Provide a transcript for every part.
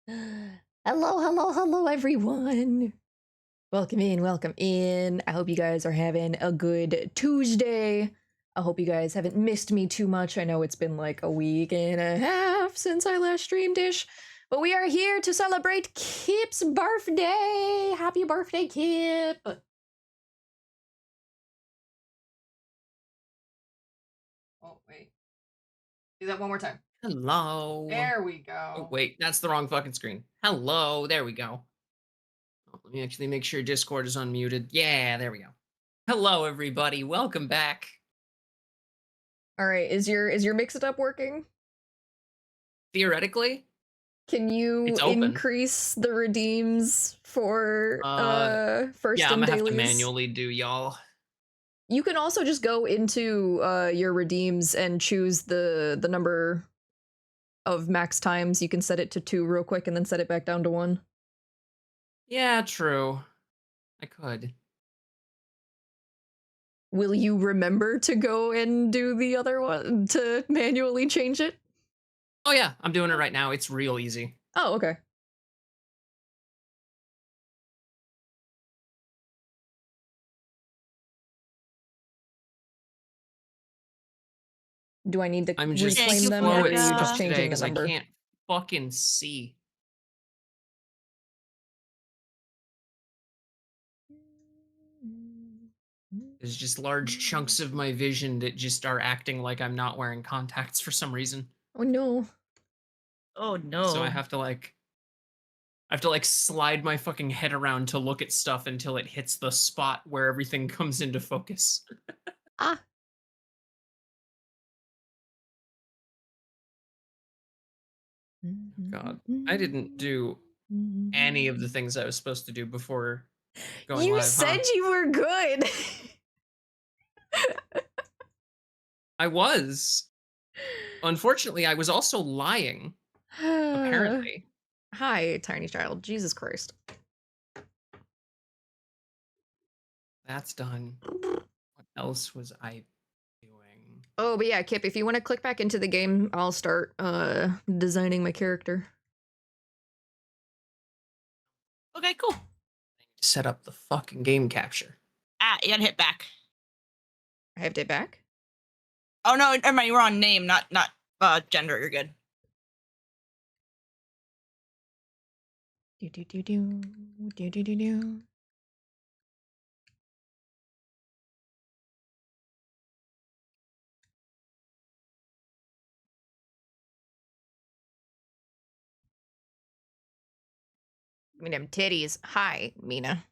Hello, hello, hello, everyone. Welcome in, welcome in. I hope you guys are having a good Tuesday. I hope you guys haven't missed me too much. I know it's been like a week and a half since I last streamed-ish, but we are here to celebrate Kipp's birthday. Happy birthday, Kipp. Oh, wait. Do that one more time. Hello. There we Oh, go. wait, that's the wrong fucking screen. Hello, there we go. Oh, let me actually make sure Discord is unmuted. Yeah, there we go. Hello, everybody. Welcome back. All right, is your mix-it-up working? Theoretically, Can you it's open. increase the redeems for first Yeah, I'm and gonna have to dailies? manually do y'all. You can also just go into your redeems and choose the number of max times. You can set it to 2 real quick and then set it back down to 1. Yeah, true. I could. Will you remember to go and do the other one to manually change it? Oh yeah, I'm doing it right now. It's real easy. Oh, okay. Do I need to I'm just Thank reclaim you, them, or slow are at you just stuff Becca. today changing the because I number? can't fucking see. There's just large chunks of my vision that just are acting like I'm not wearing contacts for some reason. Oh no. Oh So no. I have to like slide my fucking head around to look at stuff until it hits the spot where everything comes into focus. Ah. God, I didn't do any of the things I was supposed to do before going You live, huh? said you were good. I was. Unfortunately, I was also lying, apparently. Hi, tiny child. Jesus Christ. That's done. What else was I doing? Oh, but yeah, Kipp, if you want to click back into the game, I'll start designing my character. Okay, cool. Set up the fucking game capture. Ah, you gotta hit back. I have it back. Oh no, never mind, you were on name, not gender. You're good. Do do do do do do do do. I mean, them titties. Hi, Mina.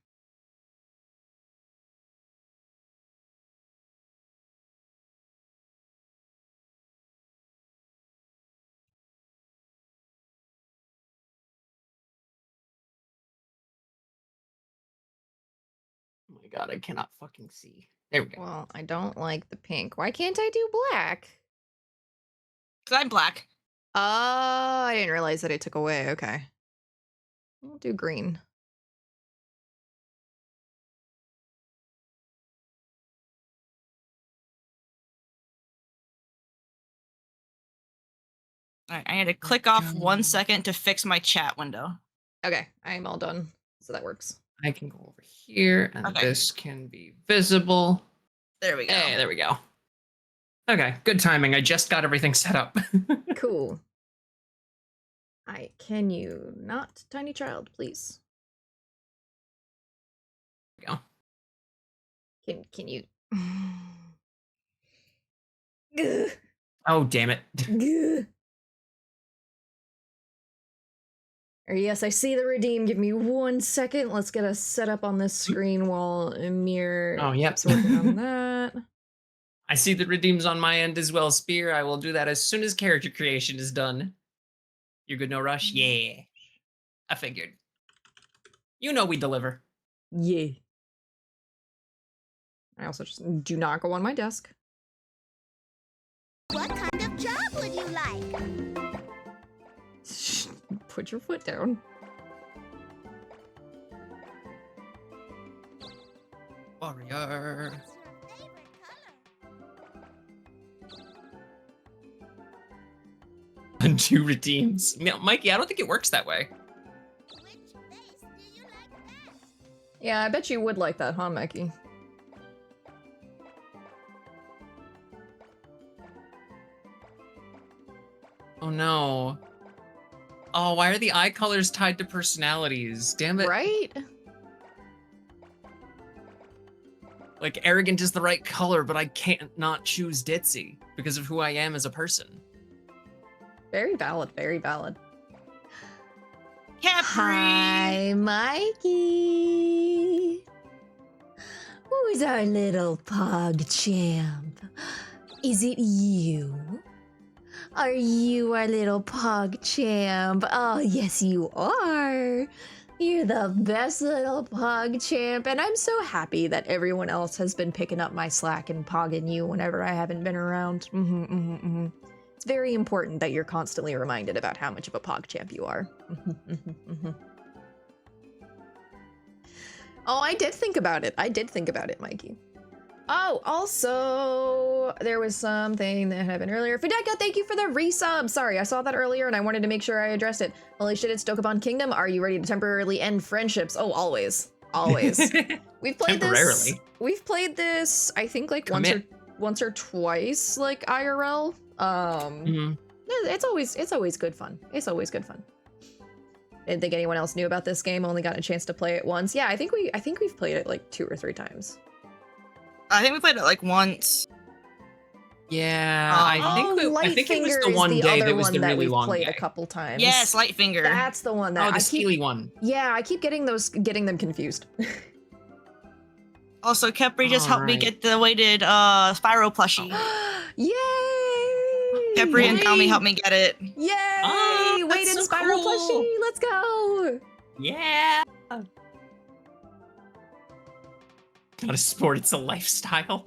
Oh my god, I cannot fucking see. There we go. Well, I don't like the pink. Why can't I do black? Cause I'm black. Oh, I didn't realize that it took away. Okay. I'll do green. All right, I had to click off 1 second to fix my chat window. Okay, I'm all done. So that works. I can go over here, and Okay. this can be visible. There we go. Hey, there we go. Okay, good timing. I just got everything set up. Cool. Can you not, tiny child, please? Go. Can you? Gah, Oh, damn it. gah. Yes, I see the redeem. Give me 1 second. Let's get us set up on this screen while Amir keeps working on that. I see the redeems on my end as well, Spear. I will do that as soon as character creation is done. You're good, no rush? Yeah. I figured. You know we deliver. Yeah. I also just do not go on my desk. What kind of job would you like? Put your foot down. Warrior. What's your favorite color? And 2 redeems. Mikey, I don't think it works that way. Yeah, I bet you would like that, huh, Mikey? Oh no. Oh, why are the eye colors tied to personalities? Damn it. Right? Like, arrogant is the right color, but I can't not choose ditzy because of who I am as a person. Very valid, very valid. Capri. Hi, Mikey. Who's our little pog champ? Is it you? Are you our little pog champ? Oh, yes, you are. You're the best little pog champ, and I'm so happy that everyone else has been picking up my slack and pogging you whenever I haven't been around. It's very important that you're constantly reminded about how much of a pog champ you are. Oh, I did think about it. I did think about it, Mikey. Oh, also, there was something that happened earlier. Fideka, thank you for the resub. Sorry, I saw that earlier and I wanted to make sure I addressed it. Holy shit, it's Dokapon Kingdom. Are you ready to temporarily end friendships? Oh, always. Always. We've played this. We've played this, I think, like once or twice, like IRL. It's always good fun. It's always good fun. Didn't think anyone else knew about this game. Only got a chance to play it once. Yeah, I think we've played it like 2 or 3 times. I think we played it like once. Yeah, I think it was the one day that was the really long played day. a couple times. Yes, Lightfinger. That's the one that the steely one. Yeah, I keep getting them confused. Also, Capri just helped me get the weighted Spyro plushie. Yay! Capri and Tommy helped me get it. Yay! Oh, Weighted so Spyro cool. plushie. Let's go. Yeah. Not a sport, it's a lifestyle.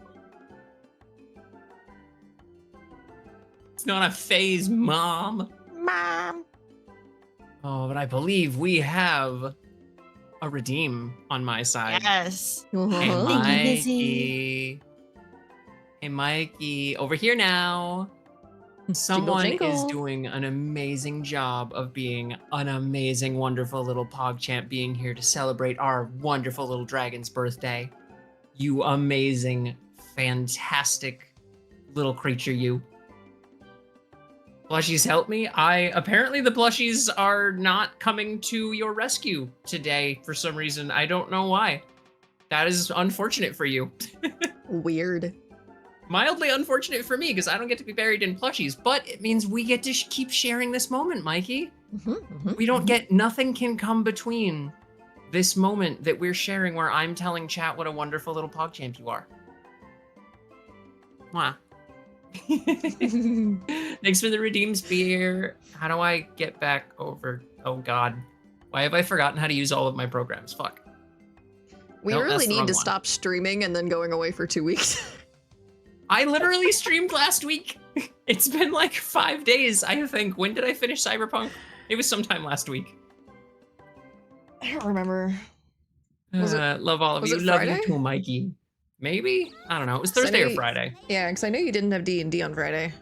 It's not a phase, Mom. Mom. Oh, but I believe we have a redeem on my side. Yes. Hey, Mikey. Hey, Mikey. Over here now. Someone jingle. is doing an amazing job of being an amazing, wonderful little PogChamp being here to celebrate our wonderful little dragon's birthday. You amazing, fantastic little creature, you. Plushies, help me. Apparently the plushies are not coming to your rescue today for some reason. I don't know why. That is unfortunate for you. Weird. Mildly unfortunate for me because I don't get to be buried in plushies, but it means we get to keep sharing this moment, Mikey. We don't get, nothing can come between this moment that we're sharing where I'm telling chat what a wonderful little PogChamp you are. Mwah. Thanks for the redeem spear. How do I get back over? Oh God. Why have I forgotten how to use all of my programs? Fuck. We Nope, really that's the need wrong to one. stop streaming and then going away for 2 weeks. I literally streamed last week. It's been like 5 days, I think. When did I finish Cyberpunk? It was sometime last week. I don't remember. Was it- love all of was you. it Love Friday? you too, Mikey. Maybe? I don't know. It was Thursday or Friday. Yeah, because I know you didn't have D&D on Friday.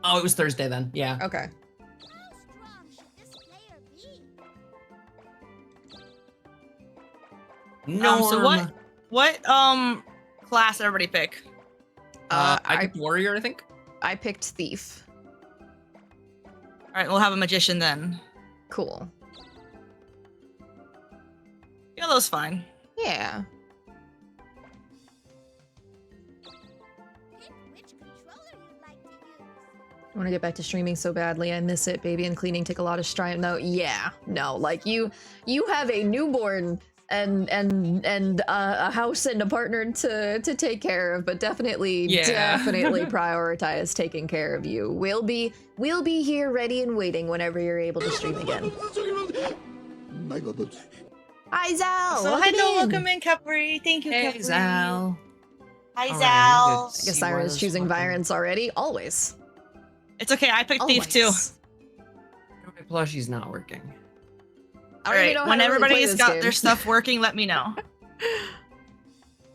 Oh, it was Thursday then. Yeah. Okay. How strong should this player be? No. So what class everybody pick? I picked Warrior, I think. I picked Thief. All right, we'll have a magician then. Cool. Yeah, that was fine. Yeah. Pick which controller you'd like to use. I want to get back to streaming so badly. I miss it. Baby and cleaning take a lot of stride. No, yeah. No, like you have a newborn and a house and a partner to take care of, but definitely prioritize taking care of you. We'll be here ready and waiting whenever you're able to stream again. Hi Zal. Welcome in, Capri. Thank you, Hey, Capri. Zal. Hi, All right, Zal. good. I guess Siren is choosing Welcome. violence already. Always. It's okay. I picked Thief too. Always. My plushie's not working. I All don't even right. know how When to really play everybody's this got game. their stuff working, let me know.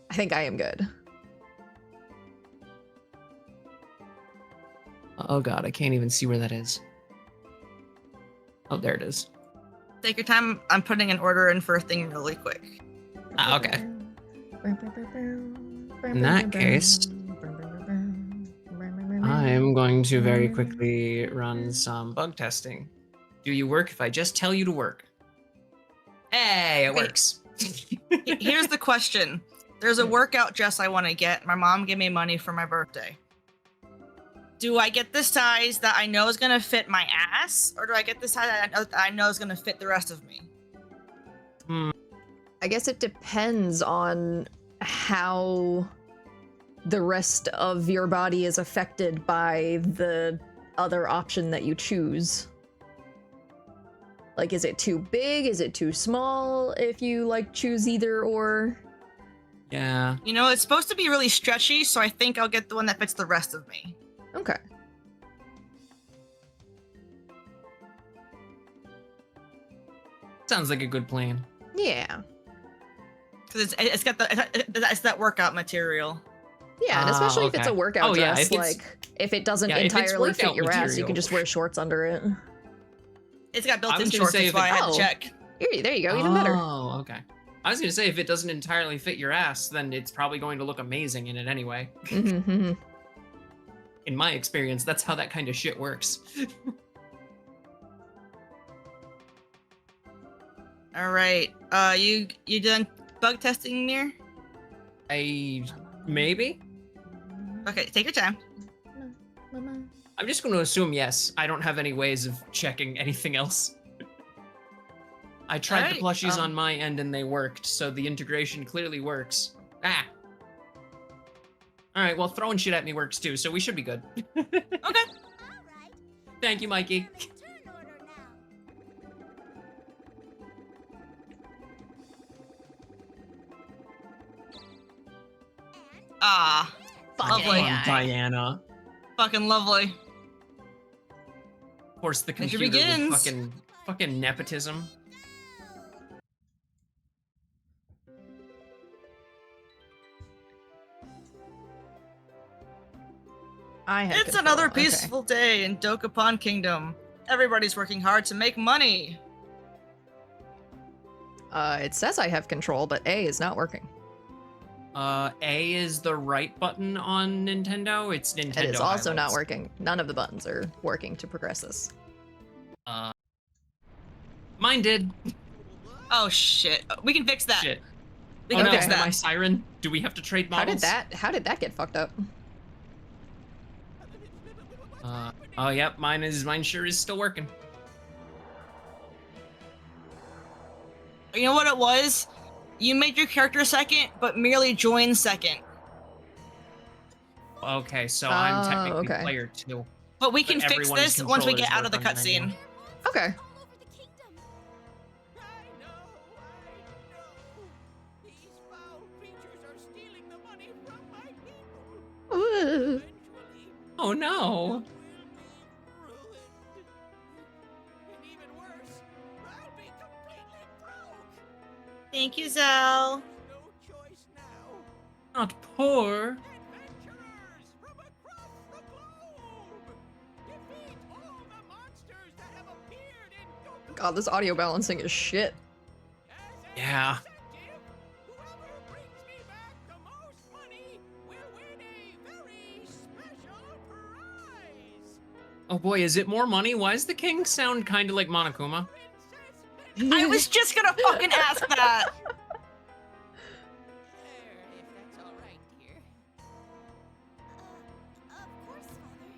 I think I am good. Oh God, I can't even see where that is. Oh, there it is. Take your time. I'm putting an order in for a thing really quick. Ah, okay. In that case, I'm going to very quickly run some bug testing. Do you work if I just tell you to work? Hey, it Wait. works. Here's the question. There's a workout dress I want to get. My mom gave me money for my birthday. Do I get the size that I know is going to fit my ass? Or do I get the size that I know is going to fit the rest of me? I guess it depends on how the rest of your body is affected by the other option that you choose. Like, is it too big? Is it too small if you, like, choose either or? Yeah. You know, it's supposed to be really stretchy, so I think I'll get the one that fits the rest of me. Okay. Sounds like a good plan. Yeah. Because it's that workout material. Yeah, and especially if it's a Okay. workout Oh, yeah, dress, if it's- like, if it doesn't yeah, if it's entirely fit workout your ass, you material. can just wear shorts under it. It's got I built-in was gonna shorts, say that's if why it- I had Oh. to check. Here, there you go, even better. Oh, okay. I was going to say, if it doesn't entirely fit your ass, then it's probably going to look amazing in it anyway. Mm-hmm. In my experience, that's how that kind of shit works. All right. You done bug testing, Mir? Maybe? Okay, take your time. I'm just going to assume yes. I don't have any ways of checking anything else. I tried the Alright, plushies on my end and they worked, so the integration clearly works. Ah! Alright, well, throwing shit at me works too, so we should be good. Okay. All right. Thank you, Mikey. Turn order now. Ah, lovely. Come on, Diana. Fucking lovely. Of course, the Adventure computer with begins. fucking nepotism. I have It's control, another okay. peaceful day in Dokapon Kingdom. Everybody's working hard to make money. It says I have control, but A is not working. A is the right button on Nintendo. It's Nintendo. It is also not highlights. working. None of the buttons are working to progress this. Mine did. Oh shit. We can fix that. Shit. We Oh can no, fix am I that. Siren? Do we have to trade models? How did that get fucked up? Oh yep, mine sure is still working. You know what it was? You made your character second, but merely joined second. Okay, so I'm technically okay. player 2. But we can But fix everyone's this once we controllers get out of the work on the menu. cutscene. Okay. All over the kingdom. I know. These foul creatures are stealing the money from my people. Ooh. Eventually, Oh no. will be ruined. And even worse, I'll be completely broke. Thank you, Zell. No choice now. Not poor. Adventurers from across the globe, defeat all the monsters that have appeared in Dokapon. God, this audio balancing is shit. As an Yeah. incentive, whoever brings me back the most money will win a very special prize. Oh boy, is it more money? Why does the king sound kind of like Monokuma? Princess I was just gonna fucking ask that. There, if that's all right, dear. Of course, Father.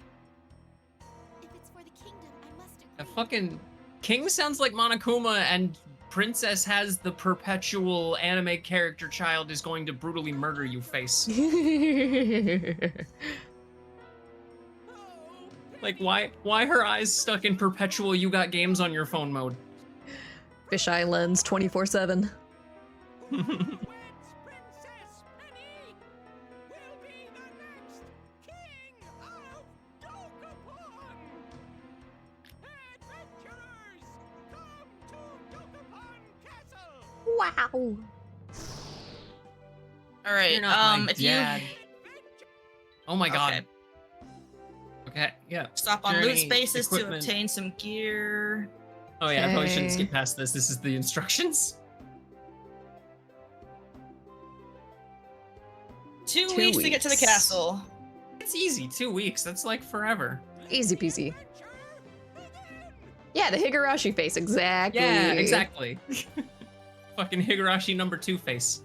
If it's for the kingdom, I must agree. The fucking king sounds like Monokuma, and princess has the perpetual anime character child is going to brutally murder you face. Like, why her eyes stuck in perpetual you got games on your phone mode? Fisheye lens 24/7. Weds Princess Penny will be the next king of Dokapon. Adventurers, come to Dokapon Castle. Wow. All right. You're not my if dad. you Oh my god. Okay. Okay, yeah. stop on loot Journey, spaces equipment. to obtain some gear. Oh yeah, I probably shouldn't Okay. skip past this. This is the instructions. 2 2 weeks to get to the weeks. castle. It's easy. 2 weeks. That's like forever. Easy peasy. Yeah, the Higurashi face, exactly. Yeah, exactly. Fucking Higurashi number 2 face.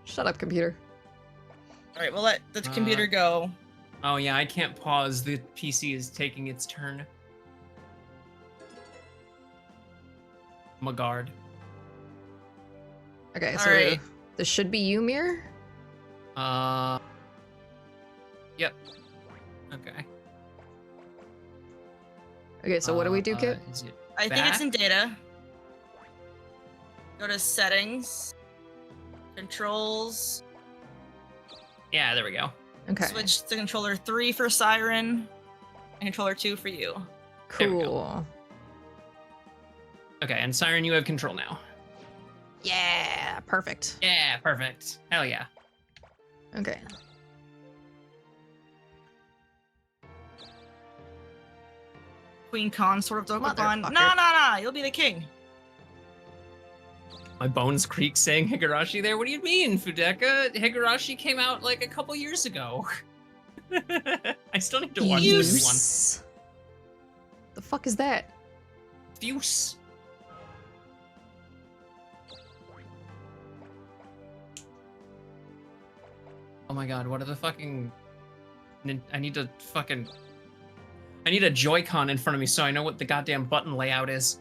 Shut up, computer. All right, we'll let the computer go. Oh yeah, I can't pause. The PC is taking its turn. Magard. Okay, All so right. this should be you, Mir? Yep. Okay. Okay, so what do we do, Kip? Is it I think it's back? in data. Go to settings, controls, Yeah, there we go. Okay, switch to controller 3 for Siren, and controller 2 for you. There we go. cool. Okay, and Siren, you have control now. Yeah, perfect. Yeah, perfect. Hell yeah. Okay. Queen consort of Dokapon. Motherfucker. No, you'll be the king. My bones creak saying Higurashi there. What do you mean, Fudeka? Higurashi came out like a couple years ago. I still need to watch this one. Fuse. The fuck is that? Fuse. Oh my god, what are the fucking... I need a Joy-Con in front of me so I know what the goddamn button layout is.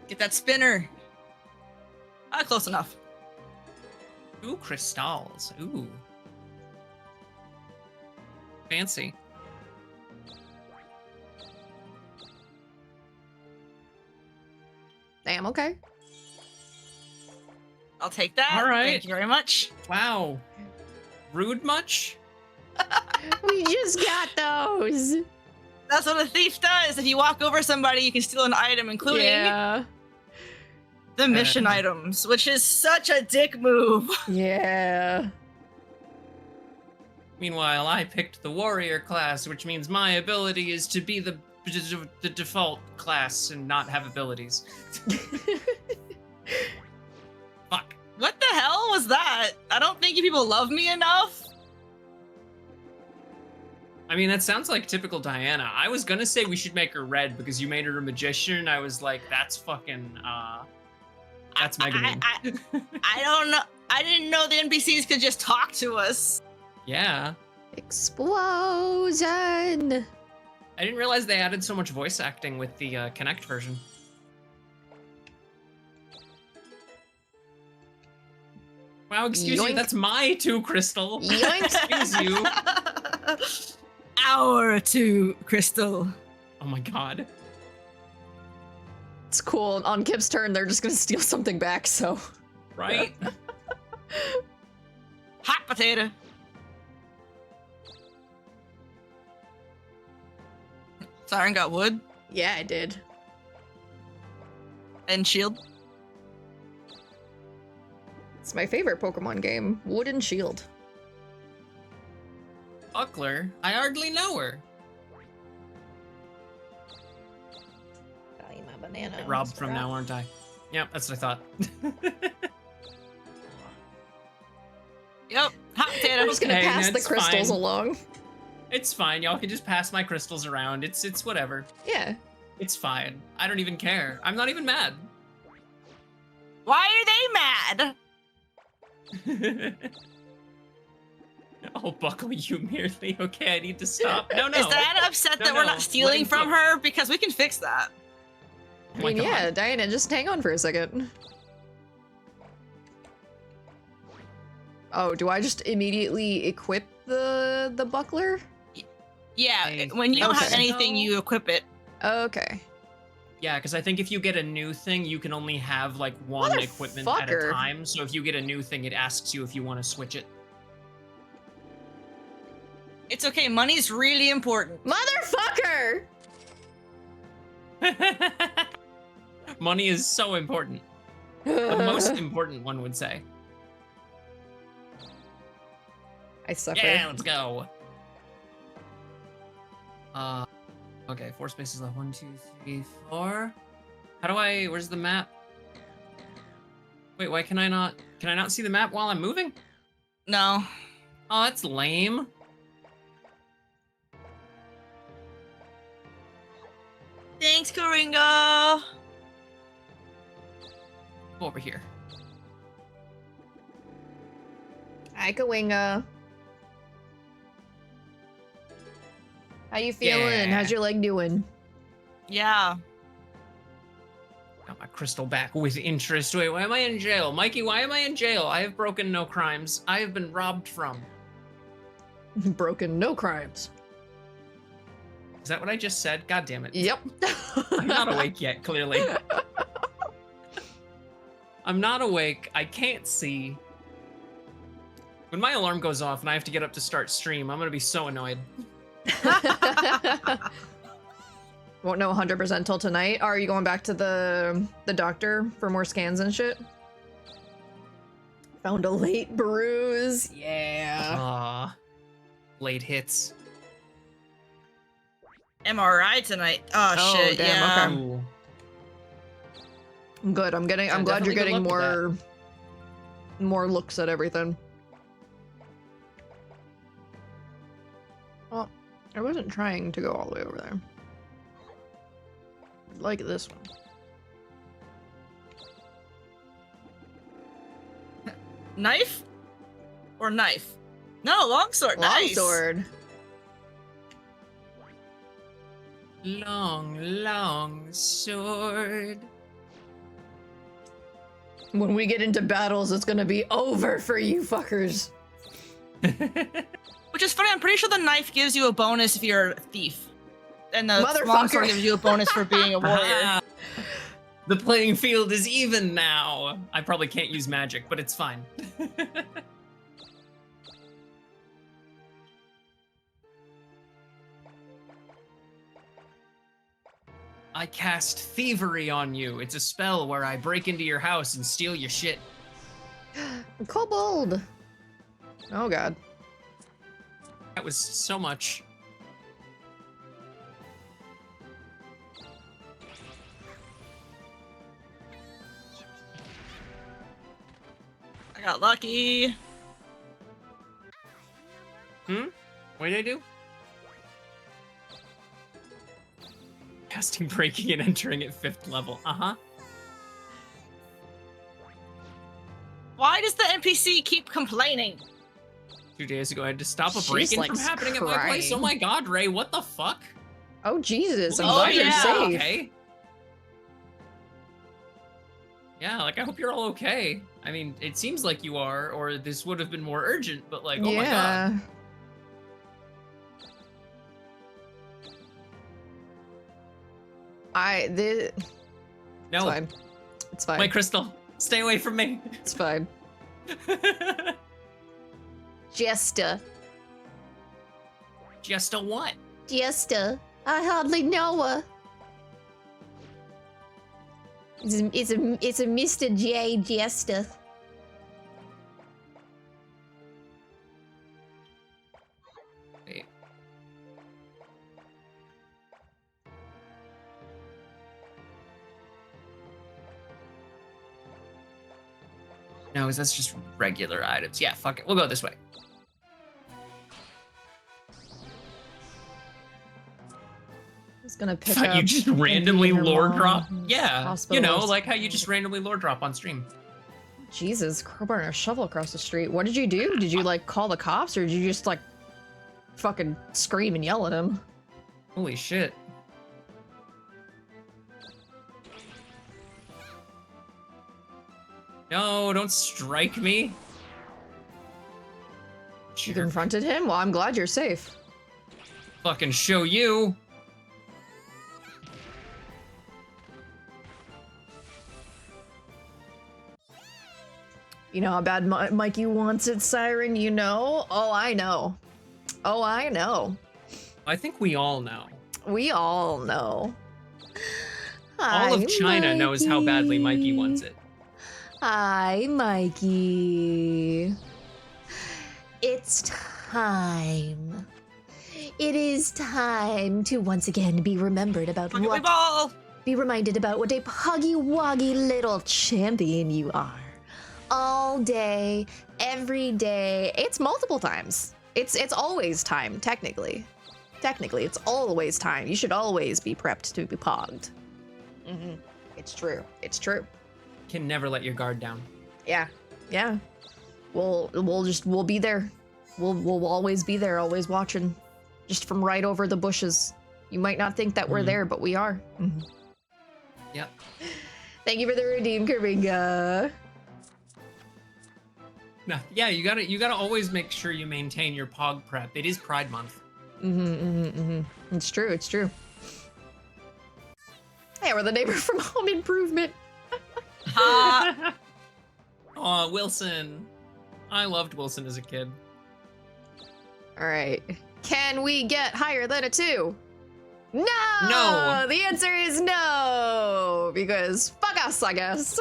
Get that spinner. Ah, close enough. Ooh, crystals. Ooh. Fancy. Damn, okay. I'll take that. All right. Thank you very much. Wow. Rude much? We just got those. That's what a thief does. If you walk over somebody, you can steal an item, including Yeah. the mission items, which is such a dick move. Yeah. Meanwhile, I picked the warrior class, which means my ability is to be the default class and not have abilities. Fuck. What the hell was that? I don't think you people love me enough. I mean, that sounds like typical Diana. I was gonna say we should make her red because you made her a magician. I was like, that's fucking, that's Mega Man. I don't know. I didn't know the NPCs could just talk to us. Yeah. Explosion. I didn't realize they added so much voice acting with the Kinect version. Wow, excuse Yoink. you, that's my 2 crystal. Yoink. Excuse you. Hour 2 crystal. Oh my god. It's cool. On Kip's turn, they're just gonna steal something back, so. Right? Hot potato. Siren got wood Yeah, I did. and shield. It's my favorite Pokemon game. Wood and Shield. Buckler? I hardly know her. Value my banana. Get robbed from now, aren't I? Yep, that's what I thought. Yep, hot potato. I'm just gonna Okay, pass the that's crystals fine. along. It's fine, y'all can just pass my crystals around. It's whatever. Yeah. It's fine. I don't even care. I'm not even mad. Why are they mad? I'll buckle you merely. Okay, I need to stop. No, no. Is Diana upset No, that we're no, not stealing let him from cook. her? Because we can fix that. Oh I my mean, God. yeah, Diana, just hang on for a second. Oh, do I just immediately equip the buckler? Yeah, I when you don't have think anything, so. you equip it. Okay. Yeah, because I think if you get a new thing, you can only have like one equipment at a Motherfucker. time. So if you get a new thing, it asks you if you want to switch it. It's okay, money's really important. Motherfucker! Money is so important. The most important, one would say. I suffer. Yeah, let's go. Okay, 4 spaces left. 1, 2, 3, 4. How do I? Where's the map? Wait, why can I not? Can I not see the map while I'm moving? No. Oh, that's lame. Thanks, Coringa. Go over here. Hi, Kawinga. How you feeling? Yeah. How's your leg doing? Yeah. Got my crystal back with interest. Wait, why am I in jail? Mikey, why am I in jail? I have broken no crimes. I have been robbed from. Broken, no crimes. Is that what I just said? God damn it. Yep. I'm not awake yet, clearly. I'm not awake. I can't see. When my alarm goes off and I have to get up to start stream, I'm gonna be so annoyed. Won't know 100% till tonight. Are you going back to the doctor for more scans and shit? Found a late bruise. Yeah. Late hits. MRI tonight. Oh, Oh, shit. damn, Yeah. okay. Ooh. Good. I'm Yeah, glad you're definitely good getting luck with more looks at everything. Well, I wasn't trying to go all the way over there. Like this one. Knife? Or knife? No, longsword. Nice. Longsword. Long, long sword. When we get into battles, it's gonna be over for you fuckers. Which is funny. I'm pretty sure the knife gives you a bonus if you're a thief. And the Motherfucker. longsword gives you a bonus for being a warrior. Ah, the playing field is even now. I probably can't use magic, but it's fine. I cast thievery on you. It's a spell where I break into your house and steal your shit. Kobold. Oh god. That was so much. I got lucky. What did I do? Casting, breaking, and entering at 5th level. Uh-huh. Why does the NPC keep complaining? 2 days ago, I had to stop a She's, break-in like, from happening at my place. crying. Oh my god, Ray, what the fuck? Oh Jesus, I'm Oh, glad you're yeah. safe. Okay. Yeah, like, I hope you're all okay. I mean, it seems like you are, or this would have been more urgent, but like, oh my god. It's No, fine. It's fine. my crystal, stay away from me. It's fine. Jester. Just a what? Jester. I hardly know her. It's a Mr. J Jester. Wait. No, because that's just regular items. Yeah, fuck it. We'll go this way. It's gonna pick Thought up. you just and randomly be in her lore drop? mom's Yeah, hospital you know, or like how you just randomly lore drop on stream. Jesus, crowbar and a shovel across the street. What did you do? Did you like call the cops or did you just like fucking scream and yell at him? Holy shit. No, don't strike me. You confronted him? Well, I'm glad you're safe. Fucking show you. You know how bad Mikey wants it, Siren, you know? Oh, I know. Oh, I know. I think we all know. We all know. All of China knows how badly Mikey wants it. Hi, Mikey. It's time. It is time to once again be remembered about Pokeball! be reminded about what a puggy-woggy little champion you are. All day, every day. It's multiple times. It's always time, technically. Technically, it's always time. You should always be prepped to be pogged. Mm-hmm. It's true. It's true. Can never let your guard down. Yeah. Yeah. We'll be there. We'll always be there, always watching. Just from right over the bushes. You might not think that we're there, but we are. Mm-hmm. Yep. Thank you for the redeem, Karinga. No, yeah, you gotta always make sure you maintain your pog prep. It is Pride Month. It's true, it's true. Hey, we're the neighbor from Home Improvement. Ha! Aw, Wilson. I loved Wilson as a kid. All right. Can we get higher than a 2? No! No. The answer is no! Because fuck us, I guess.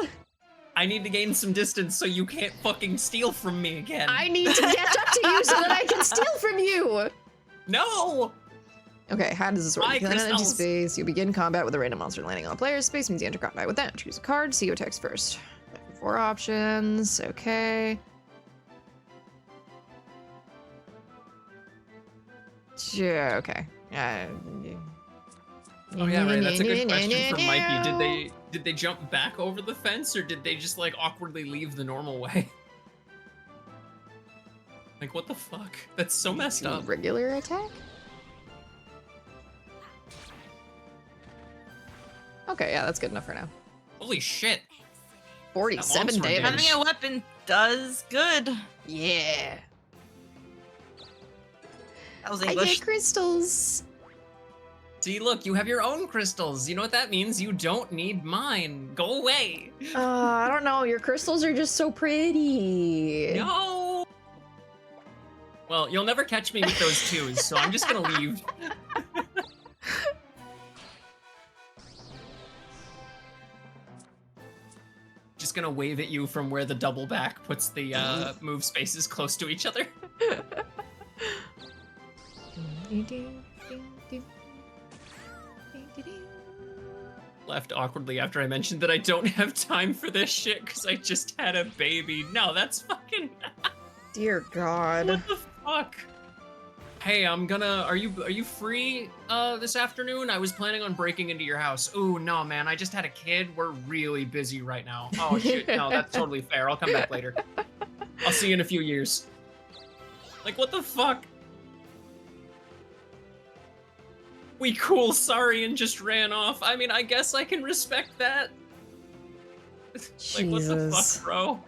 I need to gain some distance so you can't fucking steal from me again. I need to catch up to you so that I can steal from you! No! Okay, how does this work? My You land on empty crystals. space. You begin combat with a random monster landing on a player's space. Means you enter combat with them. Choose a card. See your text first. 4 options. Okay. Yeah, okay. Oh yeah, right. That's a good question from Mikey. Did they jump back over the fence, or did they just like awkwardly leave the normal way? Like what the fuck? That's so messed up. Regular attack? Okay, yeah, that's good enough for now. Holy shit! 47 longsword damage. damage. Having a weapon does good. Yeah. That was I English. get crystals. See, look, you have your own crystals. You know what that means? You don't need mine. Go away. I don't know. Your crystals are just so pretty. No. Well, you'll never catch me with those twos, so I'm just gonna leave. Just gonna wave at you from where the double back puts the move spaces close to each other. Left awkwardly after I mentioned that I don't have time for this shit because I just had a baby. No, that's fucking. Dear God. What the fuck? Hey, I'm gonna. Are you free this afternoon? I was planning on breaking into your house. Ooh, no, man. I just had a kid. We're really busy right now. Oh shit. No, that's totally fair. I'll come back later. I'll see you in a few years. Like, what the fuck? We cool, sorry, and just ran off. I mean, I guess I can respect that. Like, what the Jesus. fuck, bro?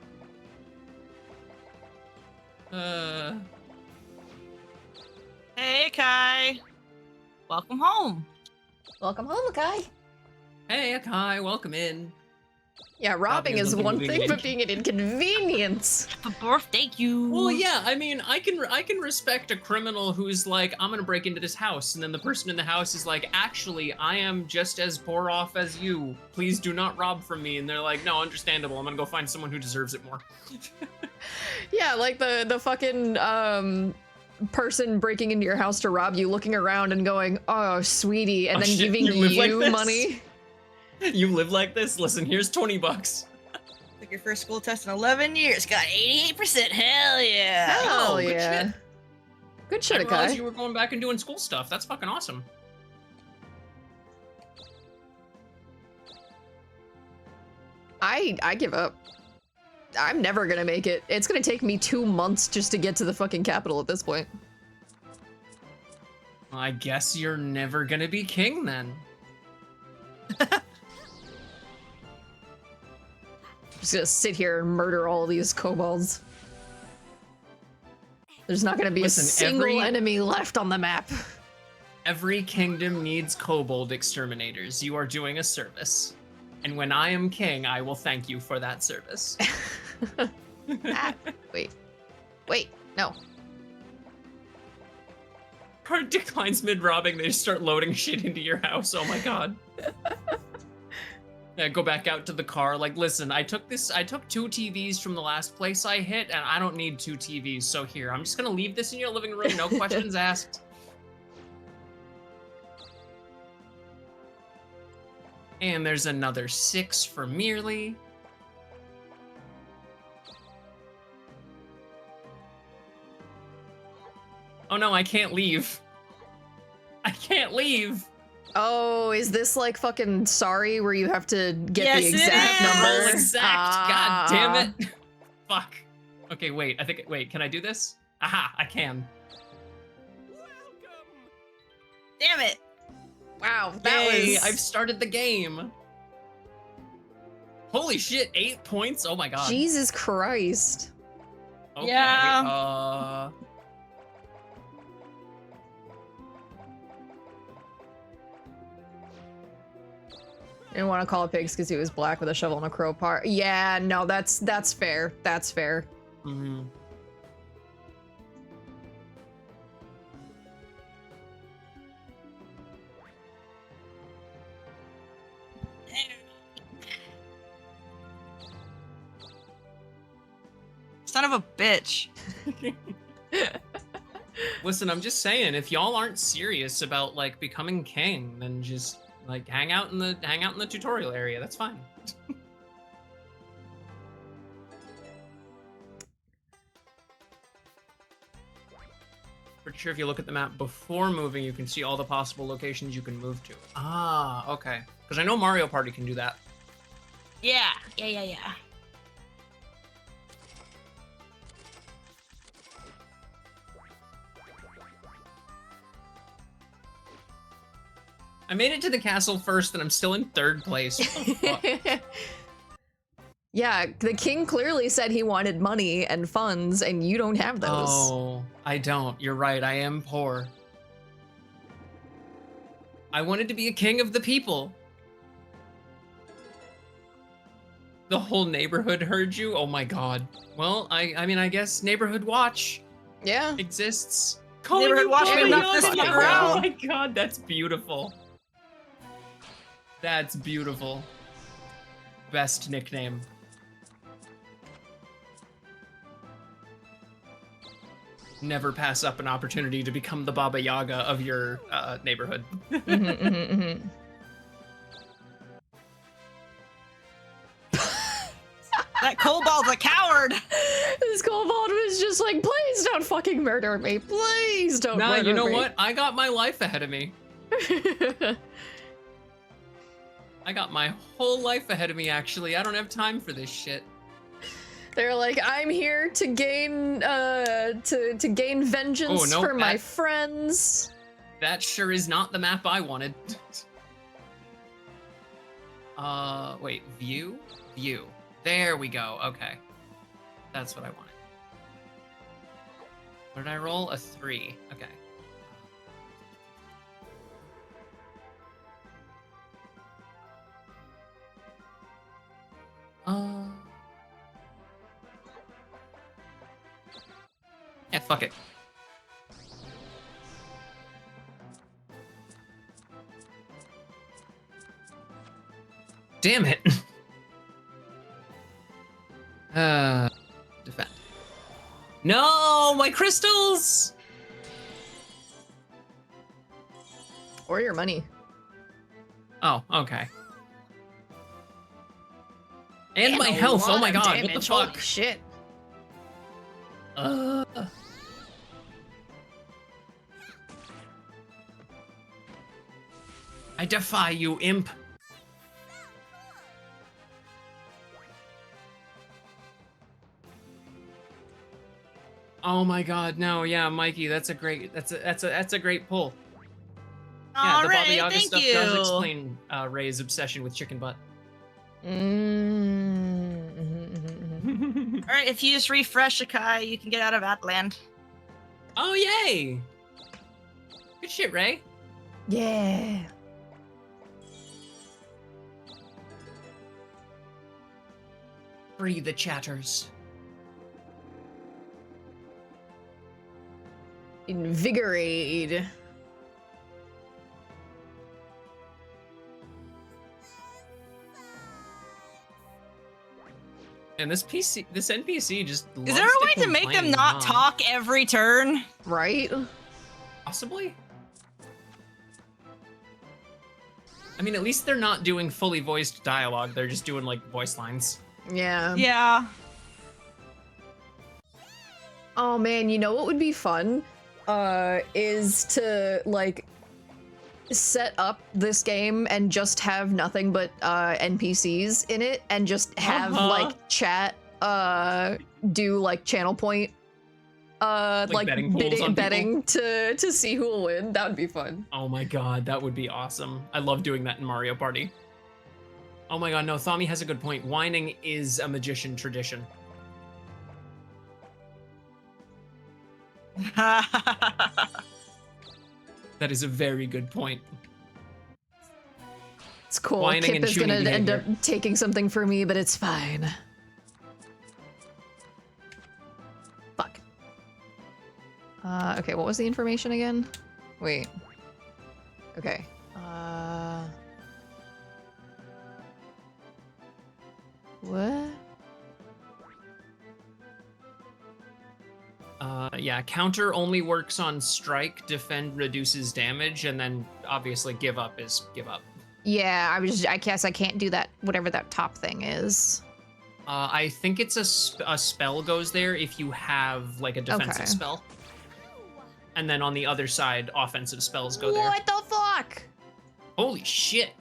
Hey, Kai. Welcome home. Welcome home, Akai. Hey, Akai, welcome in. Yeah, robbing is is looking one moving thing, in. but being an inconvenience. Happy birthday, you. Well, yeah, I mean, I can respect a criminal who's like, I'm gonna break into this house, and then the person in the house is like, actually, I am just as poor off as you. Please do not rob from me. And they're like, no, understandable. I'm gonna go find someone who deserves it more. Yeah, like the fucking person breaking into your house to rob you, looking around and going, "Oh, sweetie," and Oh, then shit, giving you live like you this? money. You live like this? Listen, here's 20 bucks. Took your first school test in 11 years. Got 88%. Hell yeah. Hell Oh, good yeah. shit. Good I shit, didn't realize Akai. you were going back and doing school stuff. That's fucking awesome. I give up. I'm never gonna make it. It's gonna take me 2 months just to get to the fucking capital at this point. I guess you're never gonna be king then. Just gonna sit here and murder all these kobolds. There's not gonna be Listen, a single enemy left on the map. Every kingdom needs kobold exterminators. You are doing a service. And when I am king, I will thank you for that service. Wait, no. Card declines mid-robbing, they just start loading shit into your house. Oh my god. Yeah, go back out to the car. Like, listen, I took 2 TVs from the last place I hit, and I don't need 2 TVs, so here, I'm just gonna leave this in your living room, no questions asked. And there's another 6 for Myrly. Oh no, I can't leave. I can't leave. Oh, is this like fucking Sorry where you have to get Yes, the it exact is. number? Roll exact. Ah. God damn it. Fuck. Okay, wait. Wait, can I do this? Aha, I can. Welcome. Damn it. Wow, that Yay, was... I've started the game. Holy shit, 8 points? Oh my god. Jesus Christ. Okay, Yeah. I didn't want to call it pigs because he was black with a shovel and a crowbar. Yeah, no, that's fair. That's fair. Mhm. Son of a bitch. Listen, I'm just saying, if y'all aren't serious about like becoming king, then just like hang out in the tutorial area. That's fine. Pretty sure if you look at the map before moving, you can see all the possible locations you can move to. Ah, okay. Because I know Mario Party can do that. Yeah. I made it to the castle first, and I'm still in 3rd place. What the fuck? Yeah, the king clearly said he wanted money and funds, and you don't have those. Oh, I don't. You're right. I am poor. I wanted to be a king of the people. The whole neighborhood heard you? Oh my god. Well, I mean, I guess Neighborhood Watch Yeah. exists. Neighborhood Watch may knock this Oh fucker out. my god, that's beautiful. That's beautiful. Best nickname. Never pass up an opportunity to become the Baba Yaga of your neighborhood. That kobold's a coward. This kobold was just like, please don't fucking murder me. Please don't Nah, murder you know me. what? I got my life ahead of me. I got my whole life ahead of me, actually. I don't have time for this shit. They're like, I'm here to gain to gain vengeance Oh, no, for my that- friends. That sure is not the map I wanted. Wait, view? View. There we go, okay. That's what I wanted. What did I roll? A 3, okay. Yeah, fuck it. Damn it. Defend. No, my crystals! Or your money. Oh, okay. And my a health, oh lot my of god, what the damage, fuck? holy shit. I defy you, imp. Oh my god, no, yeah, Mikey, that's a great great pull. Yeah, the Baba Alright, Yaga thank stuff you. does explain Ray's obsession with chicken butt. Alright, if you just refresh Akai, you can get out of Atland. Oh, yay! Good shit, Ray. Yeah. Free the chatters. Invigorate. And this NPC just Is there a way to make them not talk every turn? Right? Possibly? I mean, at least they're not doing fully voiced dialogue. They're just doing like voice lines. Yeah. Yeah. Oh man, you know what would be fun? Is to like set up this game and just have nothing but NPCs in it and just have like chat do like channel point like betting pools on betting to see who will win. That would be fun. Oh my god, that would be awesome. I love doing that in Mario Party. Oh my god, no, Thami has a good point. Whining is a magician tradition. That is a very good point. It's cool. Whining Kipp and is gonna shooting end up behavior. taking something for me, but it's fine. Fuck. Okay, what was the information again? Wait. Okay. What? Yeah, counter only works on strike, defend reduces damage, and then obviously give up is give up. Yeah, I guess I can't do that, whatever that top thing is. I think it's a spell goes there if you have like a defensive Okay. spell. And then on the other side, offensive spells go there. What the fuck? Holy shit.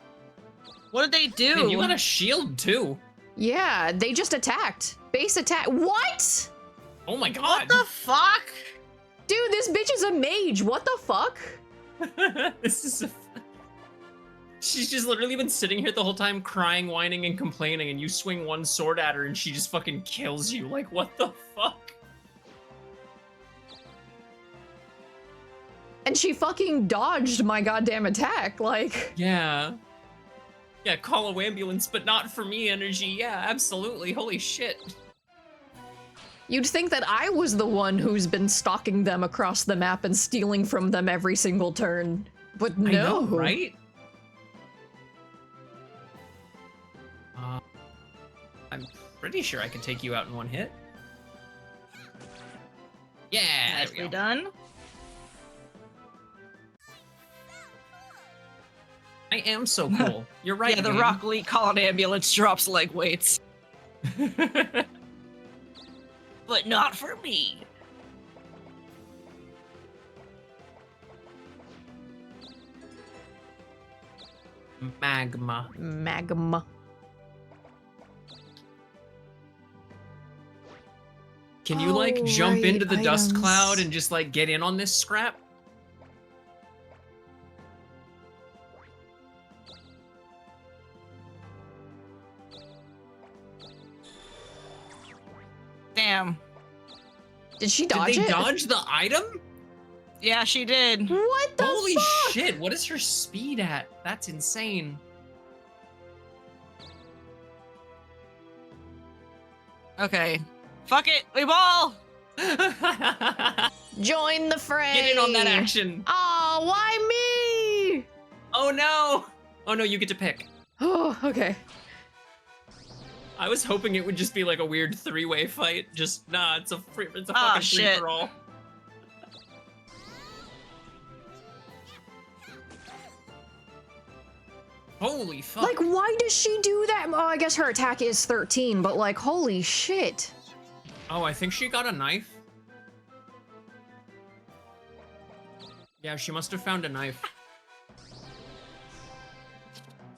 What did they do? Man, you got a shield too. Yeah, they just attacked. Base attack. What? Oh my god. What the fuck? Dude, this bitch is a mage. What the fuck? This is she's just literally been sitting here the whole time crying, whining, and complaining, and you swing one sword at her and she just fucking kills you. Like, what the fuck? And she fucking dodged my goddamn attack, like... Yeah. Yeah, call a ambulance, but not for me energy. Yeah, absolutely. Holy shit. You'd think that I was the one who's been stalking them across the map and stealing from them every single turn. But no. I know, right? I'm pretty sure I can take you out in one hit. Yeah, there we Nicely go. done. I am so cool. You're right. Yeah, the game. Rock Lee call an ambulance drops leg weights. But not for me. Magma. Magma. Can you like Oh, jump right, into the dust items. cloud and just like get in on this scrap? Damn. Did she dodge Did they it? dodge the item? Yeah, she did. What the Holy fuck? shit, what is her speed at? That's insane. Okay. Fuck it. We ball. Join the fray. Get in on that action. Oh, why me? Oh no. Oh no, you get to pick. Oh, okay. I was hoping it would just be like a weird three-way fight. Just nah, it's a Ah, fucking shit. free for all. Holy fuck. Like, why does she do that? Oh, I guess her attack is 13, but like, holy shit. Oh, I think she got a knife. Yeah, she must have found a knife.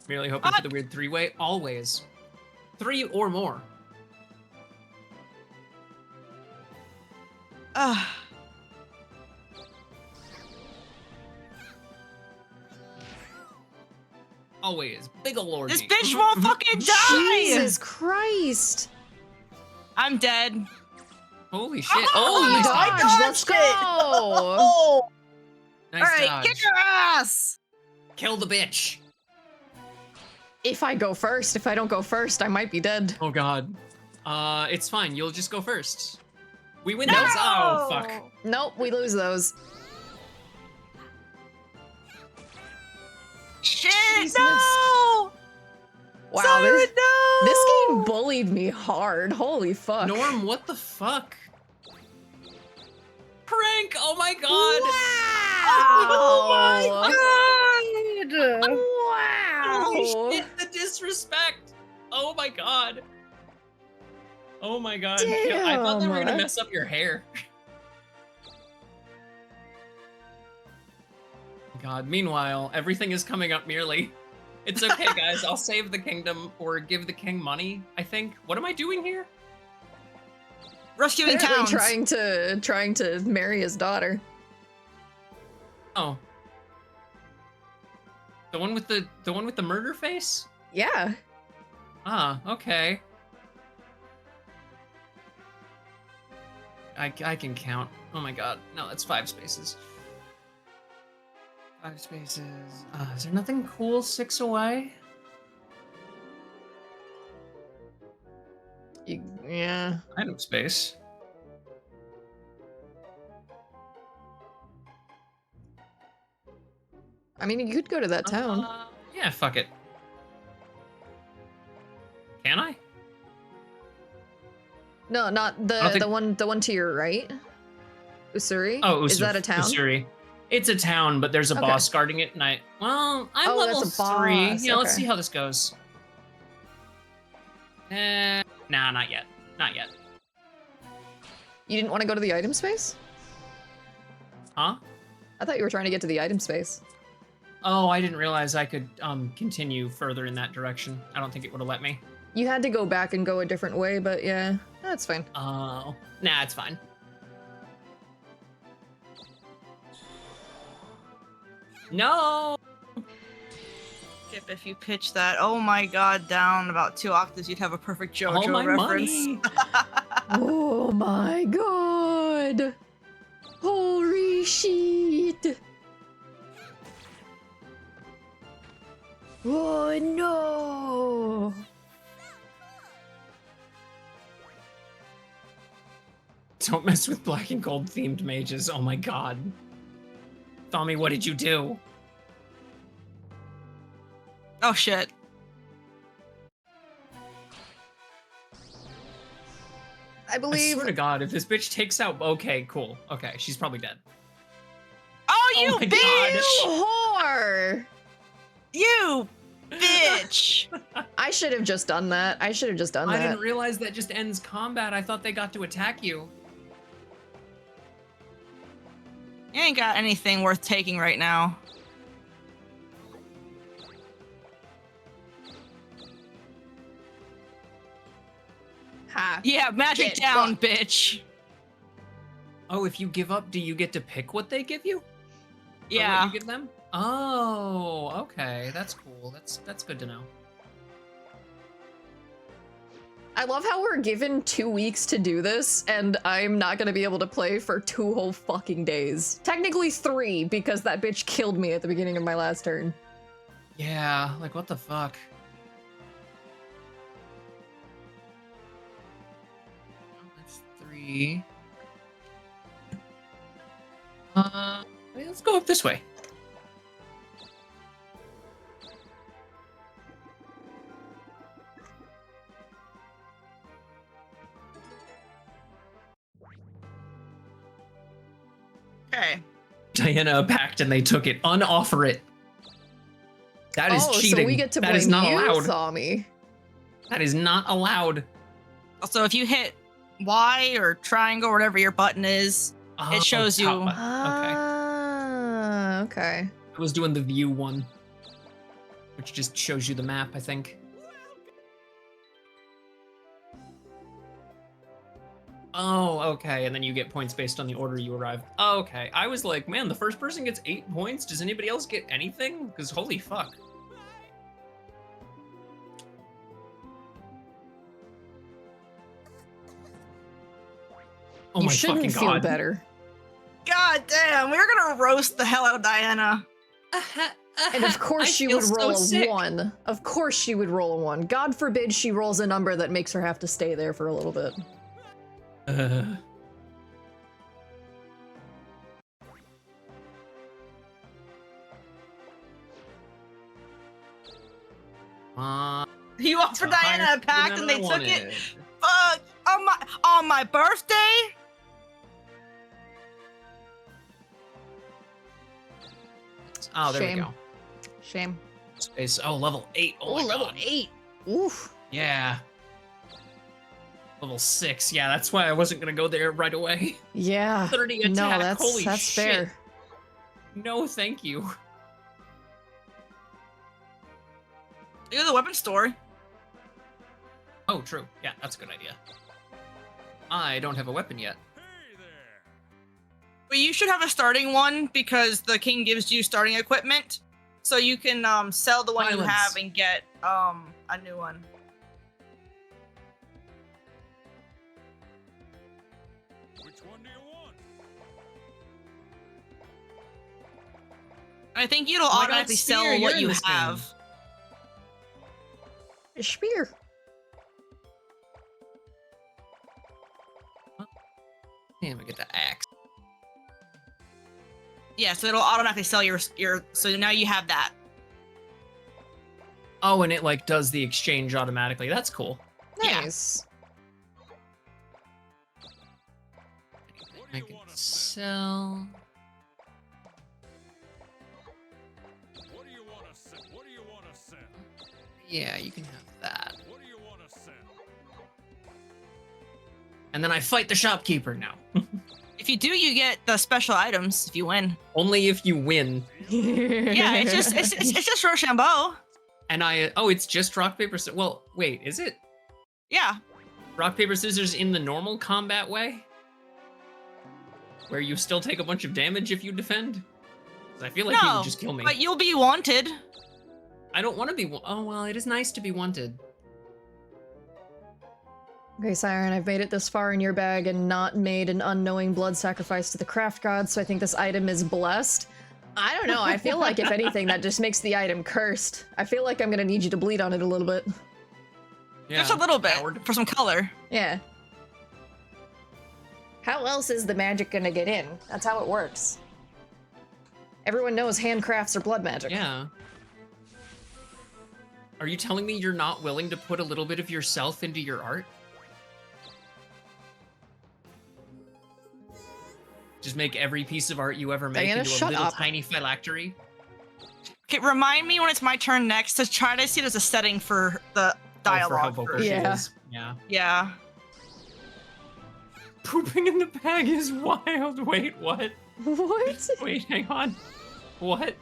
Merely hoping for the weird three-way. Always. 3 or more. Ugh. Always. Big ol' orgy. This bitch won't fucking die! Jesus Christ. I'm dead. Holy shit. Oh, Oh, you nice I dodged. dodge. Let's go. Oh! Nice Alright, dodge. kick her ass! Kill the bitch. If I go first, if I don't go first, I might be dead. Oh god. It's fine. You'll just go first. We win No! those. Oh, fuck. Nope, we lose those. Shit, Jesus. no! Wow, Siren, no! this game bullied me hard. Holy fuck. Norm, what the fuck? Prank! Oh my god! Oh my god! Wow. Oh my god. Oh my god. I thought they were gonna Damn. mess up your hair. God, meanwhile, everything is coming up Myrly. It's okay, guys. I'll save the kingdom or give the king money, I think. What am I doing here? Rescuing Apparently towns. trying to marry his daughter. Oh. The one with the murder face? Yeah. Ah, okay. I can count. Oh my god. No, that's 5 spaces. 5 spaces. Is there nothing cool 6 away? Yeah. Item space. I mean, you could go to that town. Yeah, fuck it. Can I? No, not don't think- the one to your right. Usuri? Oh, Is that a town? Usuri. It's a town, but there's a Okay. boss guarding it, and I'm Oh, level that's a 3. boss, Yeah, let's okay. see how this goes. Nah, not yet. Not yet. You didn't want to go to the item space? Huh? I thought you were trying to get to the item space. Oh, I didn't realize I could continue further in that direction. I don't think it would have let me. You had to go back and go a different way, but yeah, that's fine. Oh, nah, it's fine. No. Kipp, if you pitch that, oh my god, down about 2 octaves, you'd have a perfect JoJo All my reference. money. Oh my god! Holy shit! Oh no! Don't mess with black and gold themed mages. Oh my god. Tommy, what did you do? Oh shit. I I believe. swear to god, if this bitch takes out... Okay, cool. Okay, she's probably dead. Oh, you Oh my bitch! god. Whore! You bitch! I should have just done that. I should have just done I that. didn't realize that just ends combat. I thought they got to attack you. You ain't got anything worth taking right now. Ha. Yeah, magic Get down, fucked. bitch. Oh, if you give up, do you get to pick what they give you? Or Yeah. what you give them? Oh, okay. That's cool. That's good to know. I love how we're given 2 weeks to do this, and I'm not gonna be able to play for 2 whole fucking days. Technically 3, because that bitch killed me at the beginning of my last turn. Yeah, like what the fuck? Oh, that's 3. Wait, let's go up this way. Okay. Diana a pact and they took it. Unoffer it. That is cheating. So we get to That blame is not you, allowed. Thami. That is not allowed. Also, if you hit Y or triangle or whatever your button is, Oh, it shows top you. button. Okay. Ah, okay. I was doing the view one, which just shows you the map, I think. Oh, okay, and then you get points based on the order you arrived. Oh, okay, I was like, man, the first person gets 8 points. Does anybody else get anything? Because holy fuck. Oh You my shouldn't fucking feel god. better. God damn, we're gonna roast the hell out of Diana. And of course I she feel would so roll a sick. 1. Of course she would roll a 1. God forbid she rolls a number that makes her have to stay there for a little bit. You offered Diana a higher pact than and I they took wanted. it. Fuck! On my birthday? Oh, there Shame. we go. Shame. Space. Oh, level 8. Oh, my level God. 8. Oof. Yeah. Level 6. Yeah, that's why I wasn't gonna go there right away. Yeah. 30 attack. No, that's Holy that's shit. fair. No, thank you. You go to the weapon store. Oh, true. Yeah, that's a good idea. I don't have a weapon yet. Hey there. But you should have a starting one because the king gives you starting equipment. So you can sell the one you Violence. have and get a new one. Which one do you want? I think it'll Oh, I got automatically Spear, sell you're what in you this game. have. A spear. Damn, I get the axe. Yeah, so it'll automatically sell your so now you have that. Oh, and it like does the exchange automatically. That's cool. Yeah. Nice. What I do you can want to sell. sell? What do you want to sell? What do you want to sell? Yeah, you can have that. What do you want to sell? And then I fight the shopkeeper now. If you do, you get the special items if you win. Only if you win. Yeah, it's just Rochambeau. And it's just rock, paper, scissors. Well, wait, is it? Yeah. Rock, paper, scissors in the normal combat way? Where you still take a bunch of damage if you defend? 'Cause I feel like he No, would just kill me. but you'll be wanted. I don't want to be. Oh, well, it is nice to be wanted. Okay, Siren, I've made it this far in your bag and not made an unknowing blood sacrifice to the craft god, so I think this item is blessed. I don't know, I feel like if anything, that just makes the item cursed. I feel like I'm gonna need you to bleed on it a little bit. Yeah, Just a little bit coward. for some color. Yeah. How else is the magic gonna get in? That's how it works. Everyone knows handcrafts are blood magic. Yeah. Are you telling me you're not willing to put a little bit of yourself into your art? Just make every piece of art you ever make Diana, into a shut little up. tiny phylactery? Okay, remind me when it's my turn next to try to see there's a setting for the For how dialogue. vocal version. she Yeah. is. Yeah. Yeah. Pooping in the bag is wild. Wait, what? What? Wait, hang on. What?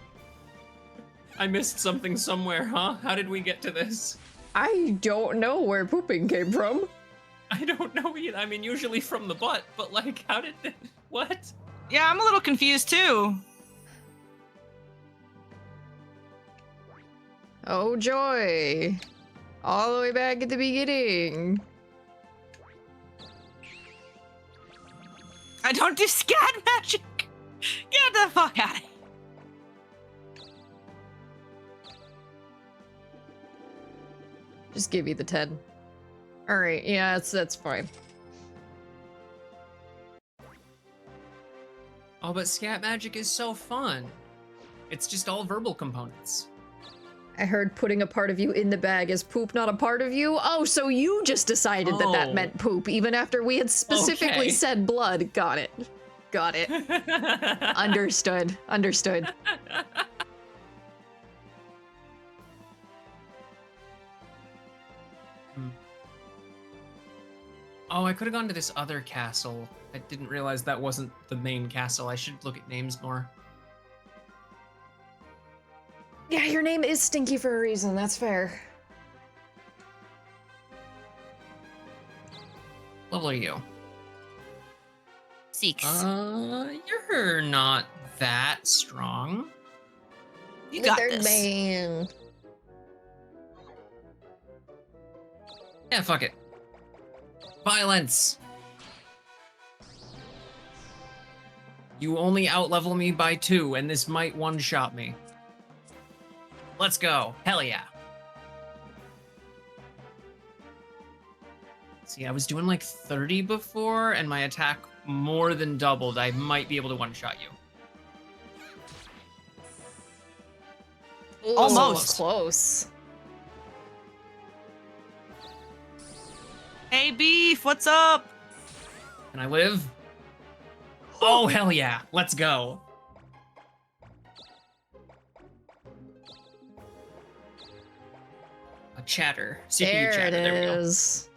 I missed something somewhere, huh? How did we get to this? I don't know where pooping came from. I don't know either. I mean, usually from the butt, but like, how did this... What? Yeah, I'm a little confused too. Oh joy. All the way back at the beginning. I don't do scat magic. Get the fuck out of here. Just give you the 10. Alright, yeah, that's fine. Oh, but scat magic is so fun. It's just all verbal components. I heard putting a part of you in the bag is poop, not a part of you. Oh, so you just decided that that Oh. meant poop, even after we had specifically Okay. said blood. Got it. Got it. Understood. Understood. Oh, I could have gone to this other castle. I didn't realize that wasn't the main castle. I should look at names more. Yeah, your name is Stinky for a reason. That's fair. Level are you? 6. You're not that strong. You got Third this. man. Yeah, fuck it. Violence! You only outlevel me by 2, and this might one-shot me. Let's go. Hell yeah. See, I was doing like 30 before, and my attack more than doubled. I might be able to one-shot you. Almost. Close. Hey, Beef, what's up? Can I live? Oh, hell yeah. Let's go. Chatter. CPU There chatter. it There we go. is.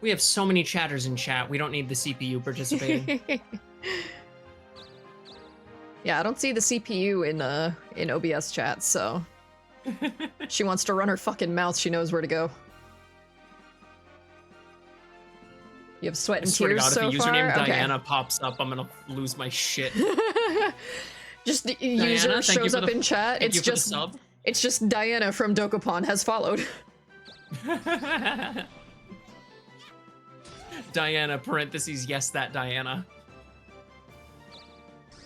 We have so many chatters in chat. We don't need the CPU participating. Yeah, I don't see the CPU in OBS chat, so she wants to run her fucking mouth. She knows where to go. You have sweat I and swear to tears God, so if the far. username Okay. Diana pops up, I'm gonna lose my shit. Just the Diana, user thank you shows for up the- in chat. Thank It's you for the just sub. it's just Diana from Dokapon has followed. Diana, parentheses, yes, that Diana.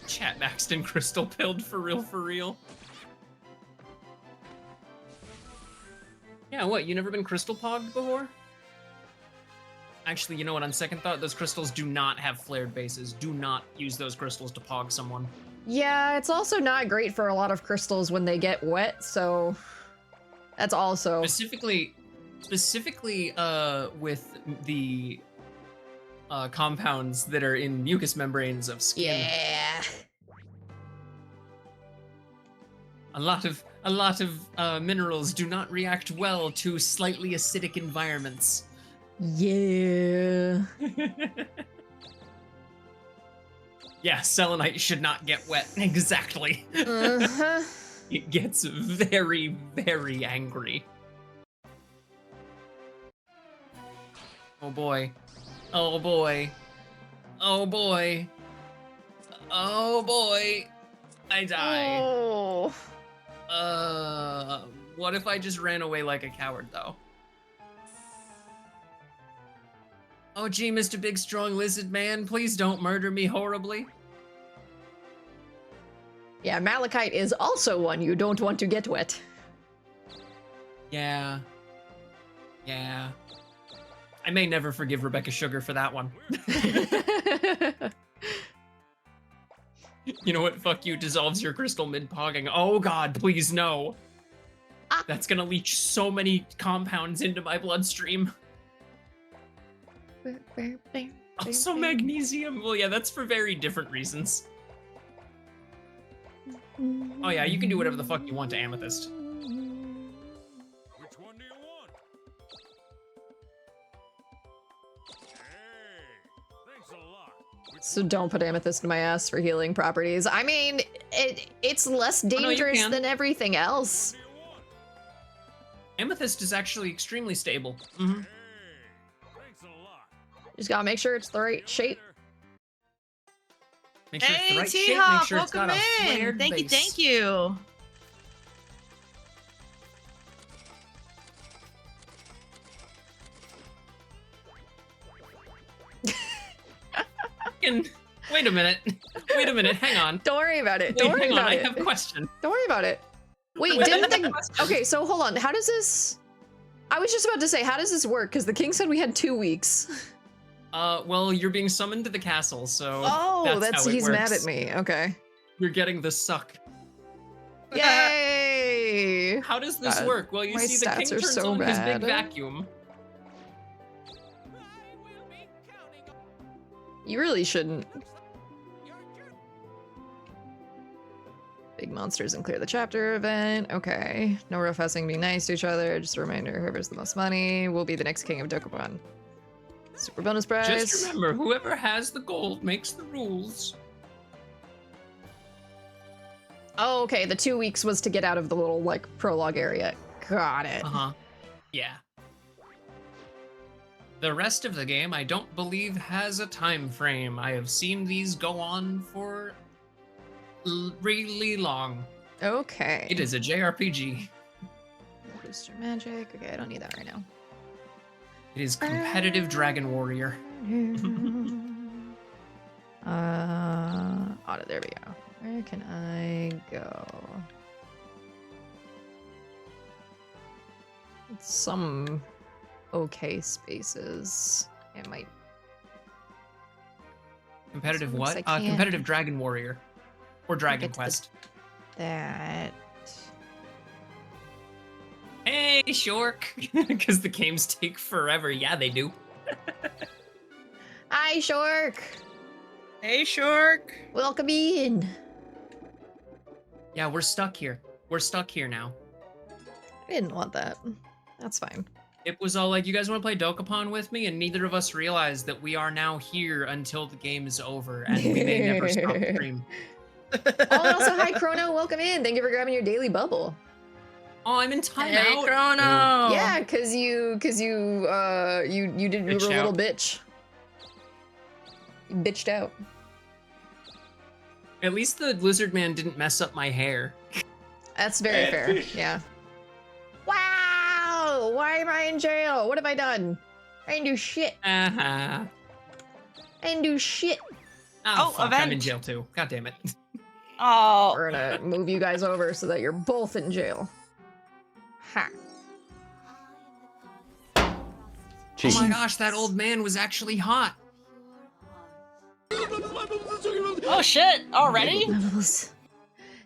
Chat maxed and crystal pilled for real, for real. Yeah, what, you never been crystal pogged before? Actually, you know what, on second thought, those crystals do not have flared bases. Do not use those crystals to pog someone. Yeah, it's also not great for a lot of crystals when they get wet, so that's also Specifically, with the compounds that are in mucous membranes of skin. yeah. A lot of minerals do not react well to slightly acidic environments. Yeah. Yeah, selenite should not get wet. Exactly. Uh-huh. It gets very, very angry. Oh boy. Oh boy. Oh boy. Oh boy. I die. Oh. What if I just ran away like a coward though? Oh gee, Mr. Big Strong Lizard Man, please don't murder me horribly. Yeah, malachite is also one you don't want to get wet. Yeah. Yeah. I may never forgive Rebecca Sugar for that one. You know what? Fuck you. Dissolves your crystal mid-pogging. Oh god, please no. Ah. That's gonna leach so many compounds into my bloodstream. Also magnesium. Well, yeah, that's for very different reasons. Oh yeah, you can do whatever the fuck you want to Amethyst. Which one do you want? Hey, thanks a lot. Which So one? don't put amethyst in my ass for healing properties. I mean, it's less no, you dangerous can. than everything else. What do you want? Amethyst is actually extremely stable. Hey, thanks a lot. Just gotta make sure it's the right shape. Make sure it's the Hey, right shape. Make T-Hop, sure it's got welcome a in. flared Thank you, base. thank you. And wait a minute. Wait a minute. Hang on. Don't worry about it. Wait, Don't worry hang on. about I it. have a question. Don't worry about it. Wait, Wait, didn't I have a the... question. Okay, so hold on. How does this... I was just about to say, how does this work? Because the king said we had 2 weeks. Well, you're being summoned to the castle, so Oh, that's how it he's mad works. at me. Okay. You're getting the suck. Yay! How does this God, work? Well, you my see, the king stats are turns so on his big bad. vacuum. I will be counting on You really shouldn't. your journey. Big monsters and clear the chapter event. Okay. No roughhousing, being nice to each other. Just a reminder, whoever's the most money will be the next king of Dokapon. Super bonus prize. Just remember, whoever has the gold makes the rules. Oh, okay. The 2 weeks was to get out of the little, like, prologue area. Got it. Uh-huh. Yeah. The rest of the game, I don't believe, has a time frame. I have seen these go on for really long. Okay. It is a JRPG. Booster magic. Okay, I don't need that right now. It is competitive Dragon Warrior. Oh, there we go. Where can I go? Some okay spaces. It might. Competitive This looks what? like Competitive Dragon Warrior. Or Dragon get to the- Quest. That. Hey, Shork! Because the games take forever. Yeah, they do. Hi, Shork. Hey, Shork. Welcome in. Yeah, we're stuck here. We're stuck here now. I didn't want that. That's fine. It was all like, you guys want to play Dokapon with me? And neither of us realized that we are now here until the game is over, and we may never stop the stream. Oh, and also, hi, Chrono. Welcome in. Thank you for grabbing your daily bubble. Oh, I'm in timeout. Hey, Chrono. Yeah, cause you were a little bitch. You bitched out. At least the lizard man didn't mess up my hair. That's very fair. Yeah. Wow! Why am I in jail? What have I done? I didn't do shit. Uh-huh. I didn't do shit. Oh, fuck, I'm in event. jail too. God damn it. Oh. We're gonna move you guys over so that you're both in jail. Ha. Oh my gosh, that old man was actually hot. Oh shit! Already? Levels.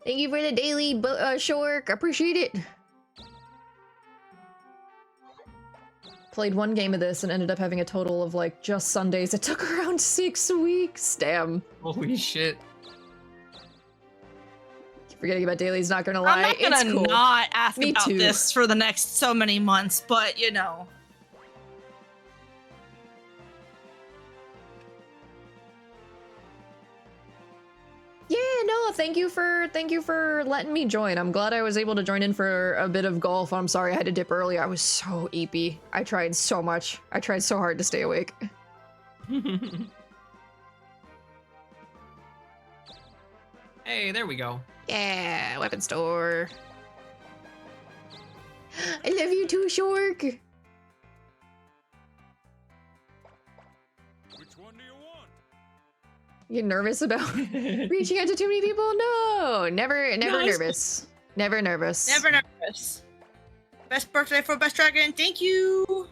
Thank you for the daily shork. I appreciate it. Played one game of this and ended up having a total of like just Sundays. It took around 6 weeks. Damn. Holy shit. Keep forgetting about dailies, not gonna lie. I'm not gonna it's cool. not ask Me about too. this for the next so many months, but you know. Yeah, no, thank you for letting me join. I'm glad I was able to join in for a bit of golf. I'm sorry I had to dip early. I was so eepy. I tried so much. I tried so hard to stay awake. Hey, there we go. Yeah, weapon store. I love you too, Shork. Which one do you want? You nervous about reaching out to too many people? No, never nervous. Never nervous. Never nervous. Best birthday for Best Dragon. Thank you.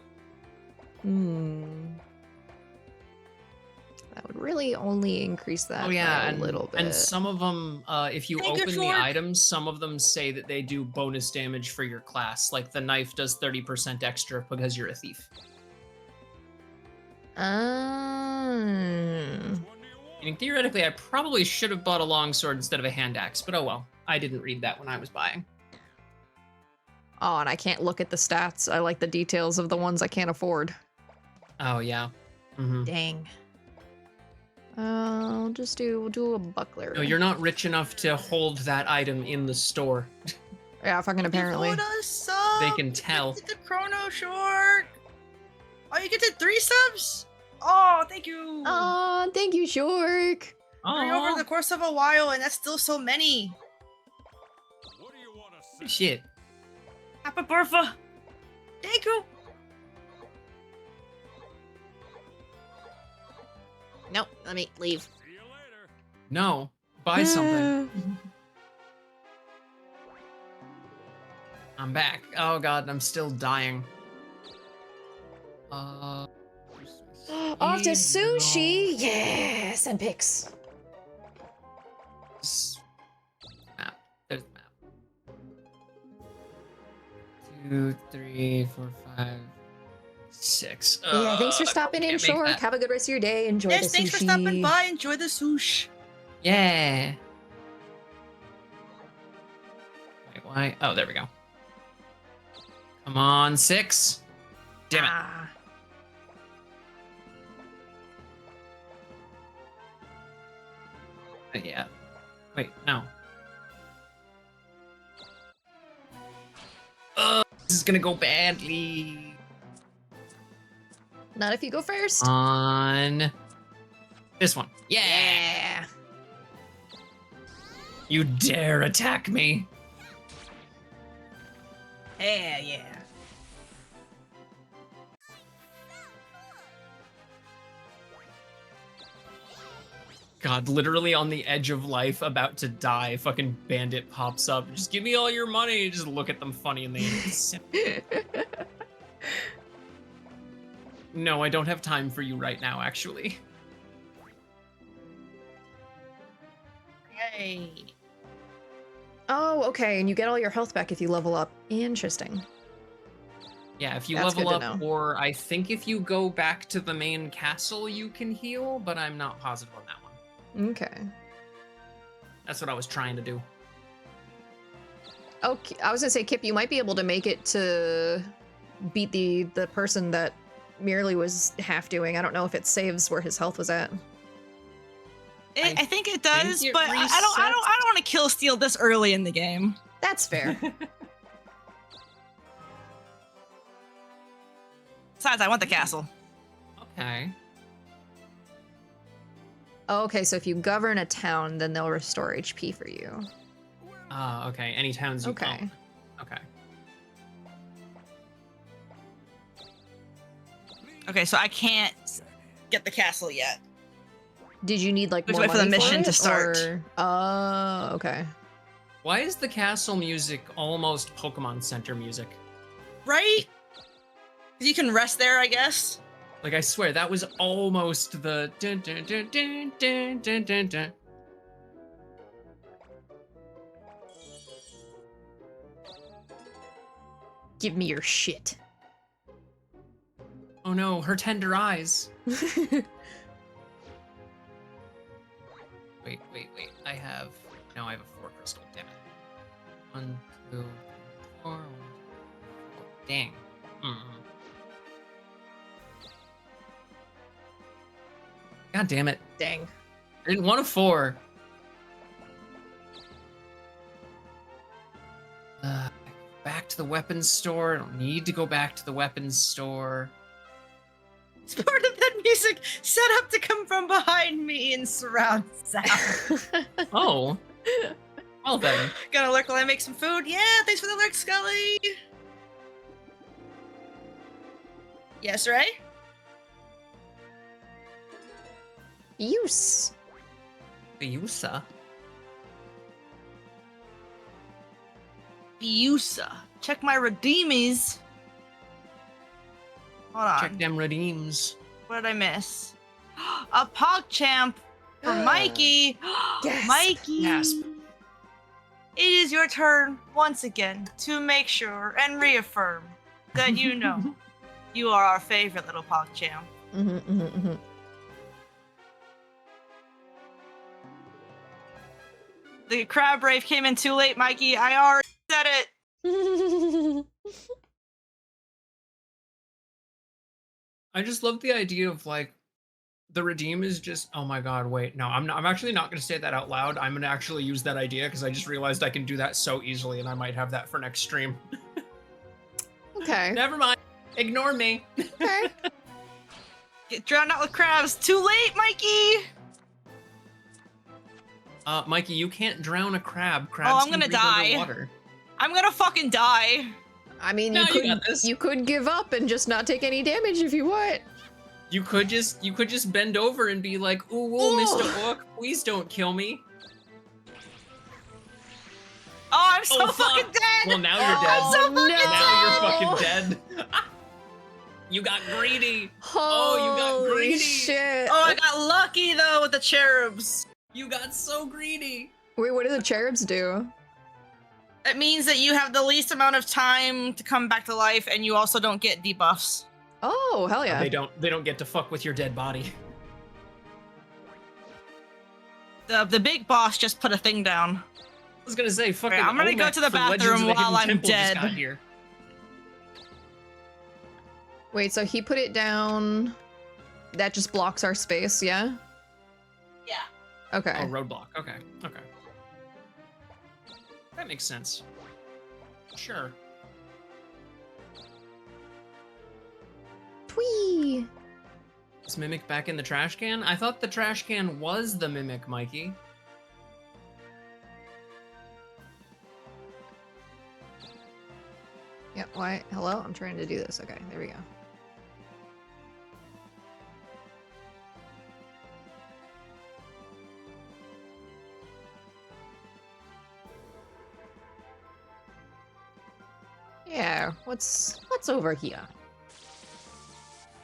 That would really only increase that Oh yeah, by and, a little bit. and some of them, if you Thank you, open the Shork. items, some of them say that they do bonus damage for your class. Like the knife does 30% extra because you're a thief. I mean, theoretically, I probably should have bought a longsword instead of a hand axe, but oh well. I didn't read that when I was buying. Oh, and I can't look at the stats. I like the details of the ones I can't afford. Oh yeah. Mm-hmm. Dang. We'll do a buckler. No, you're not rich enough to hold that item in the store. Yeah, fucking apparently. They can tell. The Chrono Short. Oh, you get the 3 subs? Oh, thank you. Oh, thank you, Shork. 3 Oh, over the course of a while, and that's still so many. What do you want to say? shit. Happy birthday. Thank you. Nope, let me leave. See you later. No, buy something. I'm back. Oh god, I'm still dying. Off to sushi. Yeah, send pics. Map. There's the map. 2, 3, 4, 5, 6. Yeah, thanks for stopping in, can't make Shork. that. Have a good rest of your day. Enjoy Yes, the sushi. thanks for stopping by. Enjoy the sushi. Yeah. Wait, why? Oh, there we go. Come on, 6. Damn it. Ah. Yeah. Wait, no. This is gonna go badly. Not if you go first. On this one. Yeah. Yeah. You dare attack me. Yeah, yeah. God, literally on the edge of life, about to die, fucking bandit pops up. Just give me all your money. Just look at them funny and they No, I don't have time for you right now, actually. Hey. Oh, okay, and you get all your health back if you level up. Interesting. Yeah, if you That's level good to up, know. or I think if you go back to the main castle, you can heal, but I'm not positive on that one. Okay. That's what I was trying to do. Okay, I was gonna say, Kipp, you might be able to make it to beat the person that Myrly was half doing. I don't know if it saves where his health was at. I think it does, it but I don't want to kill steal this early in the game. That's fair. Besides, I want the castle. Okay. Oh, okay, so if you govern a town, then they'll restore HP for you. Okay. Any towns you Okay. own. Okay. Okay, so I can't get the castle yet. Did you need like We have more to wait for the money mission it, to start. or- Oh, okay. Why is the castle music almost Pokemon Center music? Right? 'Cause you can rest there, I guess. Like, I swear, that was almost the dun dun dun dun dun dun dun dun. Give me your shit. Oh no, her tender eyes. Wait. I have a 4 crystal. Damn it. 1, 2, 4. 1, 2, 4. Dang. God damn it. Dang. I didn't want a 4. Back to the weapons store. I don't need to go back to the weapons store. It's part of that music set up to come from behind me in surround sound. Oh. Well then. Gonna lurk while I make some food. Yeah, thanks for the lurk, Scully. Yes, Ray? Use. Yusa. Yusa. Check my redeemies. Hold on. Check them redeems. What did I miss? A PogChamp for Mikey. Gasp. Mikey. Gasp. It is your turn once again to make sure and reaffirm that you know you are our favorite little PogChamp. The crab rave came in too late, Mikey. I already said it. I just love the idea of like the redeem is just, oh my god, wait, no, I'm actually not gonna say that out loud. I'm gonna actually use that idea because I just realized I can do that so easily and I might have that for next stream. Okay. Never mind. Ignore me. Okay. Get drowned out with crabs. Too late, Mikey. Mikey, you can't drown a crab. Crabs I'm can gonna breathe die. underwater. I'm gonna fucking die. I mean, No, you got this. you could give up and just not take any damage if you want. You could just bend over and be like, ooh, Mr. Orc, please don't kill me. Oh, I'm so Oh, fuck. fucking dead. Well, now you're dead. I'm so fucking Now you're dead. fucking dead. You got greedy. Holy you got greedy. shit. Oh, I got lucky though with the cherubs. You got so greedy. Wait, what do the cherubs do? It means that you have the least amount of time to come back to life, and you also don't get debuffs. Oh, hell yeah. They don't get to fuck with your dead body. The big boss just put a thing down. I was gonna say, fucking. I'm gonna go Olmec to the from Legends bathroom of the while Hidden I'm Temple just dead. got here. Wait, so he put it down. That just blocks our space, yeah? Yeah. Okay. Oh, roadblock. Okay. That makes sense. Sure. Twee. Is Mimic back in the trash can? I thought the trash can was the Mimic, Mikey. Yeah, why? Hello? I'm trying to do this. Okay, there we go. Yeah, what's over here?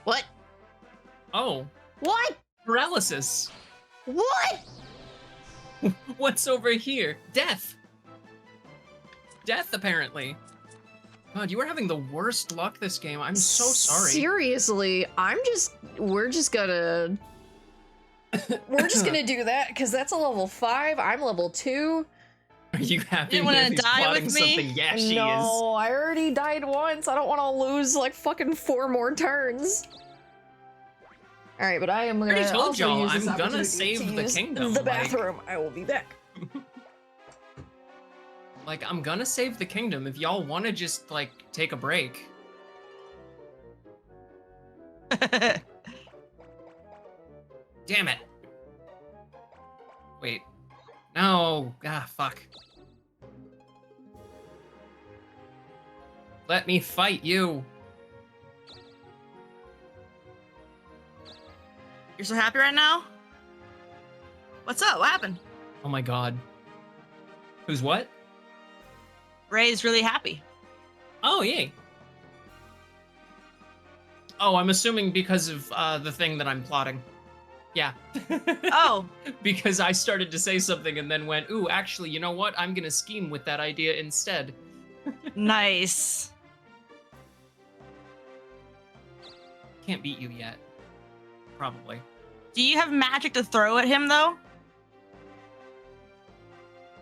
What? Oh, What? paralysis. What? What's over here? Death. Death, apparently. God, you are having the worst luck this game. I'm so sorry. Seriously, we're just gonna do that because that's a level 5. I'm level 2. Are you happy You wanna that he's die plotting with me? something? Yeah, she is. No, I already died once. I don't want to lose like fucking 4 more turns. All right, but I am gonna already told also y'all, use this I'm gonna opportunity save to the use kingdom, the like- bathroom. I will be back. Like, I'm gonna save the kingdom if y'all want to just, like, take a break. Damn it. Wait. No. Ah, fuck. Let me fight you. You're so happy right now? What's up? What happened? Oh my god. Who's what? Ray's really happy. Oh, yay. Oh, I'm assuming because of the thing that I'm plotting. Yeah. Oh, Because I started to say something and then went, ooh, actually, you know what? I'm gonna scheme with that idea instead. nice. Can't beat you yet. Probably. Do you have magic to throw at him though?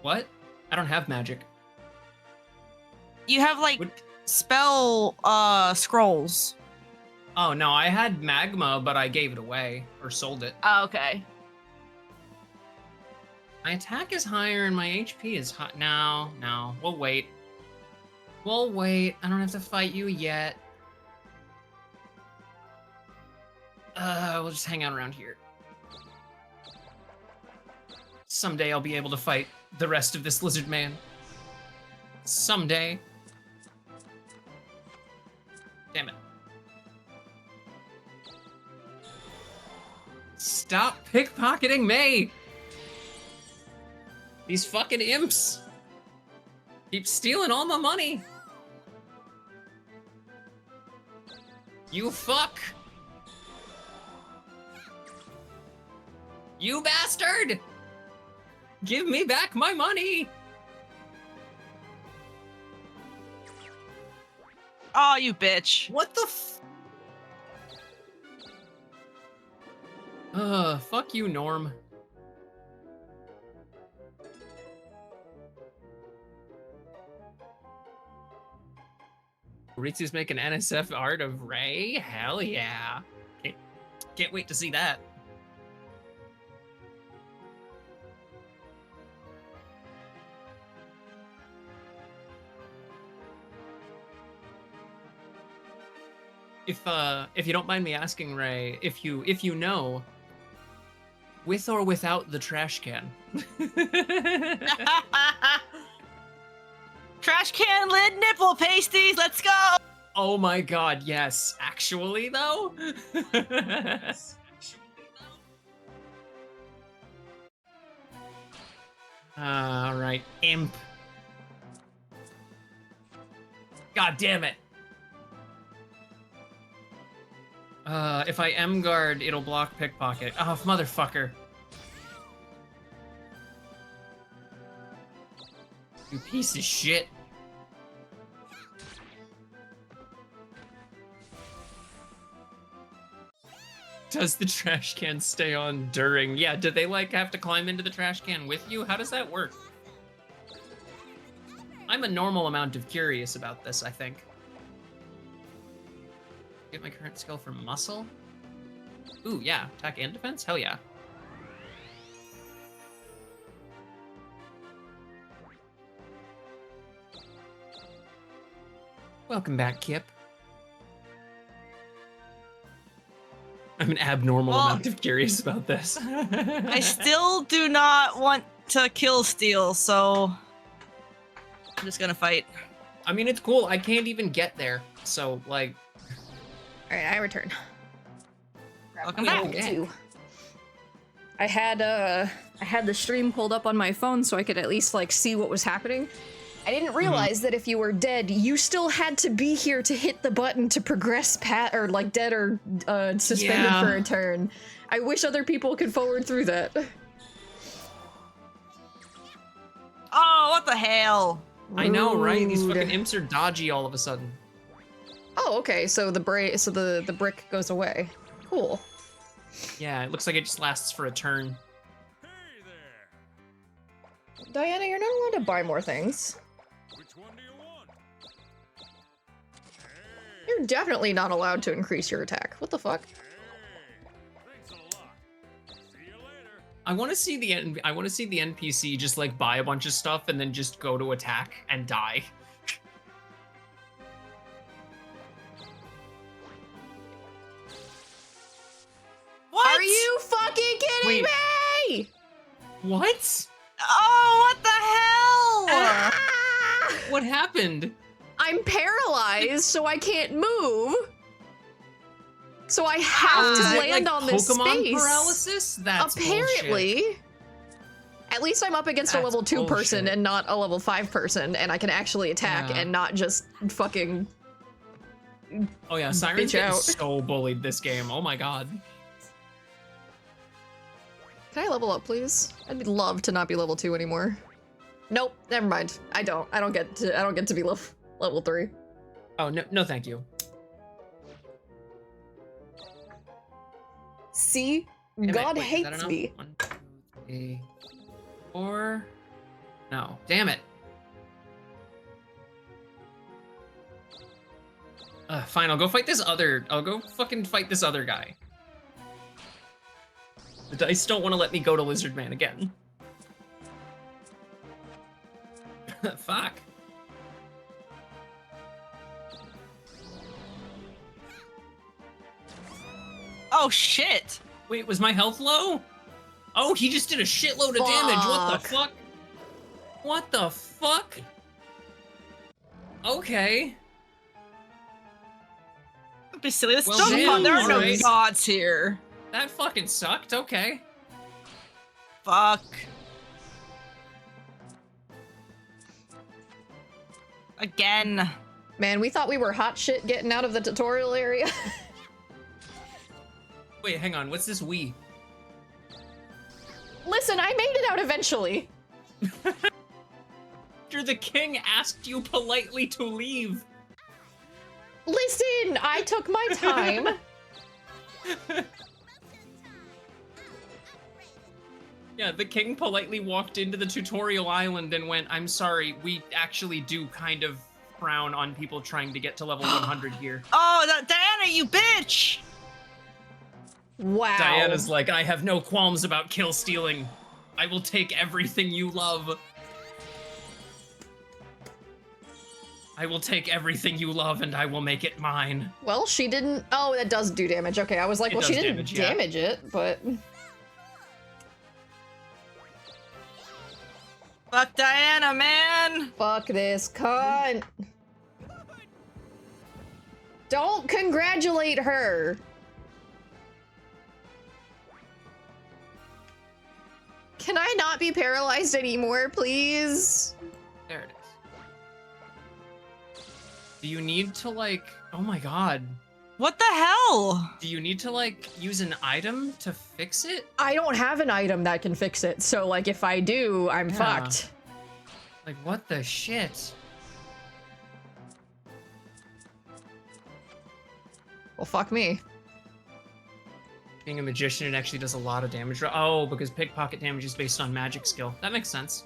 What? I don't have magic. You have like What? spell scrolls. Oh, no, I had magma, but I gave it away. Or sold it. Oh, okay. My attack is higher and my HP is high. No, no. We'll wait. We'll wait. I don't have to fight you yet. We'll just hang out around here. Someday I'll be able to fight the rest of this lizard man. Someday. Damn it. Stop pickpocketing me! These fucking imps keep stealing all my money. You fuck! You bastard! Give me back my money! Oh, you bitch. What the fuck you, Norm. Ritsu's making NSF art of Ray? Hell yeah. Can't wait to see that. If you don't mind me asking, Ray, if you know, with or without the trash can. Trash can lid nipple pasties. Let's go. Oh my god, yes. Actually, though? Alright, imp. God damn it. If I M-guard, it'll block pickpocket. Oh, motherfucker. You piece of shit. Does the trash can stay on during? Yeah, do they like have to climb into the trash can with you? How does that work? I'm a normal amount of curious about this, I think. Get my current skill from muscle? Ooh, yeah. Attack and defense? Hell yeah. Welcome back, Kipp. I'm an abnormal amount of curious about this. I still do not want to kill Steel, so I'm just gonna fight. I mean, it's cool. I can't even get there. So, like... All right, I return. Welcome back. Two. I had the stream pulled up on my phone so I could at least like see what was happening. I didn't realize that if you were dead, you still had to be here to hit the button to progress or like dead or suspended for a turn. I wish other people could forward through that. Oh, what the hell? I know, right? These Rude. fucking imps are dodgy all of a sudden. Oh, okay. So the brick goes away. Cool. Yeah, it looks like it just lasts for a turn. Hey there! Diana, you're not allowed to buy more things. Which one do you want? Hey, You're definitely not allowed to increase your attack. What the fuck? hey. Thanks a lot. See you later. I want to see the NPC just like buy a bunch of stuff and then just go to attack and die. What? Are you fucking kidding me? What? Oh, what the hell? Ah! What happened? I'm paralyzed, so I can't move. So I have Is to it land like on this Pokemon space. paralysis? That's Apparently. bullshit. At least I'm up against a That's level 2 person bullshit. and not a level 5 person, and I can actually attack Yeah. and not just fucking. Oh yeah, Siren's Bitch getting out. so bullied this game. Oh my god. Can I level up, please? I'd love to not be level 2 anymore. Nope, never mind. I don't get to be level 3. Oh no, thank you. See? Wait, God wait, is that hates enough? me. 1, 2, 3, 4. No, damn it. Fine, I'll go fight this other. I'll go fucking fight this other guy. The dice don't want to let me go to Lizard Man again. Fuck. Oh shit! Wait, was my health low? Oh, he just did a shitload of damage. What the Fuck. fuck? What the fuck? Okay. Don't be silly. This Well, Dokapon, damn, there are no alright. gods here. That fucking sucked. Okay. Fuck. Again. Man, we thought we were hot shit getting out of the tutorial area. Wait, hang on. What's this we? Listen, I made it out eventually. After the king asked you politely to leave. Listen, I took my time. Yeah, the king politely walked into the tutorial island and went, I'm sorry, we actually do kind of frown on people trying to get to level 100 here. Oh, Diana, you bitch! Wow. Diana's like, I have no qualms about kill stealing. I will take everything you love. I will take everything you love and I will make it mine. Well, she didn't. Oh, that does do damage. Okay, I was like, It well, she does didn't damage, yeah. damage it, but. Fuck Diana, man! Fuck this cunt. Don't congratulate her. Can I not be paralyzed anymore, please? There it is. Do you need to like, oh my god. What the hell? Do you need to like use an item to fix it? I don't have an item that can fix it, so like if I do, I'm Yeah. fucked. Like what the shit? Well, fuck me. Being a magician, it actually does a lot of damage. Oh, because pickpocket damage is based on magic skill. That makes sense.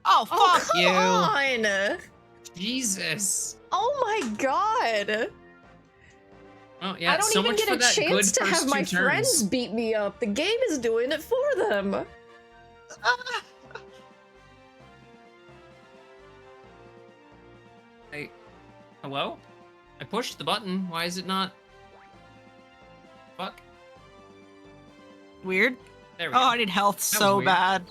Oh, Oh, fuck come you! on! Jesus. Oh my god! Oh yeah, I don't so even much get for a that good chance to first have my two turns. friends beat me up. The game is doing it for them. Hey, hello? I pushed the button. Why is it not? Fuck. Weird. There we Oh, go. I need health was so weird. bad.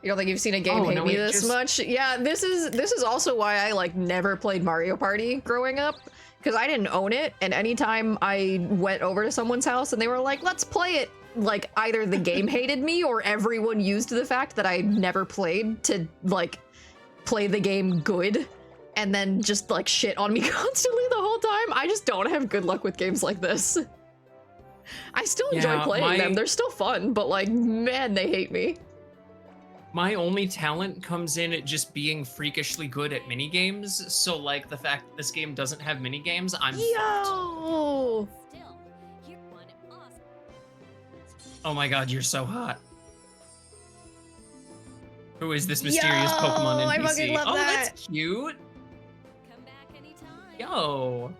You don't think you've seen a game Oh, hate no, me wait, this just- much? Yeah, this is also why I like never played Mario Party growing up, because I didn't own it, and anytime I went over to someone's house and they were like, let's play it, like either the game hated me or everyone used the fact that I never played to like play the game good and then just like shit on me constantly the whole time. I just don't have good luck with games like this. I still enjoy Yeah, playing my- them. They're still fun, but like, man, they hate me. My only talent comes in at just being freakishly good at minigames. So, like, the fact that this game doesn't have minigames, I'm fucked. Yo! Still, you're one awesome. Oh my god, you're so hot. Who is this mysterious Yo, Pokemon I NPC? fucking love oh, that. that's cute. Come back anytime. Yo.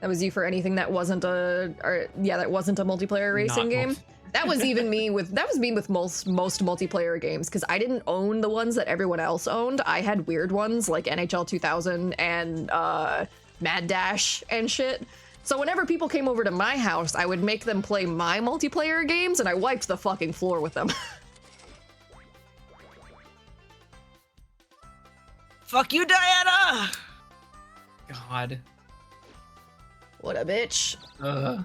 That was you for anything that wasn't a, that wasn't a multiplayer racing Not game. multi- That was even me with most multiplayer games, because I didn't own the ones that everyone else owned. I had weird ones like NHL 2000 and Mad Dash and shit. So whenever people came over to my house, I would make them play my multiplayer games, and I wiped the fucking floor with them. Fuck you, Diana! God. What a bitch. Ugh.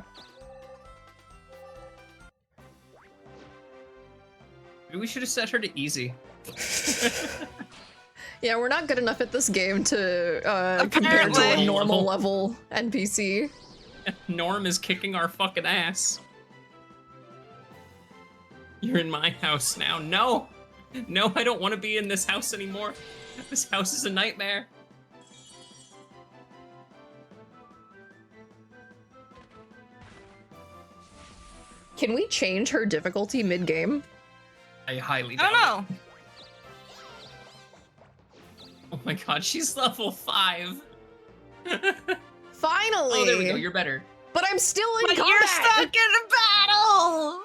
Maybe we should have set her to easy. Yeah, we're not good enough at this game to compare to Apparently. a normal level NPC. Norm is kicking our fucking ass. You're in my house now. No! No, I don't want to be in this house anymore. This house is a nightmare. Can we change her difficulty mid-game? I highly I doubt don't know. it. Oh my god, she's level 5. Finally! Oh, there we go. You're better. But I'm still in But combat! you're stuck in a battle!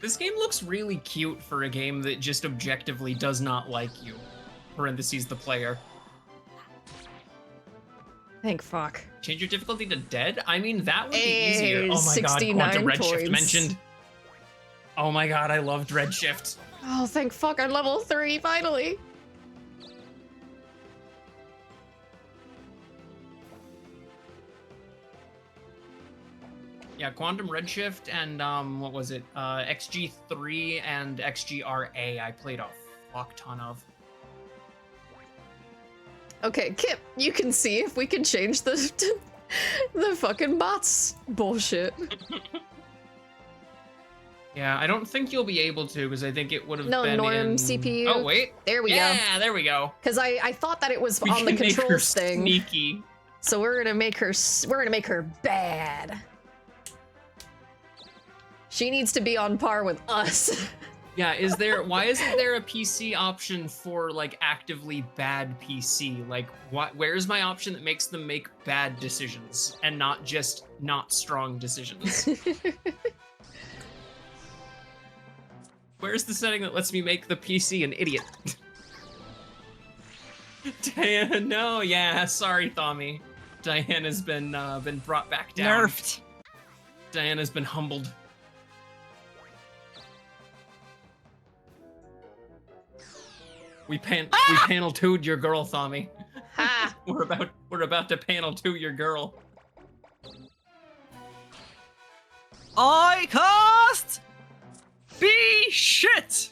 This game looks really cute for a game that just objectively does not like you. Parentheses, the player. Thank fuck. Change your difficulty to dead? I mean, that would be Hey, easier. Oh my god, 69 Quantum Redshift points. mentioned. Oh my god, I loved Redshift. Oh, thank fuck, I'm level 3, finally! Yeah, Quantum Redshift and, what was it? XG3 and XGRA I played a fuck ton of. Okay, Kipp, you can see if we can change the the fucking bots bullshit. Yeah, I don't think you'll be able to, because I think it would have No, been norm in... CPU. Oh, wait. There we go. Yeah, there we go. Because I thought that it was We on the can make her controls thing. sneaky. So we're gonna make her bad. She needs to be on par with us. Yeah, why isn't there a PC option for, like, actively bad PC? Like, where's my option that makes them make bad decisions and not just not strong decisions? Where's the setting that lets me make the PC an idiot? Diana, no, yeah, sorry, Tommy. Diana's been brought back down. Nerfed. Diana's been humbled. We panel 2'd your girl, Tommy. Ha! We're about to panel 2 your girl. I cast be shit.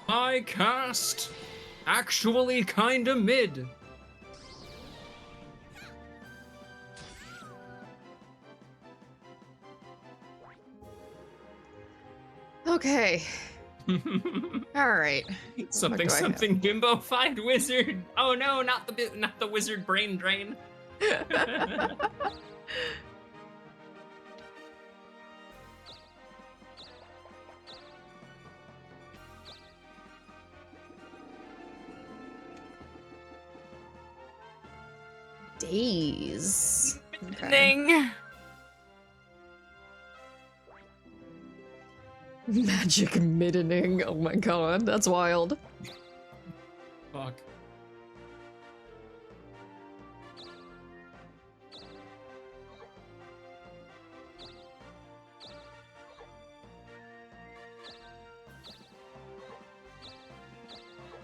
I cast actually kinda mid. Okay. Alright. Something do I have? something bimbo find wizard. Oh no, not the wizard brain drain. Days. Okay. Ding. Magic middening. Oh my god, that's wild. Fuck.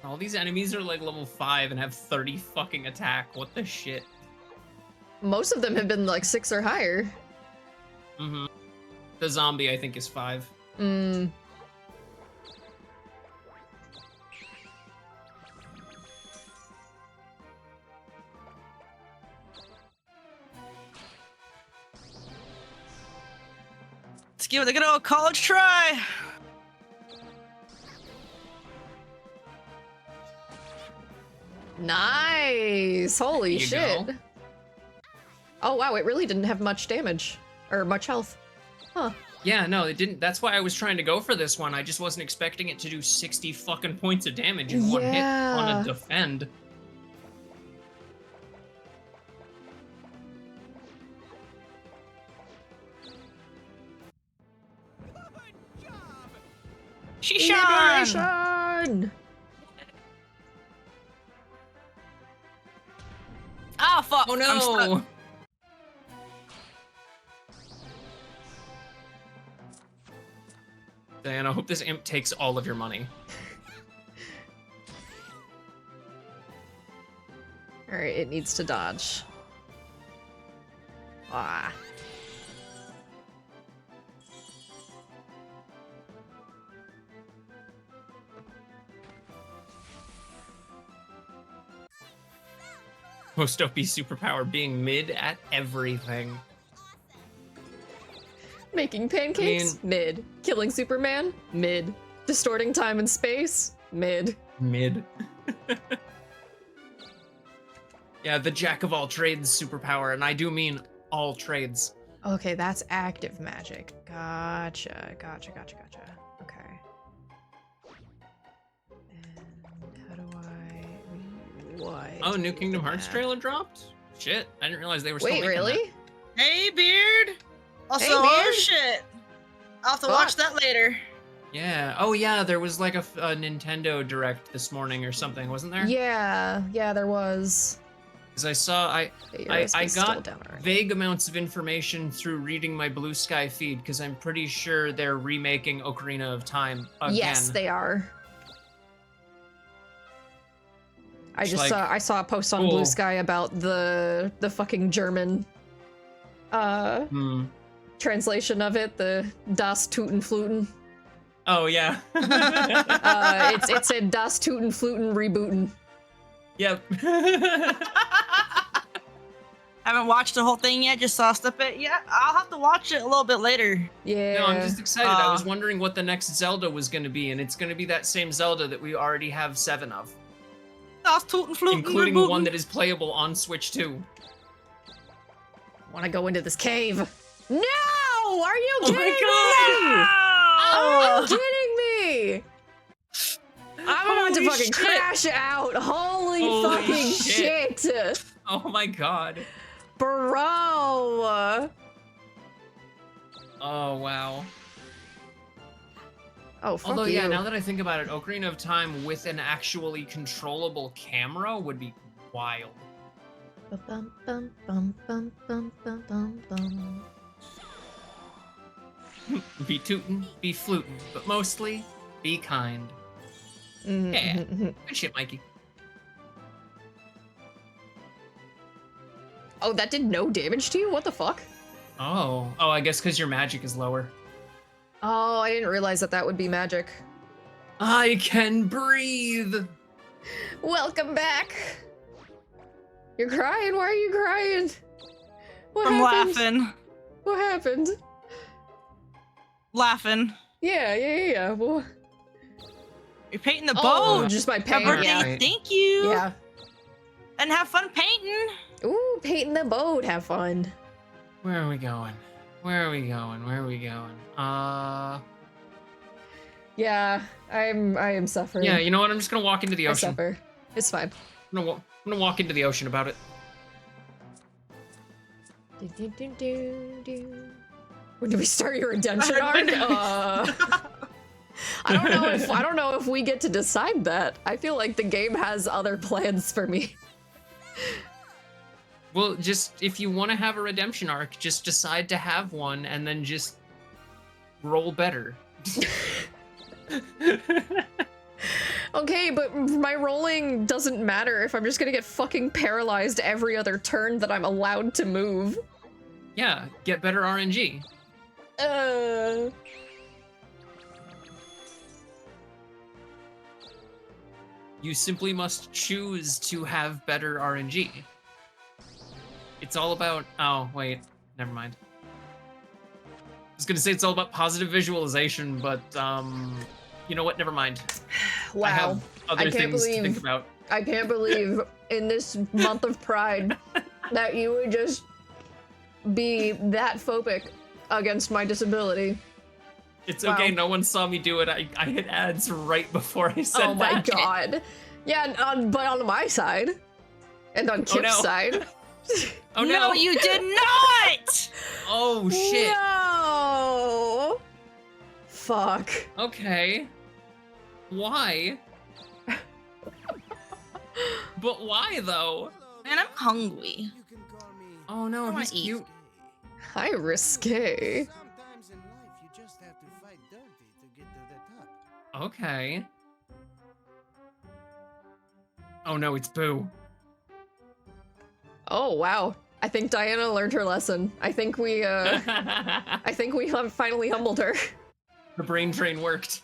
All these enemies are like level 5 and have 30 fucking attack. What the shit? Most of them have been like 6 or higher. Mm-hmm. The zombie, I think, is 5. give it a good old college try. Nice! Holy There you shit. go. Oh wow, it really didn't have much damage. Or much health. Huh. Yeah, no, it didn't. That's why I was trying to go for this one. I just wasn't expecting it to do 60 fucking points of damage in one hit on Yeah. a defend. Good job. Shishan! Liberation! Oh fuck! Oh I'm stuck. no! Diana, I hope this imp takes all of your money. Alright, it needs to dodge. Ah. Most OP superpower being mid at everything. Making pancakes? Mid. Killing Superman? Mid. Distorting time and space? Mid. Mid. Yeah, the jack of all trades superpower, and I do mean all trades. Okay, that's active magic. Gotcha. Okay. And how do I... What? Oh, new Kingdom Hearts trailer dropped? Shit, I didn't realize they were still Wait, making really? Hey, Beard. Also, Hey, oh Beard. shit. I'll have to Fuck. watch that later. that. Yeah. Oh, yeah, there was like a Nintendo Direct this morning or something, wasn't there? Yeah, there was. Because I saw, Okay, your risk I is still got down already. vague amounts of information through reading my Blue Sky feed, because I'm pretty sure they're remaking Ocarina of Time again. Yes, they are. I just Like, I saw a post on cool. Blue Sky about the fucking German Hmm. translation of it, the Das Tuten Fluten. Oh, yeah. It said Das Tuten Fluten rebooten. Yep. Haven't watched the whole thing yet, just saw stuff. Yeah, I'll have to watch it a little bit later. Yeah. No, I'm just excited. I was Uh. wondering what the next Zelda was going to be, and it's going to be that same Zelda that we already have 7 of, Das Tuten Fluten including rebooten. one that is playable on Switch 2. Want to go into this cave? No! Are you Oh kidding my me? Are you Oh. kidding me? I'm about to Holy fucking shit. crash out. Holy Holy fucking shit. shit. Oh my god. Bro. Oh, wow. Oh, fuck Although, you. yeah, now that I think about it, Ocarina of Time with an actually controllable camera would be wild. Bum, bum, bum, bum, bum, bum, bum, bum. Be tootin', be flutin', but mostly, be kind. Yeah. Good shit, Mikey. Oh, that did no damage to you? What the fuck? Oh, I guess because your magic is lower. Oh, I didn't realize that that would be magic. I can breathe. Welcome back. You're crying? Why are you crying? What I'm happened? laughing. What happened? Laughing. Yeah. Well, You're painting the oh, boat. just my Happy paint. birthday, Yeah. Right. thank you. Yeah. And have fun painting. Ooh, painting the boat. Have fun. Where are we going? Where are we going? Yeah, I am suffering. Yeah, you know what? I'm just gonna walk into the I ocean. suffer. It's fine. I'm gonna walk into the ocean about it. Do, do, do, do, do. When do we start your redemption arc? I don't know if we get to decide that. I feel like the game has other plans for me. Well, just if you want to have a redemption arc, just decide to have one and then just roll better. Okay, but my rolling doesn't matter if I'm just gonna get fucking paralyzed every other turn that I'm allowed to move. Yeah, get better RNG. You simply must choose to have better RNG. It's all about... Oh, wait. Never mind. was gonna say it's all about positive visualization, but you know what? Never mind. I Wow. have other can't things to think about. I can't believe in this month of Pride that you would just be that phobic against my disability. It's Wow. okay. No one saw me do it. I hit ads right before I said Oh my that. god. Yeah, but on my side. And on Kipp's no. side. Oh no! No, you did not! Oh shit! No! Fuck. Okay. Why? But why though? Man, I'm hungry. You can call me Oh no, wanna he's eat. cute. Hi, risque. Sometimes in life you just have to fight dirty to get to the top. Okay. Oh no, it's Boo. Oh, wow. I think Diana learned her lesson. I think we have finally humbled her. The brain drain worked.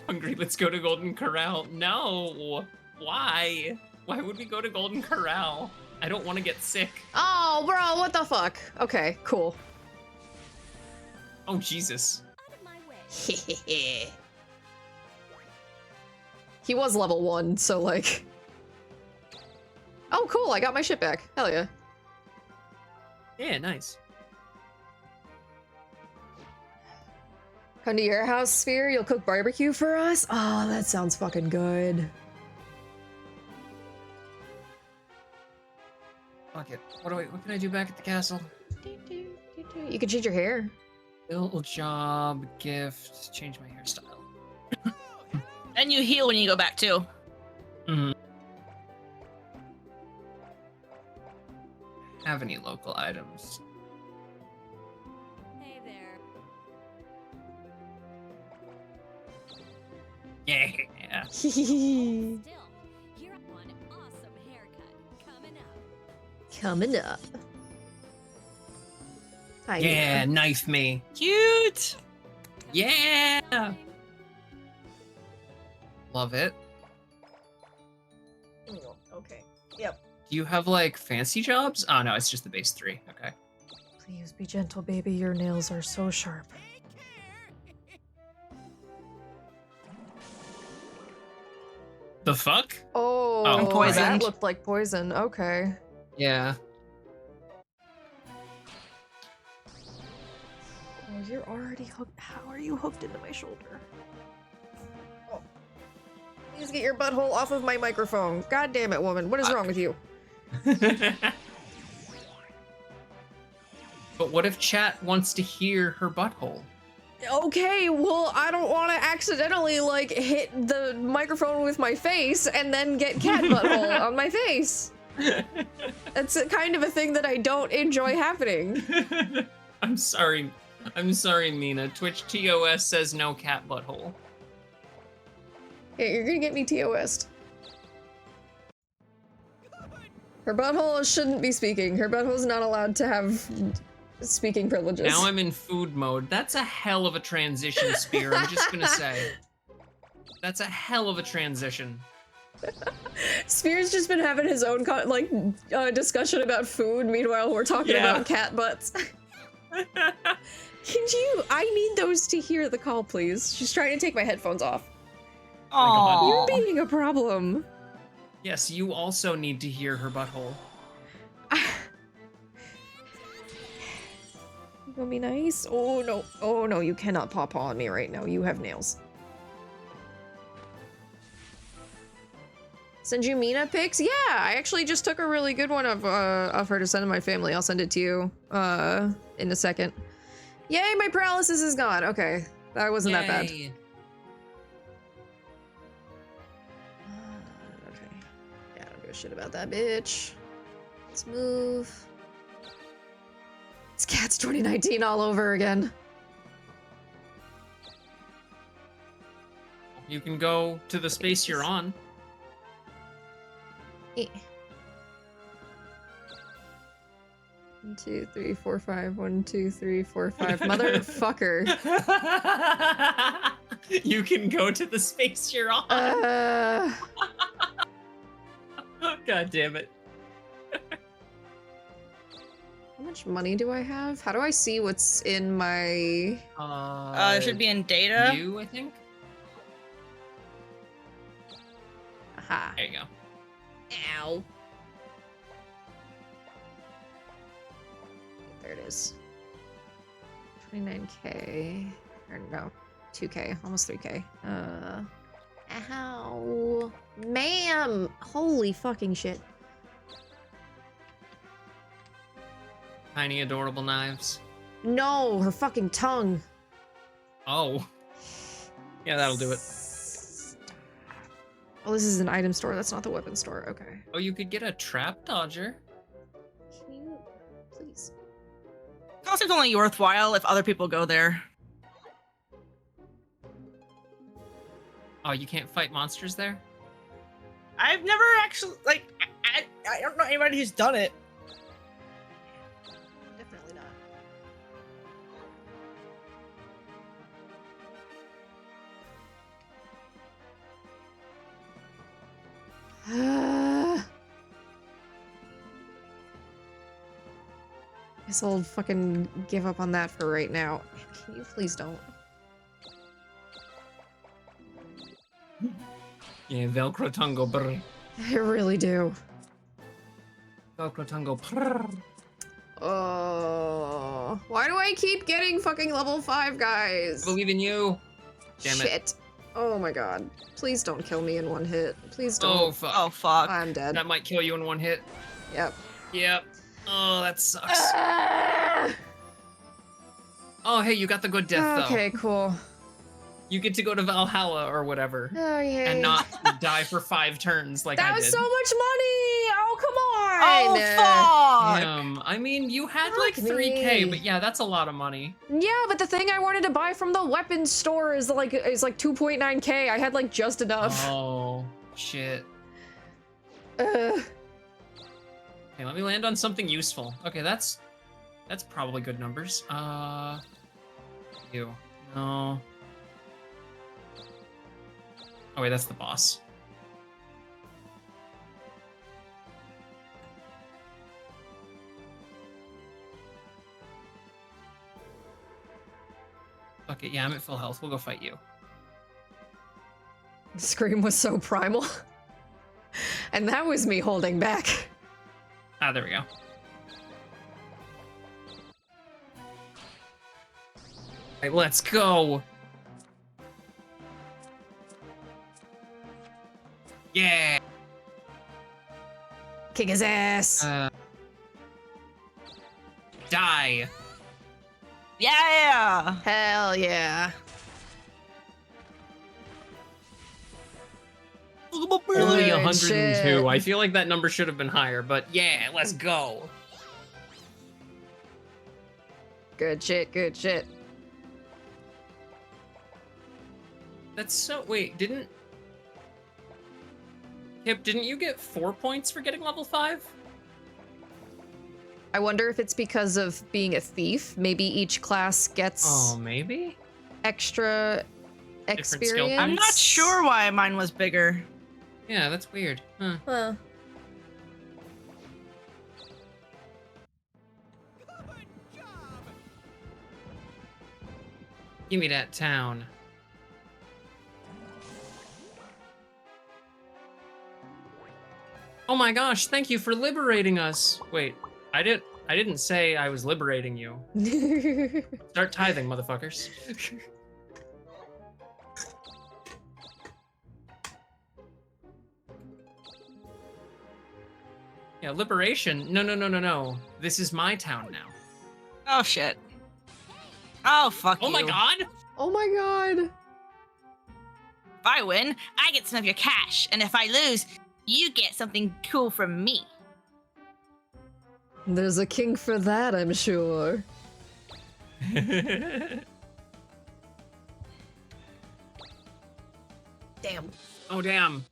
Hungry, let's go to Golden Corral. No! Why? Why would we go to Golden Corral? I don't want to get sick. Oh, bro, what the fuck? Okay, cool. Oh, Jesus. Out of my way. He was level 1, so like... Oh, cool, I got my shit back. Hell yeah. Yeah, nice. Come to your house, Sphere, you'll cook barbecue for us? Oh, that sounds fucking good. Fuck it. What can I do back at the castle? You can change your hair. Little job, gift, change my hairstyle. And you heal when you go back too. Have any local items? Hey there. Yeah. Still, here one awesome haircut coming up. Coming up. Hi. Yeah, knife me. Cute! Yeah! Love it. Okay. Yep. Do you have like fancy jobs? Oh no, it's just the base 3. Okay. Please be gentle, baby. Your nails are so sharp. The fuck? Oh, I'm poisoned. That looked like poison. Okay. Yeah. Oh, you're already hooked. How are you hooked into my shoulder? Oh. Please get your butthole off of my microphone. God damn it, woman. What is wrong with you? But what if chat wants to hear her butthole? Okay, well, I don't want to accidentally, like, hit the microphone with my face and then get cat butthole on my face. That's kind of a thing that I don't enjoy happening. I'm sorry. I'm sorry, Mina. Twitch TOS says no cat butthole. Yeah, you're gonna get me TOS'd. Her butthole shouldn't be speaking. Her butthole's not allowed to have speaking privileges. Now I'm in food mode. That's a hell of a transition, Spear. I'm just gonna say. That's a hell of a transition. Spear's just been having his own discussion about food. Meanwhile, we're talking about cat butts. I need those to hear the call, please. She's trying to take my headphones off. Aww. You're being a problem. Yes, you also need to hear her butthole. You gonna be nice? Oh no. Oh no, you cannot paw on me right now. You have nails. Send you Mina pics? Yeah, I actually just took a really good one of her to send to my family. I'll send it to you in a second. Yay, my paralysis is gone. Okay, that wasn't that bad. Yay. Okay. Yeah, I don't give a shit about that bitch. Let's move. It's Cats 2019 all over again. You can go to the space you're on. Eh. 1, 2, 3, 4, 5. 1, 2, 3, 4, 5. Motherfucker. You can go to the space you're on. How God damn it. How much money do I have? How do I see what's in my... It should be in data. You, I think. Aha. There you go. Ow. There it is. 29k. Or no, 2k. Almost 3k. Ow. Ma'am! Holy fucking shit. Tiny, adorable knives. No, her fucking tongue. Oh. Yeah, that'll do it. Oh, this is an item store. That's not the weapon store. Okay. Oh, you could get a trap dodger. Can you please? Concept's only worthwhile if other people go there. Oh, you can't fight monsters there? I've never actually, like, I don't know anybody who's done it. Definitely not. Guess I'll fucking give up on that for right now. Can you please don't? Yeah, Velcro Tungo brr. I really do. Velcro Tungo brr. Oh, why do I keep getting fucking level 5 guys? I believe in you. Damn it. Shit. Oh my god. Please don't kill me in one hit. Please don't. Oh, fuck. Oh, fuck. I'm dead. That might kill you in one hit. Yep. Yep. Oh, that sucks. Ah! Oh, hey, you got the good death, though. Okay, cool. You get to go to Valhalla or whatever. Oh, yay. And not die for 5 turns like That I was did. so much money! Oh, come on! Oh, fuck! I mean, you had Fuck like 3k, me. but yeah, that's a lot of money. Yeah, but the thing I wanted to buy from the weapons store is like 2.9k. I had like just enough. Oh, shit. Ugh. Okay, let me land on something useful. Okay, that's probably good numbers. You. No. Oh wait, that's the boss. Okay, yeah, I'm at full health. We'll go fight you. The scream was so primal. And that was me holding back. Ah, there we go. Alright, let's go! Yeah! Kick his ass. Die! Yeah! Hell yeah. Only Good 102. shit. I feel like that number should have been higher, but yeah, let's go. Good shit, good shit. That's so. Wait, didn't. Kipp, didn't you get 4 points for getting level 5? I wonder if it's because of being a thief. Maybe each class gets Oh, maybe? extra Different skill experience. I'm not sure why mine was bigger. Yeah, that's weird. Huh. Huh. Good job! Give me that town. Oh my gosh, thank you for liberating us. Wait, I didn't say I was liberating you. Start tithing, motherfuckers. Yeah, liberation. No. This is my town now. Oh, shit. Oh, fuck Oh you. my god! Oh my god. If I win, I get some of your cash. And if I lose, you get something cool from me. There's a king for that, I'm sure. Damn. Oh, damn.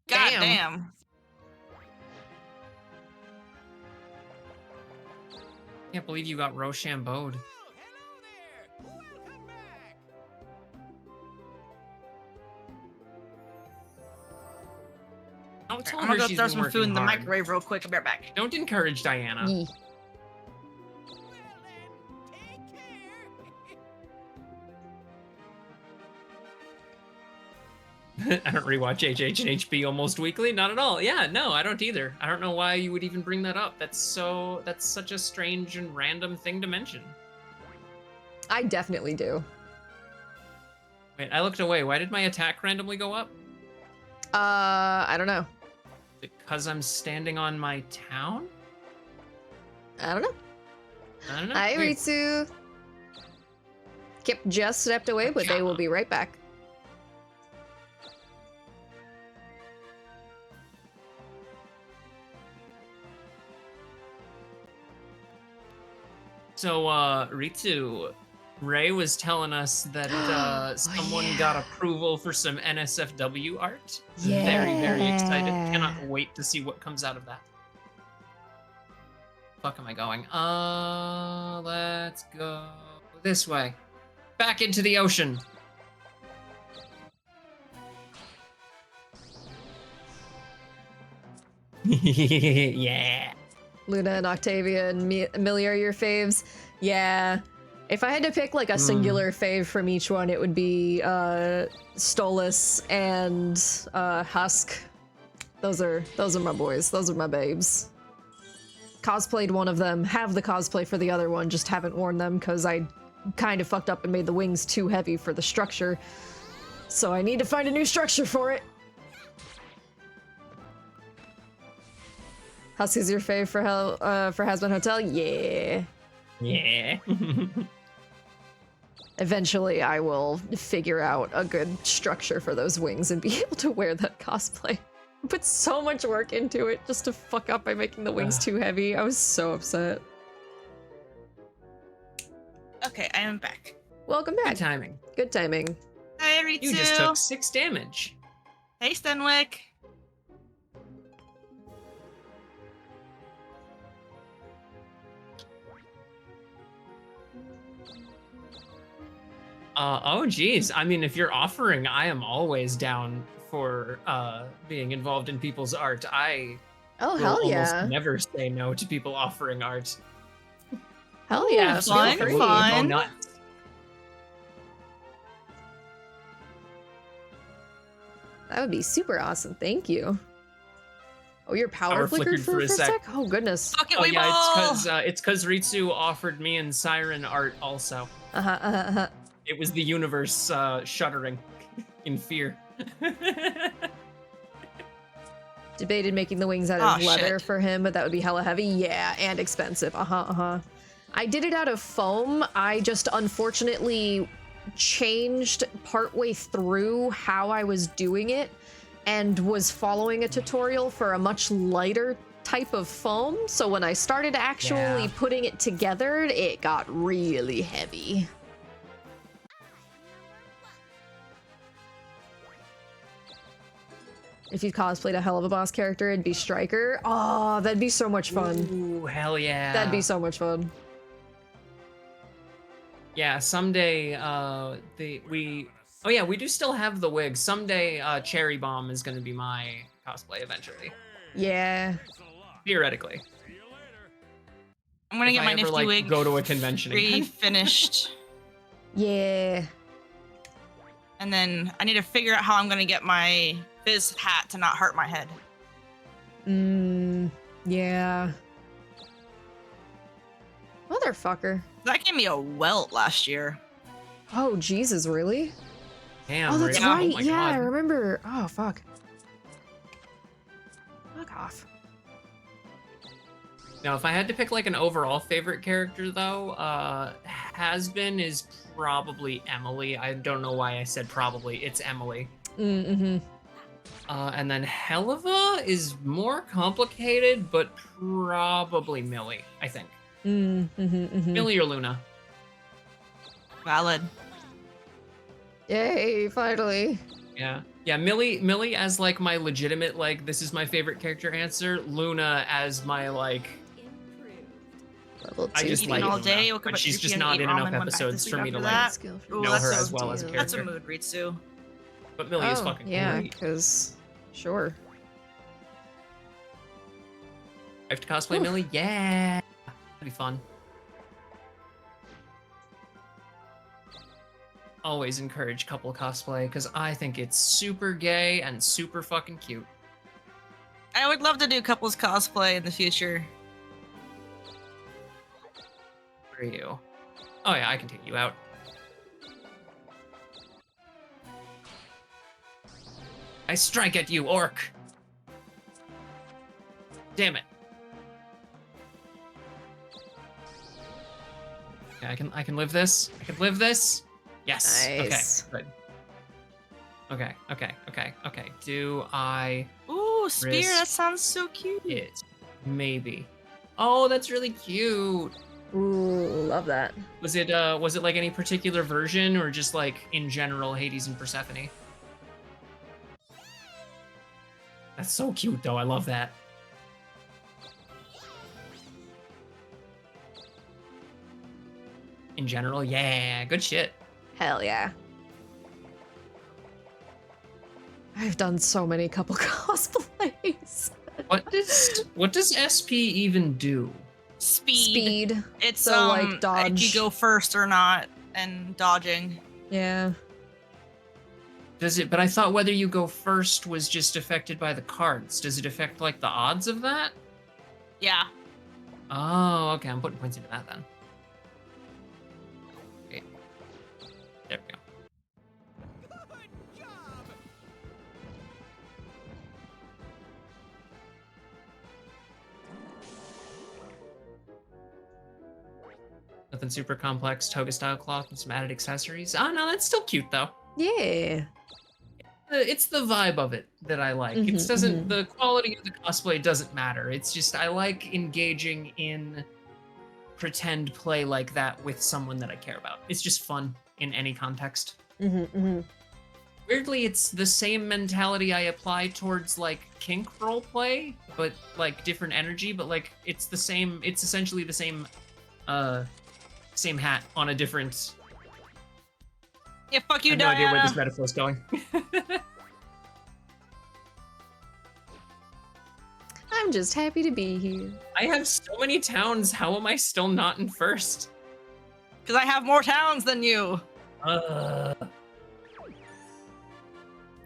God Damn. damn. Can't believe you got Rochambeau'd. Oh, hello there! Welcome back! Don't tell I'm her gonna go she's throw been some working food in the hard. microwave real quick. I'll be right back. Don't encourage Diana. Yee. Well then, take care. I don't rewatch HH and HB almost weekly. Not at all. Yeah, no, I don't either. I don't know why you would even bring that up. That's such a strange and random thing to mention. I definitely do. Wait, I looked away. Why did my attack randomly go up? I don't know. Because I'm standing on my town? I don't know. I don't know. Hi, Weird. Ritsu. Kipp just stepped away, but they will be right back. So, Ritsu, Ray was telling us that someone yeah. got approval for some NSFW art. Yeah. Very, very excited. Cannot wait to see what comes out of that. Fuck am I going? Let's go this way. Back into the ocean. Yeah. Luna and Octavia and Millie are your faves. Yeah. If I had to pick like a singular fave from each one, it would be Stolas and Husk. Those are my boys. Those are my babes. Cosplayed one of them. Have the cosplay for the other one. Just haven't worn them because I kind of fucked up and made the wings too heavy for the structure. So I need to find a new structure for it. Husk is your fave for Hazbin Hotel? Yeah. Yeah. Eventually, I will figure out a good structure for those wings and be able to wear that cosplay. I put so much work into it just to fuck up by making the wings too heavy. I was so upset. Okay, I am back. Welcome Good back. timing. Good timing. Hi, Ritsu. You just took 6 damage. Hey, Stenwick. Oh geez. I mean, if you're offering, I am always down for being involved in people's art. I Oh, will hell almost yeah. never say no to people offering art. Hell yeah. Ooh, feel fun, free. fun. Oh, nuts. That would be super awesome. Thank you. Oh, your power Power flickered flickered for a sec? Oh, goodness. Fuck it, Oh we yeah, ball! it's because Ritsu offered me and Siren art also. Uh-huh, uh-huh. It was the universe shuddering in fear. Debated making the wings out of Oh, leather shit. for him, but that would be hella heavy. Yeah, and expensive. Uh-huh. I did it out of foam. I just unfortunately changed partway through how I was doing it and was following a tutorial for a much lighter type of foam. So when I started actually Yeah. putting it together, it got really heavy. If you cosplayed a hell of a boss character, it'd be Striker. Oh, that'd be so much fun. Ooh, hell yeah. That'd be so much fun. Yeah, someday we do still have the wig. Someday Cherry Bomb is gonna be my cosplay eventually. Yeah. Theoretically. I'm gonna If get I my ever, nifty like, wig go to a convention again. finished. Yeah. And then I need to figure out how I'm gonna get my fizz hat to not hurt my head. Yeah. Motherfucker. That gave me a welt last year. Oh, Jesus, really? Damn, Oh, that's Ray. right. Oh my Yeah, I God. remember. Oh, fuck. Fuck off. Now, if I had to pick like an overall favorite character though, Has-Been is probably Emily. I don't know why I said probably. It's Emily. Mm-hmm. And then Helva is more complicated, but probably Millie, I think. Millie or Luna. Valid. Yay, finally. Yeah. Yeah, Millie as like my legitimate, like, this is my favorite character answer. Luna as my like, Level 2. I just Eating like all Luna, day, woke up but at she's 3 just p.m. not to eat in ramen, enough went back to episodes sleep for me to after like that. Ooh, know that's her a- as well as a That's a character. mood, Ritsu. But Millie is Oh, fucking yeah, great. because... Sure. I have to cosplay Millie? Yeah. That'd be fun. Always encourage couple cosplay because I think it's super gay and super fucking cute. I would love to do couples cosplay in the future. Where are you? Oh yeah, I can take you out. I strike at you, orc. Damn it. Yeah, I can live this. I can live this. Yes. Nice. Okay. Good. Okay. Do I Ooh, spear, that Risk sounds so cute. it? Maybe. Oh, that's really cute. Ooh, love that. Was it like any particular version or just like in general Hades and Persephone? That's so cute though. I love that. In general, yeah, good shit. Hell yeah. I've done so many couple cosplays. What does SP even do? Speed. It's So, like, dodge. if you go first or not, and dodging. Yeah. Does it? But I thought whether you go first was just affected by the cards. Does it affect like the odds of that? Yeah. Oh, okay. I'm putting points into that then. Okay. There we go. Good job. Nothing super complex. Toga style cloth and some added accessories. Oh no, that's still cute though. Yeah. It's the vibe of it that I like. It Mhm, doesn't. The quality of the cosplay doesn't matter. It's just I like engaging in pretend play like that with someone that I care about. It's just fun in any context. Weirdly, it's the same mentality I apply towards like kink roleplay, but like different energy. But like it's the same. It's essentially the same. Same hat on a different. Yeah, fuck I you, have no idea where Diana. this metaphor is going. I'm just happy to be here. I have so many towns. How am I still not in first? Because I have more towns than you. Oh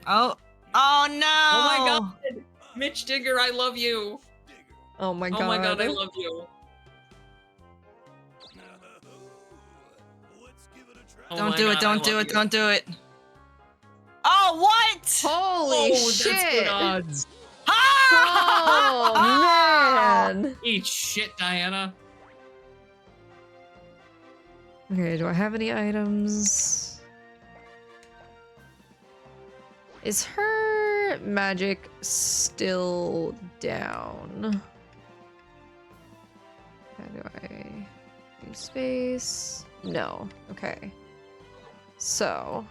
Oh. Oh no. my god, Mitch Digger, I love you. Oh my god. Oh my god, I love you. Let's give it a try. Oh Don't my do it, God, I don't do love it, you. don't do it. Oh, what? Holy Oh, shit. that's good odds. Oh man. Eat shit, Diana. Okay, do I have any items? Is her magic still down? How do I use space? No. Okay. So.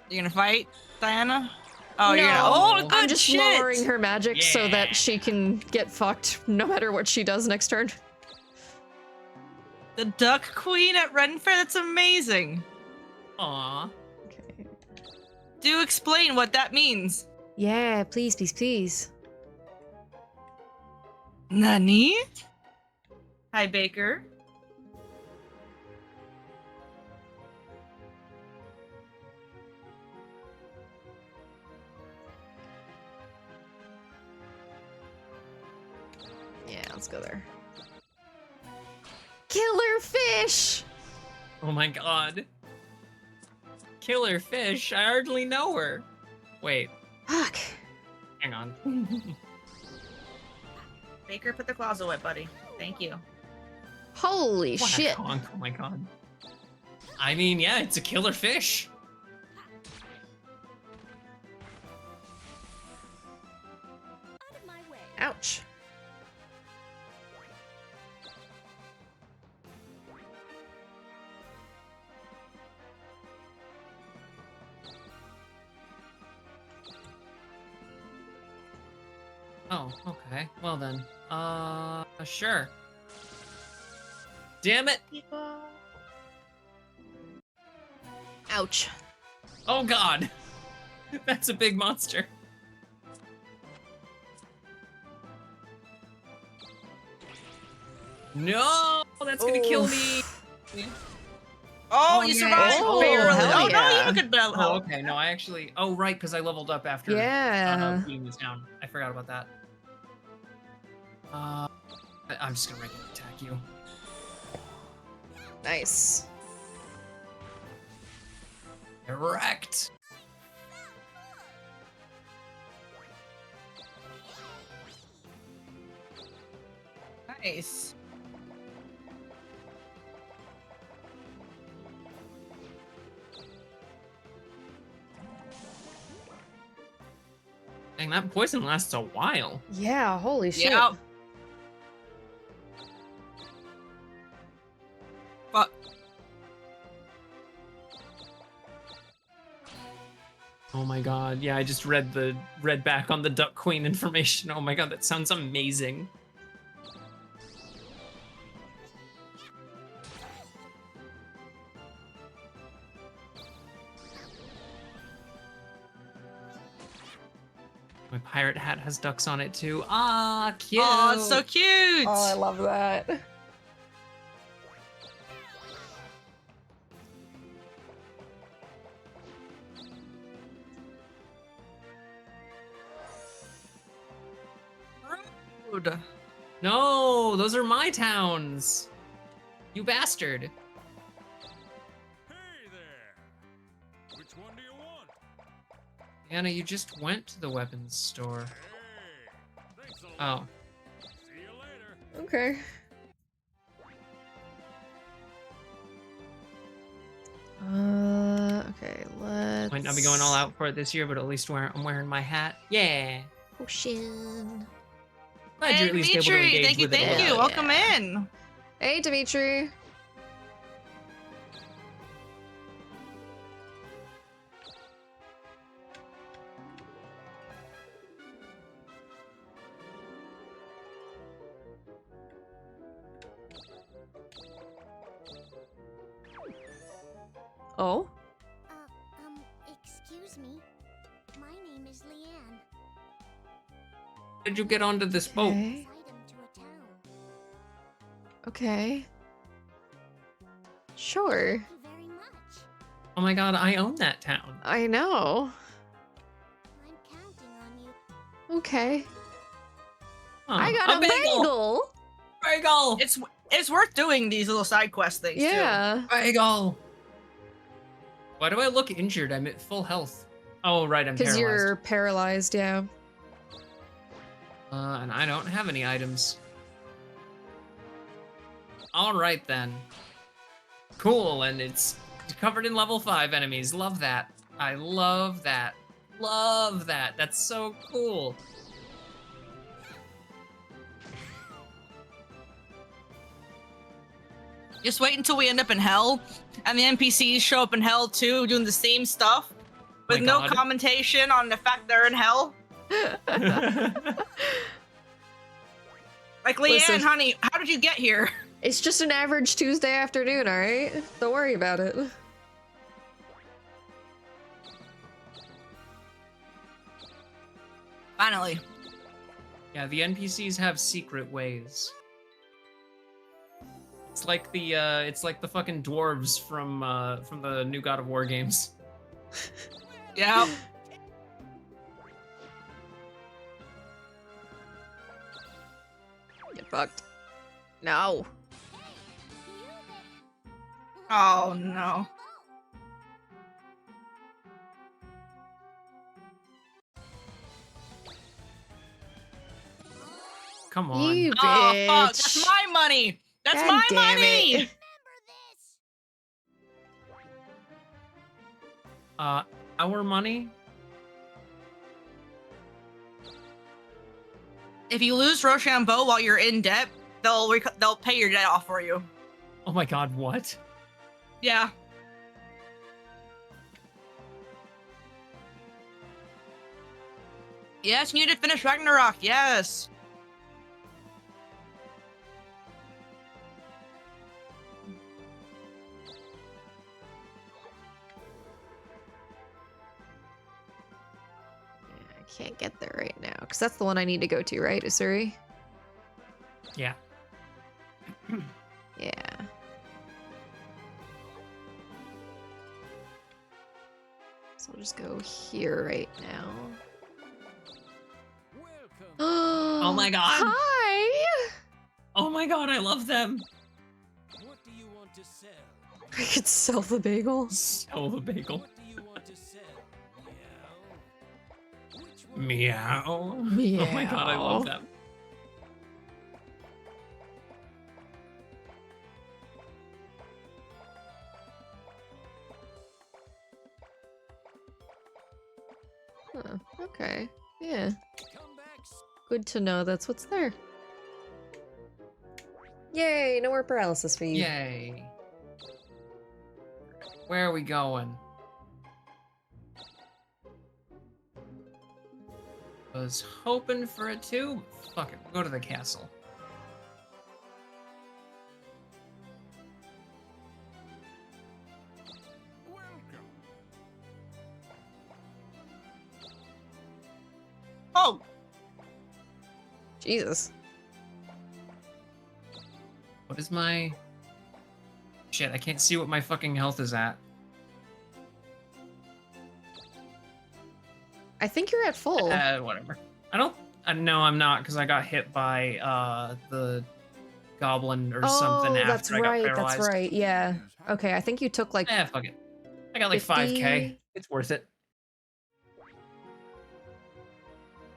You gonna fight, Diana? Oh, you're No, gonna. Oh, good I'm just shit. lowering her magic so Yeah. that she can get fucked no matter what she does next turn. The Duck Queen at Ren Fair. That's amazing. Aw. Okay. Do explain what that means. Yeah, please, please, please. Nani? Hi, Baker. Yeah, let's go there. Killer fish! Oh my god. Killer fish. I hardly know her. Wait, Fuck. hang on. Baker, put the claws away, buddy. Thank you. Holy What a shit. conk, oh my god. I mean, yeah, it's a killer fish. Out of my way. Ouch. Oh, okay. Well then. Sure. Damn it. Ouch. Oh god. That's a big monster. No, that's gonna kill me. Oh, Oh, you yeah. survived Oh, barely. hell Oh, no, you yeah. have a good battle Oh, health. okay. No, I actually. Oh, right, because I leveled up after Yeah. beating this down. I forgot about that. I'm just gonna regular attack you. Nice. Correct. Nice. Dang, that poison lasts a while. Yeah, holy shit. Yep. But Oh my god. Yeah, I just read back on the Duck Queen information. Oh my god, that sounds amazing. My pirate hat has ducks on it too. Ah, cute. oh, it's so cute. Oh, I love that. Rude. No, those are my towns. You bastard. Hey there! Which one do you want? Anna, you just went to the weapons store. Hey, thanks a lot. Oh. See you later. Okay. Okay, let's... Might not be going all out for it this year, but at least I'm wearing my hat. Yeah. Potion. Glad you're at least able to Dimitri, engage thank you, with it. thank all. you. Yeah. Welcome in. Hey, Dimitri. Oh? Excuse me. My name is Leanne. How did you get onto this boat? Okay. Item to a town. Okay. Sure. Thank you very much. Oh my god, I own that town. I know. I'm counting on you. Okay. Huh, I got a bagel. Bagel! It's worth doing these little side quest things too. Yeah. Bagel! Why do I look injured? I'm at full health. Oh, right, I'm Because paralyzed. you're paralyzed, yeah. And I don't have any items. Alright then. Cool, and it's covered in level 5 enemies. Love that. I love that. Love that. That's so cool. Just wait until we end up in hell, and the NPCs show up in hell too, doing the same stuff, with My no God. commentation on the fact they're in hell. Like, Leanne, Listen. honey, how did you get here? It's just an average Tuesday afternoon, alright? Don't worry about it. Finally. Yeah, the NPCs have secret ways. It's like the fucking dwarves from the new God of War games. Yeah. Get fucked. No. Oh no. Come on. You Oh bitch. fuck! That's my money. That's God my damn money. it. Our money? If you lose Rochambeau while you're in debt, they'll pay your debt off for you. Oh my god, what? Yeah. Yes, you need to finish Ragnarok. Yes. Can't get there right now, because that's the one I need to go to, right, Usuri? Yeah. Yeah. So I'll just go here right now. Welcome. Oh my god! Hi! Oh my god, I love them! What do you want to sell? I could sell the bagel. So the bagel. What do you want to sell? Meow. Which one? Meow. Oh my god, I love Meow. them. Huh, okay. Yeah. Come back. Good to know that's what's there. Yay, no more paralysis for you. Yay. Where are we going? Was hoping for a tube. Fuck it, we'll go to the castle. Welcome. Oh, Jesus. What is my... Shit, I can't see what my fucking health is at. I think you're at full. Whatever. I don't... no, I'm not, because I got hit by, the goblin or something after that's I got right, paralyzed. that's right, yeah. Okay, I think you took like Fuck it. I got like 5k. 50. It's worth it.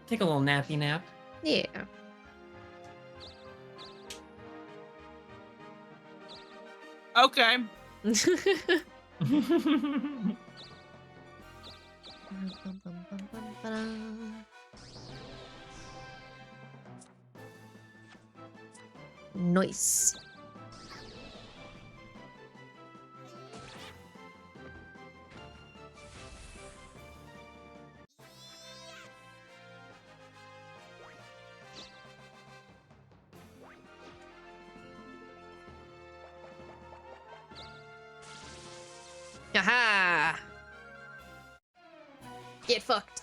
Take a little nappy nap. Yeah. okay. Nice. Aha! Get fucked.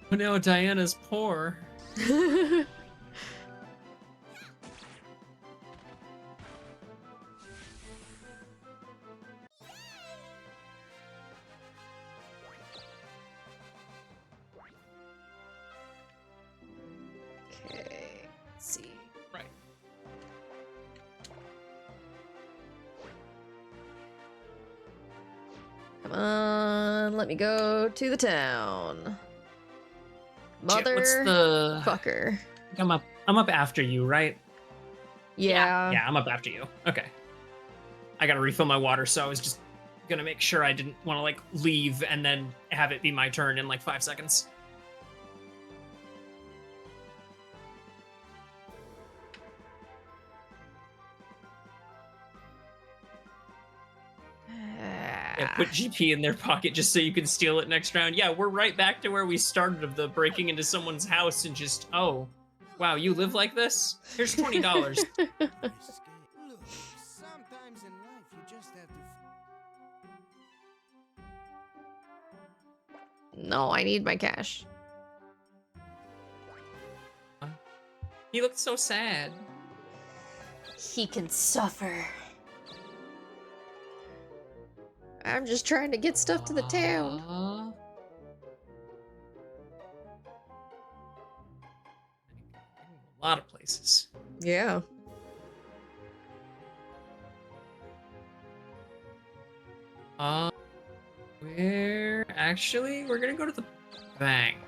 But now Diana's poor. Okay, let's see. Right. Come on, let me go to the town. Shit, what's Mother the... fucker. I'm up after you, right? Yeah. Yeah, I'm up after you. Okay. I gotta refill my water, so I was just gonna make sure I didn't want to, like, leave and then have it be my turn in, like, 5 seconds. Yeah, put GP in their pocket just so you can steal it next round. Yeah, we're right back to where we started of the breaking into someone's house and just, oh, wow, you live like this? Here's $20. Look, sometimes in life you just have to. No, I need my cash. He looked so sad. He can suffer. I'm just trying to get stuff to the town. A lot of places. Yeah. We're gonna go to the bank.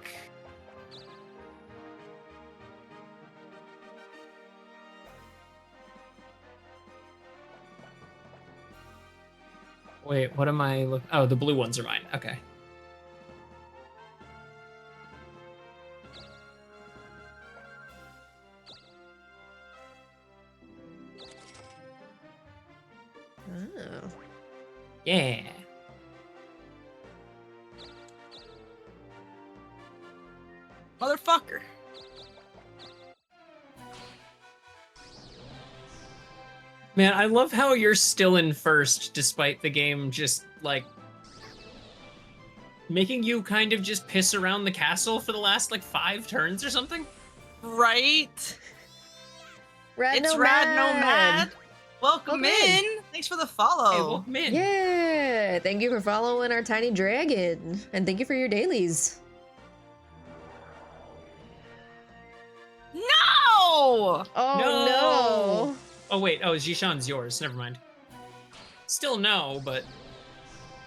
Wait, what am I looking? Oh, the blue ones are mine. Okay. Oh. Yeah. Motherfucker. Man, I love how you're still in first, despite the game just, like, making you kind of just piss around the castle for the last, like, 5 turns or something. Right? Rad It's Rad Nomad. Welcome in. Thanks for the follow. Hey, welcome in. Yeah, thank you for following our tiny dragon, and thank you for your dailies. No! Oh no! Oh wait, oh, Zishan's yours. Never mind. Still no, but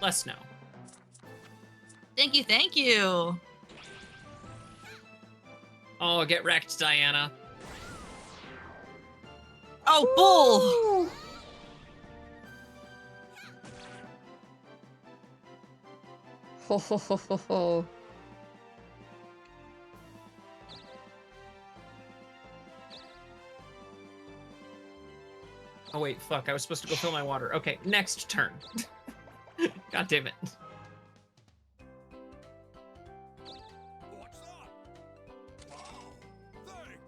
less no. Thank you, thank you. Oh, get wrecked, Diana. Oh, bull! Ho ho ho ho ho. Oh wait, fuck, I was supposed to go fill my water. Okay, next turn. God damn it. What's that? Wow, thanks.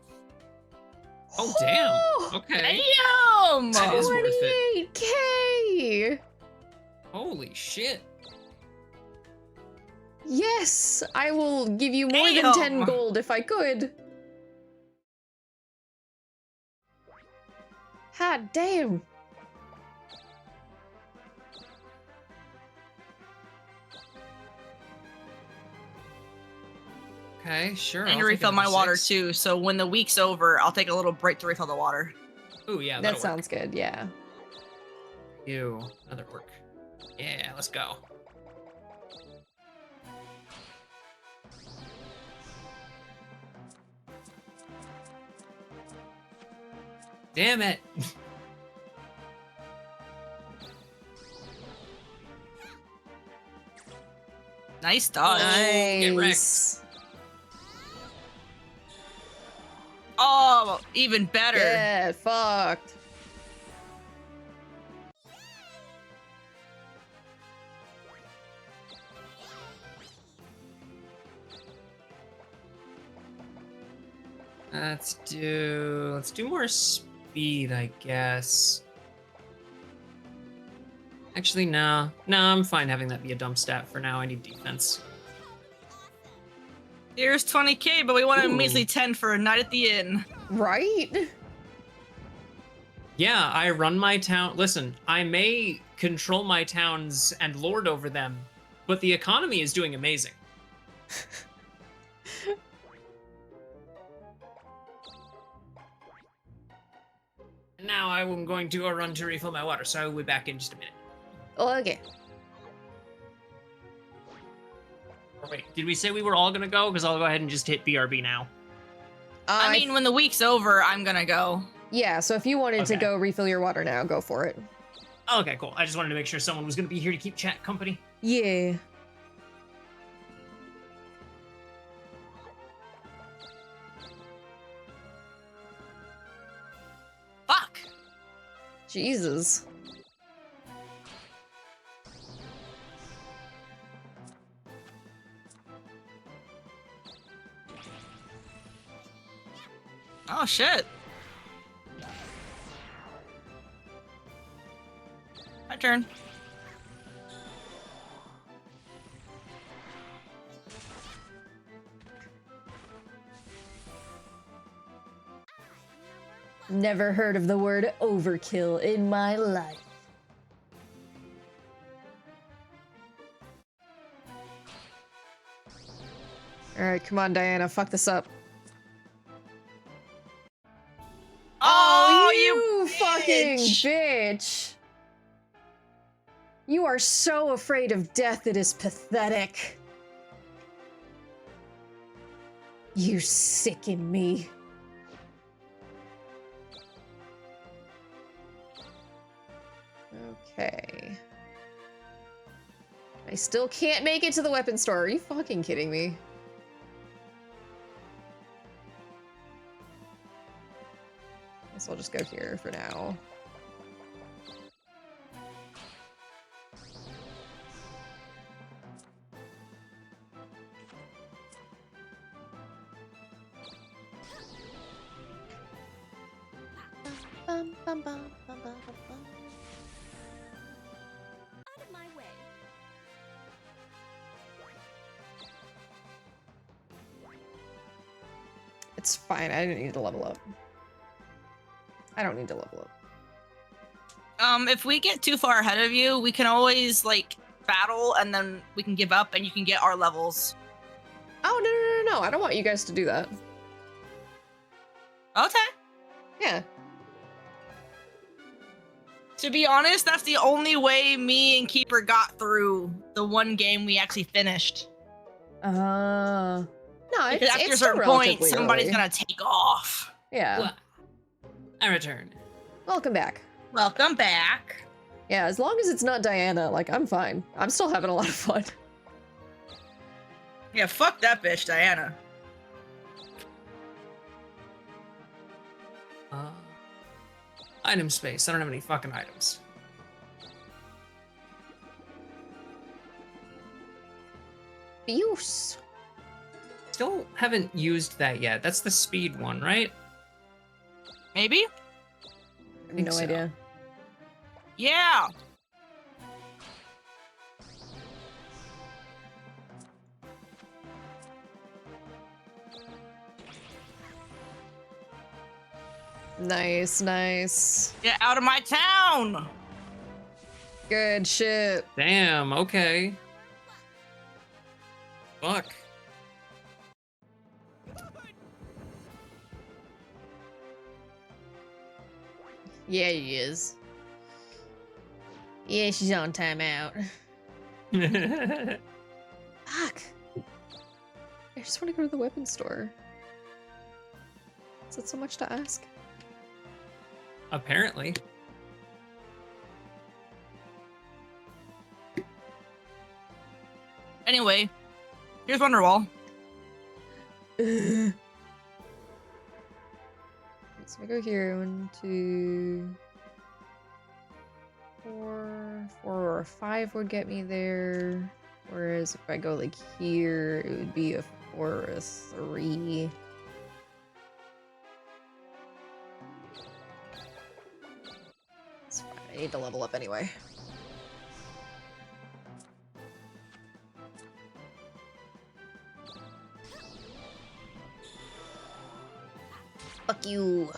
Oh damn. Okay. Damn! That is worth it. 28K! Holy shit. Yes, I will give you more than 10 gold if I could. God damn. Okay, sure. I need to I'll take refill my another water 6. too, so when the week's over, I'll take a little break to refill the water. Ooh, yeah, That that'll sounds good, yeah. work. Ew, another work. Yeah, let's go. Damn it. Nice dodge. Get wrecked. Nice. Oh, even better. Yeah, fucked. Let's do more speed, I guess. Actually, no. No, I'm fine having that be a dump stat for now. I need defense. Here's 20K, but we want a Ooh. measly 10 for a night at the inn. Right? Yeah, I run my town. Listen, I may control my towns and lord over them, but the economy is doing amazing. Now I'm going to go run to refill my water, so I will be back in just a minute. Okay. Or wait, did we say we were all gonna go? Because I'll go ahead and just hit BRB now. I mean, when the week's over, I'm gonna go. Yeah, so if you wanted to Okay. go refill your water now, go for it. Okay, cool. I just wanted to make sure someone was gonna be here to keep chat company. Yeah. Fuck. Jesus. Oh, shit. My turn. Never heard of the word overkill in my life. Alright, come on, Diana, fuck this up. Oh, you bitch. fucking bitch! You are so afraid of death, it is pathetic. You sicken me. Okay. I still can't make it to the weapon store. Are you fucking kidding me? Guess I'll just go here for now. Bum, bum, bum, bum, bum, bum, It's fine. I didn't need to level up. I don't need to level up. If we get too far ahead of you, we can always like battle and then we can give up and you can get our levels. Oh, no. I don't want you guys to do that. Okay. Yeah. To be honest, that's the only way me and Keeper got through the one game we actually finished. No, Because it's after a still certain point, relatively somebody's early. gonna take off. Yeah. Well, I return. Welcome back. Welcome back. Yeah, as long as it's not Diana, like, I'm fine. I'm still having a lot of fun. Yeah, fuck that bitch, Diana. Item space. I don't have any fucking items. Use. Still haven't used that yet. That's the speed one, right? Maybe? I have no so. idea. Yeah. Nice. Get out of my town. Good shit. Damn, okay. Fuck. Yeah, he is. Yeah, she's on timeout. Fuck. I just want to go to the weapons store. Is that so much to ask? Apparently. Anyway, here's Wonderwall. So I go here. 1, 2, 4. 4 or 5 would get me there. Whereas if I go like here, it would be a 4 or a 3. It's fine. I need to level up anyway. Fuck you.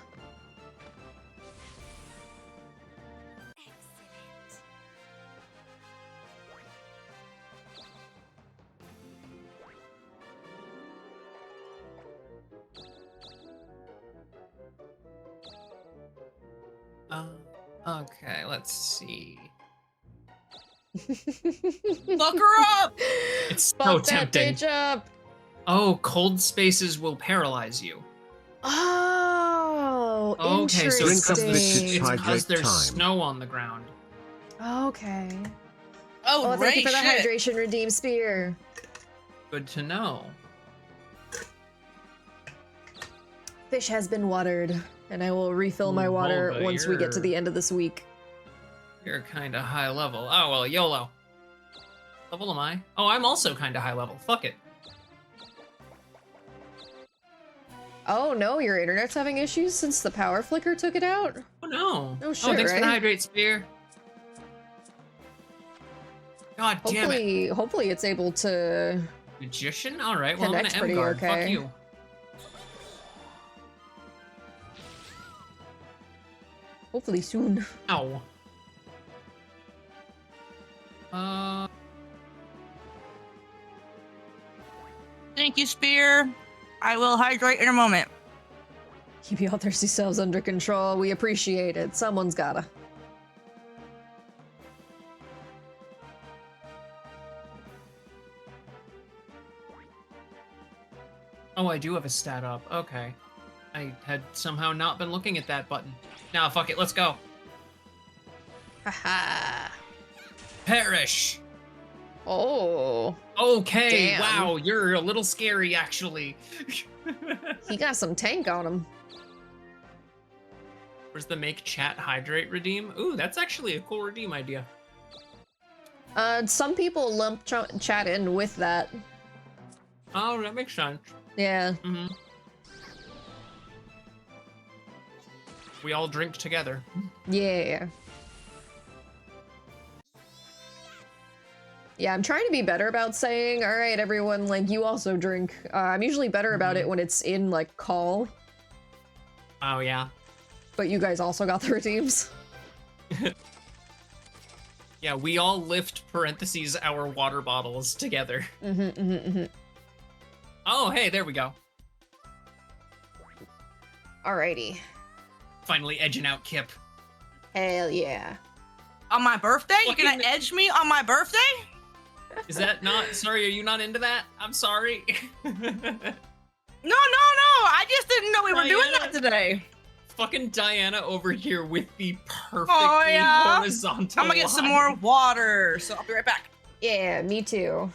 Excellent. Okay, let's see. Fuck her up. It's so Fuck that tempting. bitch up. Oh, cold spaces will paralyze you. Oh, Okay, so it's interesting. because Hydrate because there's time. snow on the ground. Okay. Oh, Oh, great thank you for the shit. hydration redeem spear. Good to know. Fish has been watered, and I will refill my Ooh, water Volva, once we get to you're- the end of this week. You're kind of high level. Oh, well, YOLO. Level am I? Oh, I'm also kind of high level. Fuck it. Oh no, your internet's having issues since the power flicker took it out? Oh, no. Oh, Oh, shit, thanks for the right? hydrate spear. God damn it. Hopefully it's able to... Magician? Alright, well, I'm Connect's gonna pretty M-guard. Fuck okay. you. Hopefully soon. Ow. Thank you, Spear. I will hydrate in a moment. Keep your thirsty selves under control. We appreciate it. Someone's gotta. Oh, I do have a stat up. Okay. I had somehow not been looking at that button. Now, fuck it, let's go. Haha. Perish! Oh. Okay, Damn. wow, you're a little scary, actually. He got some tank on him. Where's the make chat hydrate redeem? Ooh, that's actually a cool redeem idea. Some people lump chat in with that. Oh, that makes sense. Yeah. Mm-hmm. We all drink together. Yeah. Yeah, I'm trying to be better about saying, all right, everyone, like, you also drink. I'm usually better about it when it's in, like, call, Oh, yeah. but you guys also got the redeems. Yeah, we all lift parentheses our water bottles together. Oh, hey, there we go. Alrighty. Finally edging out Kipp. Hell yeah. On my birthday? You're Fucking- gonna edge me on my birthday? Is that not... Sorry, are you not into that? I'm sorry. No, I just didn't know we were doing Diana. that today. Fucking Diana over here with the perfectly yeah. horizontal I'm gonna get some line. more water, so I'll be right back. Yeah, me too.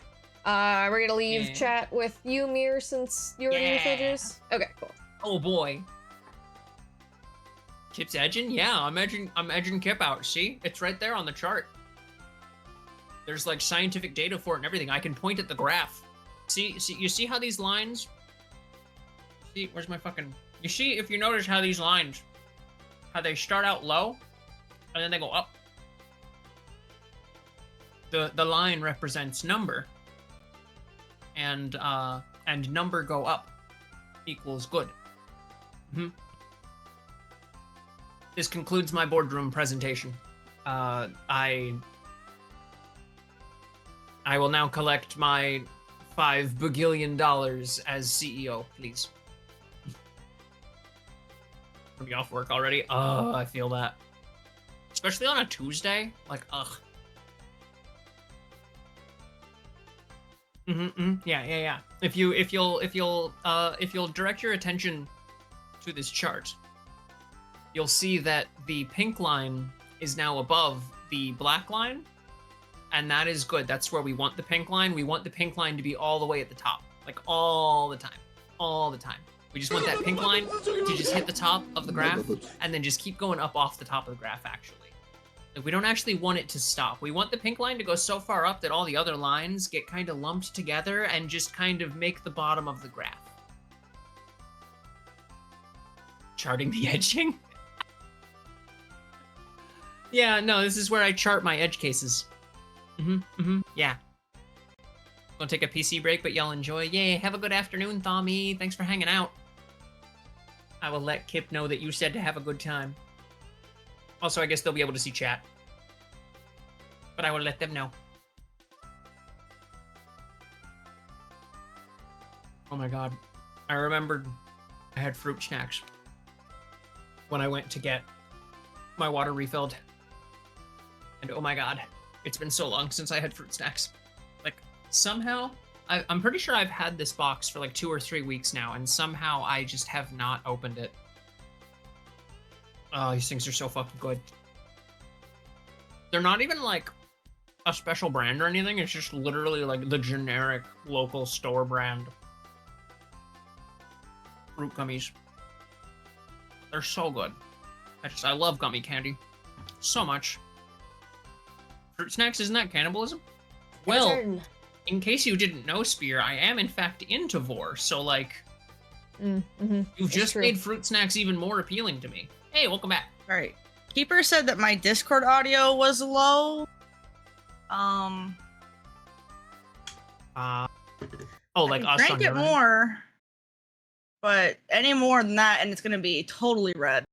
We're gonna leave Yeah. chat with you, Mir, since you're in your Yeah. fridges. Okay, cool. Oh boy. Kipp's edging? Yeah, I'm edging Kipp out. See? It's right there on the chart. There's like scientific data for it and everything. I can point at the graph. See, you see how these lines... See, where's my fucking... You see, if you notice how these lines, how they start out low, and then they go up. The line represents number. And number go up equals good. This concludes my boardroom presentation. I will now collect my $5 bagillion as CEO, please. Are we off work already? Oh, I feel that. Especially on a Tuesday. Like, ugh. Yeah. If you'll direct your attention to this chart, you'll see that the pink line is now above the black line, and that is good. That's where we want the pink line. We want the pink line to be all the way at the top, like all the time. We just want that pink line to just hit the top of the graph and then just keep going up off the top of the graph, actually. Like, we don't actually want it to stop. We want the pink line to go so far up that all the other lines get kind of lumped together and just kind of make the bottom of the graph. Charting the edging? Yeah, no, this is where I chart my edge cases. Yeah. Gonna take a PC break, but y'all enjoy. Yay, have a good afternoon, Thommy. Thanks for hanging out. I will let Kipp know that you said to have a good time. Also, I guess they'll be able to see chat. But I will let them know. Oh my god. I remembered I had fruit snacks when I went to get my water refilled. And oh my god, it's been so long since I had fruit snacks. Like, somehow, I'm pretty sure I've had this box for like 2 or 3 weeks now, and somehow I just have not opened it. Oh, these things are so fucking good. They're not even like a special brand or anything, it's just literally like the generic local store brand fruit gummies. They're so good. I love gummy candy so much. Fruit snacks, isn't that cannibalism? Well, in case you didn't know, Spear, I am in fact into vor, so like, you've just made fruit snacks even more appealing to me. Hey, welcome back. All right. Keeper said that my Discord audio was low. Oh, like us crank on it your end? more, but any more than that, and it's gonna be totally red.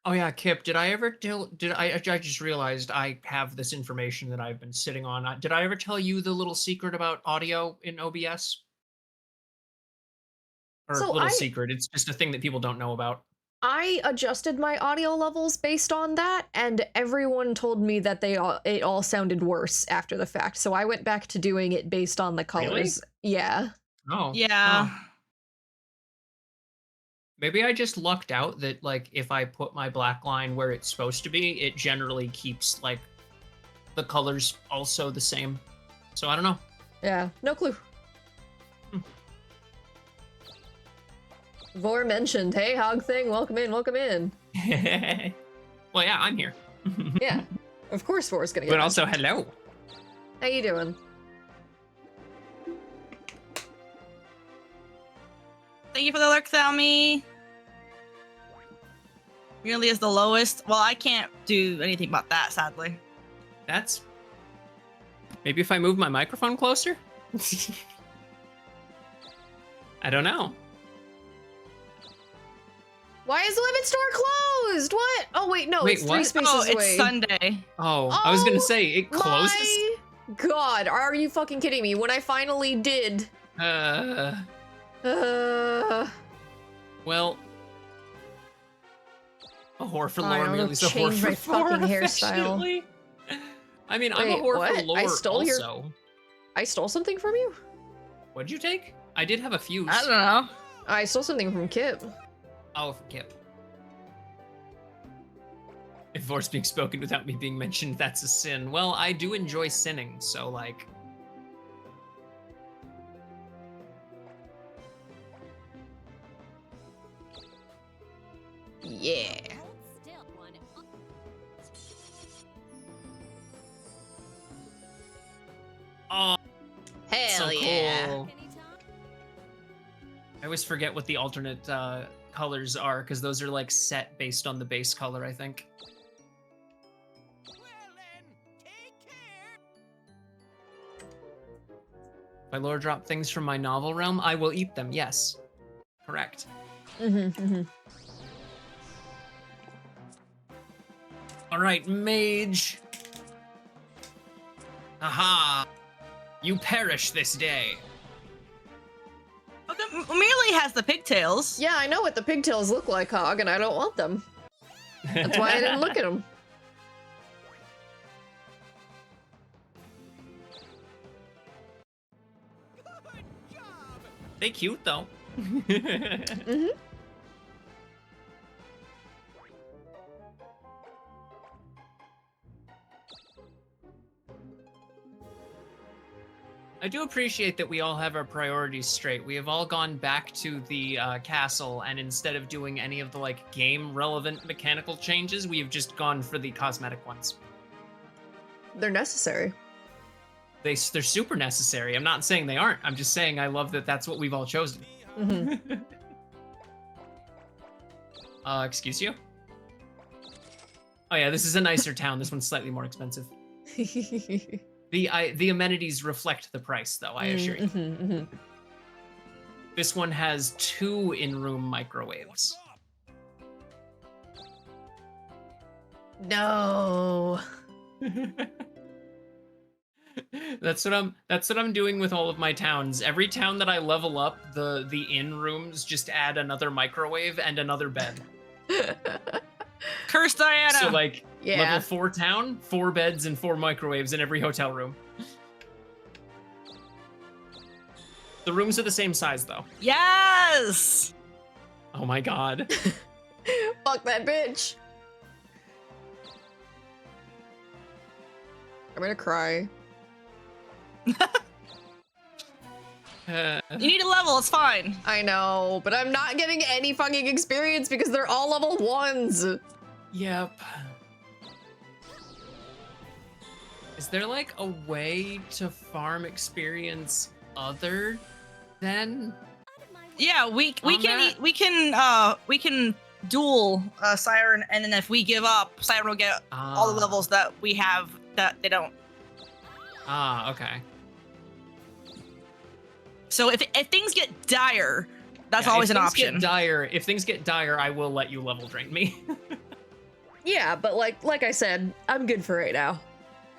Oh yeah, Kipp, did I ever tell, I just realized I have this information that I've been sitting on. Did I ever tell you the little secret about audio in OBS? Or So little secret, it's just a thing that people don't know about. I adjusted my audio levels based on that, and everyone told me that it all sounded worse after the fact. So I went back to doing it based on the colors. Really? Yeah. Oh. Yeah. Oh. Maybe I just lucked out that, like, if I put my black line where it's supposed to be, it generally keeps, like, the colors also the same. So I don't know. Yeah, no clue. Vor mentioned, hey, Hog Thing, welcome in, welcome in. Well, yeah, I'm here. Yeah, of course Vor's gonna get But mentioned. also, hello. How you doing? Thank you for the lurk, Thelmy. Really is the lowest. Well, I can't do anything about that, sadly. That's Maybe if I move my microphone closer? I don't know. Why is the limit store closed? What? Oh wait, no, Wait, it's 3 what? spaces Oh, it's away. Sunday. Oh, I was gonna say, it closes? My God, are you fucking kidding me? When I finally did. Well, a whore for Fine, lore I'll merely a whore change for my lore, fucking hairstyle. affectionately. I mean, I'm a Wait, whore what? for lore I stole your- also. I stole something from you? What'd you take? I did have a fuse. I don't know. I stole something from Kipp. Oh, for Kipp. If voice being spoken without me being mentioned, that's a sin. Well, I do enjoy sinning, so like... Yeah. Hold still, one. Oh, Hell so yeah. cool. I always forget what the alternate colors are, because those are like set based on the base color, I think. Well then, take care. If I lore drop things from my novel realm, I will eat them, yes. Correct. Alright, mage. Aha! You perish this day. Okay, Myrly has the pigtails. Yeah, I know what the pigtails look like, Hog, and I don't want them. That's why I didn't look at them. Good job. They cute though. I do appreciate that we all have our priorities straight. We have all gone back to the castle, and instead of doing any of the like game-relevant mechanical changes, we have just gone for the cosmetic ones. They're necessary. They're super necessary. I'm not saying they aren't. I'm just saying I love that that's what we've all chosen. Excuse you? Oh yeah, this is a nicer town. This one's slightly more expensive. The amenities reflect the price, though, I assure you. This one has 2 in-room microwaves. No. That's what I'm doing with all of my towns. Every town that I level up, the in-rooms just add another microwave and another bed. Curse Diana. So like Yeah. level 4 town, 4 beds and 4 microwaves in every hotel room. The rooms are the same size though. Yes. Oh my god. Fuck that bitch. I'm gonna cry. You need a level. It's fine. I know, but I'm not getting any fucking experience because they're all level 1s. Yep. Is there like a way to farm experience other than? Yeah, we Combat? can duel Siren, and then if we give up, Siren will get all the levels that we have that they don't. Ah, okay. So if things get dire, that's Yeah, always if an things option. Get dire, if things get dire, I will let you level drain me. Yeah, but like I said, I'm good for right now.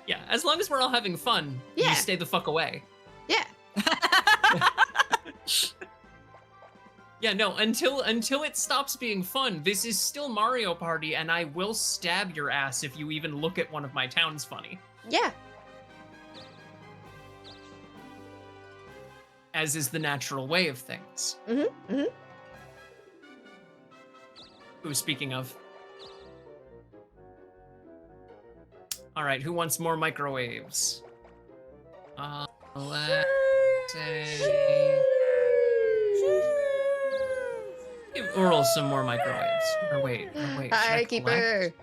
Yeah, as long as we're all having fun, Yeah. you stay the fuck away. Yeah. Yeah, no, until it stops being fun, this is still Mario Party, and I will stab your ass if you even look at one of my towns funny. Yeah. As is the natural way of things. Ooh, speaking of. Alright, who wants more microwaves? Let's say... Give Oral some more microwaves. Or wait. Should Hi, I Keeper. collect?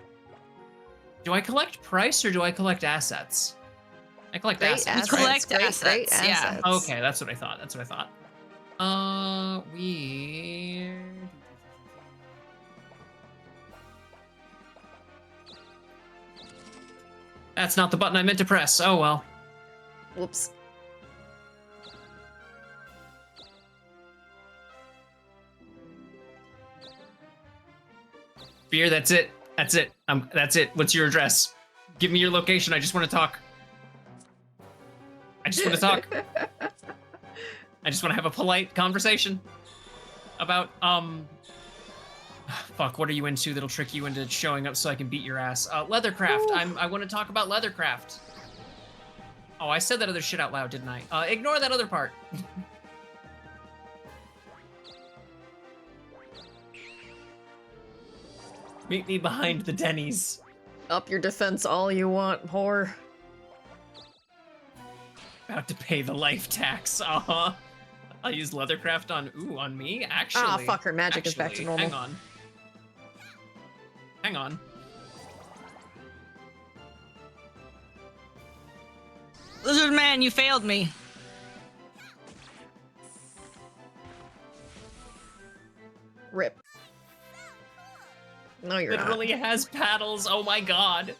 Do I collect price or do I collect assets? I collect Great assets. assets. Collect Great assets, yeah. assets. Okay, that's what I thought. That's not the button I meant to press. Oh well. Whoops. Beer, that's it. That's it. That's it. What's your address? Give me your location. I just want to talk. I just want to talk. I just want to have a polite conversation about, fuck, what are you into that'll trick you into showing up so I can beat your ass? Leathercraft. I want to talk about Leathercraft. Oh, I said that other shit out loud, didn't I? Ignore that other part. Meet me behind the Denny's. Up your defense all you want, whore. About to pay the life tax. Uh-huh. I'll use Leathercraft on me? Actually. Ah, fuck, her magic is back to actually, normal. Hang on. Hang on. Lizard man, you failed me. Rip. No, you're not. Literally has paddles. Oh my god.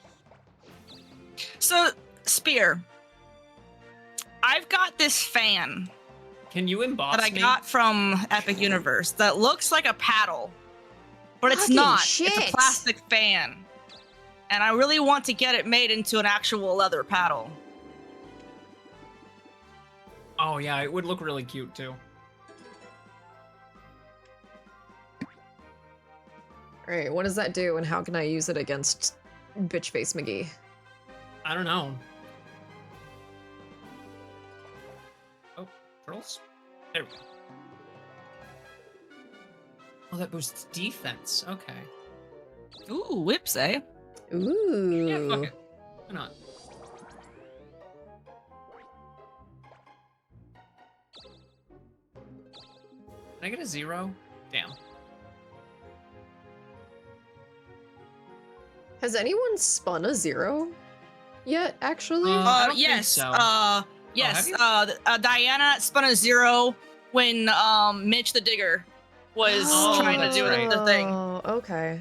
So, Spear, I've got this fan Can you emboss that I me? got from Epic Universe that looks like a paddle, but it's Fucking not. shit. It's a plastic fan. And I really want to get it made into an actual leather paddle. Oh yeah, it would look really cute too. Alright, what does that do and how can I use it against Bitchface McGee? I don't know. Oh, pearls? There we go. Oh, that boosts defense. Okay. Ooh, whips, eh? Ooh. Yeah, fuck it. Why not? Can I get a 0? Damn. Has anyone spun a 0 yet, actually? I don't think Yes. so. Yes. have Diana spun a 0 when Mitch the Digger was trying to do right. the thing. Oh, okay.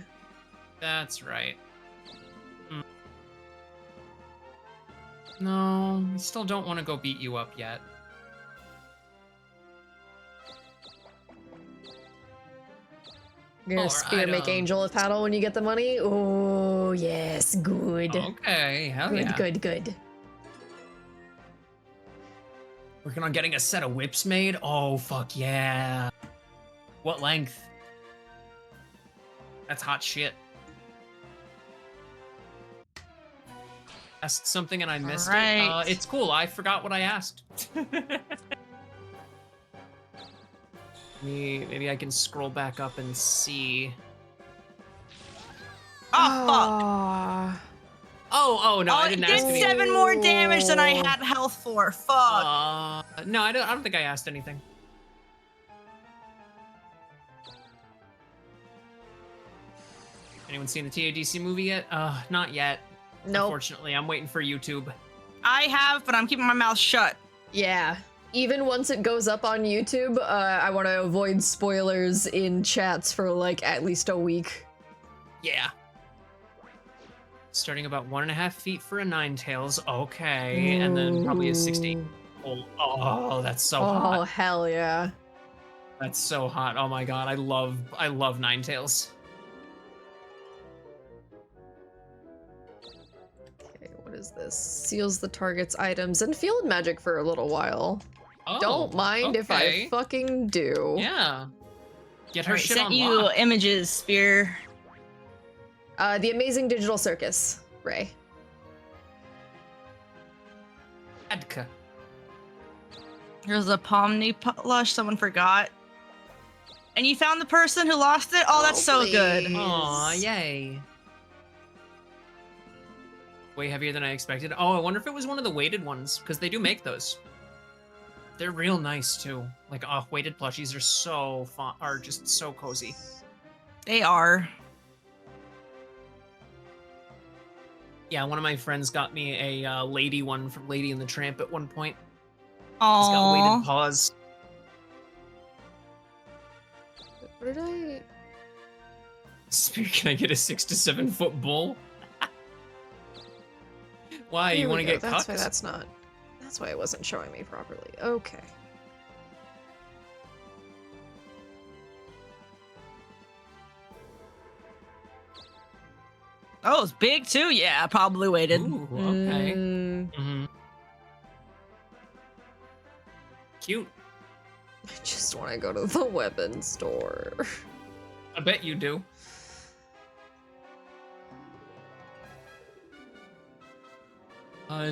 That's right. No, I still don't want to go beat you up yet. You're gonna spear make Angel a paddle when you get the money? Oh, yes, good. Okay, hell Good, yeah. good, good. Working on getting a set of whips made? Oh, fuck yeah. What length? That's hot shit. Asked something and I missed Alright. it. It's cool, I forgot what I asked. Maybe I can scroll back up and see. Oh, Ah. Oh, no, I it didn't did ask any. 7 more damage than I had health for. Fuck. No, I don't think I asked anything. Anyone seen the TADC movie yet? Not yet. Nope. Unfortunately, I'm waiting for YouTube. I have, but I'm keeping my mouth shut. Yeah. Even once it goes up on YouTube, I want to avoid spoilers in chats for like at least a week. Yeah. Starting about 1.5 feet for a Ninetales. Okay. And then probably a 16. Oh, that's so Oh, hot. hell yeah. That's so hot. Oh my god, I love Ninetales. Okay, what is this? Seals the target's items and field magic for a little while. Oh, Don't mind if I okay. fucking do. Yeah. Get her Alright, shit sent on you lock. images, Spear. The Amazing Digital Circus, Ray. Adka. Here's a Pomni plush someone forgot. And you found the person who lost it? Oh, that's so good. please. Aw, yay. Way heavier than I expected. Oh, I wonder if it was one of the weighted ones, because they do make those. They're real nice too. Like, weighted plushies are so fun, are just so cozy. They are. Yeah, one of my friends got me a lady one from Lady and the Tramp at one point. It's got weighted Aww. paws. What did I... Spear, can I get a 6 to 7 foot bull? Why, Here you we want to go. get That's cucked? why that's not That's why it wasn't showing me properly. Okay. Oh, it's big too? Yeah, I probably waited. Ooh, okay. Mm, Mm-hmm. Cute. I just want to go to the weapons store. I bet you do.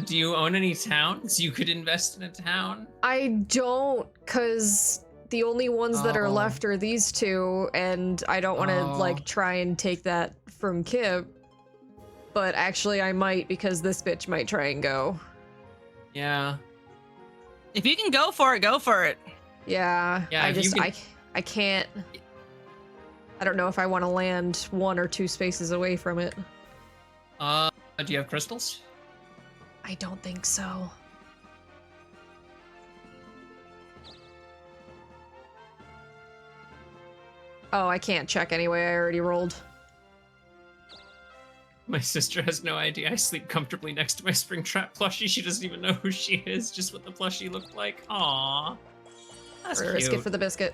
Do you own any towns? You could invest in a town. I don't, cause the only ones that are Oh. left are these two, and I don't want to Oh. like try and take that from Kipp. But actually, I might because this bitch might try and go. Yeah. If you can go for it, go for it. Yeah. Yeah, I if you just can- I can't. I don't know if I want to land 1 or 2 spaces away from it. Do you have crystals? I don't think so. Oh, I can't check anyway. I already rolled. My sister has no idea I sleep comfortably next to my Springtrap plushie. She doesn't even know who she is, just what the plushie looked like. Aww. That's cute. Risk it for the biscuit.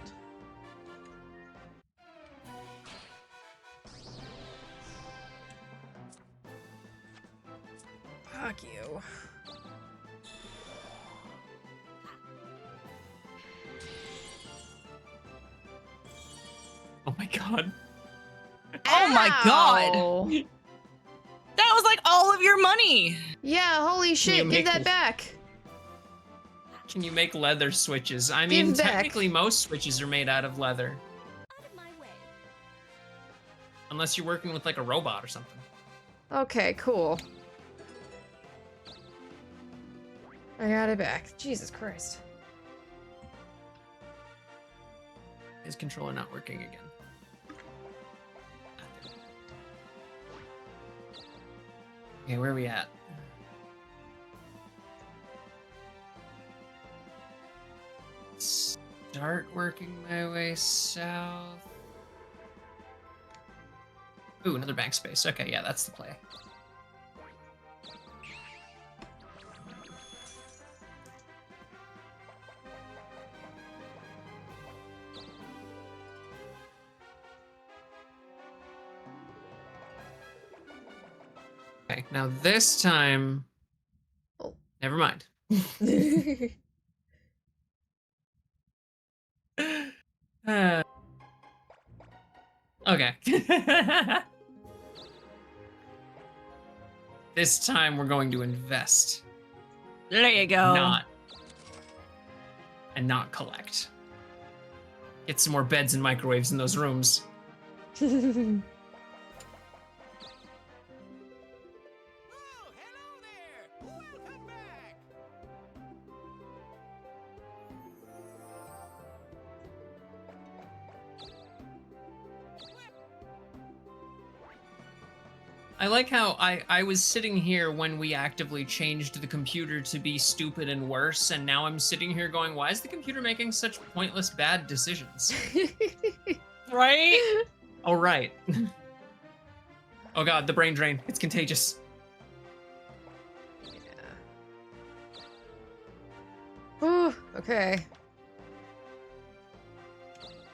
Fuck you. Oh my god. Oh my god. Ow! That was like all of your money. Yeah, holy shit, give make that me- back. Can you make leather switches? I mean, Give back. technically most switches are made out of leather. Out of my way. Unless you're working with like a robot or something. Okay, cool. I got it back. Jesus Christ. Is controller not working again? Okay, where are we at? Start working my way south. Ooh, another bank space. Okay, yeah, that's the play. Okay, now this time... Oh. Never mind. Okay. This time we're going to invest, There you go. not collect. Get some more beds and microwaves in those rooms. Oh, hello there! Welcome back! I like how I was sitting here when we actively changed the computer to be stupid and worse, and now I'm sitting here going, why is the computer making such pointless bad decisions? Right? Oh, right. Oh god, the brain drain. It's contagious. Ooh, okay.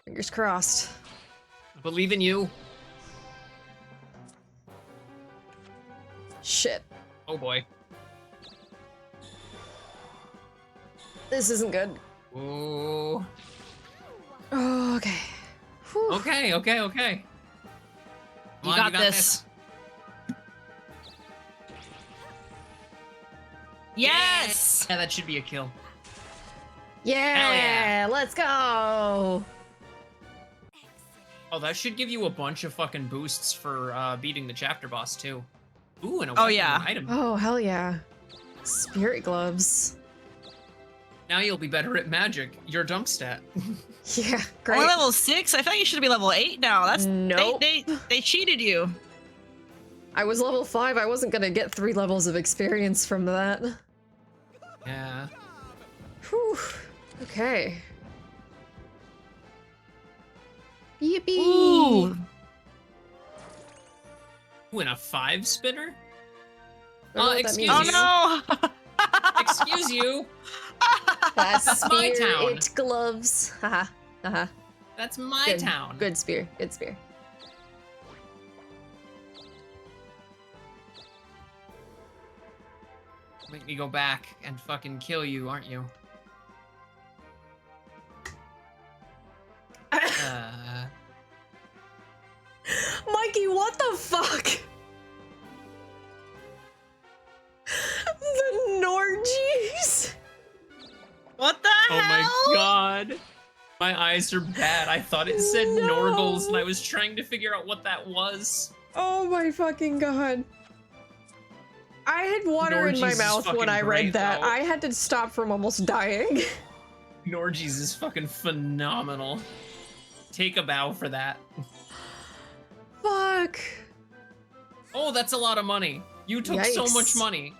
Fingers crossed. I believe in you. Shit. Oh boy. This isn't good. Ooh. Oh, okay. Whew. Okay. Come You on, got this. Yes. Yeah, that should be a kill. Yeah, Hell yeah. let's go. Oh, that should give you a bunch of fucking boosts for beating the chapter boss too. Ooh, and a Oh, weapon yeah. item. Oh, hell yeah. Spirit gloves. Now you'll be better at magic. Your dump stat. Yeah, great. Only level 6? I thought you should be level 8 now. That's Nope. they cheated you. I was level 5. I wasn't gonna get 3 levels of experience from that. Yeah. Whew. Okay. Yippee! Ooh. Ooh, and a 5 spinner? I don't know what that excuse means. you. Oh no. Excuse you. That's my town. It gloves. Haha. Haha. That's my Good. town. Good spear. Good spear. Make me go back and fucking kill you, aren't you? Mikey, what the fuck? The Norgies? What the Oh hell? my god. My eyes are bad. I thought it said No. Norgles, and I was trying to figure out what that was. Oh my fucking god. I had water in my Norgies is mouth when fucking I read great, that. though. I had to stop from almost dying. Norgies is fucking phenomenal. Take a bow for that. Fuck. Oh, that's a lot of money. You took so Yikes. much money.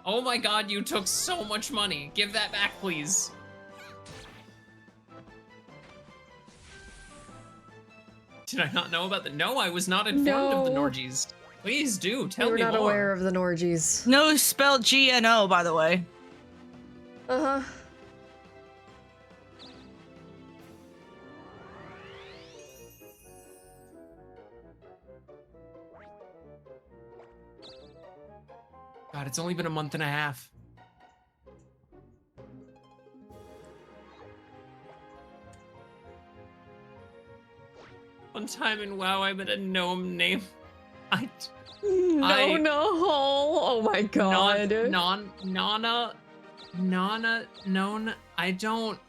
Oh my god, you took so much money. Give that back, please. Did I not know about the? No, I was not informed of the No. Norgies. Please do tell We're me not more. aware of the Norgies. No, spelled GNO, by the way. Uh-huh. God, it's only been a month and a half. One time in WoW, I met a gnome named No, no. Oh my god. Nona. I don't.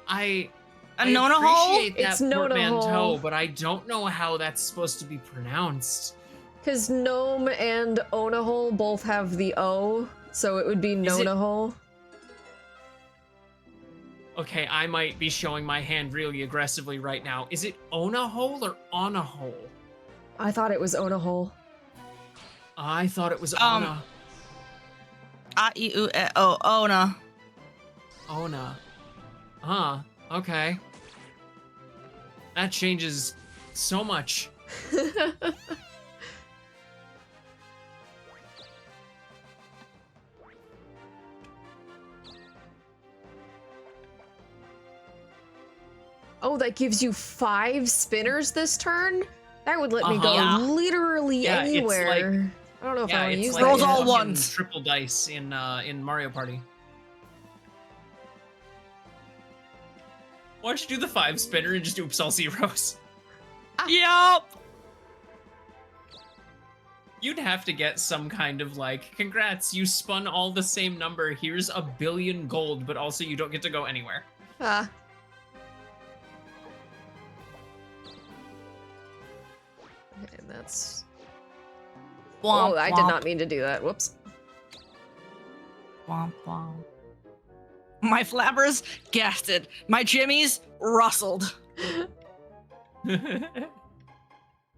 I A Nona hole? appreciate that It's Nona portmanteau, hole. but I don't know how that's supposed to be pronounced. Because Gnome and Onahole both have the O, so it would be Is it- Nonahole. Okay, I might be showing my hand really aggressively right now. Is it Onahole or Onahole? I thought it was Onahole. I thought it was Um, Ona. A-E-U-E-O, Ona. Ona. Huh, okay. That changes so much. Oh, that gives you 5 spinners this turn? That would let me go Uh-huh. literally Yeah, it's anywhere. I don't know if I Yeah, want to it's use like that. Rolls yet. all fucking ones. triple dice in Mario Party. Why don't you do the 5 spinner and just oops all zeros? Yup. You'd have to get some kind of like, congrats, you spun all the same number, here's 1 billion gold, but also you don't get to go anywhere. Ah. Okay, and that's... Womp, Oh, I did womp, not mean to do that. Whoops. Womp, womp. My flappers gasted. My jimmies rustled.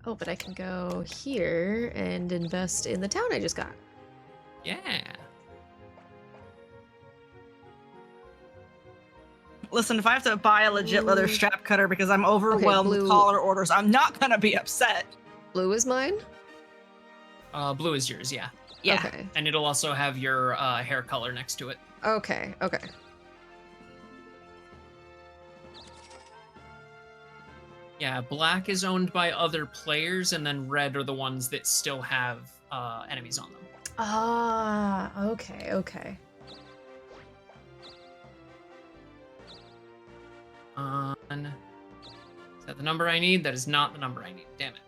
Oh, but I can go here and invest in the town I just got. Yeah. Listen, if I have to buy a legit leather Ooh. strap cutter because I'm overwhelmed with blue. caller orders, I'm not gonna be upset. Blue is mine? Blue is yours, yeah. Yeah. Okay. And it'll also have your hair color next to it. Okay, okay. Yeah, black is owned by other players, and then red are the ones that still have enemies on them. Ah, okay, okay. Is that the number I need? That is not the number I need. Damn it.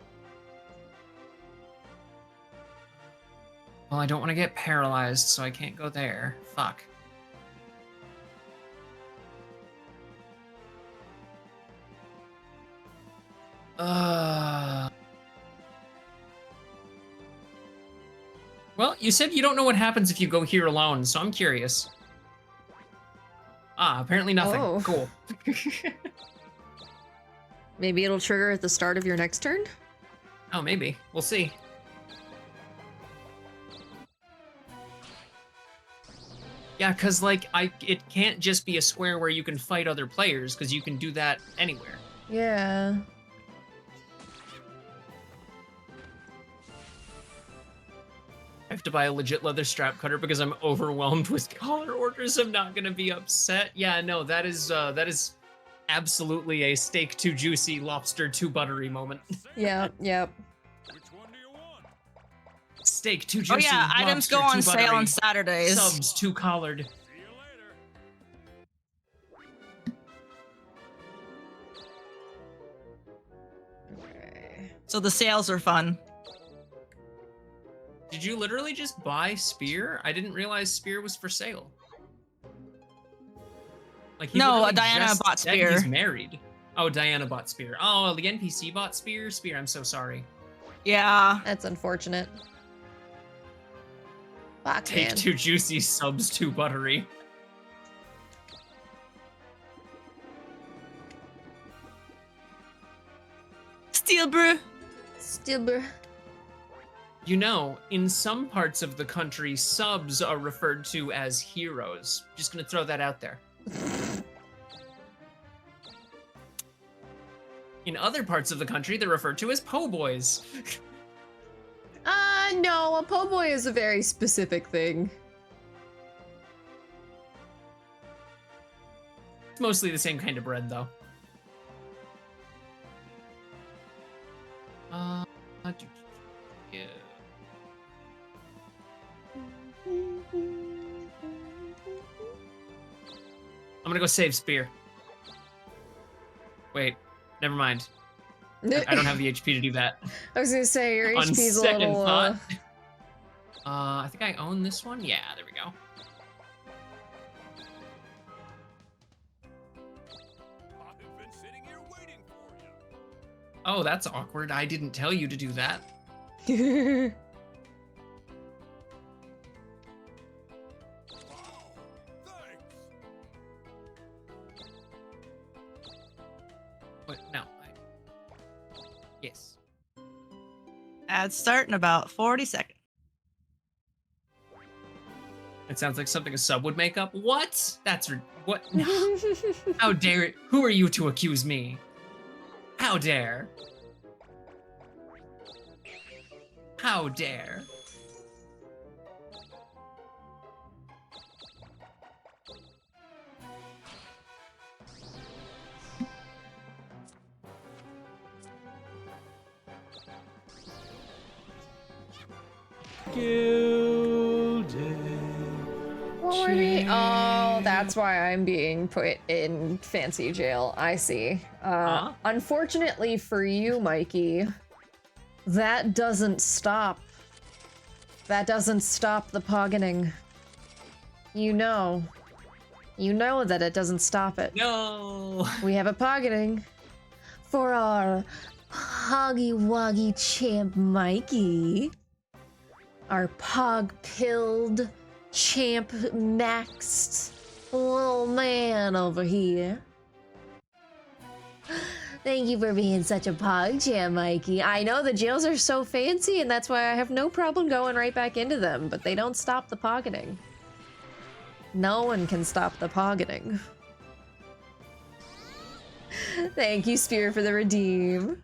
Well, I don't want to get paralyzed, so I can't go there. Fuck. Well, you said you don't know what happens if you go here alone, so I'm curious. Ah, apparently nothing. Oh. Cool. Maybe it'll trigger at the start of your next turn? Oh, maybe. We'll see. Yeah, because, like, it can't just be a square where you can fight other players, because you can do that anywhere. Yeah. I have to buy a legit leather strap cutter because I'm overwhelmed with collar orders. I'm not gonna be upset. Yeah, no, that is absolutely a steak too juicy, lobster too buttery moment. Yep, yep. Which one do you want? Steak too juicy. Oh yeah, items go lobster on too sale on buttery, Saturdays. Subs too collared. See you later. Okay. So the sales are fun. Did you literally just buy Spear? I didn't realize Spear was for sale. Like he No, literally Diana just bought said Spear. He's married. Oh, Diana bought Spear. Oh, the NPC bought Spear. Spear, I'm so sorry. Yeah. That's unfortunate. Fuck, Take man. too juicy, subs too buttery. Steel brew. Still, You know, in some parts of the country, subs are referred to as heroes. Just gonna throw that out there. In other parts of the country, they're referred to as po' boys. no, a po' boy is a very specific thing. It's mostly the same kind of bread, though. Yeah. I'm gonna go save Spear. Wait, never mind. I don't have the HP to do that. I was gonna say your On HP's a second little. thought. I think I own this one. Yeah, there we go. I've been sitting here waiting for you. Oh, that's awkward. I didn't tell you to do that. Oh, thanks. Wait, no. Yes. Ads start in about 40 seconds. It sounds like something a sub would make up. What? That's what? No. How dare it? Who are you to accuse me? How dare? How dare? What were they? Oh, that's why I'm being put in fancy jail. I see. Huh? Unfortunately for you, Mikey, that doesn't stop. That doesn't stop the poggening. You know. You know that it doesn't stop it. No. We have a poggening for our Hoggy Woggy champ Mikey. Our pog-pilled champ maxed little man over here. Thank you for being such a pog champ, Mikey. I know the jails are so fancy and that's why I have no problem going right back into them, but they don't stop the poggeting. No one can stop the poggeting. Thank you, Spear, for the redeem.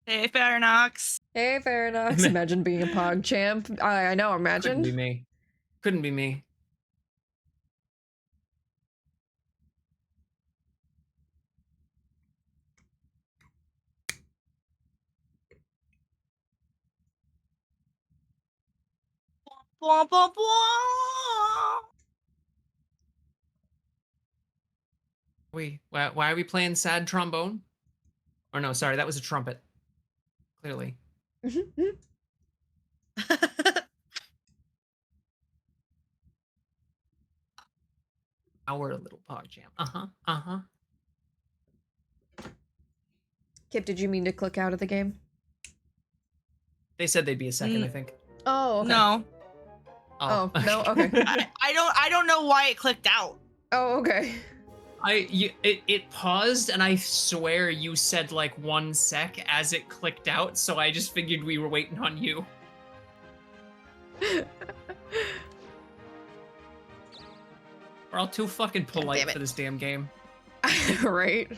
Hey, Farinox. Hey, Farinox. Imagine being a pog champ. I know, imagine. Couldn't be me. Couldn't be me. Bwah, bwah, bwah. Wait, why are we playing sad trombone? Or no, sorry, that was a trumpet. Clearly. Our little pog jam. Uh-huh. Kipp, did you mean to click out of the game? They said they'd be a second, I think. Oh, okay. No. Oh, no? Okay. I don't know why it clicked out. Oh, okay. It paused, and I swear you said like 1 sec as it clicked out, so I just figured we were waiting on you. We're all too fucking polite damn it. for this damn game. Right?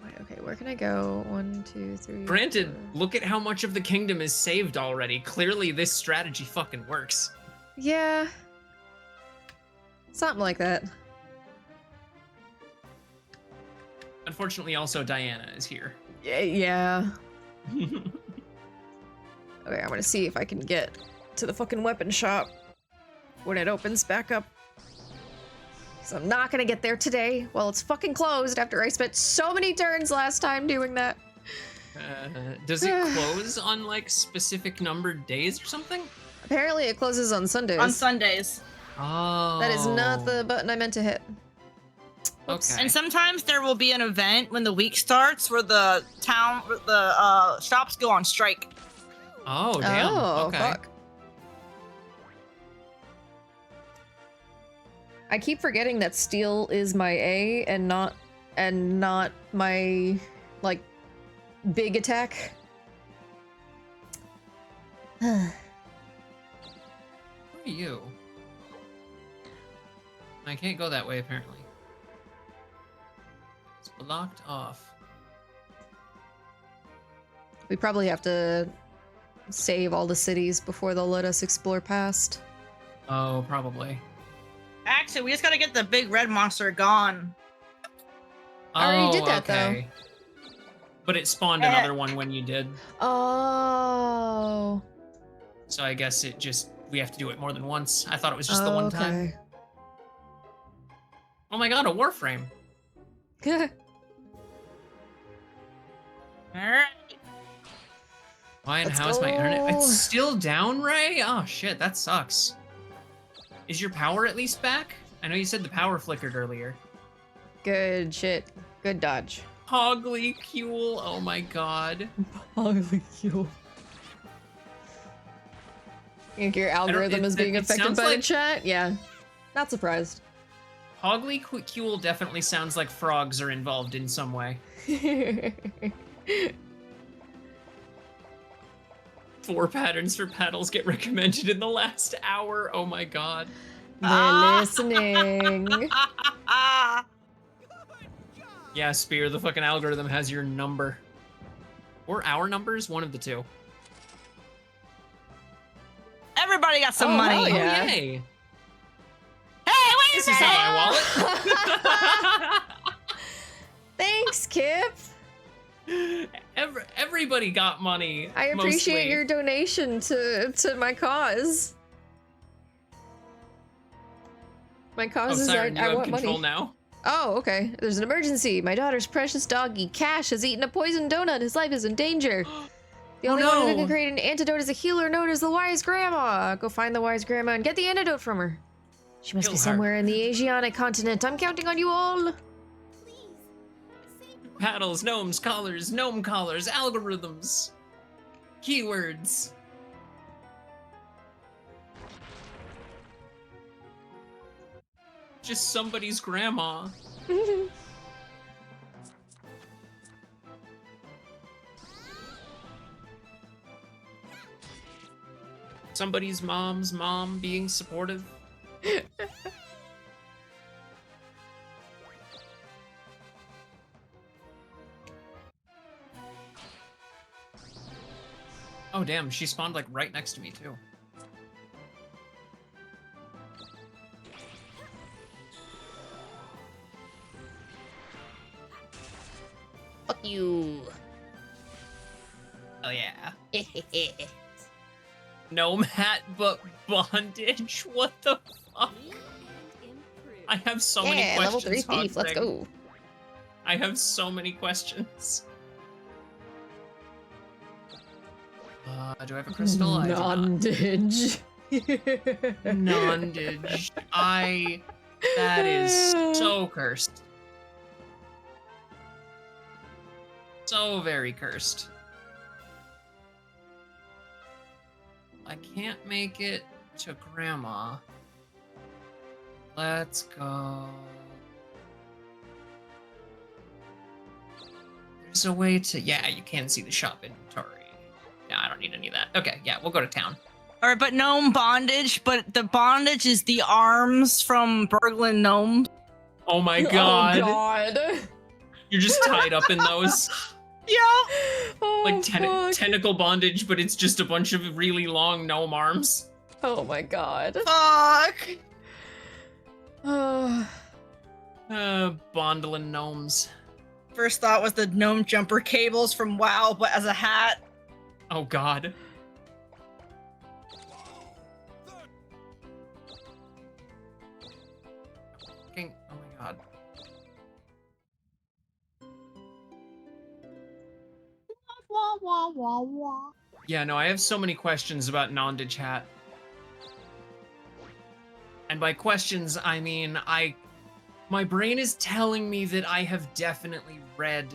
Wait, okay, where can I go? 1, 2, 3. Granted, 4. look at how much of the kingdom is saved already. Clearly, this strategy fucking works. Yeah. Something like that. Unfortunately, also Diana is here. Yeah. Okay, I'm gonna see if I can get to the fucking weapon shop when it opens back up. So I'm not gonna get there today while it's fucking closed after I spent so many turns last time doing that. Does it close on like specific numbered days or something? Apparently it closes on Sundays. On Sundays. Oh. That is not the button I meant to hit. Oops. Okay. And sometimes there will be an event when the week starts where the shops go on strike. Oh, damn. Oh, okay. fuck. I keep forgetting that steel is my A and not my like big attack. Who are you? I can't go that way apparently. It's blocked off. We probably have to save all the cities before they'll let us explore past. Oh, probably. Actually, we just gotta get the big red monster gone. I already did that, okay. But it spawned another one when you did. Oh. So I guess we have to do it more than once. I thought it was just the one time. Oh my god, a warframe. Okay. Alright. Why and Let's how is my internet? go. It's still down, Ray? Oh shit, that sucks. Is your power at least back? I know you said the power flickered earlier. Good shit. Good dodge. Hogly-cule, oh my god. You think your algorithm is being it affected sounds by the like- chat? Yeah. Not surprised. Hogly-cule definitely sounds like frogs are involved in some way. 4 patterns for paddles get recommended in the last hour. Oh my god. They're listening. Yeah, Spear, the fucking algorithm has your number. Or our numbers, one of the two. Everybody got some Oh, money. hell yeah. Oh, yay. Hey, wait This a is minute! not my wallet. Thanks, Kipp. Everybody got money. I appreciate mostly. your donation to my cause. My Oh, cause is Siren, you I have want control money. now. Oh, okay. There's an emergency. My daughter's precious doggy, Cash, has eaten a poisoned donut. His life is in danger. The only one who can create an antidote is a healer known as the Wise Grandma. Go find the Wise Grandma and get the antidote from her. She must Kill be her. somewhere in the Asiatic continent. I'm counting on you all. Paddles, gnomes, collars, gnome collars, algorithms, keywords. Just somebody's grandma. Somebody's mom's mom being supportive. Oh damn, she spawned like right next to me too. Fuck you. Oh yeah. Gnome hat but bondage? What the fuck? I have so many Yeah, questions. level 3 thief. Let's Hogthing. go. I have so many questions. Do I have a crystal? I do not. Nondage. Nondage. That is so cursed. So very cursed. I can't make it to Grandma. Let's go. There's a way to... Yeah, you can see the shop inventory. No, I don't need any of that. Okay, yeah, we'll go to town. All right, but gnome bondage, but the bondage is the arms from Berglund Gnome. Oh my god. Oh god. You're just tied up in those. Yep. Oh, Like fuck. tentacle bondage, but it's just a bunch of really long gnome arms. Oh my god. Fuck. Oh. Bondlin' gnomes. First thought was the gnome jumper cables from WoW, but as a hat. Oh god. Fucking, oh my god. Wah, wah, wah, wah. Yeah, no, I have so many questions about Nondage Hat. And by questions, I mean my brain is telling me that I have definitely read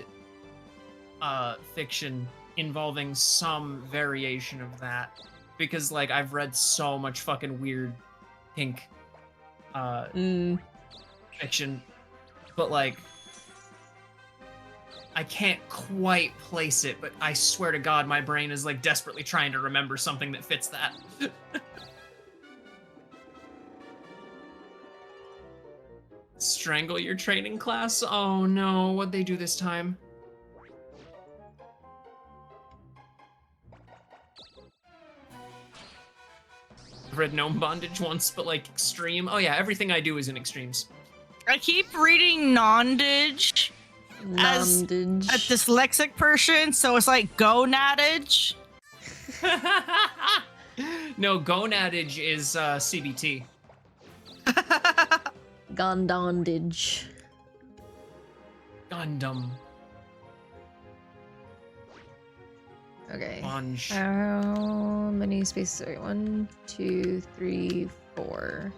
fiction involving some variation of that. Because like I've read so much fucking weird pink fiction. But like I can't quite place it, but I swear to God, my brain is like desperately trying to remember something that fits that. Strangle your training class? Oh no, what'd they do this time? I've read Gnome Bondage once, but like extreme. Oh yeah, everything I do is in extremes. I keep reading Nondage as a dyslexic person, so it's like gonadage. No, gonadage is CBT. Gondondage. Gundam. Okay. Bunch. How many spaces are we? 1, 2, 3, 4.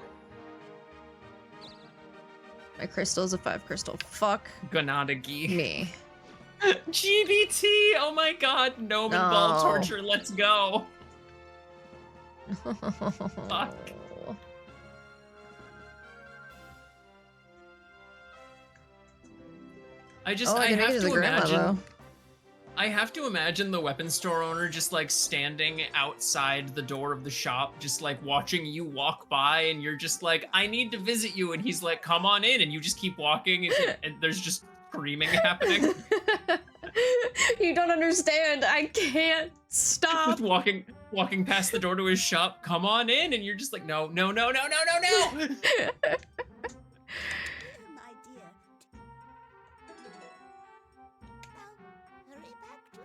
My crystal's a 5 crystal. Fuck Gonadagi. me. GBT! Oh my god, gnome and ball No. torture, let's go! Fuck. I can make it as a grandma, though. I have to imagine the weapon store owner just like standing outside the door of the shop, just like watching you walk by, and you're just like, I need to visit you, and he's like, come on in, and you just keep walking, and there's just screaming happening. You don't understand. I can't stop. Just walking past the door to his shop, come on in, and you're just like, no, no, no, no, no, no, no. My dear. Now, hurry back to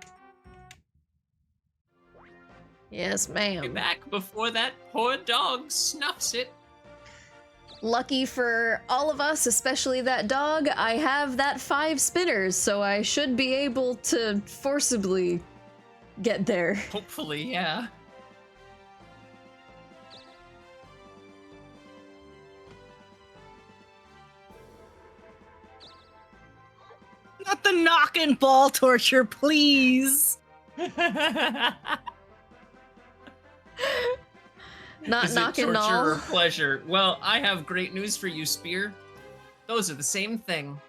Yes, Be ma'am. back before that poor dog snuffs it. Lucky for all of us, especially that dog, I have that 5 spinners, so I should be able to forcibly get there. Hopefully, yeah. Not the knock and ball torture, please. Not Is it knocking torture or all. pleasure? Well, I have great news for you, Spear. Those are the same thing.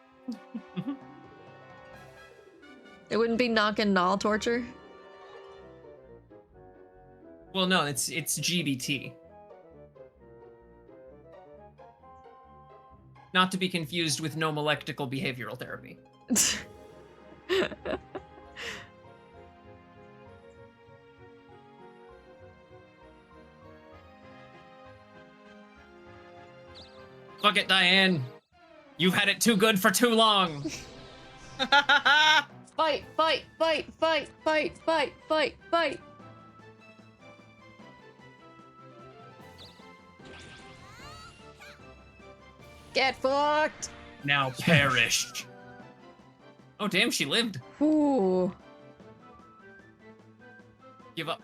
It wouldn't be knocking all torture. Well, no, it's GBT. Not to be confused with nomolectical behavioral therapy. Fuck it, Diane. You've had it too good for too long. Fight, fight, fight, fight, fight, fight, fight, fight. Get fucked. Now perish. Oh, damn, she lived. Ooh. Give up.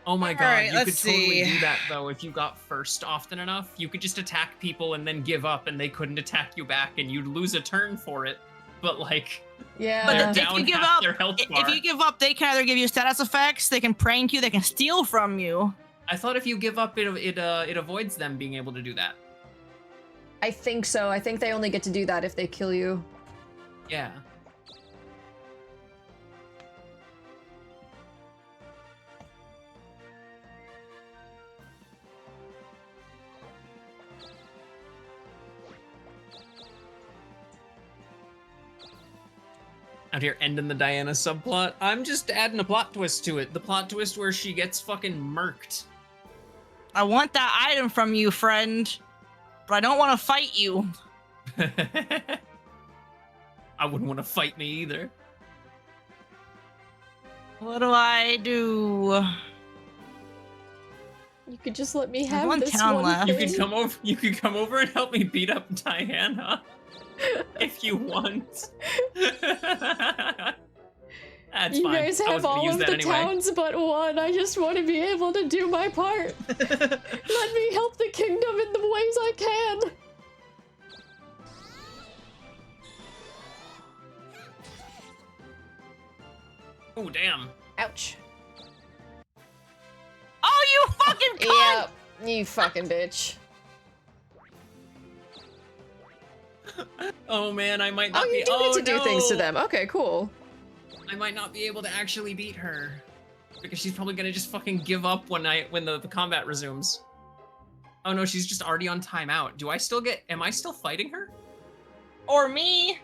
Oh my god, Alright, you could let's totally see. do that though if you got first often enough. You could just attack people and then give up and they couldn't attack you back and you'd lose a turn for it. But like, Yeah. But they're if down you give half up, their health bar. if you give up, they can either give you status effects, they can prank you, they can steal from you. I thought if you give up, it avoids them being able to do that. I think so. I think they only get to do that if they kill you. Yeah. Out here ending the Diana subplot. I'm just adding a plot twist to it. The plot twist where she gets fucking murked. I want that item from you, friend, but I don't want to fight you. I wouldn't want to fight me either. What do I do? You could just let me There's have one this town one left. You thing. could come over. You could come over and help me beat up Diana, if you want. That's You fine. guys I have was gonna all use of that the anyway. towns but one. I just want to be able to do my part. Let me help the kingdom in the ways I can. Oh damn. Ouch. Oh, you fucking cunt! Yeah, you fucking bitch. Oh man, I might not Oh, be. you do get to do things to no. them. Okay, cool. I might not be able to actually beat her because she's probably gonna just fucking give up when the combat resumes. Oh no, she's just already on timeout. Do I still get? Am I still fighting her? Or me?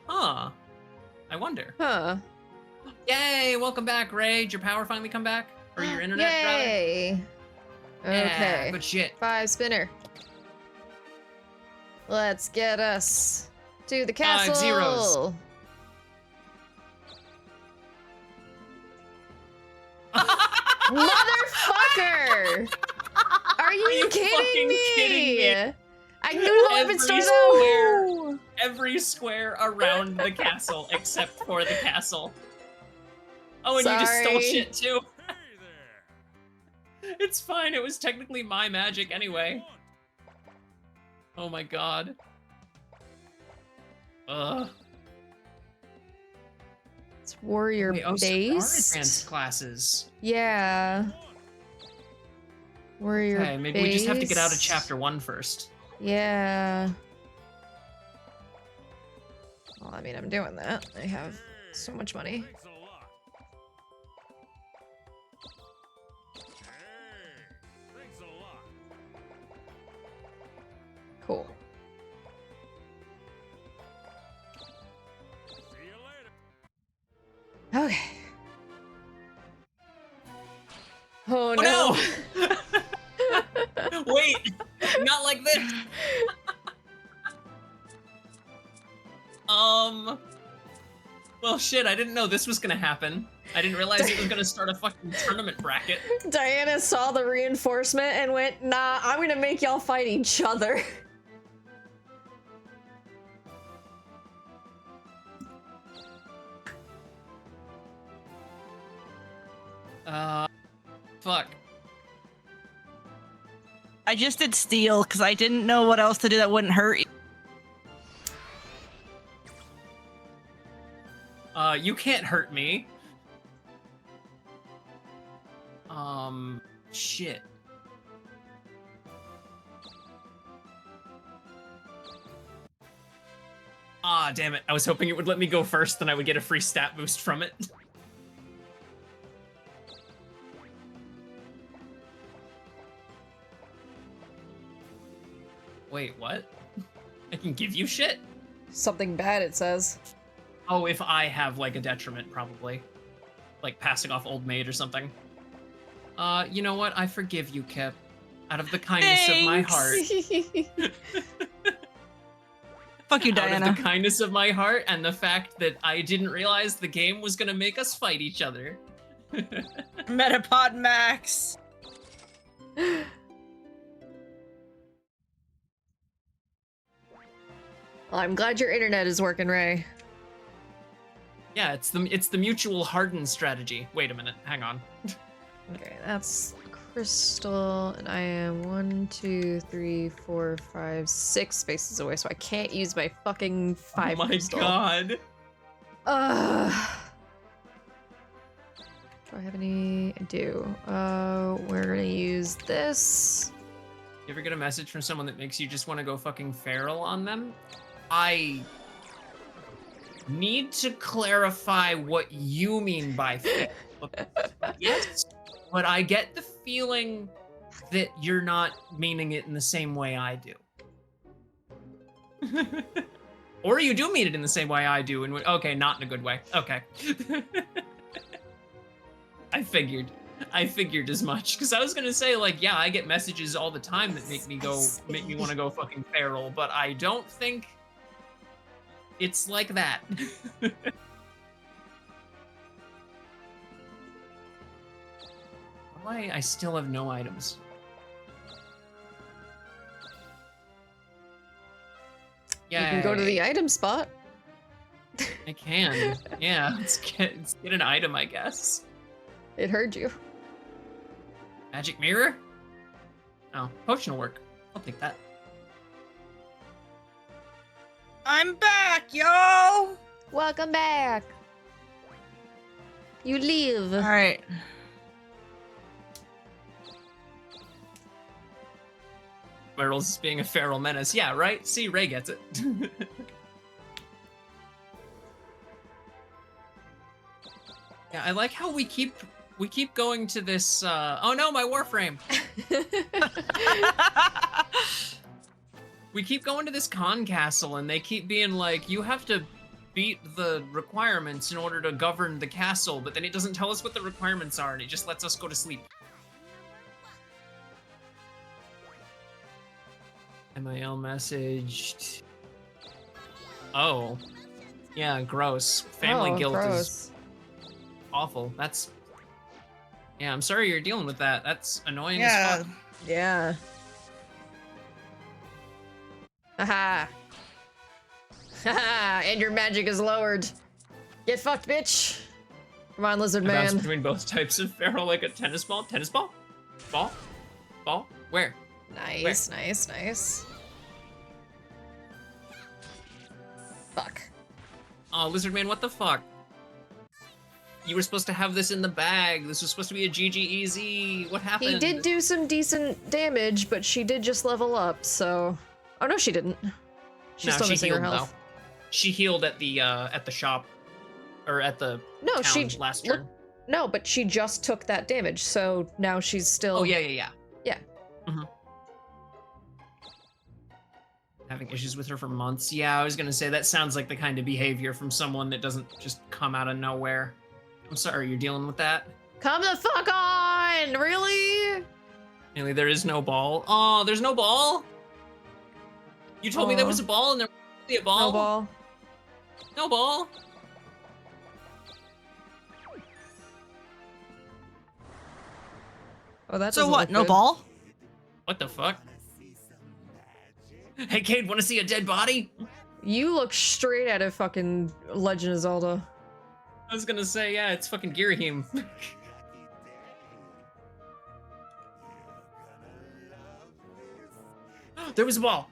Huh. I wonder. Huh. Yay! Welcome back, Ray. Did your power finally come back? Or your internet, rather? Yay. Yeah, Okay. good shit. 5 spinner. Let's get us to the 5 castle. zeros. Motherfucker! Are you kidding fucking me? kidding me? I knew the weapon Every store square. though. Every square around the castle except for the castle. Oh, and you just stole Sorry. shit too. Hey there. It's fine. It was technically my magic anyway. Oh my god. Ugh. It's warrior Wait, oh, so there are based. advanced classes. Yeah. Warrior Okay, maybe we just have to get out of based. chapter 1 first. Yeah. Well, I mean, I'm doing that. I have so much money. Thanks a lot. Hey, thanks a lot. Cool. See you later. Okay. Oh Oh no. no! Wait! Not like this! Well, shit, I didn't know this was gonna happen. I didn't realize it was gonna start a fucking tournament bracket. Diana saw the reinforcement and went, nah, I'm gonna make y'all fight each other. Fuck. I just did steal because I didn't know what else to do that wouldn't hurt you. You can't hurt me. Shit. Ah, damn it. I was hoping it would let me go first, then I would get a free stat boost from it. Wait, what? I can give you shit? Something bad, it says. Oh, if I have, like, a detriment, probably. Like, passing off Old Maid or something. You know what? I forgive you, Kipp. Out of the kindness of my heart. Fuck you, Out Diana. of the kindness of my heart and the fact that I didn't realize the game was gonna make us fight each other. Metapod Max. Well, I'm glad your internet is working, Ray. Yeah, it's the mutual harden strategy. Wait a minute, hang on. Okay, that's crystal, and I am 1, 2, 3, 4, 5, 6 spaces away, so I can't use my fucking 5 oh my crystal. god. Do I have any? I do. We're gonna use this. You ever get a message from someone that makes you just want to go fucking feral on them? I need to clarify what you mean by feral. Yes, but I get the feeling that you're not meaning it in the same way I do. Or you do mean it in the same way I do, and okay, not in a good way. Okay. I figured as much, because I was gonna say, like, yeah, I get messages all the time that make me want to go fucking feral, but I don't think it's like that. Why I still have no items. You can go to the item spot. I can. Yeah, let's get an item, I guess. It heard you. Magic mirror? Oh, potion will work. I'll take that. I'm back, yo! Welcome back. You leave. All right. Myrtle's being a feral menace. Yeah, right? See, Ray gets it. Yeah, I like how we keep going to this oh no, my warframe. We keep going to this con castle and they keep being like, you have to beat the requirements in order to govern the castle, but then it doesn't tell us what the requirements are and it just lets us go to sleep. MIL messaged. Oh. Yeah, gross. Family guilt is awful. That's... Yeah, I'm sorry you're dealing with that. That's annoying as fuck. Yeah. Haha. Haha, and your magic is lowered. Get fucked, bitch. Come on, lizard I bounce man. between both types of feral like a tennis ball. Tennis ball? Ball? Ball? Where? Nice, nice, nice. Fuck. Oh, lizard man, what the fuck? You were supposed to have this in the bag. This was supposed to be a GGEZ. What happened? He did do some decent damage, but she did just level up, so... Oh, no, she didn't. She's still missing her health. Though. She healed at the shop. Or at the town last turn. No, but she just took that damage, so now she's still... Oh, yeah. Yeah. Mm-hmm. Having issues with her for months. Yeah, I was gonna say, that sounds like the kind of behavior from someone that doesn't just come out of nowhere. I'm sorry, you're dealing with that? Come the fuck on! Really? Really, there is no ball? Oh, there's no ball? You told me there was a ball and there wasn't really a ball? No ball. No ball? Oh, that's So what, no ball? What the fuck? Hey, Cade, wanna see a dead body? You look straight out of fucking Legend of Zelda. I was gonna say, yeah, it's fucking Girahim. There was a ball.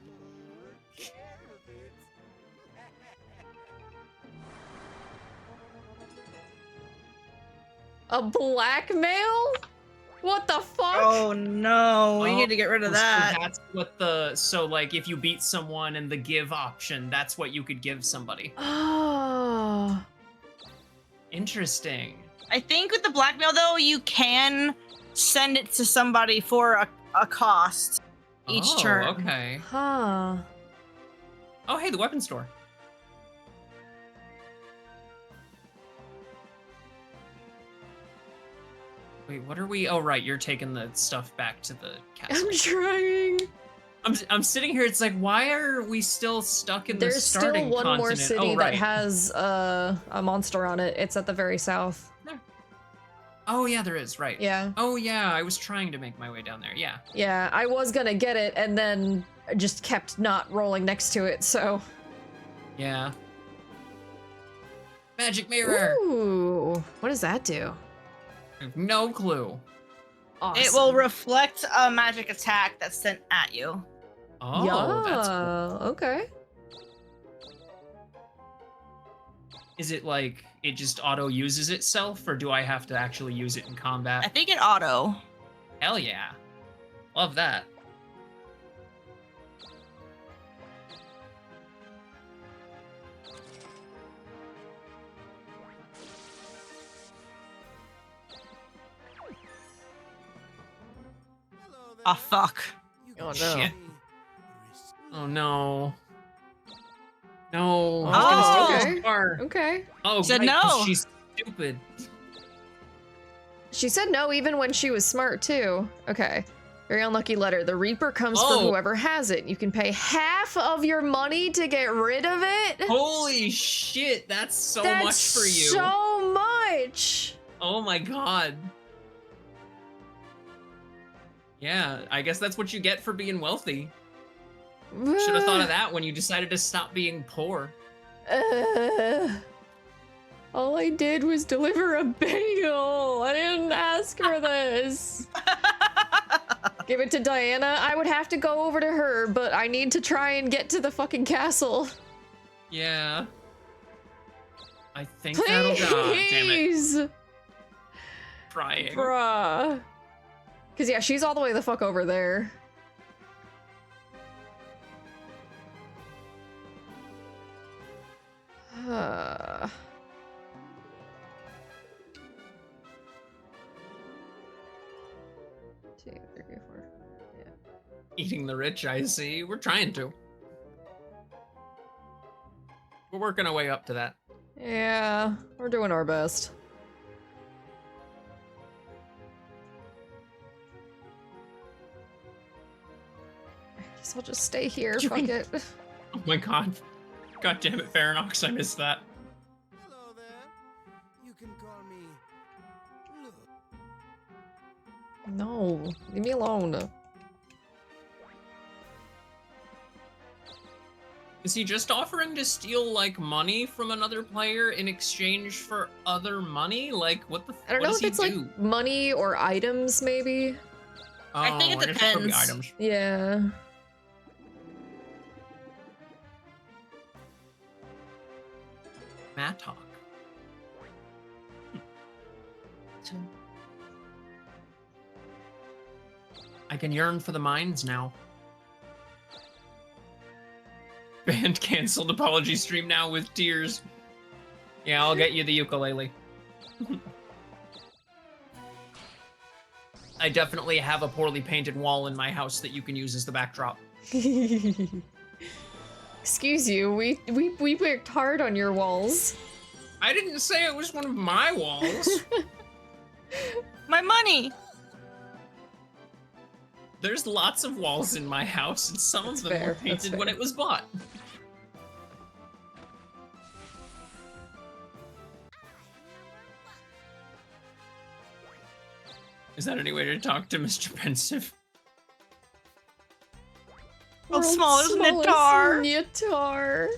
A blackmail? What the fuck? Oh no, we need to get rid of that. So that's what so like if you beat someone and the give option, that's what you could give somebody. Oh. Interesting. I think with the blackmail though, you can send it to somebody for a cost each turn. Okay. Huh. Oh, hey, the weapon store. Wait, what are we? Oh, right, you're taking the stuff back to the castle. I'm trying. I'm sitting here. It's like, why are we still stuck in the starting There's still one more continent? city Oh, right. that has a monster on it. It's at the very south. Oh, yeah, there is, right. Yeah. Oh, yeah, I was trying to make my way down there, yeah. Yeah, I was gonna get it and then just kept not rolling next to it, so... Yeah. Magic mirror! Ooh, what does that do? I have no clue. Awesome. It will reflect a magic attack that's sent at you. Oh, yeah, that's cool. Okay. Is it like, it just auto-uses itself, or do I have to actually use it in combat? I think it auto. Hell yeah. Love that. Oh fuck. Oh no. Shit. Oh no. No. Oh, I was gonna steal okay. this car. Okay. Oh, Said right, 'cause no. she's stupid. She said no even when she was smart too. Okay. Very unlucky letter. The Reaper comes for Oh. whoever has it. You can pay half of your money to get rid of it. Holy shit, that's so That's much for you. so much. Oh my god. Yeah, I guess that's what you get for being wealthy. Should have thought of that when you decided to stop being poor. All I did was deliver a bagel. I didn't ask for this. Give it to Diana. I would have to go over to her, but I need to try and get to the fucking castle. Yeah. I think that'll God damn it. Please. Trying. Bruh. Cause yeah, she's all the way the fuck over there. Two, three, four. Yeah. Eating the rich, I see. We're trying to. We're working our way up to that. Yeah, we're doing our best. I guess I'll just stay here. Fuck it. Oh my god. God damn it, Farinox, I missed that. Hello there. You can call me Look. No, leave me alone. Is he just offering to steal, like, money from another player in exchange for other money? Like, what the I don't know if it's like money or items, maybe. I think it guess could be depends. items. Yeah. Mattock. I can yearn for the mines now. Band canceled apology stream now with tears. Yeah, I'll get you the ukulele. I definitely have a poorly painted wall in my house that you can use as the backdrop. Excuse you, we worked hard on your walls. I didn't say it was one of my walls. My money. There's lots of walls in my house, and some That's of them fair, were that's painted when fair. it was bought. Is that any way to talk to Mr. Pensive? Well, World's smallest smallest Nitar. Nitar.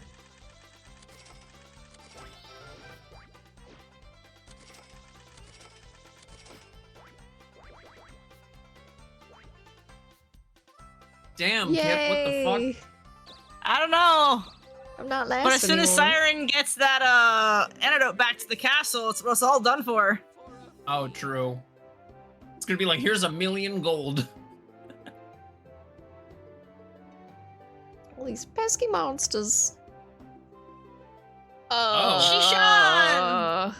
Damn, Kipp, what the fuck? Yay. I don't know. I'm not last But as soon as anymore. Siren gets that antidote back to the castle, it's all done for. Oh, true. It's gonna be like, here's $1 million gold. All these pesky monsters. Shishan!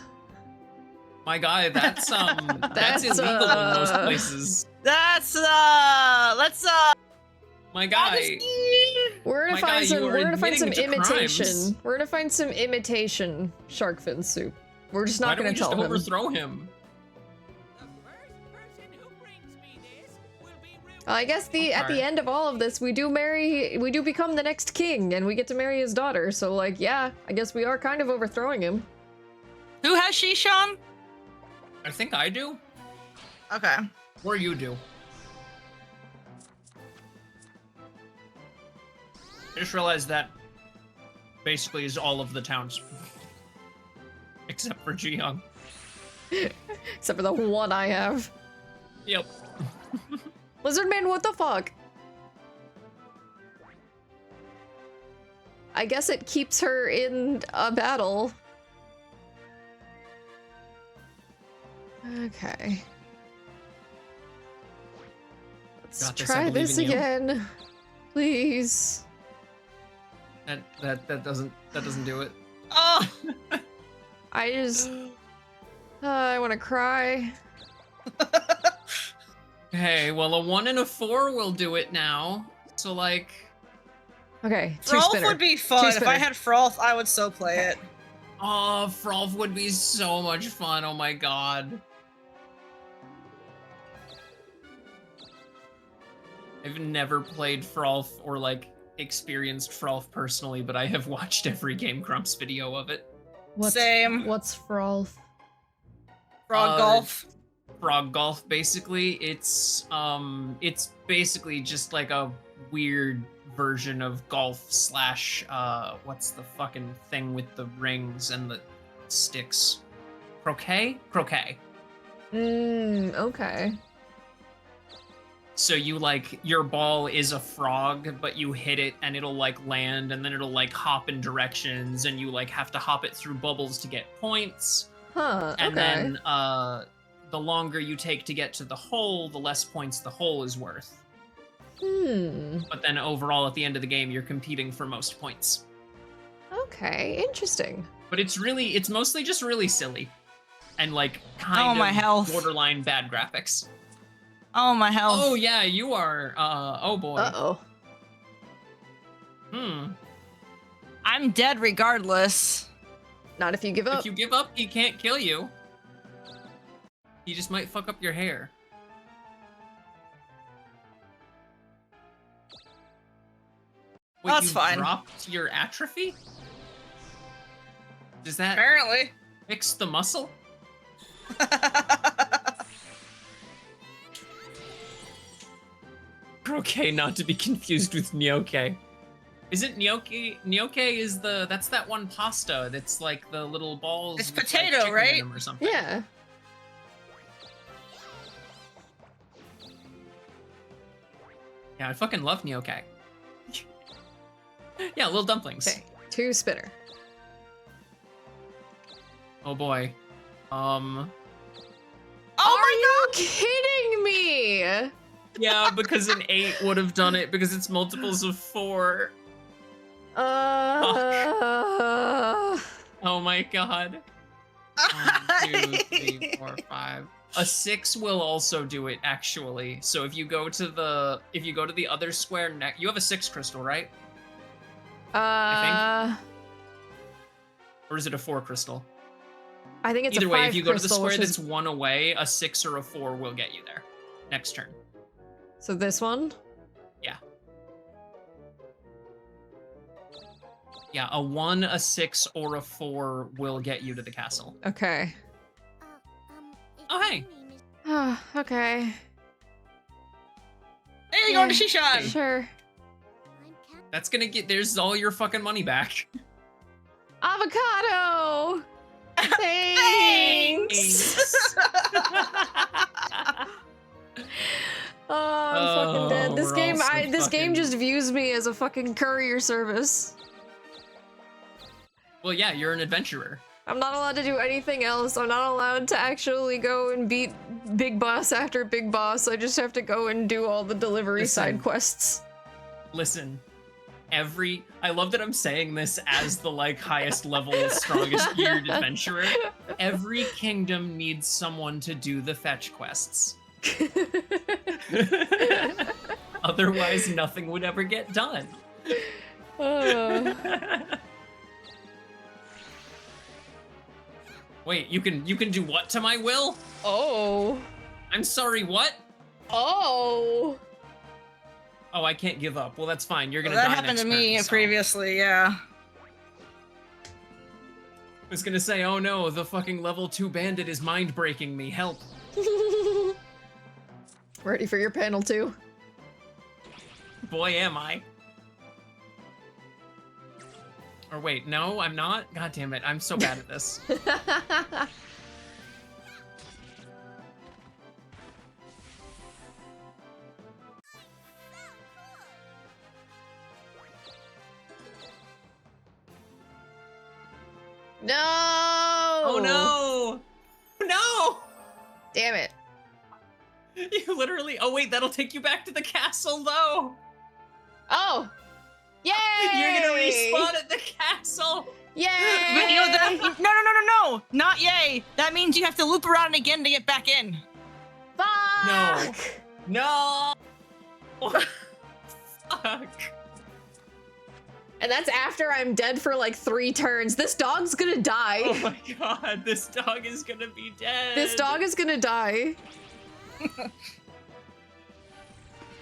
My guy, that's that's That's, illegal in most places. That's let's My guy, We're gonna My find guy, some. you are We're gonna find some admitting to imitation. crimes. We're gonna find some imitation shark fin soup. We're just why not don't we gonna just tell him. overthrow him? The first person who brings me this will be rewarded. I guess at the Okay. end of all of this, we do become the next king, and we get to marry his daughter. So like, yeah, I guess we are kind of overthrowing him. who has Shishan? I think I do, Okay. or you do. I just realized that basically is all of the towns. Except for Jiyoung. Except for the one I have. Yep. Lizardman, what the fuck? I guess it keeps her in a battle. Okay. Let's Got this, I try believe this in you. again. Please. That doesn't do it. Oh, I just... I want to cry. Okay, well, a 1 and a 4 will do it now. So, like, Okay, two Frolf spinner. would be fun. If spinner. I had Frolf, I would so play it. Oh, Frolf would be so much fun. Oh my god. I've never played Frolf or like experienced Frolf personally, but I have watched every Game Grumps video of it. Same. What's Frolf? Frog golf. Frog golf, basically. It's basically just like a weird version of golf slash what's the fucking thing with the rings and the sticks? Croquet? Croquet. Okay. So you like, your ball is a frog, but you hit it and it'll like land and then it'll like hop in directions and you like have to hop it through bubbles to get points. Huh, And okay. then the longer you take to get to the hole, the less points the hole is worth. But then overall at the end of the game, you're competing for most points. Okay, interesting. But it's mostly just really silly. And like kind my of health. borderline bad graphics. Oh, my health. Oh yeah, you are, oh boy. Uh-oh. I'm dead regardless. Not if you give up. If you give up, he can't kill you. He just might fuck up your hair. Wait, That's you fine. dropped your atrophy? Does that Apparently. fix the muscle? Croquet, not to be confused with gnocchi. Is it gnocchi? Gnocchi is that's that one pasta that's like the little balls. It's with, potato, like, chicken in right? them or something. Yeah. Yeah, I fucking love gnocchi. Yeah, little dumplings. Okay, two spinner. Oh boy. Oh Are you kidding me? Yeah, because an 8 would have done it because it's multiples of 4. Oh my god. 1, 2, 3, 4, 5. A 6 will also do it actually. So if you go to the other square next, you have a 6 crystal, right? Or is it a 4 crystal? I think it's Either a 5 way, if you go to the crystal, square which is- that's 1 away, a 6 or a 4 will get you there. Next turn. So this one? Yeah. Yeah, a 1, a 6, or a 4 will get you to the castle. Okay. Oh, hey. Okay. Hey, you're going to Shishan! Sure. That's gonna there's all your fucking money back. Avocado! Thanks! Oh, I'm fucking dead. This we're game, all so this game fucking- just views me as a fucking courier service. Well, yeah, you're an adventurer. I'm not allowed to do anything else. I'm not allowed to actually go and beat Big Boss after Big Boss. I just have to go and do all the delivery Listen. side quests. Listen, I love that I'm saying this as the like highest level, strongest geared adventurer. Every kingdom needs someone to do the fetch quests. Otherwise, nothing would ever get done. Wait, you can do what to my will? Oh. I'm sorry, what? Oh. Oh, I can't give up. Well, that's fine. You're gonna That die happened next to me turn, so. previously, yeah. I was gonna say, oh no, the fucking level 2 bandit is mind breaking me. Help. Ready for your panel 2? Boy, am I. Or wait, no, I'm not? God damn it, I'm so bad at this. No! Oh no! No! Damn it. You literally, oh wait, that'll take you back to the castle though! Oh! Yay! You're gonna respawn at the castle! Yay! But you know that, no, not yay. That means you have to loop around again to get back in. Fuck! No! Fuck. And that's after I'm dead for like 3 turns. This dog's gonna die. Oh my god, this dog is gonna be dead. This dog is gonna die.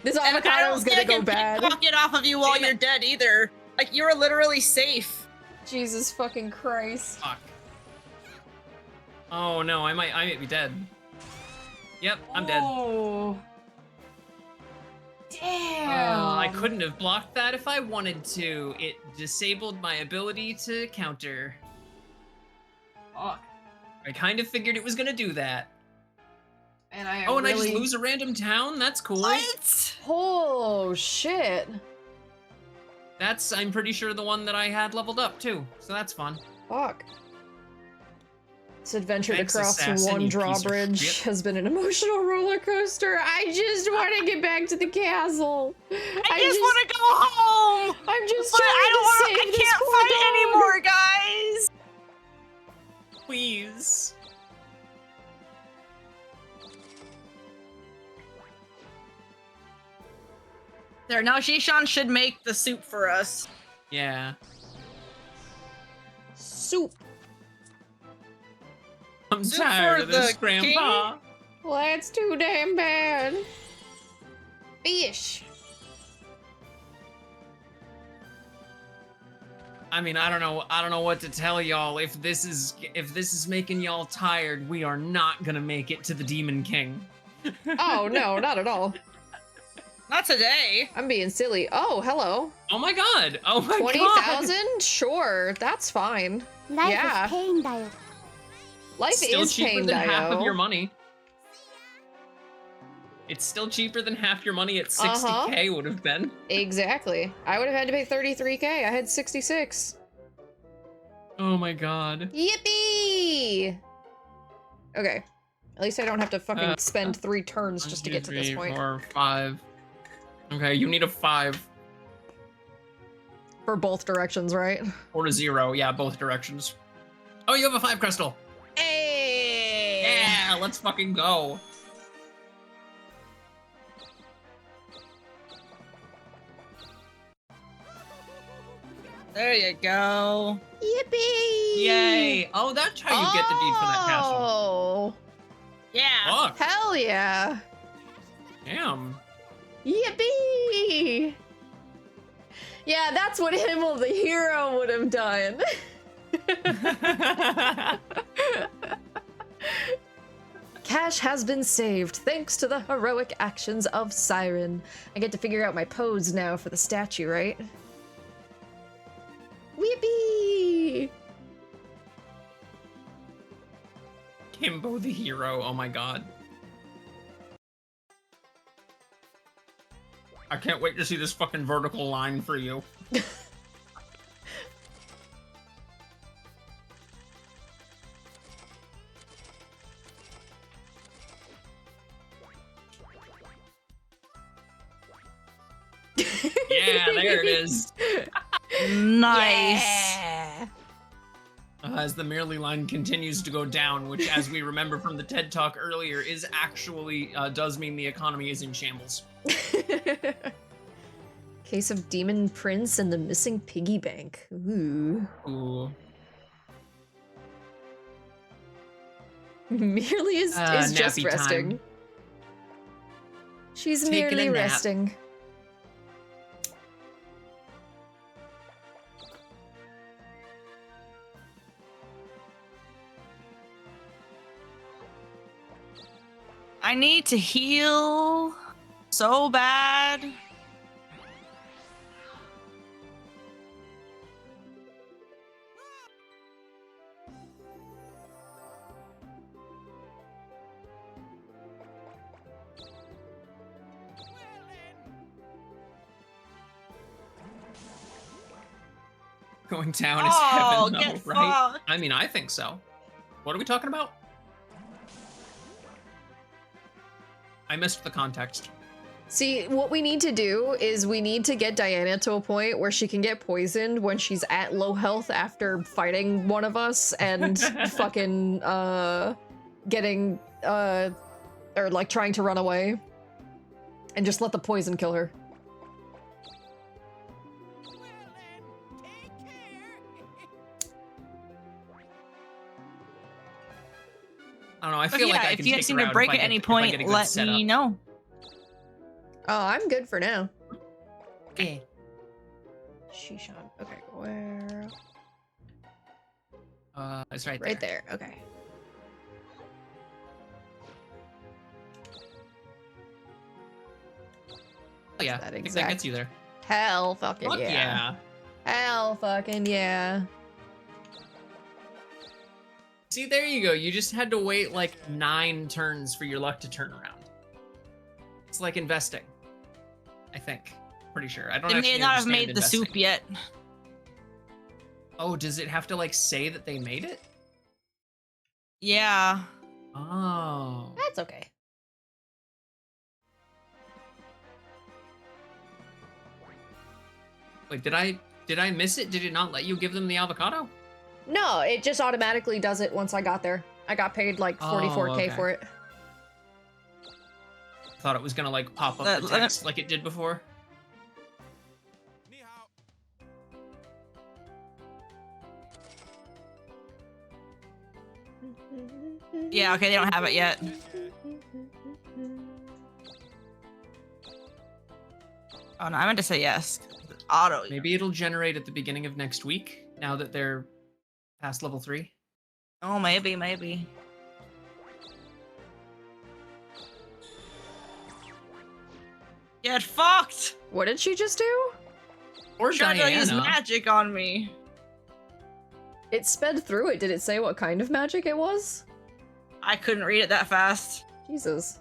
This And I avocado don't is think gonna I go can bad. pickpocket off of you while Damn it. you're dead either. Like, you're literally safe. Jesus fucking Christ. Fuck. Oh no, I might be dead. Yep, I'm dead. Oh. Damn. I couldn't have blocked that if I wanted to. It disabled my ability to counter. Fuck. I kind of figured it was gonna do that. And I Oh, and I really... just lose a random town? That's cool. What? Oh shit. That's, I'm pretty sure, the one that I had leveled up too. So that's fun. Fuck. This adventure Thanks, to cross assassin, one you piece of drawbridge shit. has been an emotional roller coaster. I just want to get back to the castle. I just want to go home. I'm just But trying I don't to want. save I this can't poor fight dog. anymore, guys. Please. There, now Shishan should make the soup for us. Yeah. Soup. I'm Soup tired for of this, the Grandpa. Well, that's too damn bad. Fish. I mean, I don't know what to tell y'all. If this is making y'all tired, we are not gonna make it to the Demon King. Oh no, not at all. Not today. I'm being silly. Oh, hello. Oh my god! Oh my god! 20,000? Sure, that's fine. Life Yeah. is pain, Dio. Life Still is cheaper pain, than half of Dio. your money. It's still cheaper than half your money at Uh-huh. 60k would have been. Exactly. I would have had to pay 33k. I had 66. Oh my god. Yippee! Okay. At least I don't have to fucking spend 3 turns just to get to this 1, 2, 3, point. 4, 5. Okay, you need a 5 For both directions, right? or a 0. Yeah, both directions. Oh, you have a 5 crystal. Hey! Yeah, let's fucking go. There you go. Yippee! Yay! Oh, that's how you get the deed for that castle. Oh! Yeah. Fuck. Hell yeah! Damn. Yippee! Yeah, that's what Himmel the hero would have done. Cash has been saved thanks to the heroic actions of Siren. I get to figure out my pose now for the statue, right? Whippy! Kimbo the hero. Oh my god. I can't wait to see this fucking vertical line for you. Yeah, there it is. Nice. Yeah. As the Myrly line continues to go down, which, as we remember from the TED Talk earlier, is actually does mean the economy is in shambles. Case of Demon Prince and the missing piggy bank. Ooh. Ooh. Merely is just nappy resting. time. She's Taking a merely nap. resting. I need to heal so bad. Going down is Oh, heaven, get though, right? fucked. I mean, I think so. What are we talking about? I missed the context. See, what we need to do is we need to get Diana to a point where she can get poisoned when she's at low health after fighting one of us and fucking, getting, or like trying to run away. And just let the poison kill her. don't know. I But feel yeah, like I if can you take guys seem her to out break if I at get- any if I point, get a good let setup. me know. Oh, I'm good for now. Okay. Shishan. Okay, where? It's right Right there. Okay. Oh, yeah, That I think that exact- gets you there. Hell fucking Fuck yeah. Hell fucking yeah. See, there you go. You just had to wait like 9 turns for your luck to turn around. It's like investing. I think. Pretty sure. I don't They actually may not have understand made the investing. soup yet. Oh, does it have to like say that they made it? Yeah. Oh. That's okay. Wait, did I miss it? Did it not let you give them the avocado? No, it just automatically does it once I got there. I got paid like 44K okay. for it. I thought it was gonna like pop up the text like it did before. Ni hao. Yeah, okay, they don't have it yet. Oh no, I meant to say yes. Auto. Maybe it'll generate at the beginning of next week, now that they're past level 3. Oh, maybe. Get fucked! What did she just do? Or Tried to use Diana. magic on me. It sped through it. Did it say what kind of magic it was? I couldn't read it that fast. Jesus.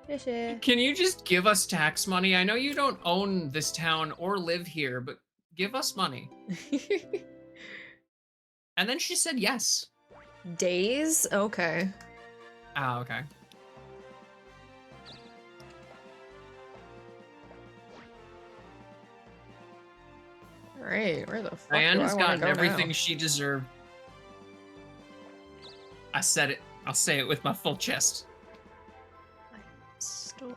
Can you just give us tax money? I know you don't own this town or live here, but give us money. And then she said yes. Days? Okay. Ah, okay. Alright, where the fuck Diana's do I want gotten to go everything now? she deserved. I said it. I'll say it with my full chest. Store.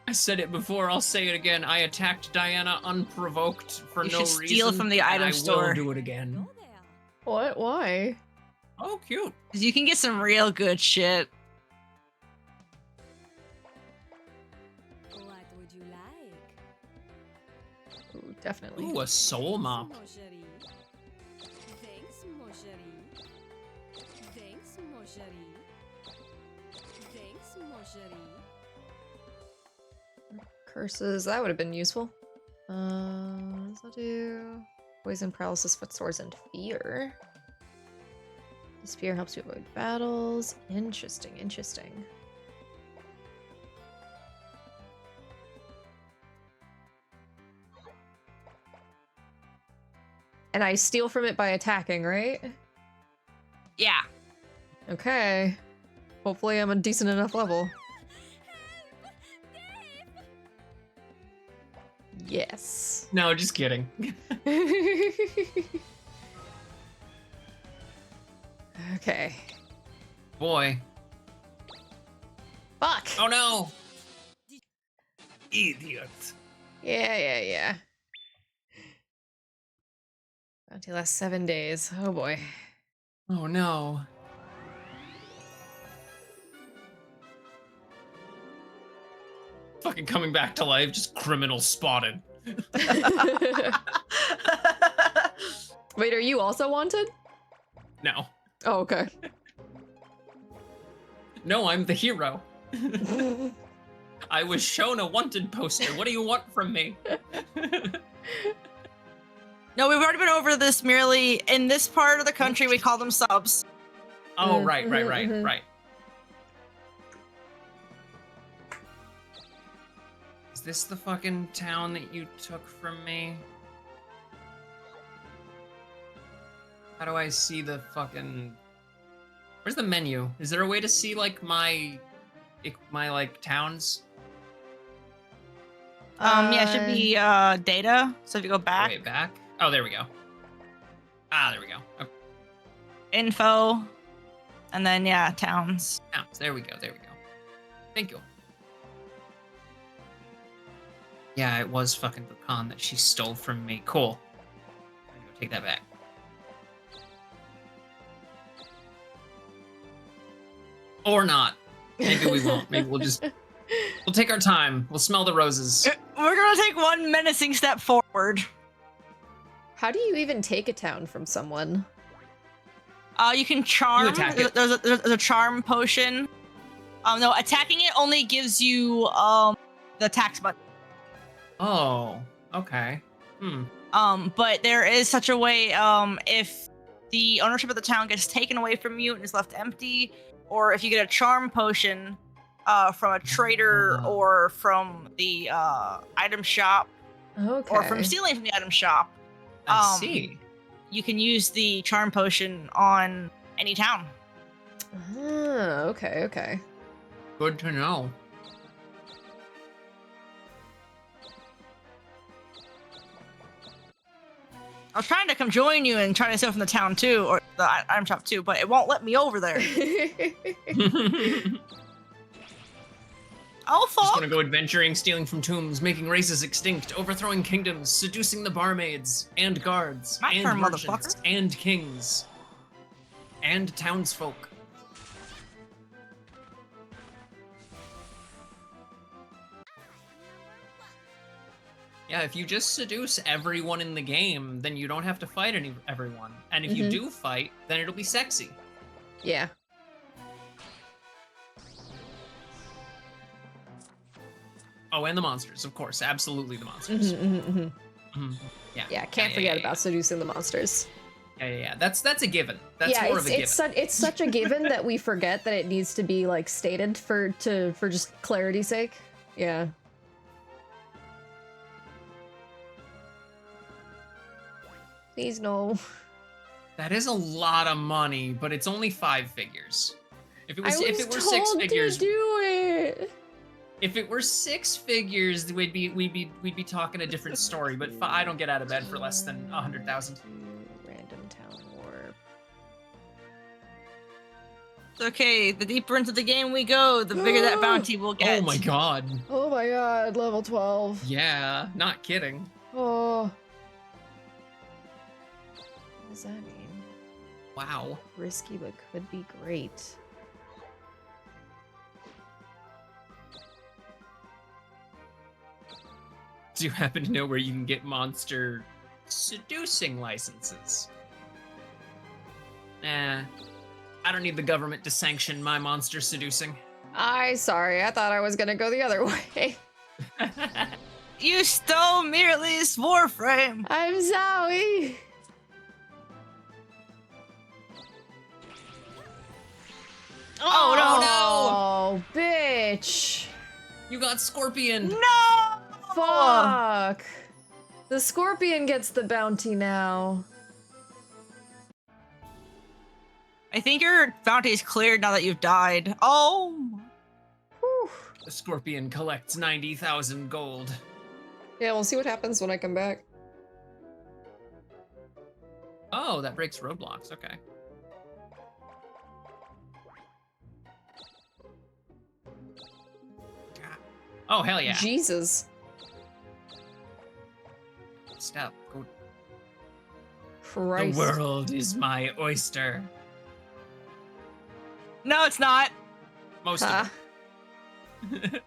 I said it before, I'll say it again. I attacked Diana unprovoked for You no should reason. steal from the and item I store. will do it again. Go there. What? Why? Oh, cute. 'Cause you can get some real good shit. What would you like? Ooh, definitely. Ooh, a soul mop. Mon chéri. Thanks, mon chéri. Thanks, mon chéri. Thanks, mon chéri. Curses, that would have been useful. What does that do? Poison, paralysis, footsores, and fear. This fear helps you avoid battles. Interesting, interesting. And I steal from it by attacking, right? Yeah. Okay. Hopefully I'm a decent enough level. Yes. No, just kidding. Okay. Boy. Fuck! Oh no! Idiot. Yeah. Until last 7 days. Oh boy. Oh no. Fucking coming back to life, just criminal spotted. Wait, are you also wanted? No. Oh, okay. No, I'm the hero. I was shown a wanted poster. What do you want from me? No, we've already been over this. Merely in this part of the country, we call them subs. Oh, right. Is this the fucking town that you took from me? How do I see the fucking... Where's the menu? Is there a way to see, like, my like, towns? Yeah, it should be data. So if you go back, Way back? Oh, there we go. Ah, there we go. Okay. info, and then yeah, towns. Towns. There we go. Thank you. Yeah, it was fucking Dokapon that she stole from me. Cool. I'm gonna go take that back. Or not. Maybe we won't. Maybe we'll take our time. We'll smell the roses. We're gonna take one menacing step forward. How do you even take a town from someone? You can charm. You attack it. There's a charm potion. No, attacking it only gives you the tax button. Oh, okay. But there is such a way, if the ownership of the town gets taken away from you and is left empty, or if you get a charm potion from a trader or from the item shop, Okay. or from stealing from the item shop, I see. you can use the charm potion on any town. Okay, okay. Good to know. I was trying to come join you and try to steal from the town too, or the item shop too, but it won't let me over there. Oh, Just fuck! wanna go adventuring, stealing from tombs, making races extinct, overthrowing kingdoms, seducing the barmaids, and guards, My and turn, merchants, motherfucker. and kings, and townsfolk. Yeah, if you just seduce everyone in the game, then you don't have to fight everyone. And if you do fight, then it'll be sexy. Yeah. Oh, and the monsters, of course. Absolutely the monsters. Mhm. Yeah. Yeah, can't forget about seducing the monsters. Yeah. That's a given. That's yeah, more of a given. it's such a given that we forget that it needs to be like stated for just clarity's sake. Yeah. Please no. That is a lot of money, but it's only 5 figures. If it was I if was it were 6 told figures, to do it. if it were 6 figures, we'd be talking a different story. But I don't get out of bed for less than 100,000. Random town warp. It's okay, the deeper into the game we go, the bigger that bounty will get. Oh my god. Oh my god, level 12. Yeah, not kidding. Oh. What does that mean? Wow. Risky but could be great. Do you happen to know where you can get monster seducing licenses? Nah. I don't need the government to sanction my monster seducing. Sorry, I thought I was gonna go the other way. You stole Myrly's warframe! I'm sorry. Oh, Oh, bitch. You got Scorpion. No! Fuck. The scorpion gets the bounty now. I think your bounty is cleared now that you've died. Oh! Whew. The Scorpion collects 90,000 gold. Yeah, we'll see what happens when I come back. Oh, that breaks roadblocks. Okay. Oh, hell yeah. Jesus. Step. Go. Christ. The world is my oyster. No, it's not. Most Huh? of it.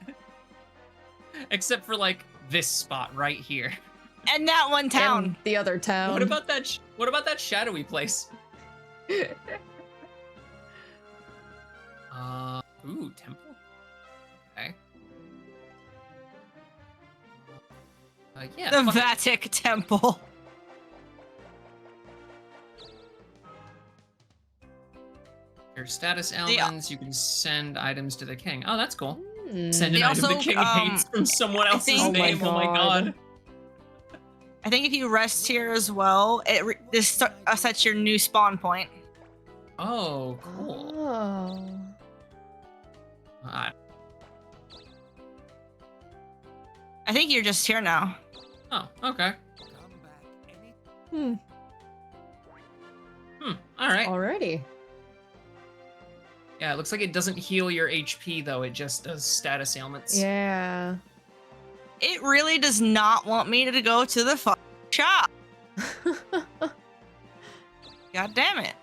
Except for, like, this spot right here. And that one town. And the other town. What about that? What about that shadowy place? Ooh, temple. Okay. Yeah. The fuck it. Vatic Temple. Your status elements. You can send items to the king. Oh, that's cool. Hmm. Send an They item the also, king hates from someone else's think- name. Oh my god. I think if you rest here as well, this sets your new spawn point. Oh, cool. Oh. I think you're just here now. Oh, okay. Hmm. All right. Alrighty. Yeah, it looks like it doesn't heal your HP though. It just does status ailments. Yeah. It really does not want me to go to the fucking shop. God damn it.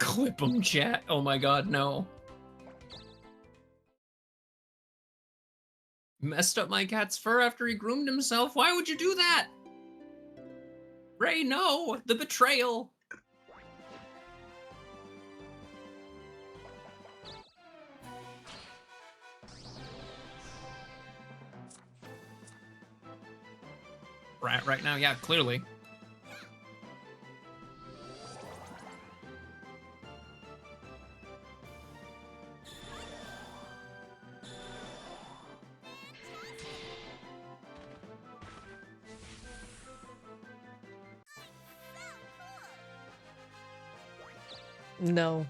Clip him, chat. Oh my god, no. Messed up my cat's fur after he groomed himself. Why would you do that? Ray, no! The betrayal! Right now, yeah, clearly. No.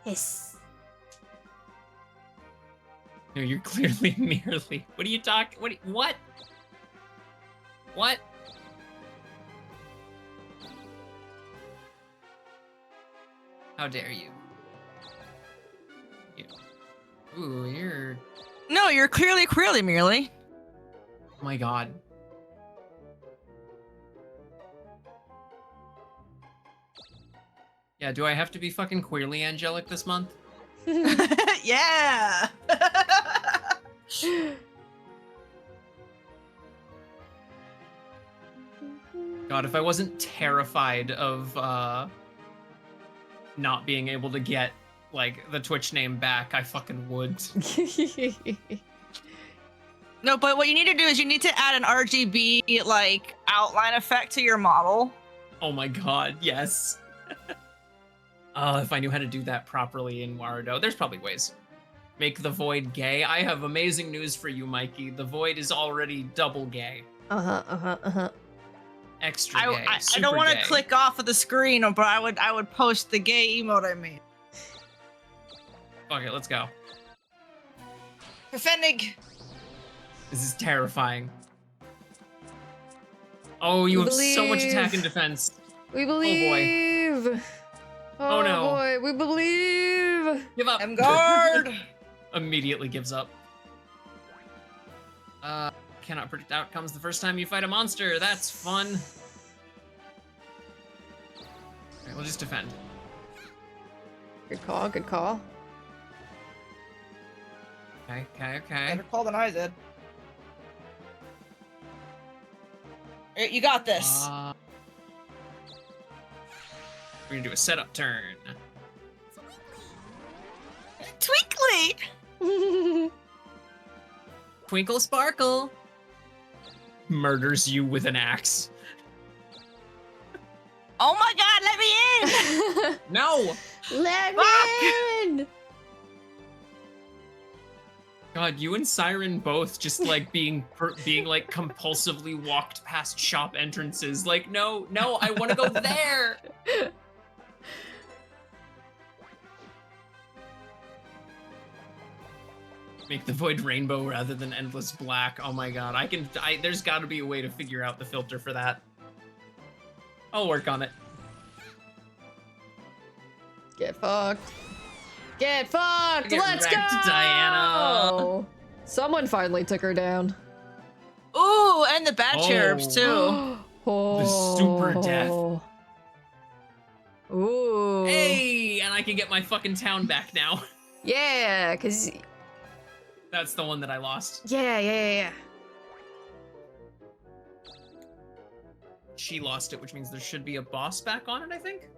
Hiss. No, you're clearly Myrly. What are you talking? What? What? How dare you? Ooh, you're... No, you're clearly Myrly. Oh my god. Yeah, do I have to be fucking queerly angelic this month? Yeah. God, if I wasn't terrified of not being able to get like the Twitch name back, I fucking would. No, but what you need to do is you need to add an RGB like outline effect to your model. Oh my god, yes. If I knew how to do that properly in Warudo. There's probably ways. Make the Void gay. I have amazing news for you, Mikey. The Void is already double gay. Extra gay. I don't want to click off of the screen, but I would post the gay emote I made. Okay, let's go. Defending. This is terrifying. Oh, you have so much attack and defense. We believe. Oh boy. Oh no. Boy, we believe. Give up. Guard. Immediately gives up. Cannot predict outcomes the first time you fight a monster. That's fun. Okay, we'll just defend. Good call, good call. Okay. Better call than I did. You got this. We're gonna do a setup turn. Twinkly. Twinkle sparkle. Murders you with an axe. Oh my god, let me in! No! Let me in! God, you and Siren both just like being like compulsively walked past shop entrances. Like, no, I want to go there. Make the void rainbow rather than endless black. Oh my god, there's got to be a way to figure out the filter for that. I'll work on it. Get fucked. Get fucked! Get Let's wrecked, go! Diana. Someone finally took her down. Ooh, and the bad cherubs too. Oh. The super death. Ooh. Hey, and I can get my fucking town back now. Yeah, cause That's the one that I lost. yeah. She lost it, which means there should be a boss back on it, I think?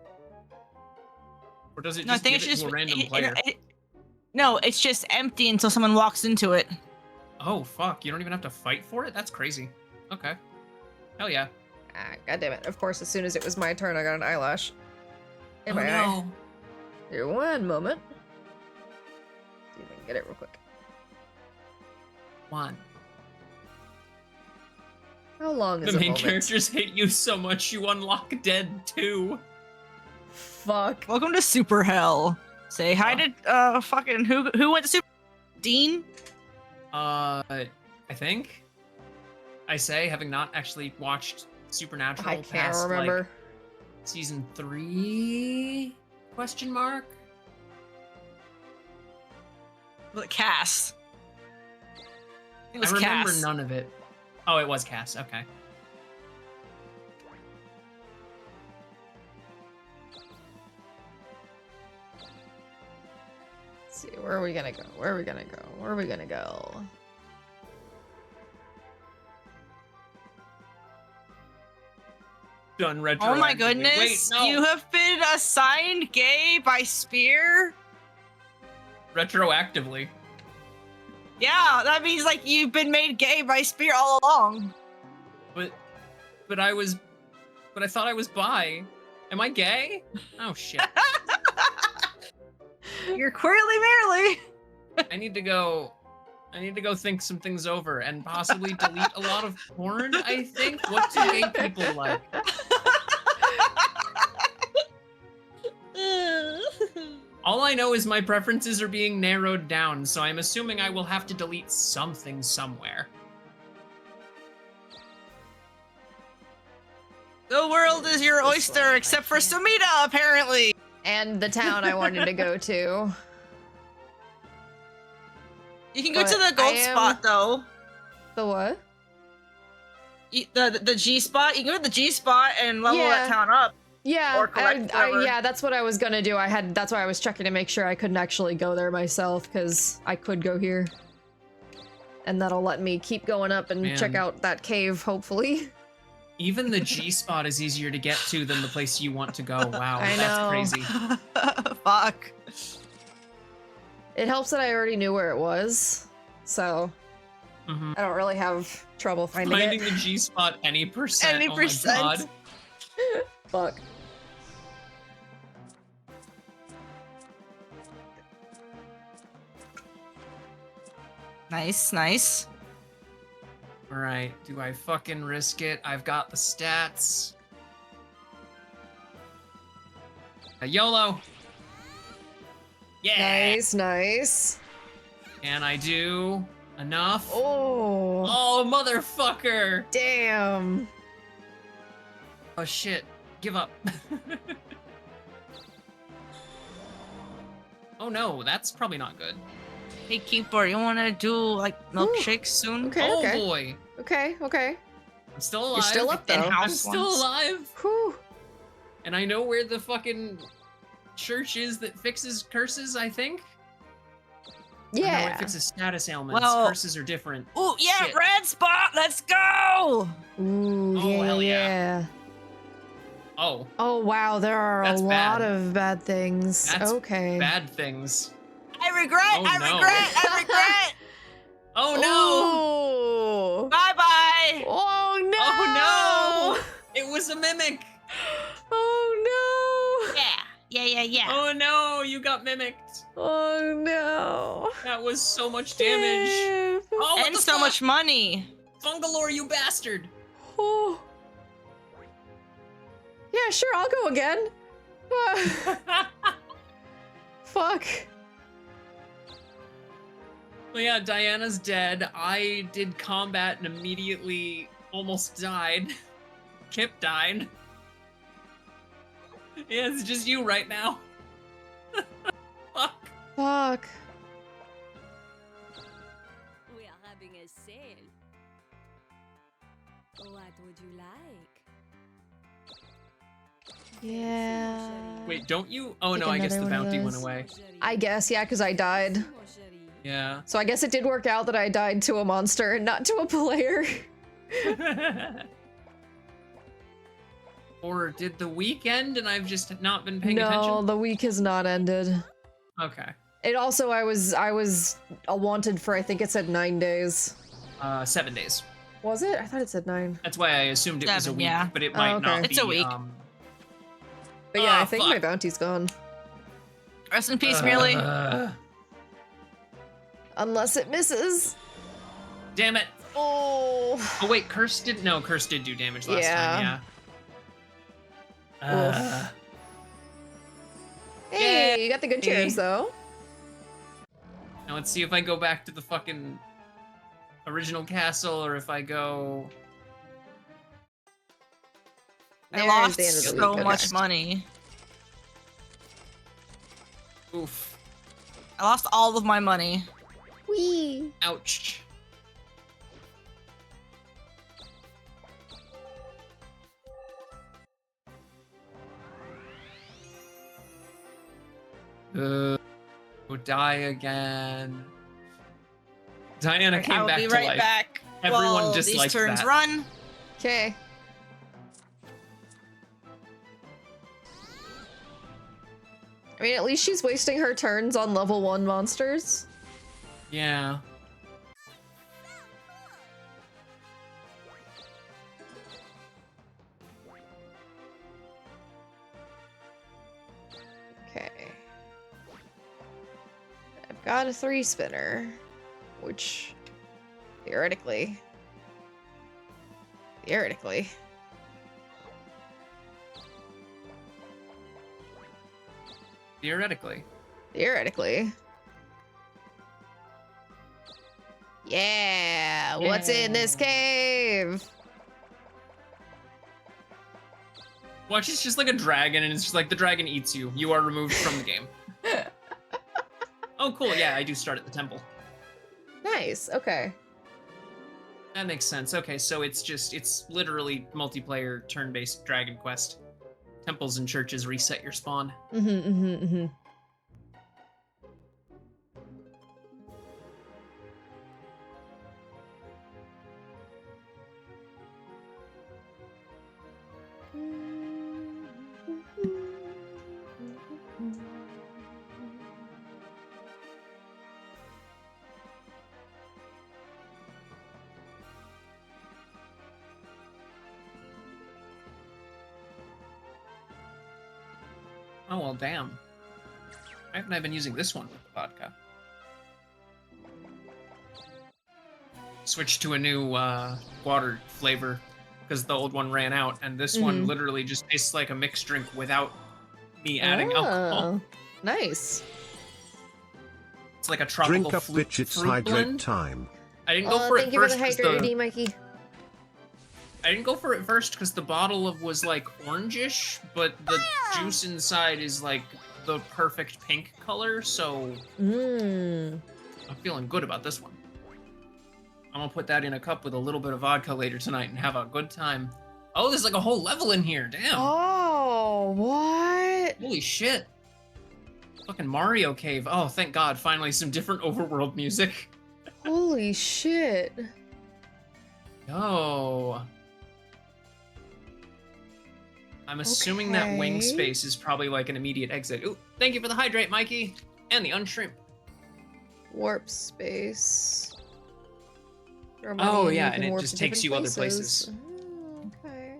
Or does it No, I just think give it's it just to a random player? No, it's just empty until someone walks into it. Oh, fuck. You don't even have to fight for it? That's crazy. Okay. Hell yeah. Ah, God damn it. Of course, as soon as it was my turn, I got an eyelash. In Oh, my eye. no. Here, one moment. See if I can get it real quick. One. How long is The a main moment? characters hate you so much you unlock dead too. Fuck. Welcome to Super Hell. Say hi to fucking who went to Super Dean? I think. I say, having not actually watched Supernatural I can't past remember. like season 3? Question mark. The Cass. It was I remember Cass. none of it. Oh, it was Cass. Okay. Let's see, where are we gonna go? Where are we gonna go? Where are we gonna go? Done retroactively. Oh my Wait, goodness! no. You have been assigned gay by Spear? Retroactively. Yeah, that means like you've been made gay by Spear all along. But I thought I was bi. Am I gay? Oh shit. You're queerly Myrly. I need to go think some things over and possibly delete a lot of porn, I think. What do gay people like? All I know is my preferences are being narrowed down, so I'm assuming I will have to delete something somewhere. The world is your This oyster, one, except for Samita, apparently. And the town I wanted to go to. You can go But to the I gold am- spot, though. The what? The G spot. You can go to the G spot and level Yeah. that town up. Yeah, Or collect whatever. yeah, that's what I was gonna do. That's why I was checking to make sure I couldn't actually go there myself, because I could go here. And that'll let me keep going up and check Man. out that cave, hopefully. Even the G spot is easier to get to than the place you want to go. Wow, I that's know. crazy. Fuck. It helps that I already knew where it was, so Mhm. I don't really have trouble finding Finding it. the G spot any percent. Any oh percent. My God. Fuck. Nice, nice. All right, do I fucking risk it? I've got the stats. A YOLO. Yeah. Nice, nice. Can I do enough? Oh, Oh, motherfucker! damn. Oh shit! Give up. Oh no, that's probably not good. Hey, Keeper, you want to do like milkshakes soon? Okay, Oh okay. boy, Okay, okay. I'm still alive. You're still up, though. In-house I'm still ones. alive, Whew. and I know where the fucking church is that fixes curses. I think. Or no, Yeah. it fixes status ailments. Well- Curses are different. Ooh, yeah, Shit. red spot. Let's go. Ooh, Oh, yeah, hell yeah. yeah. Oh, Oh, wow, there are That's a lot bad. of bad things. That's okay. bad things. I regret. Oh, I no. regret. I regret. Oh no! Oh, Bye bye. oh no! Oh no! It was a mimic. Oh Yeah. Oh no! You got mimicked. no! Oh no! That was so much damage. Oh, what And the so fuck? much money. Fungalore, you bastard! Oh. Yeah, sure, I'll go again. Fuck. Well, yeah, Diana's dead. I did combat and immediately almost died. Kipp died. Yeah, it's just you right now. Fuck. Fuck. We are having a sale. What would you like? Yeah. Wait, don't you? Oh Take no, I guess the another one of bounty went those. away. I guess, yeah, because I died. Yeah. So I guess it did work out that I died to a monster and not to a player. Or did the weekend and I've just not been paying No, attention? the week has not ended. Okay. It also, I was a wanted for, I think it said 9 days. 7 days. Was it? I thought it said 9. That's why I assumed it was a 7, week, yeah. but it might okay. not It's a be, week. But yeah, Ah, I think my fuck. bounty's gone. Rest in peace, Myrly. Unless it misses. Damn it. Oh. Oh wait, Curse did do damage last Yeah. time, yeah. Hey, you got the good Yay. cheers though. Now let's see if I go back to the fucking original castle or if I go I There's lost the end of the so week. much Okay. money. Oof. I lost all of my money. Whee! Ouch. Die again. Diana I came will back be to right life. back. Everyone while disliked these turns that. run. Okay. I mean, at least she's wasting her turns on level 1 monsters. Yeah. Okay. I've got a 3 spinner, which theoretically. Theoretically. Theoretically. Yeah, what's in this cave? Watch, it's just like a dragon, and it's just like the dragon eats you. You are removed from the game. Oh, cool. Yeah, I do start at the temple. Nice, okay. That makes sense. Okay, so it's literally multiplayer turn-based Dragon Quest. Temples and churches reset your spawn. Mm-hmm. Oh, well, damn. Why haven't I been using this one with the vodka? Switched to a new water flavor because the old one ran out, and this one literally just tastes like a mixed drink without me adding alcohol. Nice. It's like a tropical Drink up, fruit, bitch, it's fruit hydrate blend. time. I didn't go for it Thank you for first the because hydrated, Mikey. I didn't go for it first because the bottle was like orangish, but the juice inside is like the perfect pink color, so I'm feeling good about this one. I'm gonna put that in a cup with a little bit of vodka later tonight and have a good time. Oh, there's like a whole level in here, damn. Oh, what? Holy shit. Fucking Mario Cave. Oh, thank God, finally some different overworld music. Holy shit. Yo. I'm assuming that wing Okay. space is probably like an immediate exit. Ooh, thank you for the hydrate, Mikey. And the unshrimp. Warp space. Throw Oh, money yeah, you can and it warp just to takes different you other places. Okay.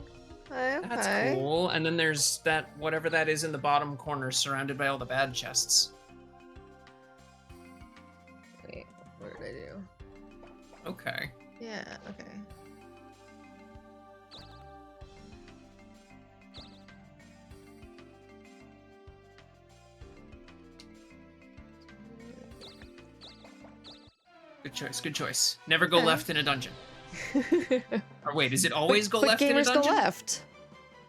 Okay. That's cool. And then there's that, whatever that is in the bottom corner, surrounded by all the bad chests. Wait, what did I do? Okay. Yeah, okay. Good choice, good choice. Never go Okay. left in a dungeon. Or wait, is it always go But left in a gamers go dungeon? left.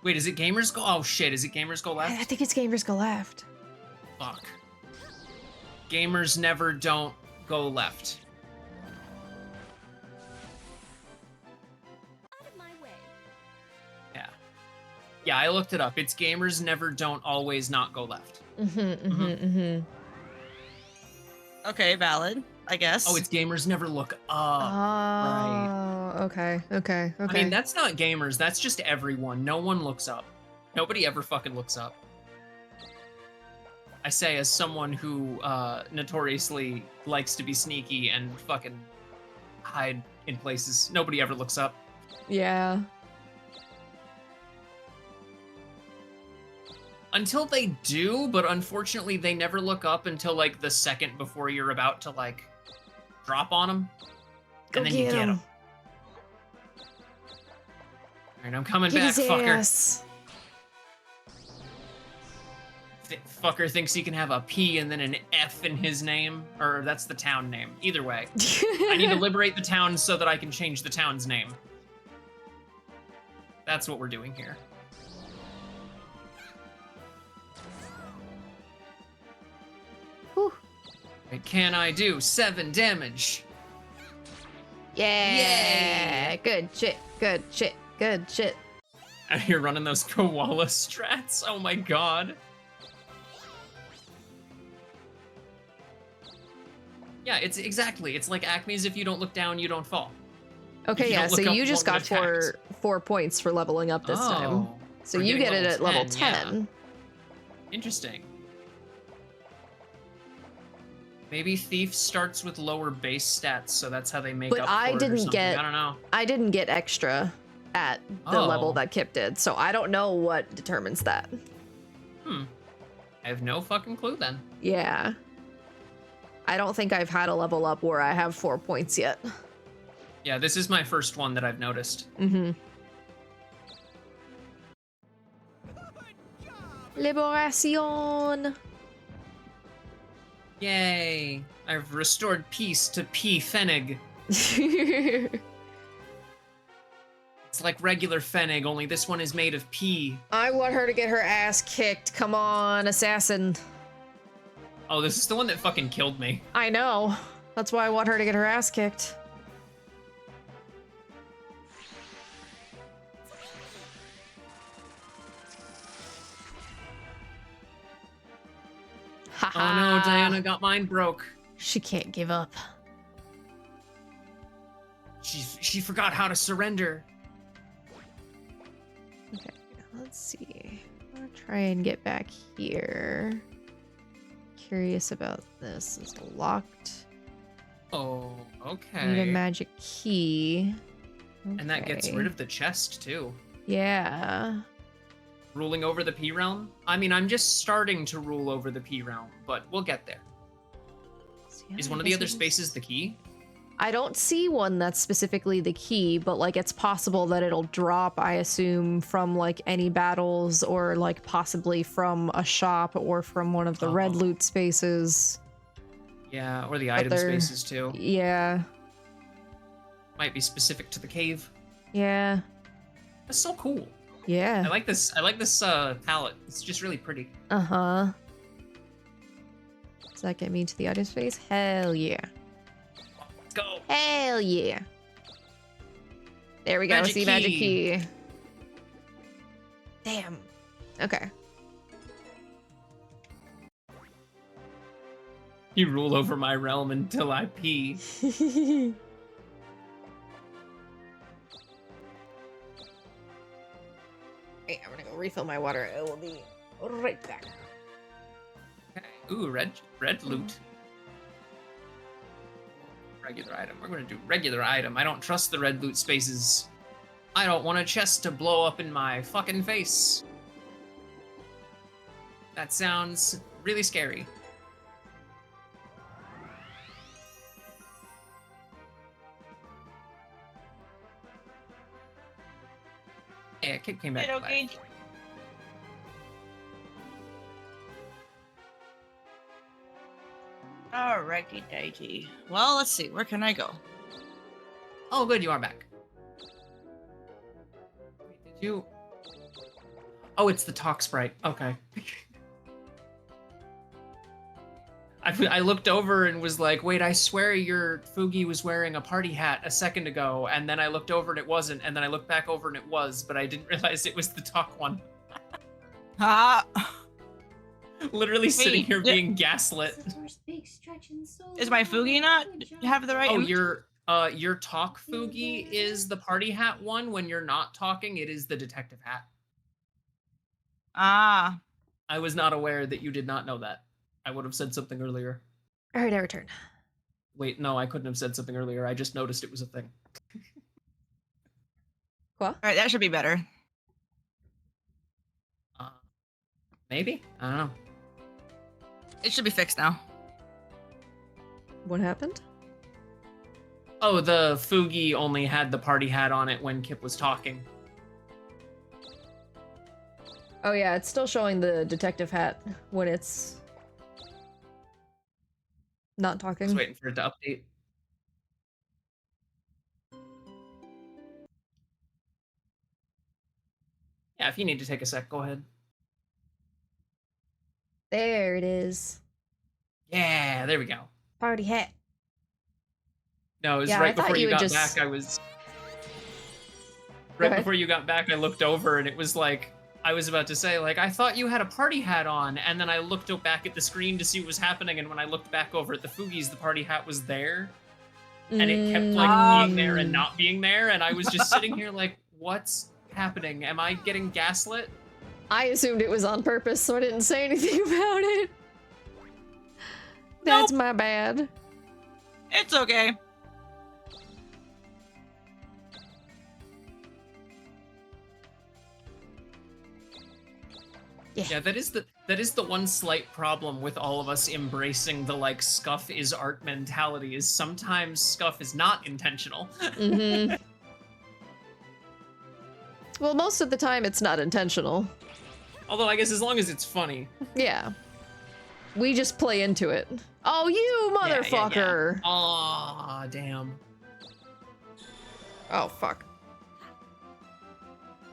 Wait, is it gamers go? Oh shit, is it gamers go I left? think it's gamers go left. Fuck. Gamers never don't go left. Out of my way. Yeah. Yeah, I looked it up. It's gamers never don't always not go left. Okay, valid, I guess. Oh, it's gamers never look up. Oh, okay. I mean, that's not gamers. That's just everyone. No one looks up. Nobody ever fucking looks up. I say as someone who notoriously likes to be sneaky and fucking hide in places. Nobody ever looks up. Yeah. Until they do, but unfortunately they never look up until like the second before you're about to like drop on them. And then you get them. Alright, I'm coming back, fucker. Fucker thinks he can have a P and then an F in his name. Or that's the town name. Either way. I need to liberate the town so that I can change the town's name. That's what we're doing here. What can I do? 7 damage. Yeah. Good shit. Good shit. Good shit. Out here running those koala strats. Oh my god. Yeah, it's exactly. It's like Acme's if you don't look down, you don't fall. Okay, If you yeah, don't so look up, you just one got would four points for leveling up this time. Oh, So we're you getting get it at level 10, yeah. 10. Interesting. Maybe Thief starts with lower base stats, so that's how they make But up I for it or didn't something. get- I don't know. I didn't get extra at the level Oh. that Kipp did, so I don't know what determines that. I have no fucking clue then. Yeah. I don't think I've had a level up where I have 4 points yet. Yeah, this is my first one that I've noticed. Mm-hmm. Good job. Liberation! Yay! I've restored peace to P. Fennig. It's like regular Fennig, only this one is made of P. I want her to get her ass kicked. Come on, assassin. Oh, this is the one that fucking killed me. I know. That's why I want her to get her ass kicked. Oh no, Diana got mine broke. She can't give up. She forgot how to surrender. Okay, let's see. I'll try and get back here. Curious about this. Is it locked? Oh, Need a okay. magic key. And that gets Okay. rid of the chest too. Yeah. Ruling over the P realm? I mean, I'm just starting to rule over the P realm, but we'll get there. See, Is I one of the guess other it is- spaces the key? I don't see one that's specifically the key, but like it's possible that it'll drop, I assume, from like any battles or like possibly from a shop or from one of the red Oh. loot spaces. Yeah, or the But item they're- spaces too. Yeah. Might be specific to the cave. Yeah. That's so cool. Yeah. I like this palette. It's just really pretty. Uh-huh. Does that get me to the item space? Hell yeah. Let's go. Hell yeah. There we go. Magic See, magic key. key. Damn. Okay. You rule over my realm until I pee. Wait, I'm gonna go refill my water. It will be right back. Okay. Ooh, red loot. Regular item. We're gonna do regular item. I don't trust the red loot spaces. I don't want a chest to blow up in my fucking face. That sounds really scary. Yeah, Kipp came back. to life. Okay. Alrighty, dighty. Well, let's see. Where can I go? Oh, good, you are back. Wait, did you? Oh, it's the talk sprite. Okay. I looked over and was like, wait, I swear your Fugi was wearing a party hat a second ago, and then I looked over and it wasn't, and then I looked back over and it was, but I didn't realize it was the talk one. Ah, Literally sitting Wait, here yeah. being gaslit. is my Fugi not have the right? Oh, image? your talk Fugi is the party hat one. When you're not talking, it is the detective hat. Ah, I was not aware that you did not know that. I would have said something earlier. All right, I return. Wait, no, I couldn't have said something earlier. I just noticed it was a thing. What? all right. That should be better. Maybe? I don't know. It should be fixed now. What happened? Oh, the Fugi only had the party hat on it when Kipp was talking. Oh yeah, it's still showing the detective hat when it's not talking. Just waiting for it to update. Yeah, if you need to take a sec, go ahead. There it is. Yeah, there we go. Party hat. No, it was Yeah, I right thought before you you would got just- back. I was Go right ahead. before you got back. I looked over and it was like I was about to say like I thought you had a party hat on, and then I looked back at the screen to see what was happening, and when I looked back over at the Foogies, the party hat was there, and it kept like being there and not being there, and I was just sitting here like, what's happening? Am I getting gaslit? I assumed it was on purpose, so I didn't say anything about it. That's my bad. It's okay. Yeah, that is the one slight problem with all of us embracing the like scuff is art mentality is sometimes scuff is not intentional. Mm-hmm. Well, most of the time it's not intentional. Although I guess as long as it's funny. Yeah. We just play into it. Oh, you motherfucker! Aw, damn. Oh, fuck.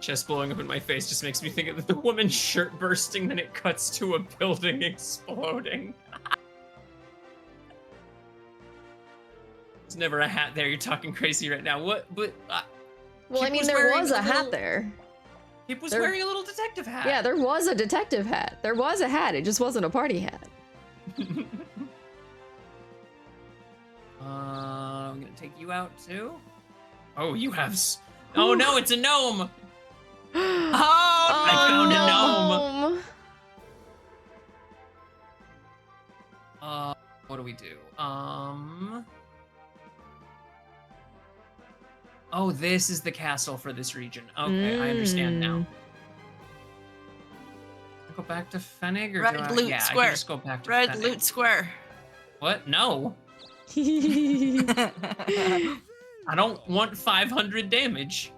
Chest blowing up in my face just makes me think of the woman's shirt bursting, then it cuts to a building exploding. There's never a hat there. You're talking crazy right now. What? But Well, I Kipp mean, was there wearing was a a hat little- there. Kipp was There- wearing a little detective hat. Yeah, there was a detective hat. There was a hat. It just wasn't a party hat. I'm gonna take you out too. Oh, you have. Oh no, it's a gnome. Oh, I found a gnome. What do we do? Oh, this is the castle for this region. Okay, I understand now. Go back to Fennig or Red do I? loot Yeah, I square. can just go back to Red Fennig. loot square. What? No, I don't want 500 damage.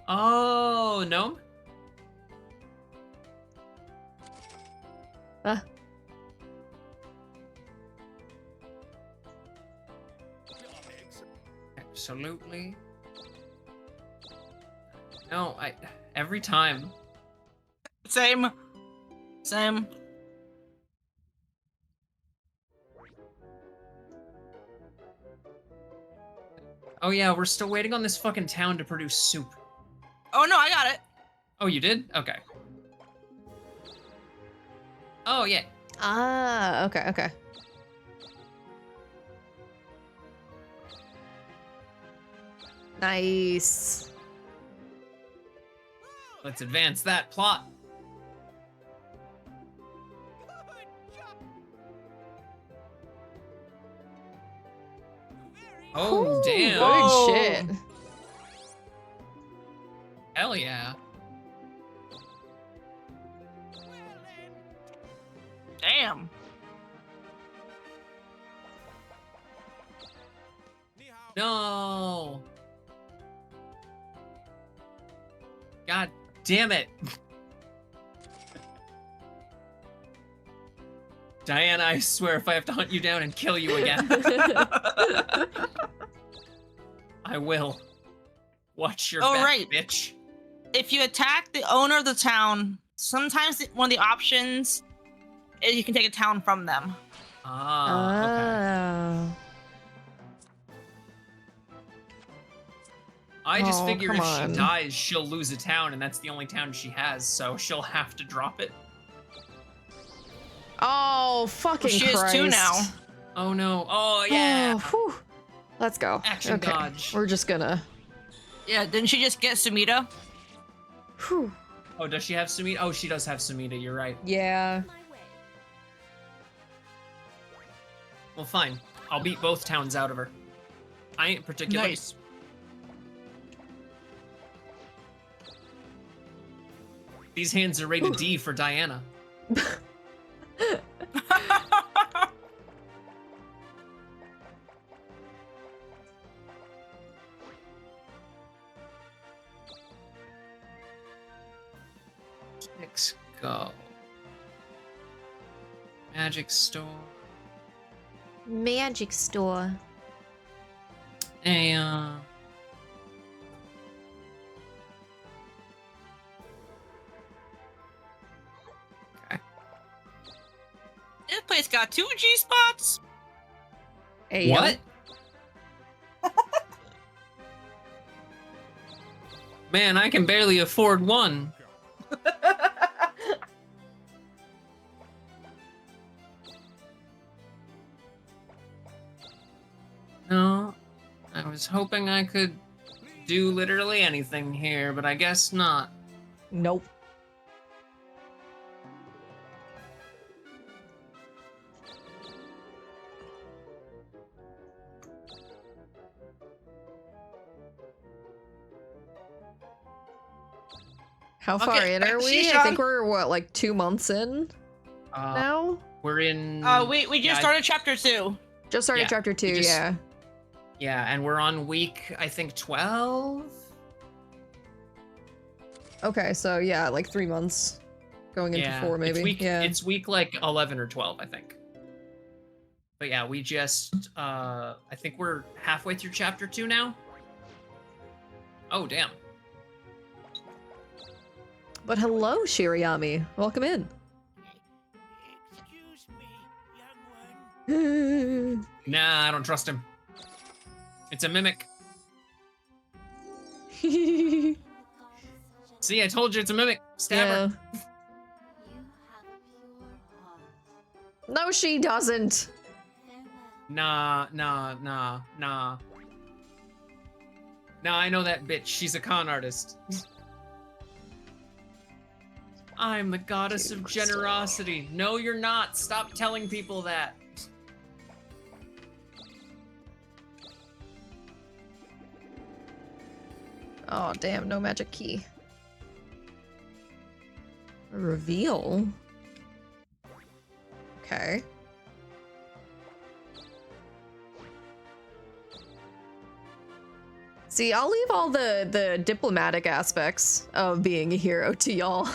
Oh, no. Absolutely. No, every time. Same. Same. Oh yeah, we're still waiting on this fucking town to produce soup. Oh no, I got it. Oh, you did? Okay. Oh yeah. Ah, okay, okay. Nice. Let's advance that plot. Good job. Very Oh Ooh, damn. Good Whoa. shit. Hell yeah. well then. Damn. Ni hao. No. God damn it. Diana, I swear if I have to hunt you down and kill you again, I will. Watch your Oh, back, right. bitch. If you attack the owner of the town, sometimes one of the options is you can take a town from them. Ah, okay. Oh. I just Oh, figure come if on. she dies, she'll lose a town, and that's the only town she has, so she'll have to drop it. Oh, fucking She Christ. has two now. Oh no. Oh yeah. Oh, whew. Let's go. Action okay. dodge. We're just gonna. Yeah, didn't she just get Sumida? Whew. Oh, does she have Sumida? Oh, she does have Sumida, you're right. Yeah. My way. Well, fine. I'll beat both towns out of her. I ain't particular. Nice. These hands are rated D for Diana. Let's go. Magic store. Magic store. Hey, This place got 2 G spots. Ayo. What? Man, I can barely afford one. No, I was hoping I could do literally anything here, but I guess not. Nope. How far Okay, in are we? sheesh I on. think we're, what, like 2 months in now? We're in. We just yeah, started chapter 2. Just started Yeah, chapter 2, we just- yeah. Yeah, and we're on week, I think, 12? Okay, so yeah, like 3 months. Going into 4, maybe. It's week like 11 or 12, I think. But yeah, we just, I think we're halfway through chapter 2 now. Oh, damn. But hello, Shiriyami. Welcome in. Excuse me, young one. Nah, I don't trust him. It's a mimic. Yeah. See, I told you it's a mimic. Stab her. You have a pure heart. No, she doesn't. Farewell. Nah. Nah, I know that bitch. She's a con artist. I'm the goddess Dude, of Crystal. generosity. No, you're not. Stop telling people that. Oh, damn, no magic key. A reveal? Okay. See, I'll leave all the diplomatic aspects of being a hero to y'all.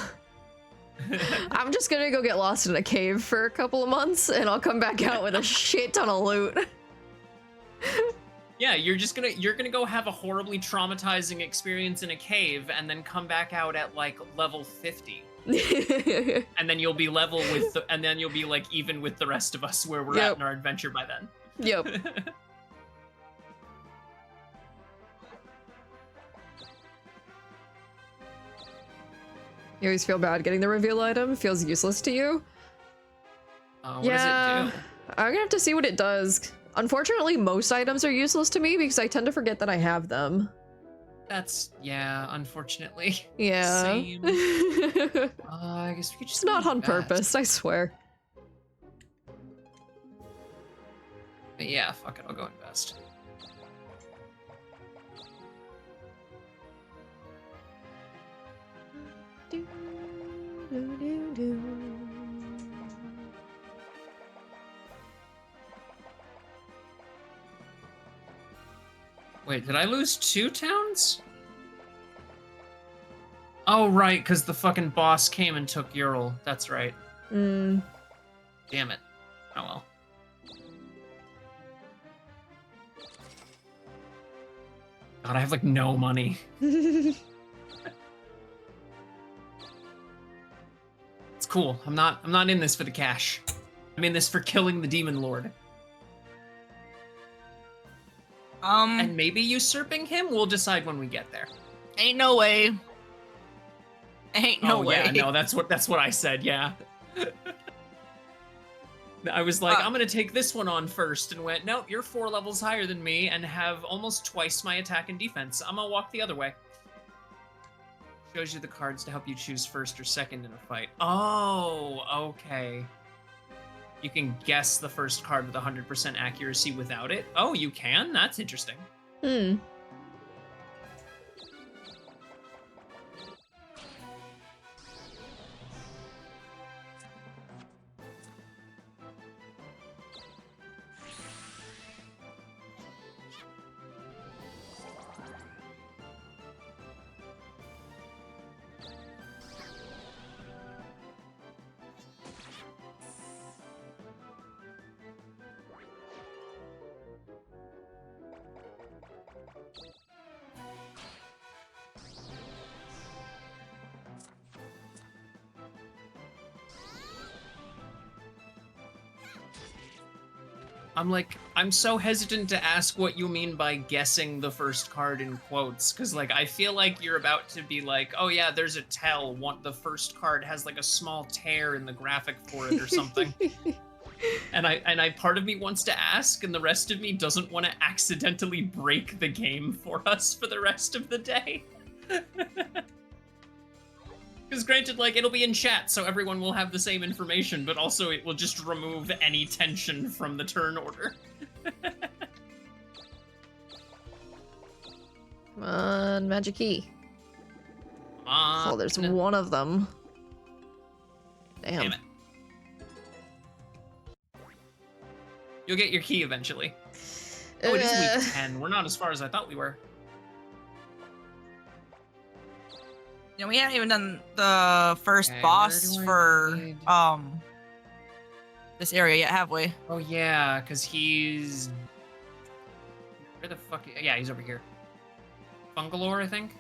I'm just gonna go get lost in a cave for a couple of months, and I'll come back out with a shit ton of loot. Yeah, you're gonna go have a horribly traumatizing experience in a cave and then come back out at like level 50. And then you'll be level with and then you'll be like even with the rest of us where we're at in our adventure by then. Yep. You always feel bad getting the reveal item? Feels useless to you? What does it do? I'm gonna have to see what it does. Unfortunately, most items are useless to me because I tend to forget that I have them. That's, yeah, unfortunately. Yeah. Same. I guess we could just It's not on invest. purpose, I swear. But yeah, fuck it, I'll go invest. Wait, did I lose 2 towns? Oh, right, because the fucking boss came and took Ural. That's right. Mm. Damn it. Oh well. God, I have like no money. It's cool. I'm not in this for the cash. I'm in this for killing the demon lord. And maybe usurping him? We'll decide when we get there. Ain't no way. Ain't no way. Yeah, no, that's what I said, yeah. I was like, I'm gonna take this one on first, and went, nope, you're 4 levels higher than me and have almost twice my attack and defense. I'm gonna walk the other way. Shows you the cards to help you choose first or second in a fight. Oh, okay. You can guess the first card with 100% accuracy without it. Oh, you can? That's interesting. Hmm. I'm so hesitant to ask what you mean by guessing the first card in quotes, because like I feel like you're about to be like, oh yeah, there's a tell. The first card has like a small tear in the graphic for it or something. and I part of me wants to ask, and the rest of me doesn't want to accidentally break the game for us for the rest of the day. Because granted, like, it'll be in chat, so everyone will have the same information, but also it will just remove any tension from the turn order. Come on, magic key. Oh, there's No. one of them. Damn. Damn it. You'll get your key eventually. Oh, it is week 10. We're not as far as I thought we were. You know, we haven't even done the first Okay, boss where do I for this area yet, have we? Oh yeah, because he's... Where the fuck... Yeah, he's over here. Fungalore, I think?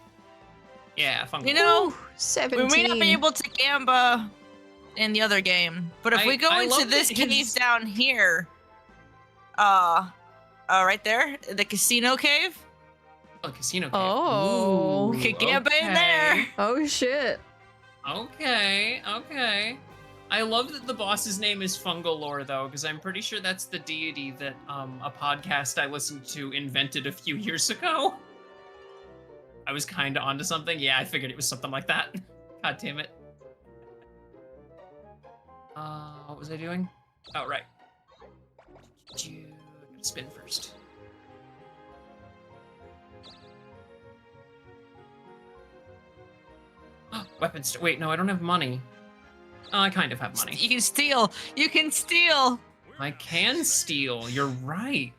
Yeah, Fungalore. You know, 17. we may not be able to gamba in the other game, but if we go I into love this that cave his- down here, right there, the casino cave, Oh, casino cave. Oh. Ooh, we could gamba in okay. there. Oh shit. Okay, okay. I love that the boss's name is Fungalore, though, because I'm pretty sure that's the deity that a podcast I listened to invented a few years ago. I was kind of onto something. Yeah, I figured it was something like that. God damn it. What was I doing? Oh, right. Spin first. Weapons. Wait, no, I don't have money. Oh, I kind of have money. You can steal. You can steal. I can steal. You're right.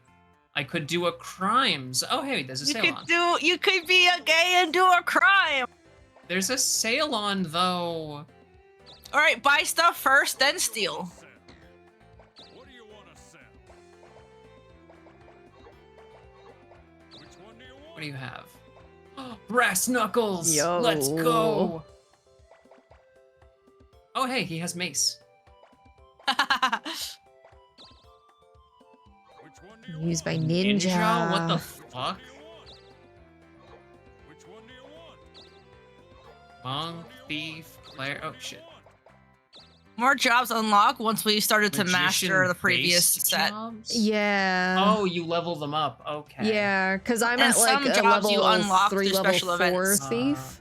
I could do a crimes. Oh, hey, there's a sale on. You could be a gay and do a crime. There's a sale on, though. All right, buy stuff first, then steal. What do you want to sell? Which one do you want? What do you have? Brass knuckles. Yo. Let's go. Oh, hey, he has mace. Which one do you Used by want? ninja. What the Which fuck? one do you want? Which one do you want? Monk, thief, Claire. Oh shit. More jobs unlock once we started to master the previous Magician-based set. jobs? Yeah. Oh, you level them up. Okay. Yeah, because I'm And at like some a jobs level you unlock 3, through level special 4 events. thief.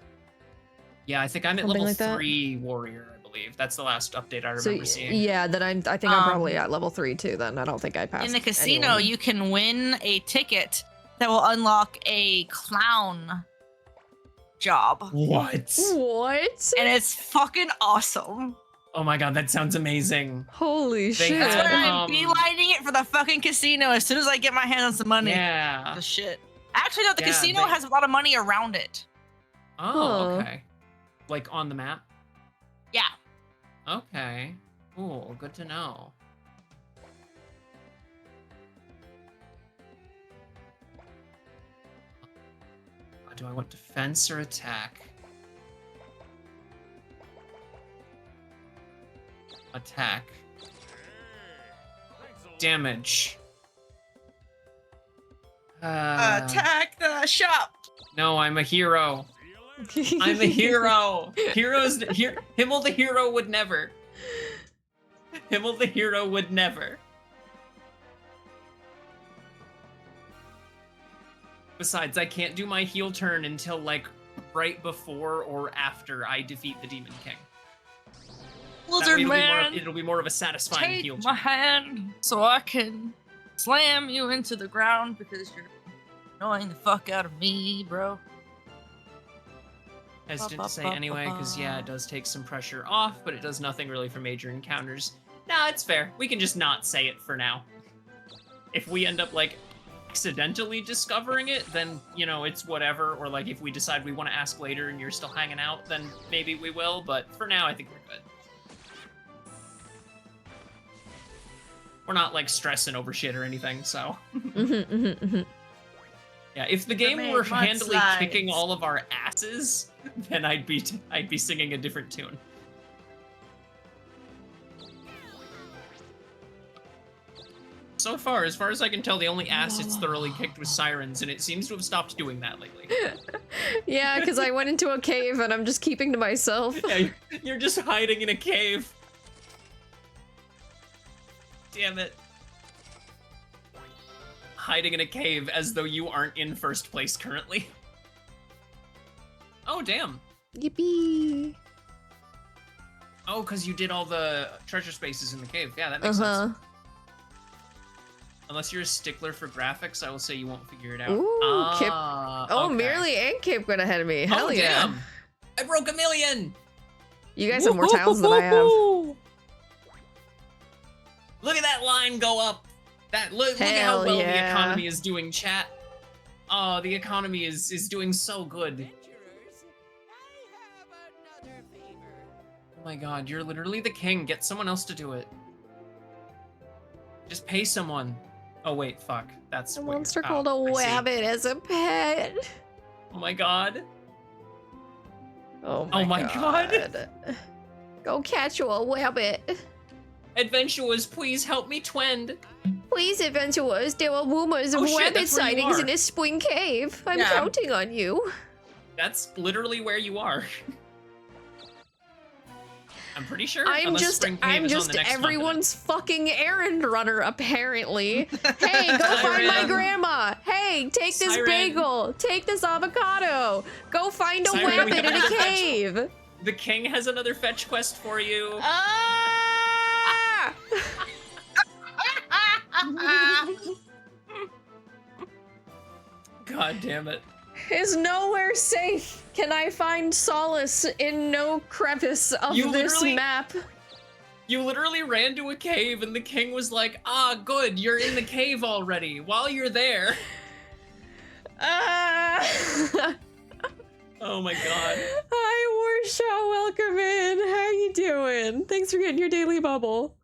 Yeah, I think I'm at Something level like that. 3 warrior, I believe. That's the last update I So remember seeing. yeah, then I think I'm probably at level 3 too. Then I don't think I passed. In the casino, anyone. you can win a ticket that will unlock a clown job. What? What? And it's fucking awesome. Oh my god, that sounds amazing. Holy They shit! That's had, why I'm um, beelining it for the fucking casino as soon as I get my hands on some money. Yeah. The shit. Actually, no, the Yeah, casino they- has a lot of money around it. Oh, Huh. okay. Like on the map? Yeah. Okay. Cool, good to know. Do I want defense or attack? Attack. Damage. Attack the shop. No, I'm a hero. I'm a hero. Himmel the hero would never. Himmel the hero would never. Besides, I can't do my heel turn until like right before or after I defeat the Demon King. That way Lizard man, it'll be more of a satisfying heel take my turn. hand so I can slam you into the ground because you're annoying the fuck out of me, bro. Hesitant to say anyway, because yeah, it does take some pressure off, but it does nothing really for major encounters. Nah, it's fair. We can just not say it for now. If we end up like accidentally discovering it, then you know it's whatever. Or like if we decide we want to ask later and you're still hanging out, then maybe we will. But for now, I think we're good. We're not like stressing over shit or anything, so. Yeah, if the game made were mudslides. handily kicking all of our asses, then I'd be singing a different tune. So far as I can tell, the only ass it's thoroughly kicked was Sirens, and it seems to have stopped doing that lately. Yeah, because I went into a cave and I'm just keeping to myself. Yeah, you're just hiding in a cave. Damn it. Hiding in a cave as though you aren't in first place currently. Oh, damn. Yippee. Oh, because you did all the treasure spaces in the cave. Yeah, that makes sense. Unless you're a stickler for graphics, I will say you won't figure it out. Ooh, Kipp. Oh, okay. Myrly and Kipp went ahead of me. Hell yeah. Damn. I broke 1 million! You guys have more towns than I have. Look at that line go up. Look at how well yeah. the economy is doing, chat. Oh, the economy is doing so good. Adventurers, I have another favor. Oh my god, you're literally the king. Get someone else to do it. Just pay someone. Oh wait, fuck. That's A what monster you're- called a I see. wabbit as a pet. Oh my god. Oh my God. Go catch you a wabbit. Adventurers, please help me twend. Please, adventurers, there are rumors of Oh shit, wabbit that's where you sightings are. in this spring cave. I'm Yeah. counting on you. That's literally where you are. I'm pretty sure. I'm unless just Spring Cave is on the next everyone's fucking errand runner, apparently. Hey, go find my Siren. grandma. Hey, take this Siren. bagel. Take this avocado. Go find a Siren, we wabbit have in a another fetch- cave. continent. The king has another fetch quest for you. Ah! God damn it. Is nowhere safe. Can I find solace in no crevice of You this literally- map? You literally ran to a cave and the king was like, ah, good, you're in the cave already. While you're there. Ah! Oh my god. Hi, Warshaw. Welcome in. How you doing? Thanks for getting your daily bubble.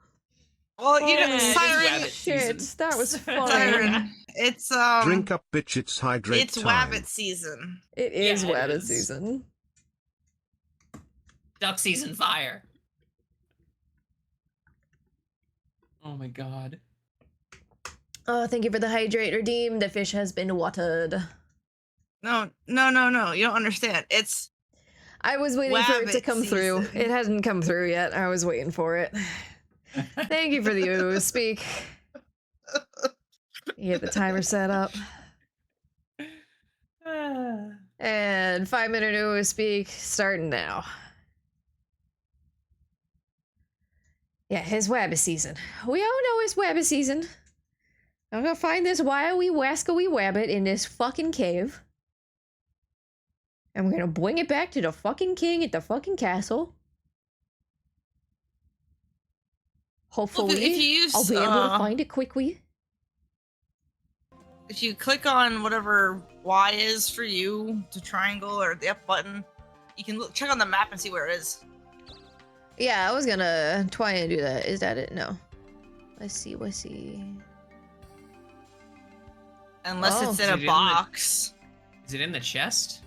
Well, you know, it is Siren. rabbit Shit, season. that was fun. Siren. It's Drink up, bitch, it's hydrate It's time. Wabbit season. It is Yeah, it wabbit is. season. Duck season fire. Oh my god. Oh, thank you for the hydrate redeem. The fish has been watered. No. You don't understand. It's I was waiting for it to Wabbit come through. season. It hasn't come through yet. I was waiting for it. Thank you for the speak. You get the timer set up. And 5-minute speak starting now. Yeah, it's wabbit season. We all know it's wabbit season. I'm gonna find this wild-wee wascally wabbit in this fucking cave. And we're gonna bring it back to the fucking king at the fucking castle. Hopefully, if you use, I'll be able to find it quickly. if you click on whatever Y is for you, the triangle or the F button, you can check on the map and see where it is. Yeah, I was gonna try and do that. Is that it? No. Let's see. Unless Oh. it's Is in it a in the- box. Is it in the chest?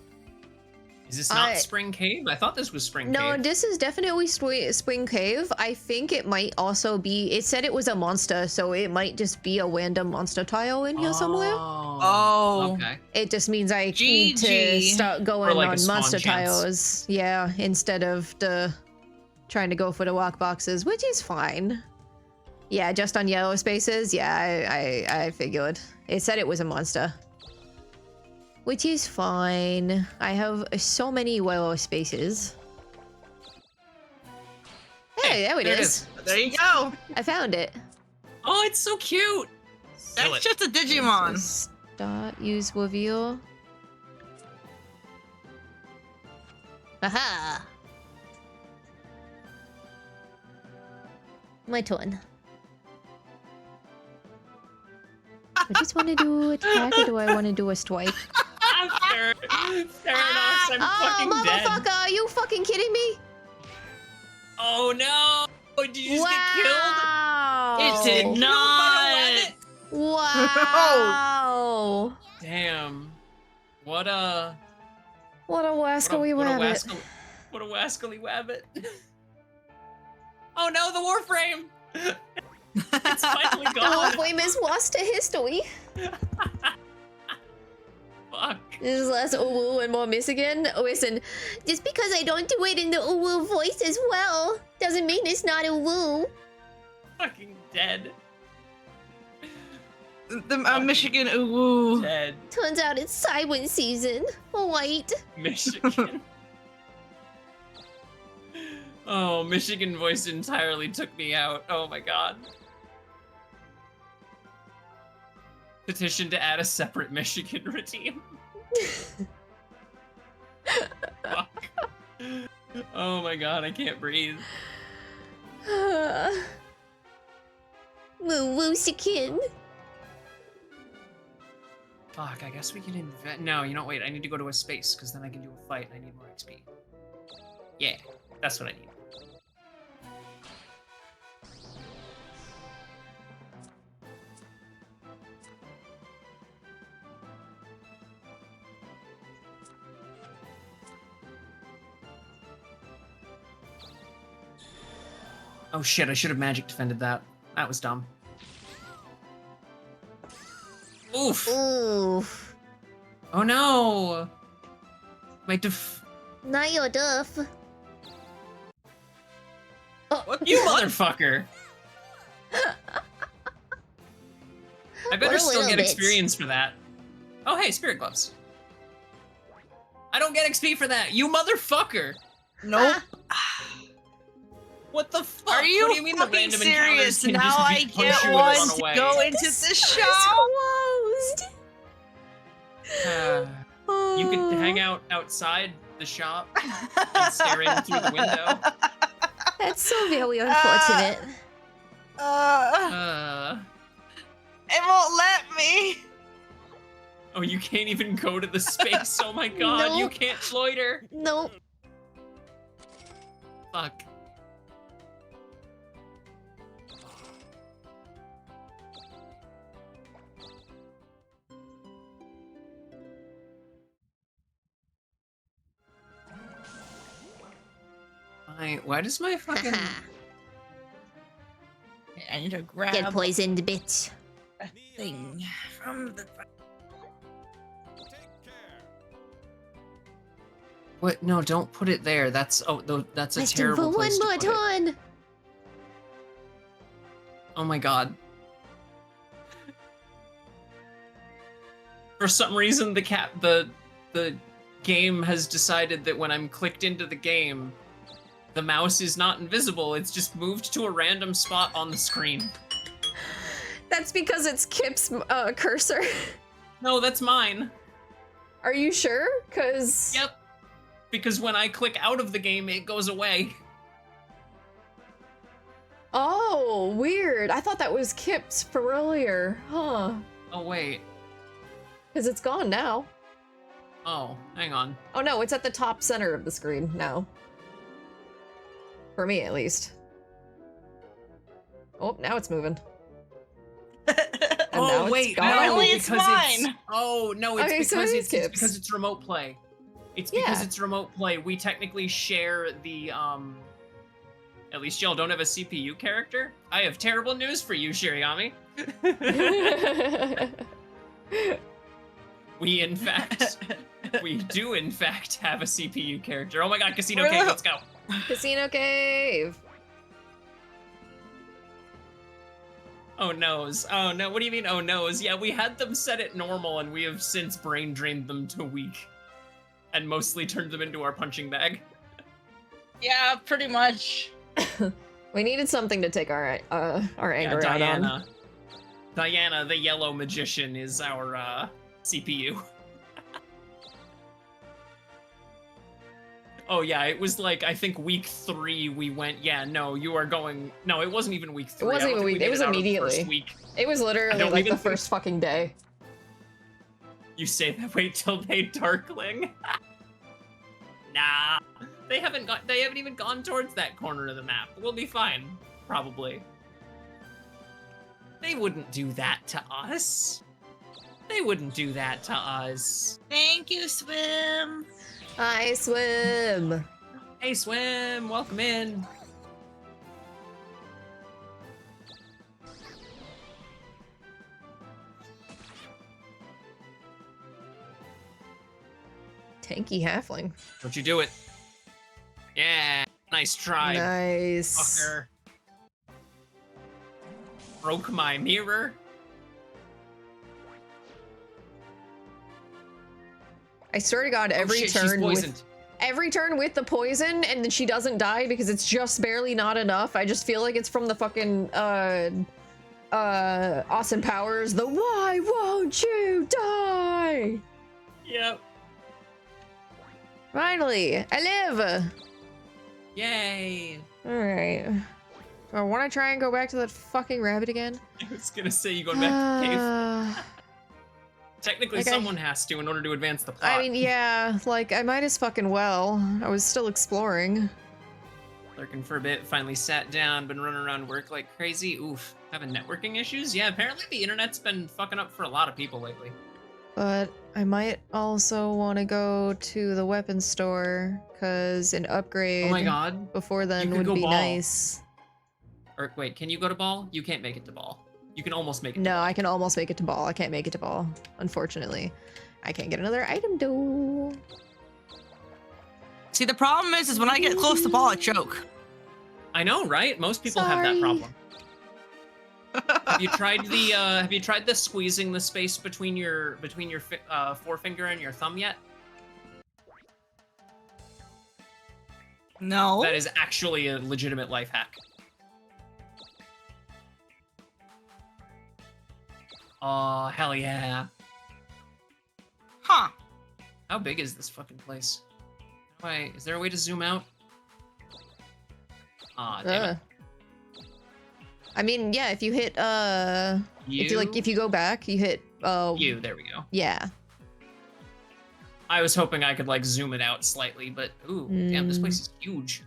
Is this not I- Spring Cave? I thought this was Spring No, Cave. this is definitely Spring Cave. I think it might also be. It said it was a monster, so it might just be a random monster tile in here somewhere. Oh. Okay. It just means I need to GG. start going Or like a on spawn monster chance. tiles. Yeah, instead of trying to go for the lock boxes, which is fine. Yeah, just on yellow spaces. Yeah, I figured. It said it was a monster. Which is fine. I have so many yellow spaces. Hey, there it is. There you go. I found it. Oh, it's so cute. Kill That's it. just a Digimon. Start, use reveal. Aha! My turn. I just want to do attack, or do I want to do a strike? Theranos, I'm fucking dead. motherfucker! Are you fucking kidding me? Oh no! Did you just get killed? Wow! It did Killed by a not. rabbit? Wow! Damn. What a Wascally rabbit. What a wascally wabbit. Oh no, the Warframe! It's finally The wolf gone. famous was to history. Fuck. This is less Uwu and more Michigan. Listen, just because I don't do it in the Uwu voice as well, doesn't mean it's not Uwu. Fucking dead. The Michigan ooh. Dead. Turns out it's Siren season. Alright. Michigan. Oh, Michigan voice entirely took me out. Oh my god. Petition to add a separate Michigan redeem. Fuck. Oh my god, I can't breathe. Woo-woo-sikin. Fuck, I guess we can invent. No, you know, wait, I need to go to a space because then I can do a fight and I need more XP. Yeah, that's what I need. Oh shit, I should have magic defended that. That was dumb. Oof! Oof. Oh no! My Not your duff. You motherfucker! I better What a still little get bitch. experience for that. Oh hey, spirit gloves. I don't get XP for that, you motherfucker! Nope. What the fuck? Are you, what do you mean the fucking random serious? encounters can Now just I punch get you and one run to away? go into the shop. Closed. You could hang out outside the shop and stare in through the window. That's so very unfortunate. It won't let me. Oh, you can't even go to the space. Oh my god, you Nope. can't loiter. Nope. Fuck. Why does my fucking... I need to grab Get poisoned, bitch. a thing from the. Take care. What? No, don't put it there. That's that's a Question terrible for place one more to put it. turn. Oh my god. For some reason, the game has decided that when I'm clicked into the game, the mouse is not invisible. It's just moved to a random spot on the screen. That's because it's Kipp's cursor. No, that's mine. Are you sure? Cause Yep. Because when I click out of the game, it goes away. Oh, weird. I thought that was Kipp's from earlier. Huh. Oh wait. Because it's gone now. Oh, hang on. Oh no, it's at the top center of the screen now. For me, at least. Oh, now it's moving. And now Oh it's wait, gone. no, Apparently it's because mine. Oh no, it's Okay, so because it it's is Kipp's. because it's remote play. It's because Yeah. it's remote play. We technically share the At least y'all don't have a CPU character. I have terrible news for you, Shiriami. We do in fact have a CPU character. Oh my god, Casino Really? Cave, let's go. Casino Cave. Oh noes. Oh no, what do you mean oh noes? Yeah, we had them set at normal and we have since brain drained them to weak. And mostly turned them into our punching bag. Yeah, pretty much. We needed something to take our anger out on. Diana, the yellow magician, is our CPU. Oh yeah, it was like, I think week 3 we went, yeah, no, you are going, no, it wasn't even week 3. It wasn't I don't even think week, we it made was out of the immediately. first week. It was I literally don't like even the first fucking day. You say that, wait till they darkling? Nah, they haven't even gone towards that corner of the map. We'll be fine, probably. They wouldn't do that to us. They wouldn't do that to us. Thank you, Swim. I swim. Hey, Swim, welcome in. Tanky halfling. Don't you do it. Yeah, nice try. Nice. Fucker. Broke my mirror. I swear to God, every shit, she's turn with the poison, and then she doesn't die because it's just barely not enough. I just feel like it's from the fucking Austin Powers. The why won't you die? Yep. Finally, I live. Yay. All right. Do I want to try and go back to that fucking rabbit again? I was gonna say you going back to the cave. cave. Technically, like someone has to in order to advance the plot. I mean, yeah, like, I might as fucking well. I was still exploring. Lurking for a bit, finally sat down, been running around work like crazy. Oof, having networking issues? Yeah, apparently the internet's been fucking up for a lot of people lately. But I might also want to go to the weapons store, because an upgrade Oh my god. before then You could would go be ball. nice. Or wait, can you go to ball? You can't make it to ball. You can almost make it to No, ball. I can almost make it to ball. I can't make it to ball, unfortunately. I can't get another item though. See, the problem is when I get close to ball, I choke. I know, right? Most people have that Sorry. problem. Have you tried the squeezing the space between your forefinger and your thumb yet? No. That is actually a legitimate life hack. Oh, hell yeah. Huh. How big is this fucking place? Is there a way to zoom out? Aw, damn it. I mean, yeah, if you hit if you go back, you hit You, there we go. yeah. I was hoping I could like zoom it out slightly, but ooh, damn, this place is huge.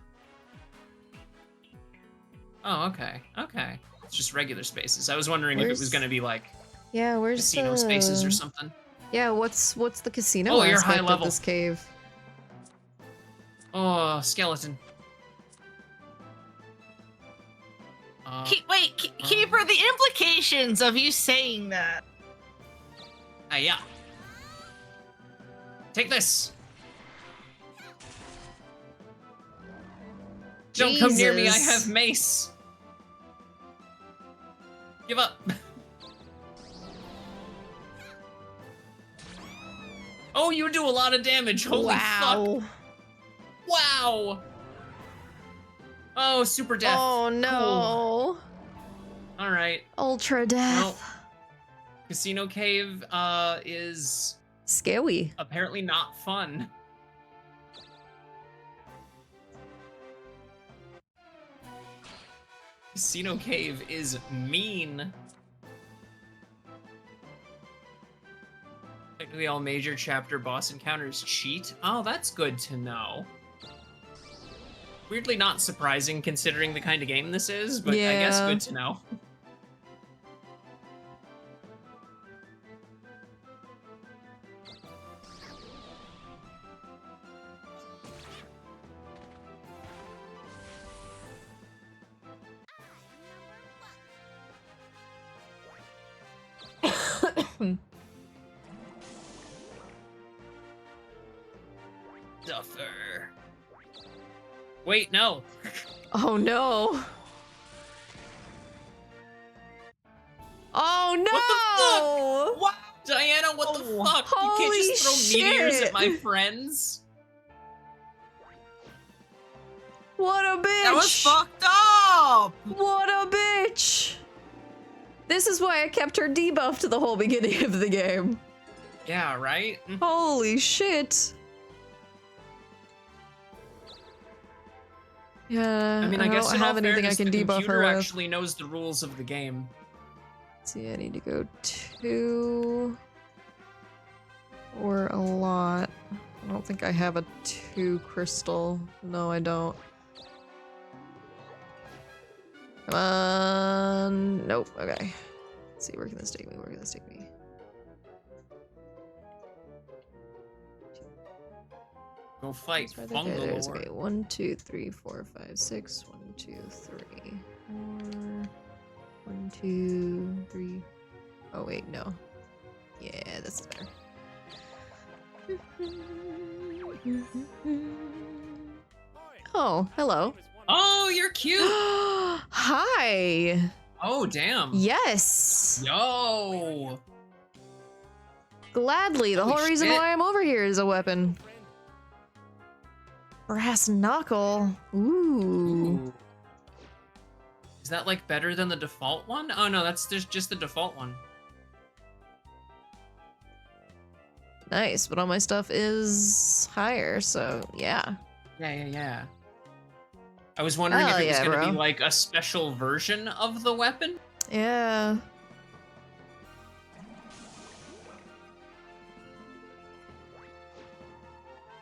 Oh, okay, okay. It's just regular spaces. I was wondering if it was gonna be like Yeah, where's casino the spaces or something. Yeah, what's the casino Oh, you're high aspect of level. this cave? Oh, skeleton. Keeper, the implications of you saying that. Yeah. Take this. Don't come near me, I Jesus. have mace. Give up. Oh, you do a lot of damage. Holy fuck. Wow. Oh, super death. Oh no. Cool. All right. Ultra death. Well, Casino Cave is Scary. apparently not fun. Casino Cave is mean. Technically all major chapter boss encounters cheat. Oh, that's good to know. Weirdly not surprising considering the kind of game this is, but I guess Yeah. good to know. Duffer. Wait, no. Oh no. Oh no! What? Diana, what the Oh, fuck? You can't just throw holy meteors shit. at my friends? What a bitch! That was fucked up. What a bitch! This is why I kept her debuffed the whole beginning of the game. Yeah, right? Holy shit! Yeah, I mean, I guess don't in all have anything I fairness, can the debuff computer her with. actually knows the rules of the game. Let's see, I need to go 2 or a lot. I don't think I have a 2 crystal. No, I don't. Come on. Nope. Okay. Let's see, where can this take me? Where can this take me? Go fight It's right there. There's, okay, Fungalore. 1, 2, 3, 4, 5, 6. 1, 2, 3, 4. 1, 2, 3. Oh wait, no. Yeah, this is better. Oh, hello. Oh, you're cute. Hi. Oh, damn. Yes. Yo. Gladly. The Holy whole reason shit. why I'm over here is a weapon. Brass knuckle. Ooh. Is that like better than the default one? Oh no, that's just the default one. Nice, but all my stuff is higher, so yeah. Yeah. I was wondering Hell if it was yeah, gonna bro. be like a special version of the weapon. Yeah.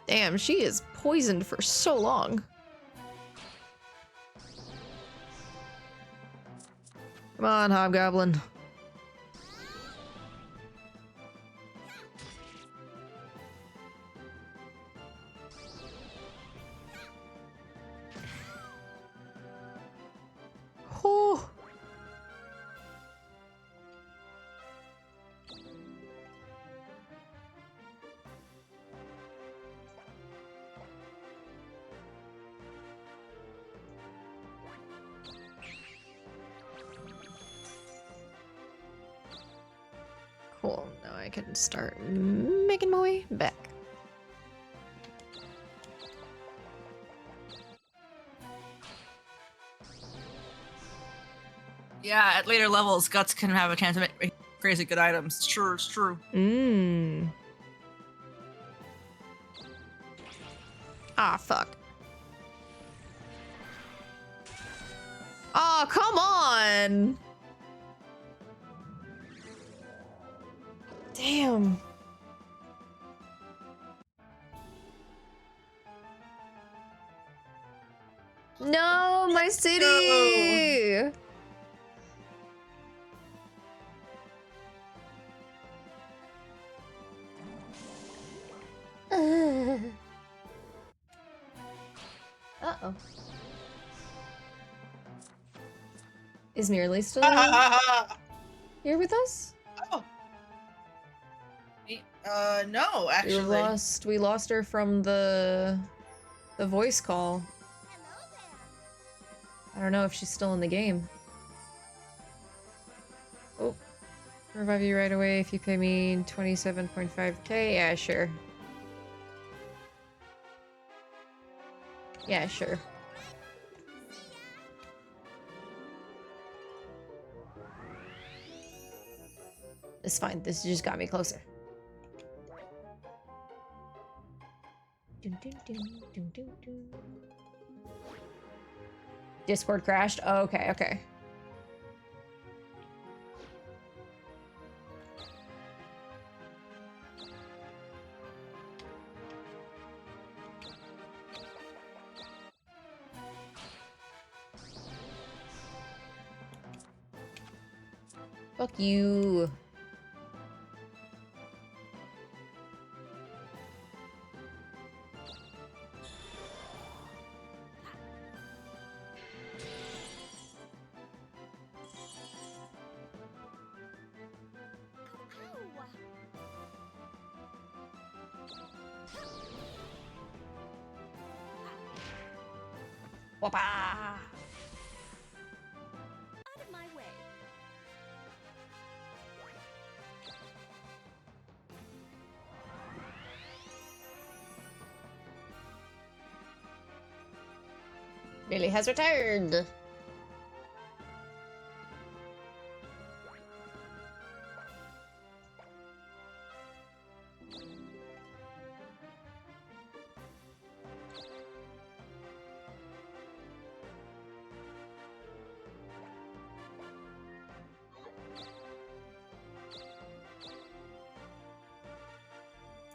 Damn, she is poisoned for so long. Come on, Hobgoblin. Oh. Cool, now I can start making my way back. Yeah, at later levels, Guts can have a chance to make crazy good items. It's true, it's true. Mmm. Ah, fuck. Oh, come on! Damn. No, my city! Uh-oh. Is Myrly still here with us? Oh. No, actually. We lost her from the voice call. Hello there. I don't know if she's still in the game. Oh. Revive you right away if you pay me 27.5k. Yeah, sure. Yeah, sure. It's fine. This just got me closer. Dun, dun, dun, dun, dun, dun. Discord crashed? Oh, okay, okay. Fuck you. Whoppa! Out of my way. Billy has returned.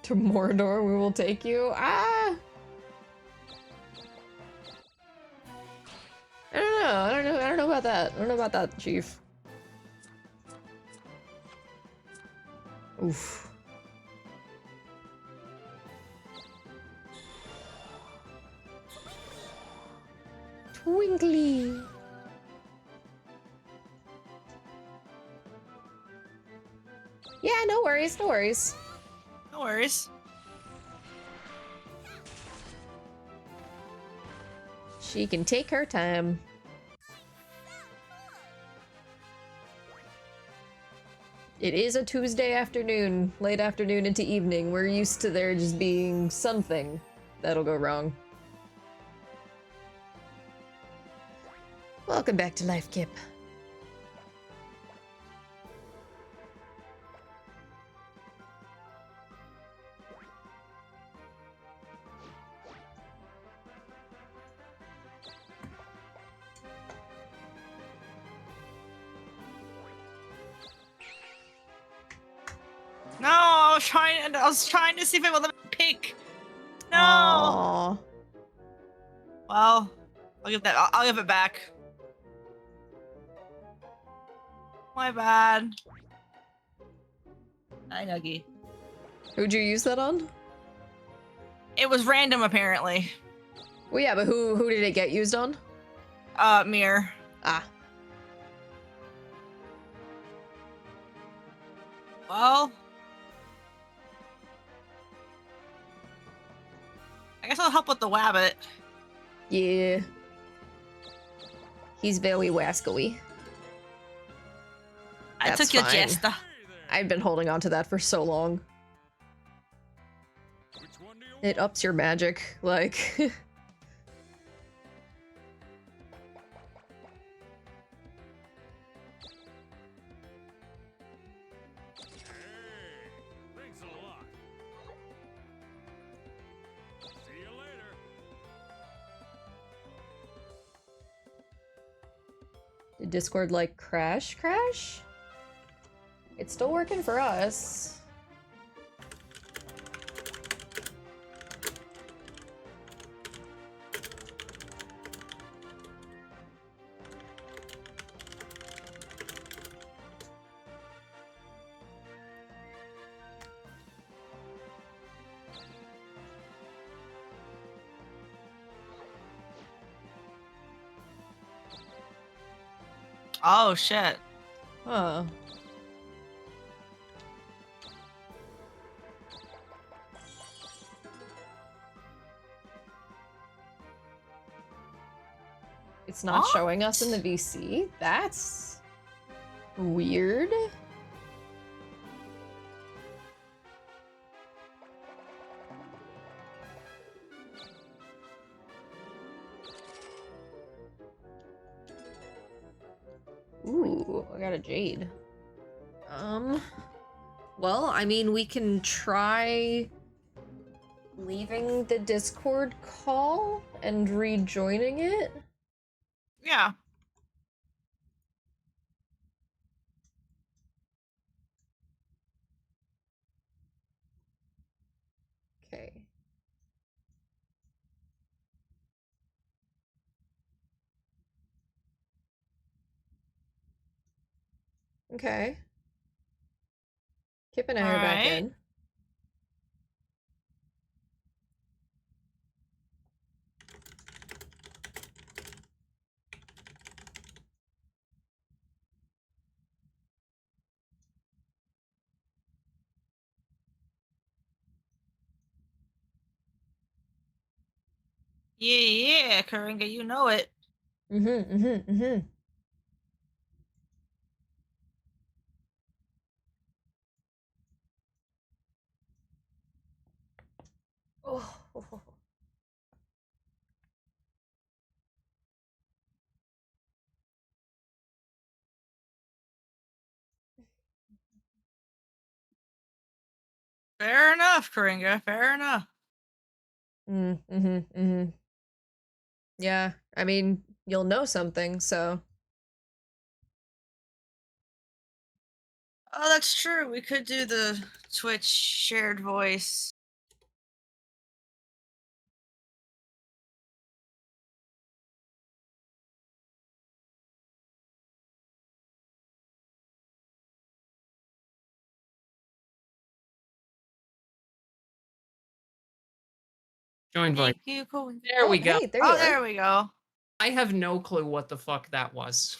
To Mordor, we will take you. Ah! I don't know about that. I don't know about that, Chief. Oof. Twinkly. Yeah, no worries, no worries. No worries. She can take her time. It is a Tuesday afternoon, late afternoon into evening. We're used to there just being something that'll go wrong. Welcome back to life, Kipp. No, I was trying to see if it would let me pick. No. Aww. Well, I'll give it back. My bad. Hi, Nuggy. Who'd you use that on? It was random, apparently. Well, yeah, but who did it get used on? Mirror. Ah. Well, I guess I'll help with the wabbit. Yeah. He's very wascally. I That's took your fine. jester. I've been holding on to that for so long. Which one do you It ups your magic, like... Thanks a lot. See you later. Did Discord, like, crash? It's still working for us. Oh shit. Huh. It's not What? showing us in the VC? That's weird. Ooh, I got a jade. Well, I mean, we can try leaving the Discord call and rejoining it. Yeah. Okay. Okay. Kipp and I are back Alright. in. Yeah, Karinga, you know it. Mm-hmm. Oh. Fair enough, Karinga. Fair enough. Mm-hmm. Yeah, I mean, you'll know something, so... Oh, that's true. We could do the Twitch shared voice. Join voice. Thank you, cool. There we go. Hey, there you Oh, are. there we go. I have no clue what the fuck that was.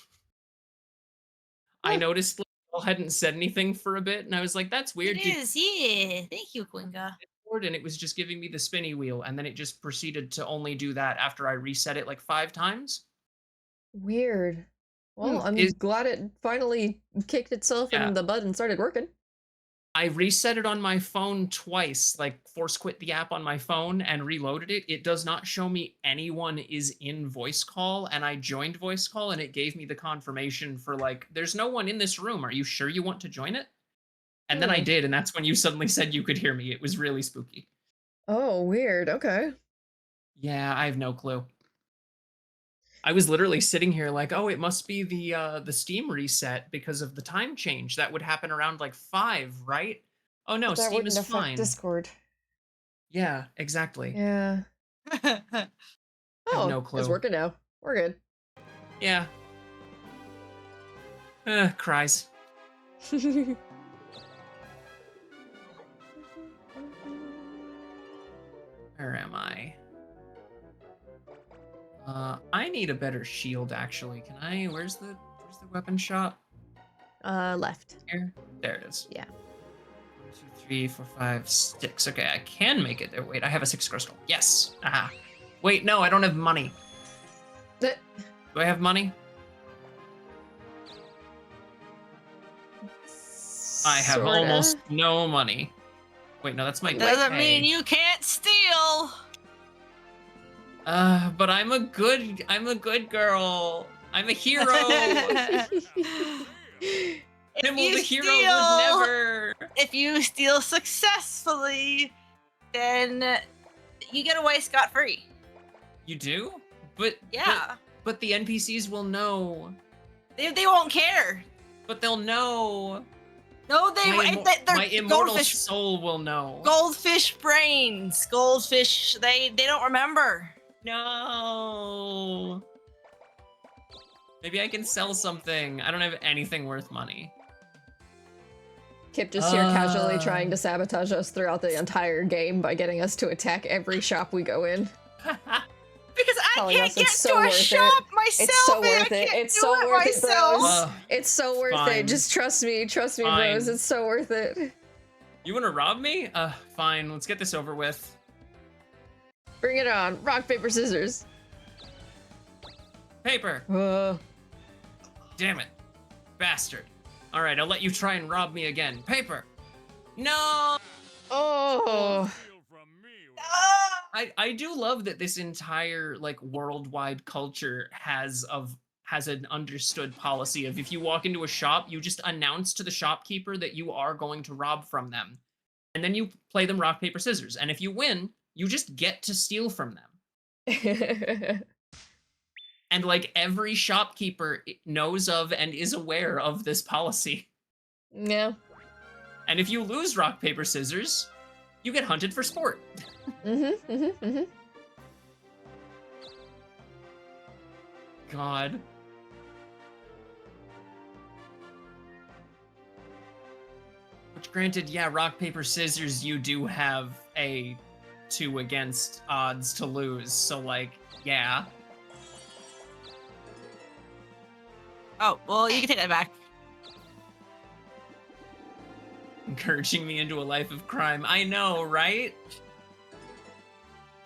I Huh. noticed y'all hadn't said anything for a bit, and I was like, that's weird. It is, yeah. Thank you, Quinga. board and it was just giving me the spinny wheel, and then it just proceeded to only do that after I reset it like 5 times. Weird. Well, I'm Is glad it finally kicked itself Yeah. in the butt and started working. I reset it on my phone twice, like force quit the app on my phone and reloaded it. It does not show me anyone is in voice call, and I joined voice call and it gave me the confirmation for like, there's no one in this room. Are you sure you want to join it? And then I Hmm. did, and that's when you suddenly said you could hear me. It was really spooky. Oh, weird. Okay. Yeah, I have no clue. I was literally sitting here like, oh, it must be the Steam reset because of the time change. That would happen around like 5, right? Oh no, But that Steam wouldn't is affect fine. Discord. Yeah, exactly. Yeah. I have Oh, no it's clue. working now. We're good. Yeah. Cries. Where am I? I need a better shield actually. Can I? Where's the weapon shop? Left. Here? There it is. Yeah. 1, 2, 3, 4, 5, 6. Okay, I can make it there. Wait, I have a 6 crystal. Yes. Aha. Wait, no, I don't have money. Th- Do I have money? I have Sorta. almost no money. Wait, no, that's my Doesn't mean pay. you can't steal. But I'm a good girl. I'm a hero. If Nimble you the hero steal, would never. if you steal successfully, then you get away scot-free. You do? But Yeah. But the NPCs will know. They won't care. But they'll know. No, they're My immortal goldfish, soul will know. goldfish brains. Goldfish, they don't remember. No. Maybe I can sell something. I don't have anything worth money. Kipp just here casually trying to sabotage us throughout the entire game by getting us to attack every shop we go in. Because I Telling can't us get it's so to a worth it. shop myself. It's so and I worth it. can't It's do so it worth it, myself. bros. Ugh, It's so worth fine. it. Just trust me, Fine. bros. It's so worth it. You want to rob me? Fine. Let's get this over with. Bring it on. Rock, paper, scissors. Paper. Damn it. Bastard. All right, I'll let you try and rob me again. Paper. No. Oh. I do love that this entire like worldwide culture has an understood policy of if you walk into a shop, you just announce to the shopkeeper that you are going to rob from them. And then you play them rock, paper, scissors. And if you win, you just get to steal from them. And like every shopkeeper knows of and is aware of this policy. Yeah. And if you lose rock, paper, scissors, you get hunted for sport. God. Which granted, yeah, rock, paper, scissors, you do have a 2 against odds to lose. So like, yeah. Oh, well, you can take that back. Encouraging me into a life of crime. I know, right?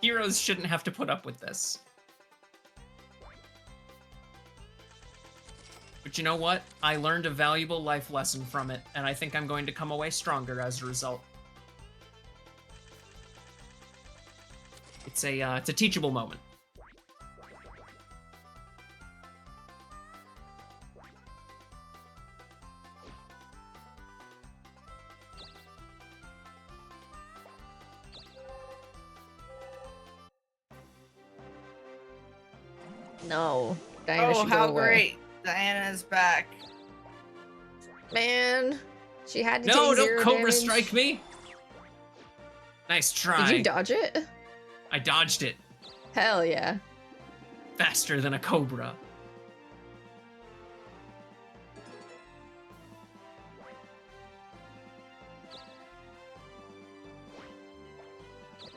Heroes shouldn't have to put up with this. But you know what? I learned a valuable life lesson from it, and I think I'm going to come away stronger as a result. It's a teachable moment. No. Diana Oh, should go how away. great. Diana's back. Man. She had to No, take don't 0 Cobra damage. strike me! Nice try. Did you dodge it? I dodged it Hell yeah. faster than a Cobra.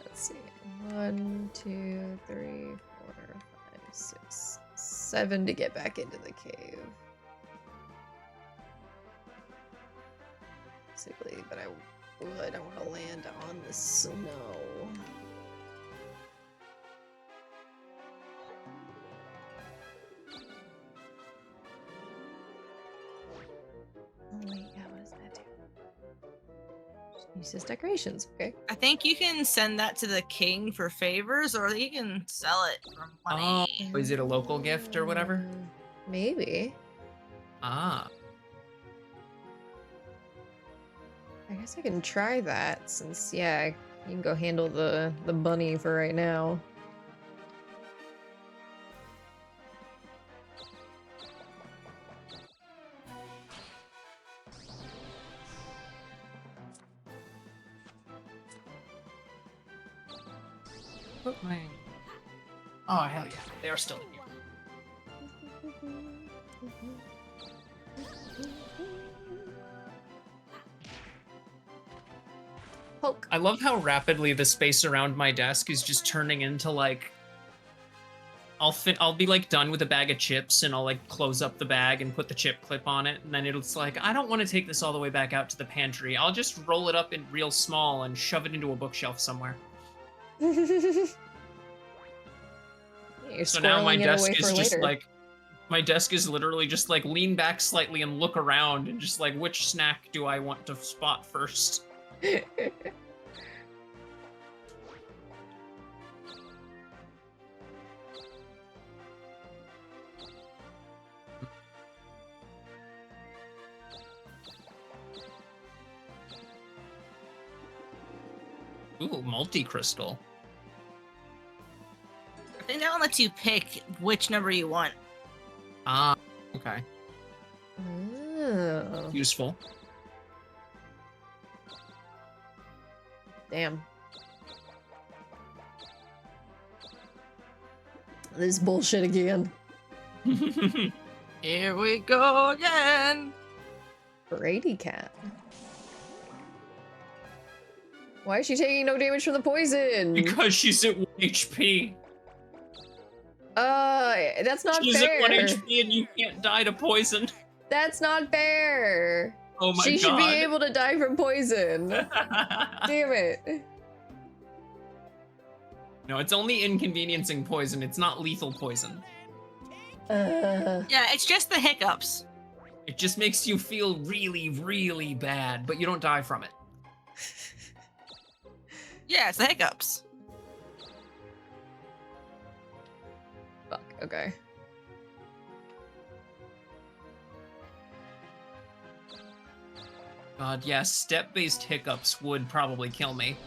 Let's see. 1, 2, 3, 4, 5, 6, 7 to get back into the cave. Basically, but I Good. I want to land on the snow. Oh wait, yeah, what does that do? Uses decorations, okay. I think you can send that to the king for favors, or you can sell it for money. Oh, is it a local gift or whatever? Maybe. Ah. I guess I can try that since, yeah, you can go handle the bunny for right now. Put my... Oh, hell yeah. They are still in here. Poke. I love how rapidly the space around my desk is just turning into like... I'll be like done with a bag of chips and I'll like close up the bag and put the chip clip on it, and then it's like, I don't want to take this all the way back out to the pantry. I'll just roll it up in real small and shove it into a bookshelf somewhere. You're So now my squirreling it desk away is for just later. like, my desk is literally just like lean back slightly and look around and just like, which snack do I want to spot first? Ooh, multi-crystal. I think that one lets you pick which number you want. Ah, okay. Oh, Useful. damn. This bullshit again. Here we go again. Brady cat. Why is she taking no damage from the poison? Because she's at 1 HP. That's not She's fair. at 1 HP and you can't die to poison. That's not fair. Oh my god. She should be able to die from poison. Damn it. No, it's only inconveniencing poison. It's not lethal poison. Yeah, it's just the hiccups. It just makes you feel really, really bad, but you don't die from it. Yeah, it's the hiccups. Fuck, okay. God, yes, step-based hiccups would probably kill me.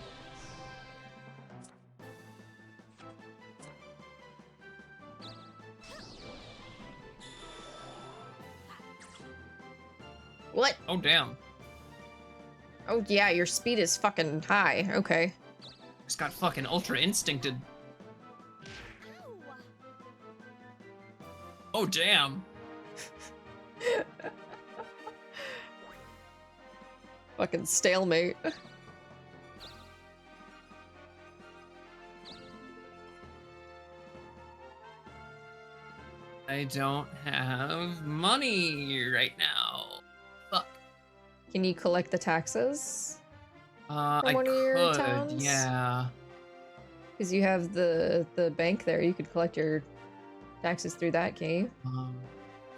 What? Oh, damn. Oh yeah, your speed is fucking high. Okay. Just got fucking ultra instincted. Oh, damn. Fucking stalemate. I don't have money right now. Fuck. Can you collect the taxes? I one of your could, towns? yeah. Because you have the bank there. You could collect your taxes through that, can you?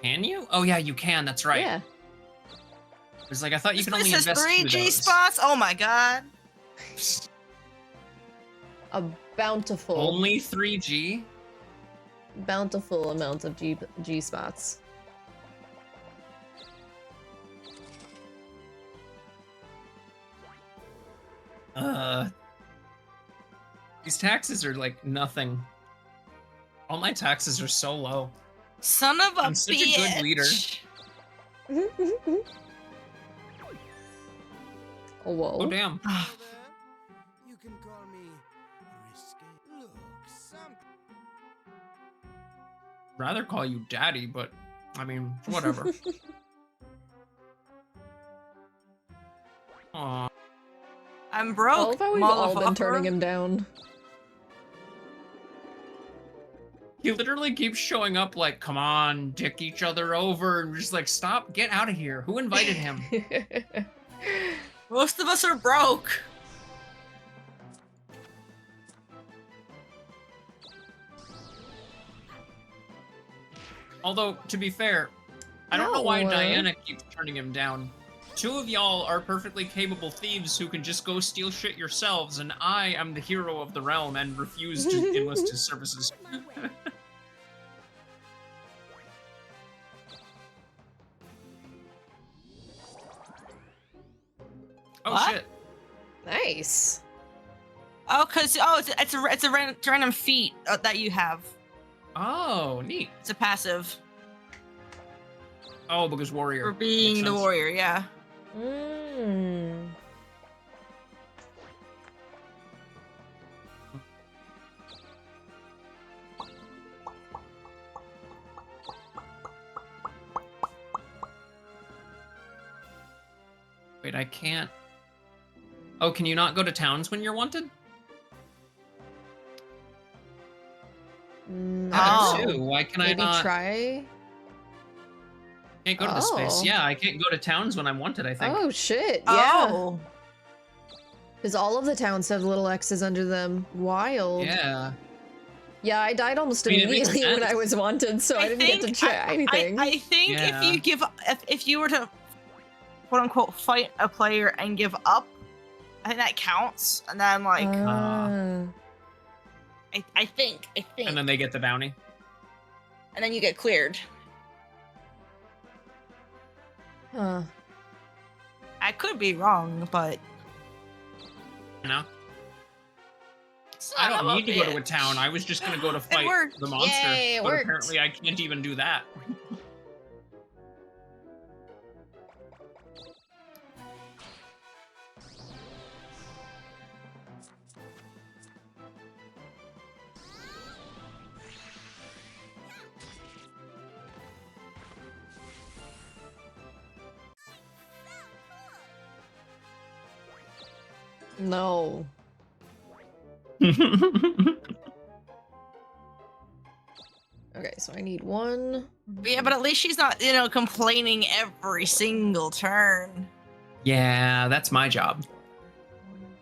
Can you? Oh yeah, you can. That's right. Yeah. It's like I thought you This could only place has invest 3 through G those. spots. Oh my god. A bountiful, Only 3G. bountiful amount of G spots. These taxes are like nothing. All my taxes are so low. Son of a I'm such a good leader. Oh, whoa. Oh damn. You can call me risky. Look, some Rather call you daddy, but I mean, whatever. Aw. I'm I broke. love how we've all been motherfucker. turning him down. He literally keeps showing up like, come on, dick each other over, and we're just like, stop, get out of here. Who invited him? Most of us are broke. Although, to be fair, I don't know why Ow. Diana keeps turning him down. 2 of y'all are perfectly capable thieves who can just go steal shit yourselves, and I am the hero of the realm and refuse to enlist his services. Oh What? shit. Nice. Oh, it's a random feat that you have. Oh, neat. It's a passive Oh, because warrior. for being Makes the sense. warrior. Yeah. Mm. Wait, I can't. Oh, can you not go to towns when you're wanted? Oh. Too. Why can I Maybe not? try. Can't go to the space. Oh. Yeah, I can't go to towns when I'm wanted, I think. Oh shit! Yeah. Oh. Because all of the towns have little X's under them. Wild. Yeah. Yeah, I died almost I mean, it makes immediately when I sense. was wanted, so I didn't get to try anything. I think Yeah. if you were to quote unquote fight a player and give up, I think that counts. And then like Ah. I think. And then they get the bounty. And then you get cleared. Huh. I could be wrong, but You know? son I of don't need to go to a bitch. town. I was just gonna go to fight worked. the monster. Yay, it but worked. apparently I can't even do that. No. Okay, so I need one. Yeah, but at least she's not, complaining every single turn. Yeah, that's my job.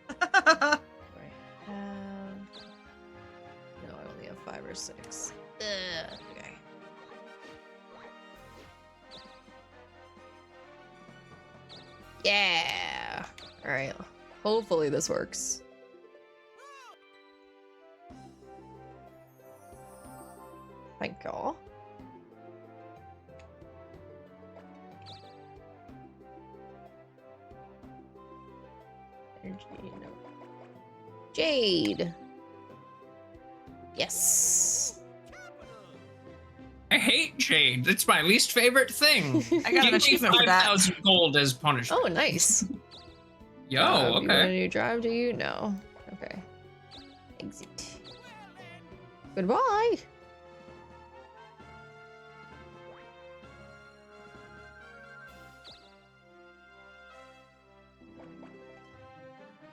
Do I have? No, I only have 5 or 6. Okay. Yeah. All right. Hopefully this works. Thank God. Energy, no. Jade. Yes. I hate Jade. It's my least favorite thing. I got an Give me achievement for that. 5,000 gold as punishment. Oh, nice. Yo, You want a okay. new drive? Do you? No. Okay. Exit. Goodbye.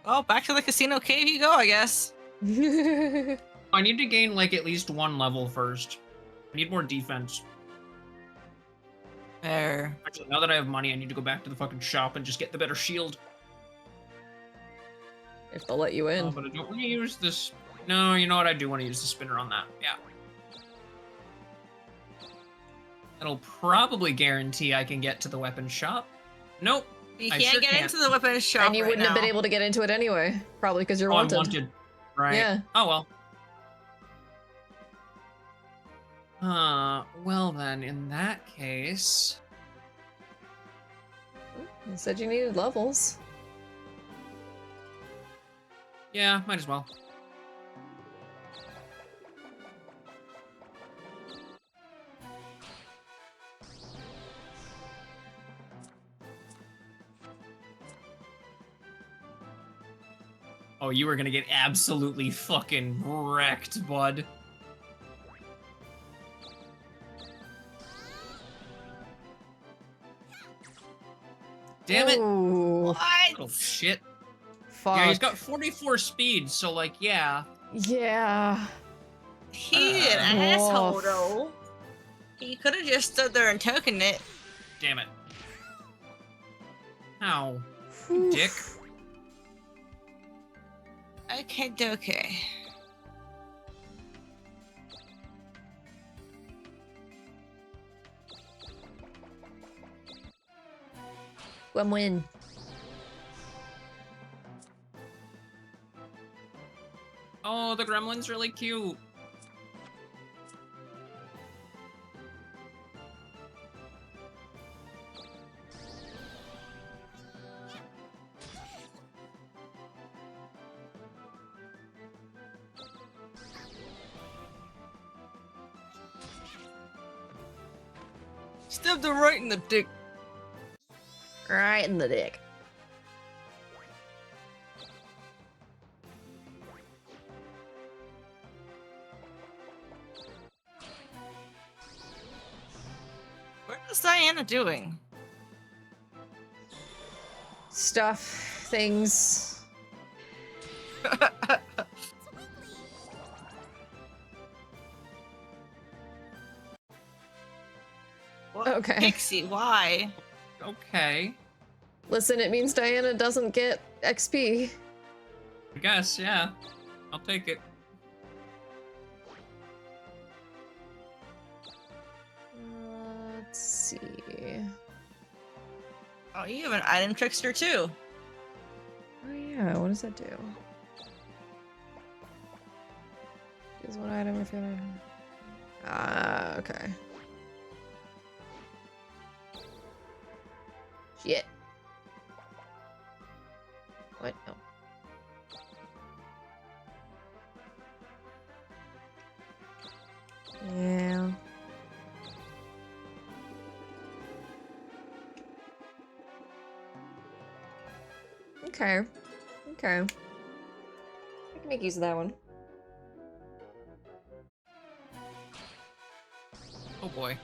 Well, back to the casino cave you go, I guess. I need to gain like at least 1 level first. I need more defense. There. Actually, now that I have money, I need to go back to the fucking shop and just get the better shield. If they'll let you in. Oh, but I don't want to use this. No, you know what? I do want to use the spinner on that. Yeah. That'll probably guarantee I can get to the weapon shop. Nope. You I can't sure get can't. into the weapons shop And you right wouldn't have been now. able to get into it anyway. Probably because you're Oh, I'm wanted. wanted. Right. Yeah. Oh, well. Well then, in that case... You said you needed levels. Yeah, might as well. Oh, you were gonna get absolutely fucking wrecked, bud. Damn it! Ooh, What? Little shit. fuck. Yeah, he's got 44 speed, so like, yeah. Yeah. He an asshole, Woof. though. He could have just stood there and tokened it. Damn it. Ow. Dick. Okay, okay. Win. Oh, the gremlin's really cute. Stabbed him right in the dick. Right in the dick. What is Diana doing? Stuff. Things. What? Okay. Pixie, why? Okay. Listen, it means Diana doesn't get XP. I guess, yeah. I'll take it. Let's see. Oh, you have an item trickster too. Oh yeah, what does that do? Choose one item if you okay. Shit. What? No. Yeah. Okay. Okay. I can make use of that one. Oh boy.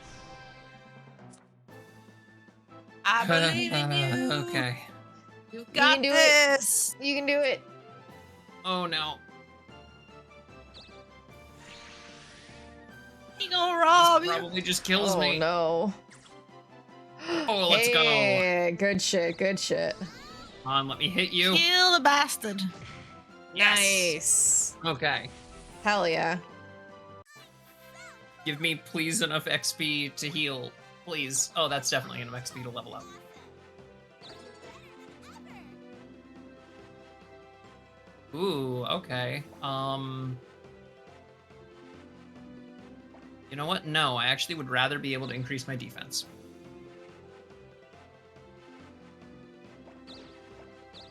I believe in you. Okay. You got can do it. this. You can do it. Oh no. He gonna rob you. Probably just kills Oh me. no. Oh, let's go. Yeah, good shit, good shit. Come on, let me hit you. Kill the bastard. Yes. Nice. Okay. Hell yeah. Give me please enough XP to heal. Please. Oh, that's definitely enough XP to level up. Ooh, okay. You know what? No, I actually would rather be able to increase my defense.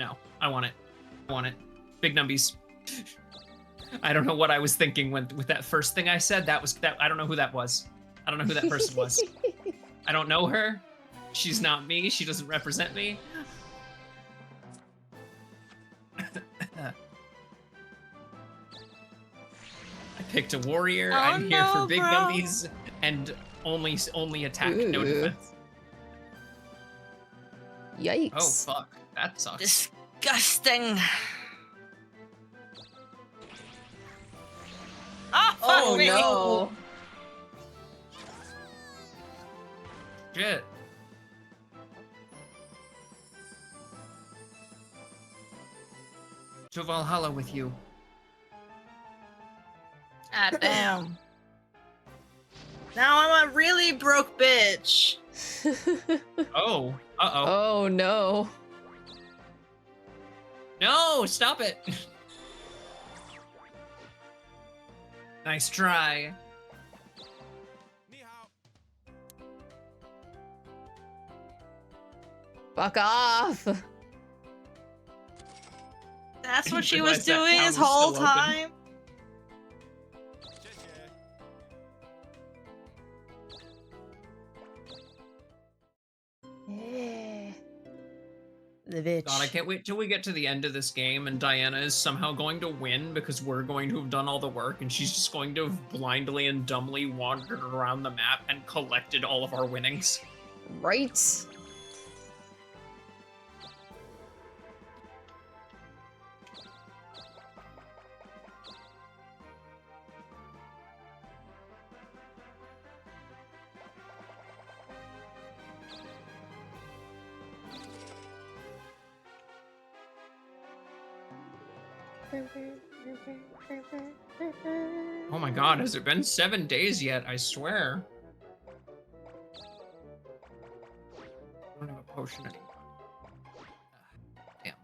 No, I want it. I want it. Big numbies. I don't know what I was thinking with that first thing I said. That was that. I don't know who that was. I don't know who that person was. I don't know her. She's not me. She doesn't represent me. I picked a warrior. Oh, I'm here for no, big bro. numbies and only attack, no Ooh. defense. Yikes. Oh fuck, that sucks. Disgusting. Ah, fuck Oh me. no. Shit. To Valhalla with you. God damn. Now I'm a really broke bitch. Oh. Uh-oh. Oh no. No, stop it. Nice try. Ni hao. Fuck off. That's Didn't what she was realize that doing town this was whole still open. time. Yeah. The bitch. God, I can't wait till we get to the end of this game and Diana is somehow going to win because we're going to have done all the work and she's just going to have blindly and dumbly wandered around the map and collected all of our winnings. Right? Oh my god, has it been 7 days yet? I swear. I don't have a potion anymore. Damn.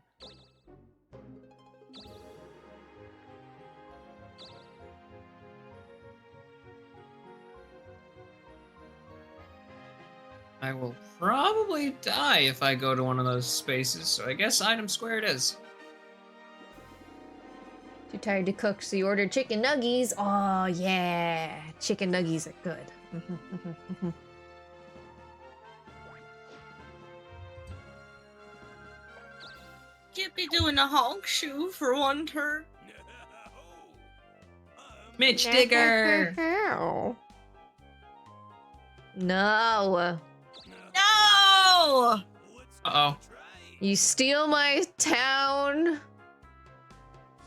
I will probably die if I go to one of those spaces, so I guess item square it is. Too tired to cook, so you ordered chicken nuggies. Oh yeah, chicken nuggies are good. Can't be doing a honk shoe for one turn. Mitch Digger! No. No! Uh-oh. You steal my town.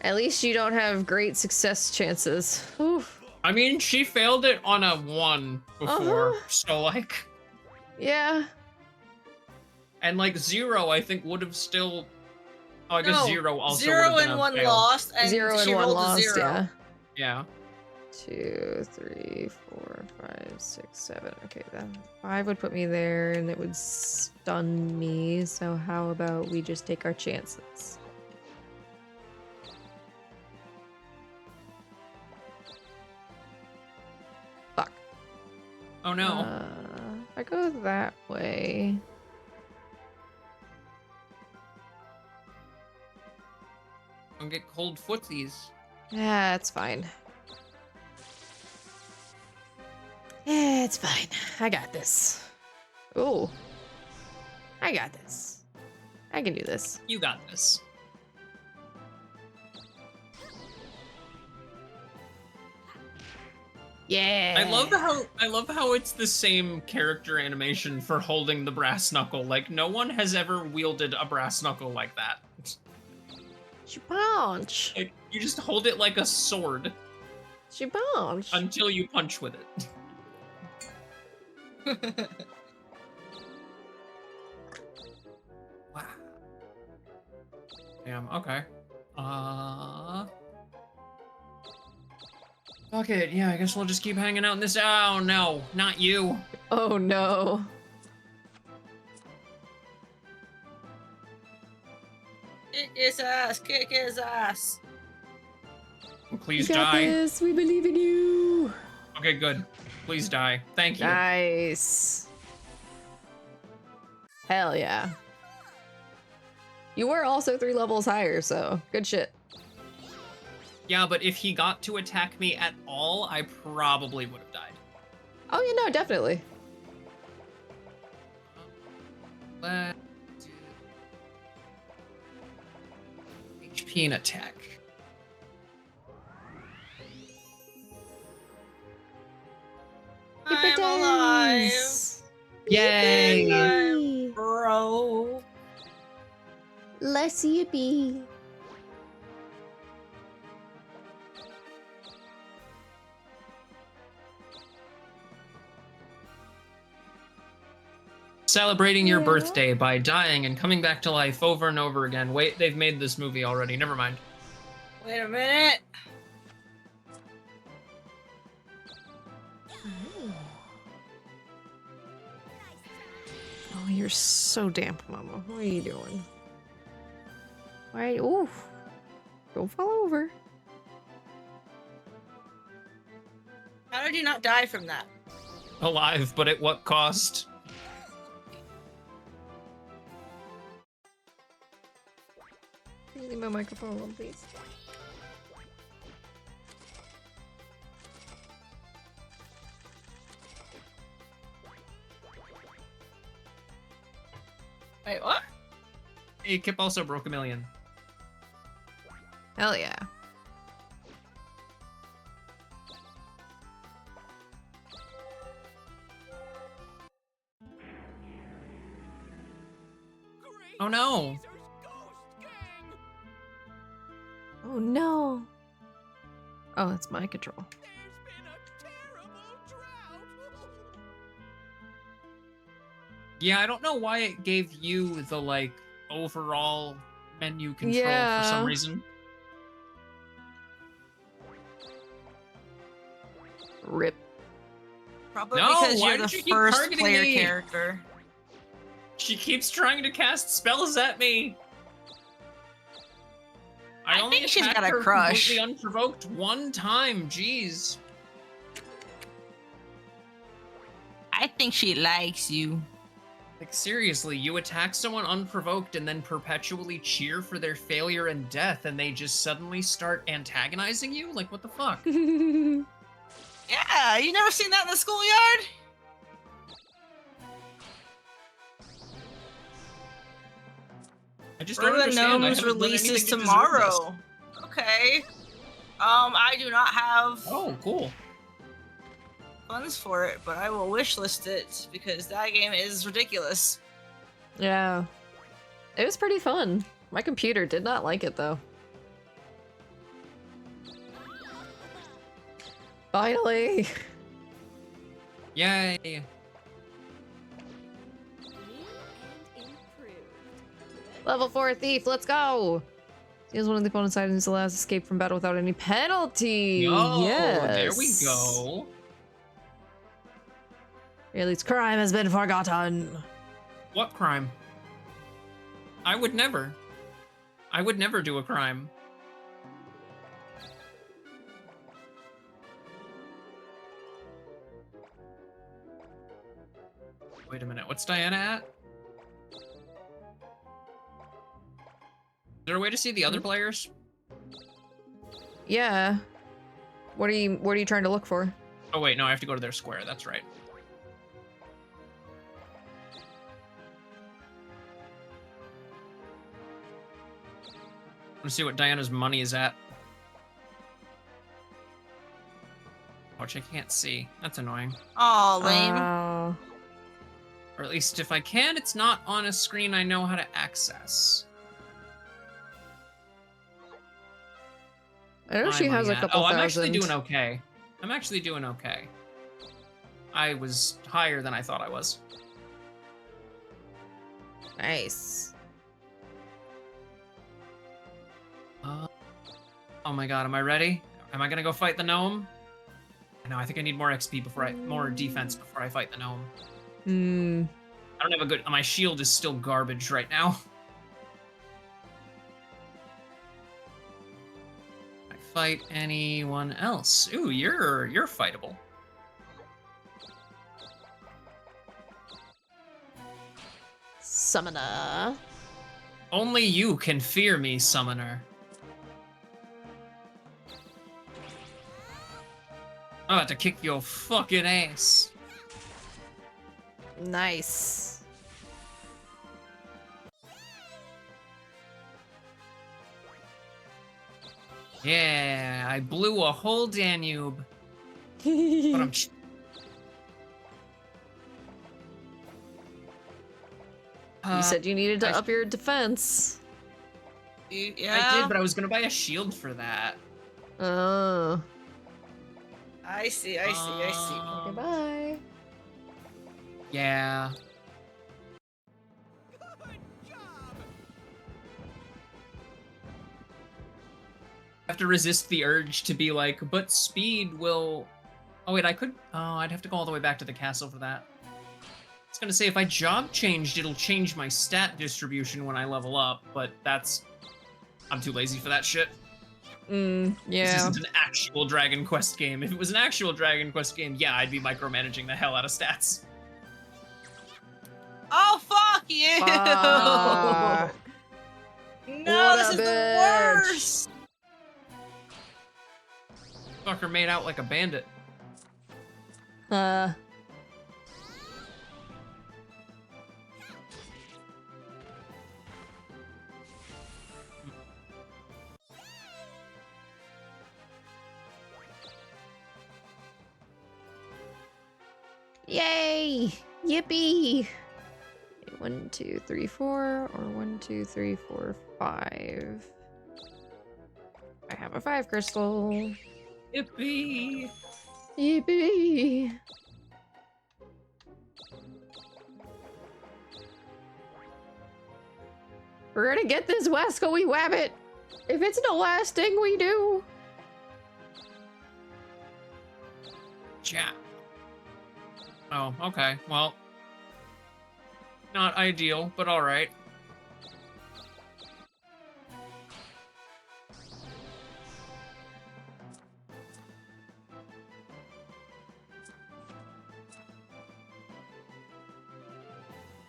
At least you don't have great success chances. Oof. I mean, she failed it on a 1 before, so like... Yeah. And like 0, I think, would have still... Oh, I guess No, 0 also 0 would have been and a 1 fail. lost, and 0 and she 1 rolled lost, a 0. yeah. Yeah. 2, 3, 4, 5, 6, 7. Okay, then 5 would put me there and it would stun me. So how about we just take our chances? Fuck. Oh no. If I go that way. Don't get cold footsies. Yeah, it's fine. Yeah, it's fine. I got this. Ooh. I got this. I can do this. You got this. Yeah. I love how it's the same character animation for holding the brass knuckle. Like no one has ever wielded a brass knuckle like that. She punch. Like, you just hold it like a sword She punch. until you punch with it. Wow. Damn, okay. Fuck it, yeah, I guess we'll just keep hanging out in this. Oh no, not you. Oh no. Kick his ass, kick his ass. Please You got die. this. We believe in you. Okay, good. Please die. Thank you. Nice. Hell yeah. You were also 3 levels higher, so good shit. Yeah, but if he got to attack me at all, I probably would have died. Oh, you know, definitely. Let's do HP and attack. I'm alive, Yay! bro. Less yippee. Celebrating your Yeah. birthday by dying and coming back to life over and over again. Wait, they've made this movie already. Never mind. Wait a minute. Oh, you're so damp, Mama. What are you doing? Why? Ooh. Don't fall over. How did you not die from that? Alive, but at what cost? Can you leave my microphone alone, please? Wait, what? Hey, Kipp also broke 1,000,000. Hell yeah. Oh no! Caesar's Ghost Gang! Oh no. Oh, it's my control. There's been a terrible drought! Yeah, I don't know why it gave you the, like, overall menu control for Yeah. some reason. Rip. Probably No, because why you're did the you keep first targeting player me? character. She keeps trying to cast spells at me. I only think she's attacked got a her crush. completely unprovoked one time. Jeez. I think she likes you. Like, seriously, you attack someone unprovoked and then perpetually cheer for their failure and death, and they just suddenly start antagonizing you? Like, what the fuck? Yeah, you never seen that in the schoolyard? I just don't Ruin understand. I Gnomes haven't done releases anything to deserve this. tomorrow. Okay. I do not have Oh, cool. funds for it, but I will wishlist it because that game is ridiculous. Yeah. It was pretty fun. My computer did not like it though. Finally! Yay. New and improved. Level 4 thief, let's go! Steals one of the opponent's items, allows escape from battle without any penalty. Oh, Yes. there we go. Myrly's crime has been forgotten. What crime? I would never. I would never do a crime. Wait a minute, what's Diana at? Is there a way to see the other players? Yeah. What are you trying to look for? Oh wait, no, I have to go to their square, that's right. I want to see what Diana's money is at. Which I can't see. That's annoying. Oh, lame. Or at least if I can, it's not on a screen I know how to access. I know she has a couple I'm thousand. actually doing okay. I'm actually doing okay. I was higher than I thought I was. Nice. Oh my god, am I ready? Am I gonna go fight the gnome? No, I think I need more XP more defense before I fight the gnome. Hmm. I don't have a good. My shield is still garbage right now. I fight anyone else? Ooh, you're fightable. Summoner. Only you can fear me, summoner. I'm about to kick your fucking ass. Nice. Yeah, I blew a whole Danube. But I'm. You said you needed to up your defense. Yeah. I did, but I was gonna buy a shield for that. Oh. I see. Goodbye. Yeah. Good job! I have to resist the urge to be like, but speed will. Oh wait, I could. Oh, I'd have to go all the way back to the castle for that. I was gonna say if I job changed, it'll change my stat distribution when I level up, but that's. I'm too lazy for that shit. This Yeah. isn't an actual Dragon Quest game. If it was an actual Dragon Quest game, yeah, I'd be micromanaging the hell out of stats. Oh, fuck you! Fuck. No, What this a is the bitch. worst! Fucker made out like a bandit. Yay! Yippee! 1, 2, 3, 4, or 1, 2, 3, 4, 5. I have a 5 crystal. Yippee! Yippee! We're gonna get this Wascoey Wabbit! If it's the last thing we do! Jab. Oh, okay. Well, not ideal, but all right.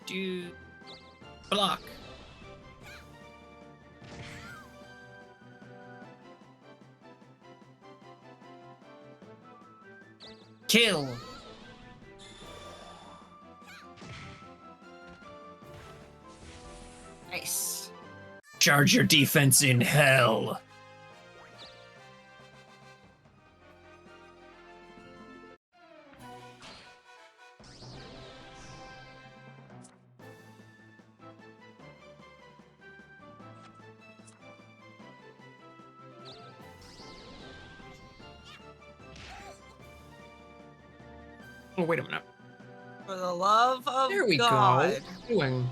Do block. Kill. Nice. Charge your defense in hell. Oh, wait a minute. For the love of There we God. go. Doing.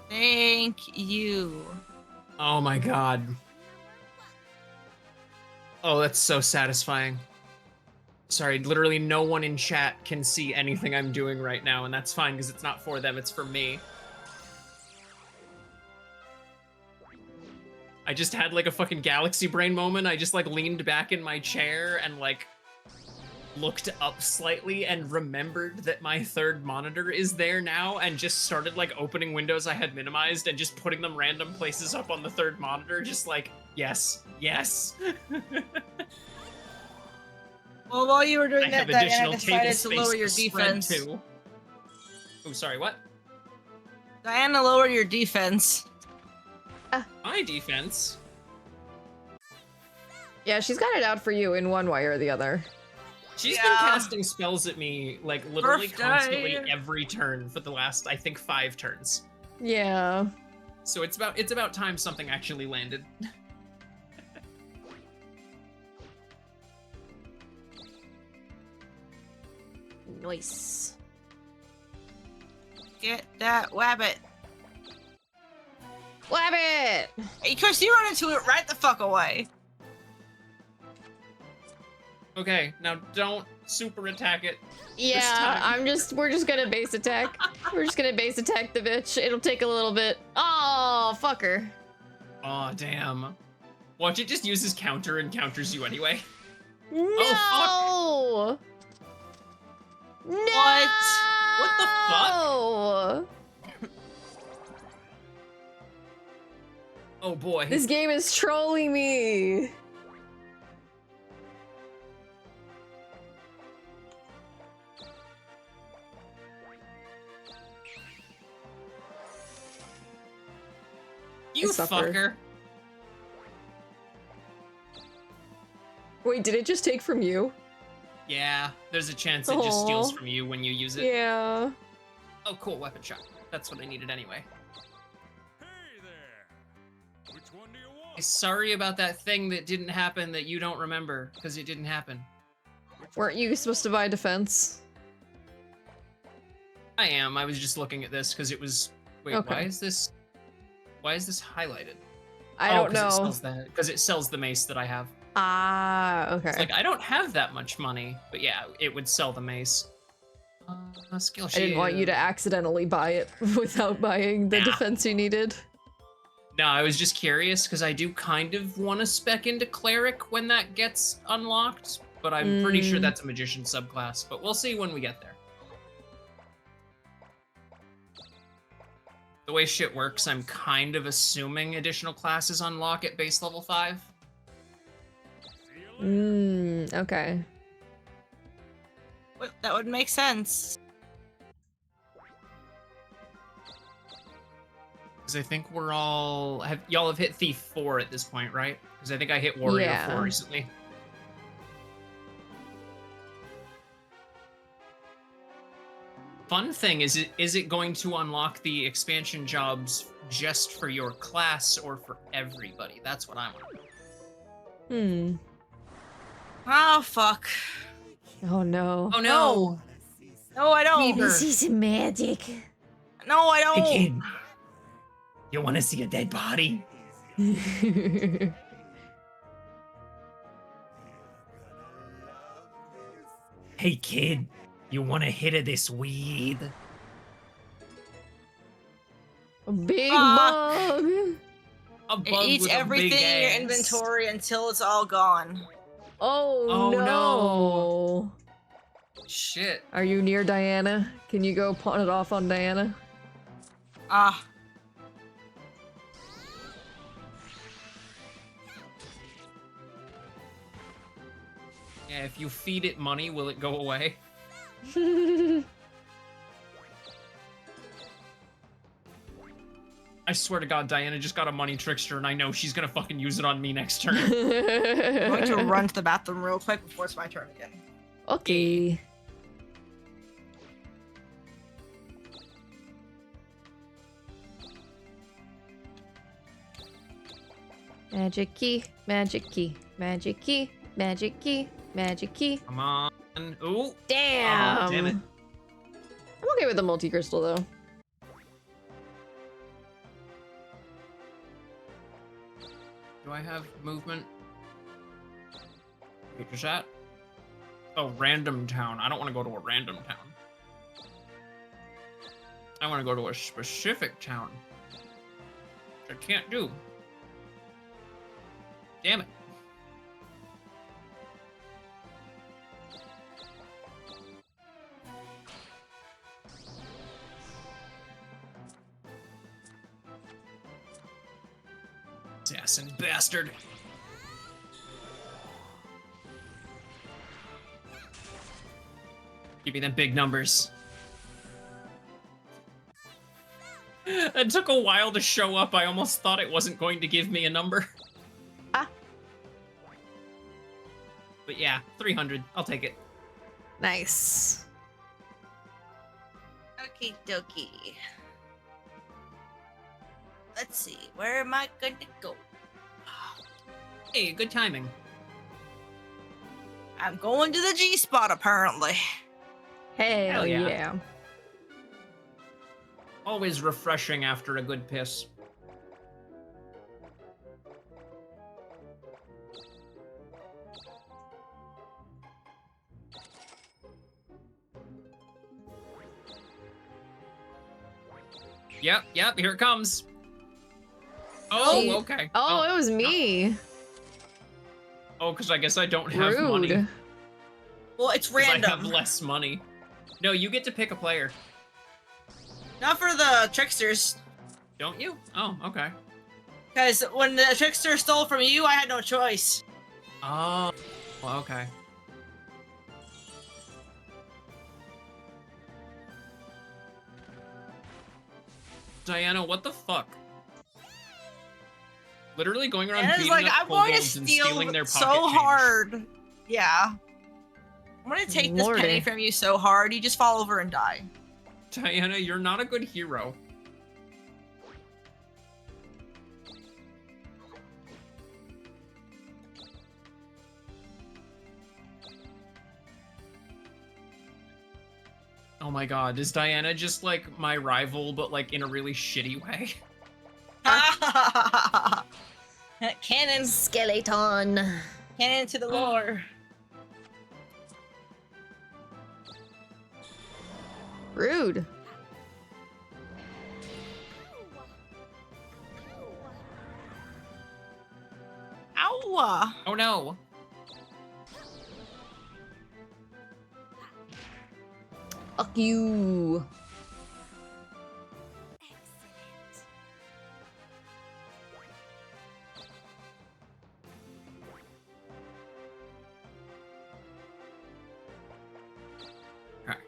Thank you. Oh my god. Oh, that's so satisfying. Sorry, literally no one in chat can see anything I'm doing right now, and that's fine because it's not for them, it's for me. I just had like a fucking galaxy brain moment. I just like leaned back in my chair and like looked up slightly and remembered that my third monitor is there now and just started like opening windows I had minimized and just putting them random places up on the third monitor, just like, yes, yes. Well, while you were doing I have that, Diana additional table decided to space lower your to spread defense. to. Oh, sorry, what? Diana lowered your defense. My defense? Yeah, she's got it out for you in one way or the other. She's been Yeah. casting spells at me like literally Birthday. constantly every turn for the last, I think, 5 turns. Yeah. So it's about time something actually landed. Nice. Get that wabbit. Wabbit! Hey, Chris, you run into it right the fuck away. Okay, now don't super attack it. Yeah, time. we're just gonna base attack. We're just gonna base attack the bitch. It'll take a little bit. Oh, fucker. Aw, damn. Watch, it just uses counter and counters you anyway. No! Oh, No! What the fuck? Oh boy. This game is trolling me. You I suffer. fucker. Wait, did it just take from you? Yeah, there's a chance it just steals Aw. from you when you use it. Yeah. Oh, cool, weapon shot. That's what I needed anyway. Hey there. Which one do you want? Sorry about that thing that didn't happen that you don't remember, because it didn't happen. Weren't you supposed to buy defense? I am. I was just looking at this because it was. Wait, Okay. why is this highlighted? I don't know. Because it sells the mace that I have. Ah, okay. It's like, I don't have that much money, but yeah, it would sell the mace. Skill I shield. didn't want you to accidentally buy it without buying the Nah. defense you needed. No, I was just curious because I do kind of want to spec into cleric when that gets unlocked, but I'm pretty sure that's a magician subclass. But we'll see when we get there. The way shit works, I'm kind of assuming additional classes unlock at base level 5. Okay. Well, that would make sense. Because I think we're all y'all have hit Thief 4 at this point, right? Because I think I hit Warrior Yeah. 4 recently. Fun thing is it going to unlock the expansion jobs just for your class or for everybody? That's what I'm wondering. Oh, fuck. Oh no. Oh no! No, I don't. Fever. see some magic. No, I don't. Hey kid, you want to see a dead body? Hey kid, you want a hit of this weed? A big Ah. bug. A It bug eats with a everything big in your ass. inventory until it's all gone. Oh, Oh, no. no. Shit. Are you near Diana? Can you go pawn it off on Diana? Ah. Yeah, if you feed it money, will it go away? I swear to God, Diana just got a money trickster, and I know she's gonna fucking use it on me next turn. I'm going to run to the bathroom real quick before it's my turn again. Okay. Magic key, magic key, magic key, magic key, magic key. Come on. Ooh. Damn. Oh, damn it. I'm okay with the multi-crystal though. Do I have movement? Where's that? Oh, random town. I don't want to go to a random town. I want to go to a specific town. Which I can't do. Damn it. Assassin bastard. Give me them big numbers. It took a while to show up. I almost thought it wasn't going to give me a number. Ah. But yeah, 300. I'll take it. Nice. Okie dokie. Let's see, where am I going to go? Hey, good timing. I'm going to the G spot apparently. Hell yeah. yeah. Always refreshing after a good piss. Yep, here it comes. Oh, Gee. okay. Oh, it was me. Oh, because I guess I don't have Rude. money. Well, it's 'Cause I have random. less money. No, you get to pick a player. Not for the tricksters. Don't you? Oh, okay. Because when the trickster stole from you, I had no choice. Oh, well, okay. Diana, what the fuck? Literally going around And it's beating like, up I'm going to kobolds and stealing steal their pocket so change. hard. Yeah. I'm going to take this Lordy. penny from you so hard, you just fall over and die. Diana, you're not a good hero. Oh my god, is Diana just like my rival, but like in a really shitty way? Cannon. Skeleton. Cannon to the lore. Rude. Ow. Oh no. Fuck you. Excellent. Okay.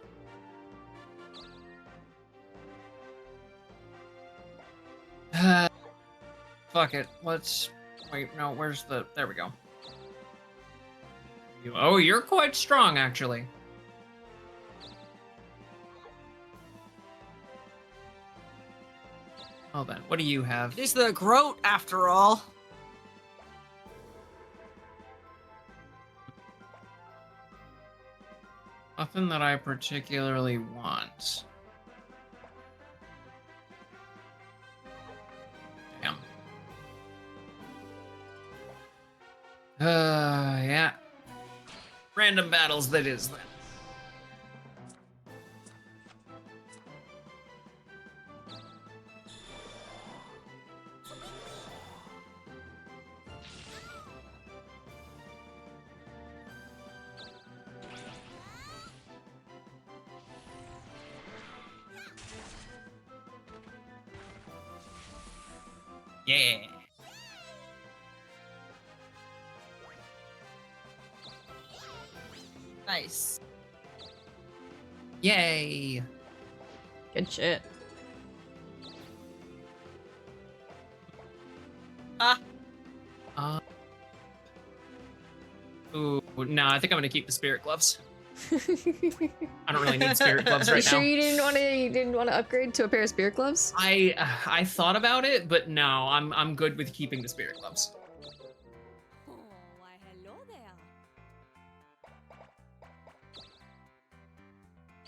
Fuck it. Let's wait. No, where's the? There we go. Oh, you're quite strong, actually. Oh, then, what do you have? It is the Groat, after all. Nothing that I particularly want. Damn. Yeah. Random battles that is then. Yeah. Nice. Yay. Good shit. Ooh, no, I think I'm gonna keep the spirit gloves. I don't really need spirit gloves right Sure now. you didn't want to upgrade to a pair of spirit gloves? I thought about it, but no, I'm good with keeping the spirit gloves. Oh, why, hello there.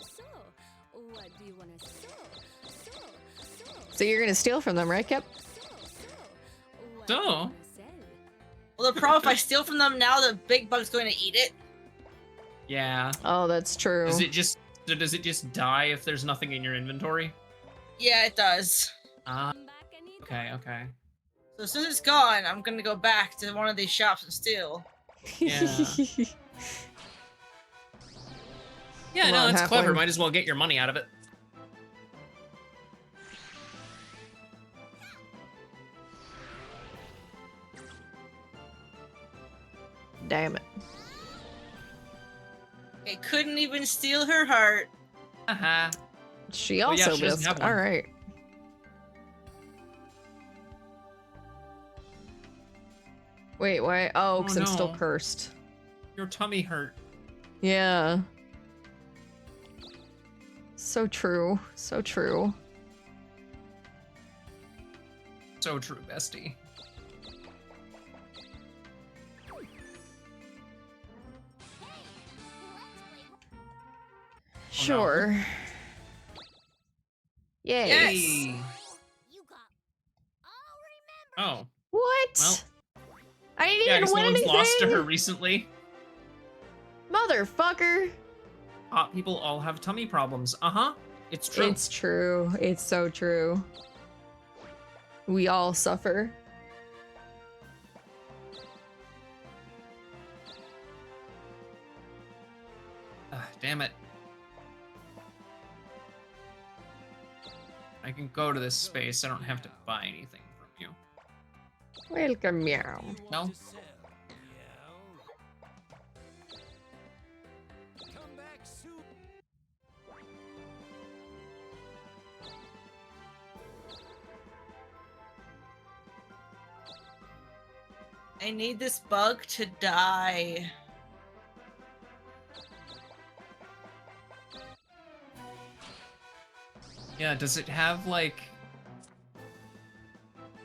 So, what do you want to So you're gonna steal from them, right, Kipp? what So? do you wanna sell? Well, the problem if I steal from them now, the big bug's going to eat it. Yeah. Oh, that's true. Does it just die if there's nothing in your inventory? Yeah, it does. Ah, Come back anytime. okay, okay. So as soon as it's gone, I'm gonna go back to one of these shops and steal. Yeah. Yeah, Come no, on, it's clever. halfling. Might as well get your money out of it. Damn it. It couldn't even steal her heart. Haha. She Oh, yeah, also she doesn't missed. have one. All right. Wait, why? Oh, because Oh, I'm still no. cursed. Your tummy hurt. Yeah. So true. So true. So true, bestie. Sure. Yay. Yes. Hey. You got all remember. Oh. What? Well. I didn't Yeah, I even guess no win one's anything. lost to her recently. Motherfucker. Hot people all have tummy problems. Uh-huh. It's true. It's true. It's so true. We all suffer. Damn it. I can go to this space. I don't have to buy anything from you. Welcome, meow. No? Come back soon. I need this bug to die. Yeah, does it have like...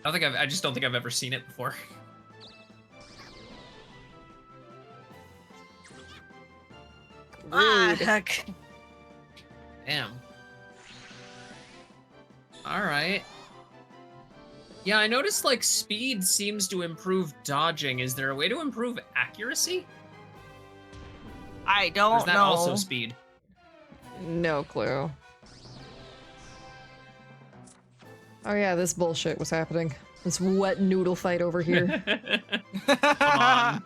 I just don't think I've ever seen it before. Ah, Rude. heck. Damn. Alright. Yeah, I noticed like speed seems to improve dodging. Is there a way to improve accuracy? I Or is don't that know. also speed? No clue. Oh yeah, this bullshit was happening. This wet noodle fight over here. Come on.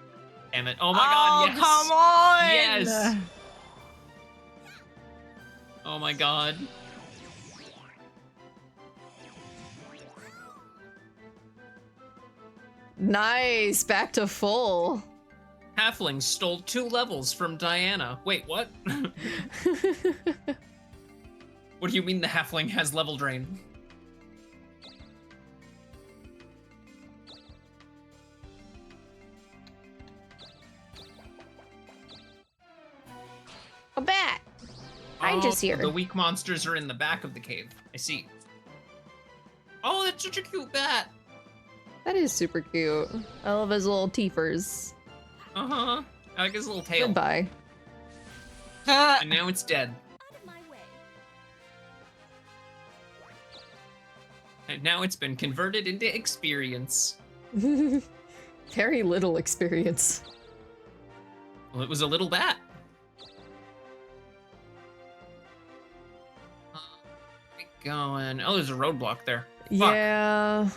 Damn it. Oh my god, yes! come on! Yes! Oh my god. Nice, back to full. Halfling stole 2 levels from Diana. Wait, what? What do you mean the halfling has level drain? A bat. I'm just here. The weak monsters are in the back of the cave. I see. Oh, that's such a cute bat. That is super cute. I love his little teethers. Uh-huh. I like his little tail. Goodbye. And now it's dead. Out of my way. And now it's been converted into experience. Very little experience. Well, it was a little bat. Where we going? Oh, there's a roadblock there. Fuck. Yeah.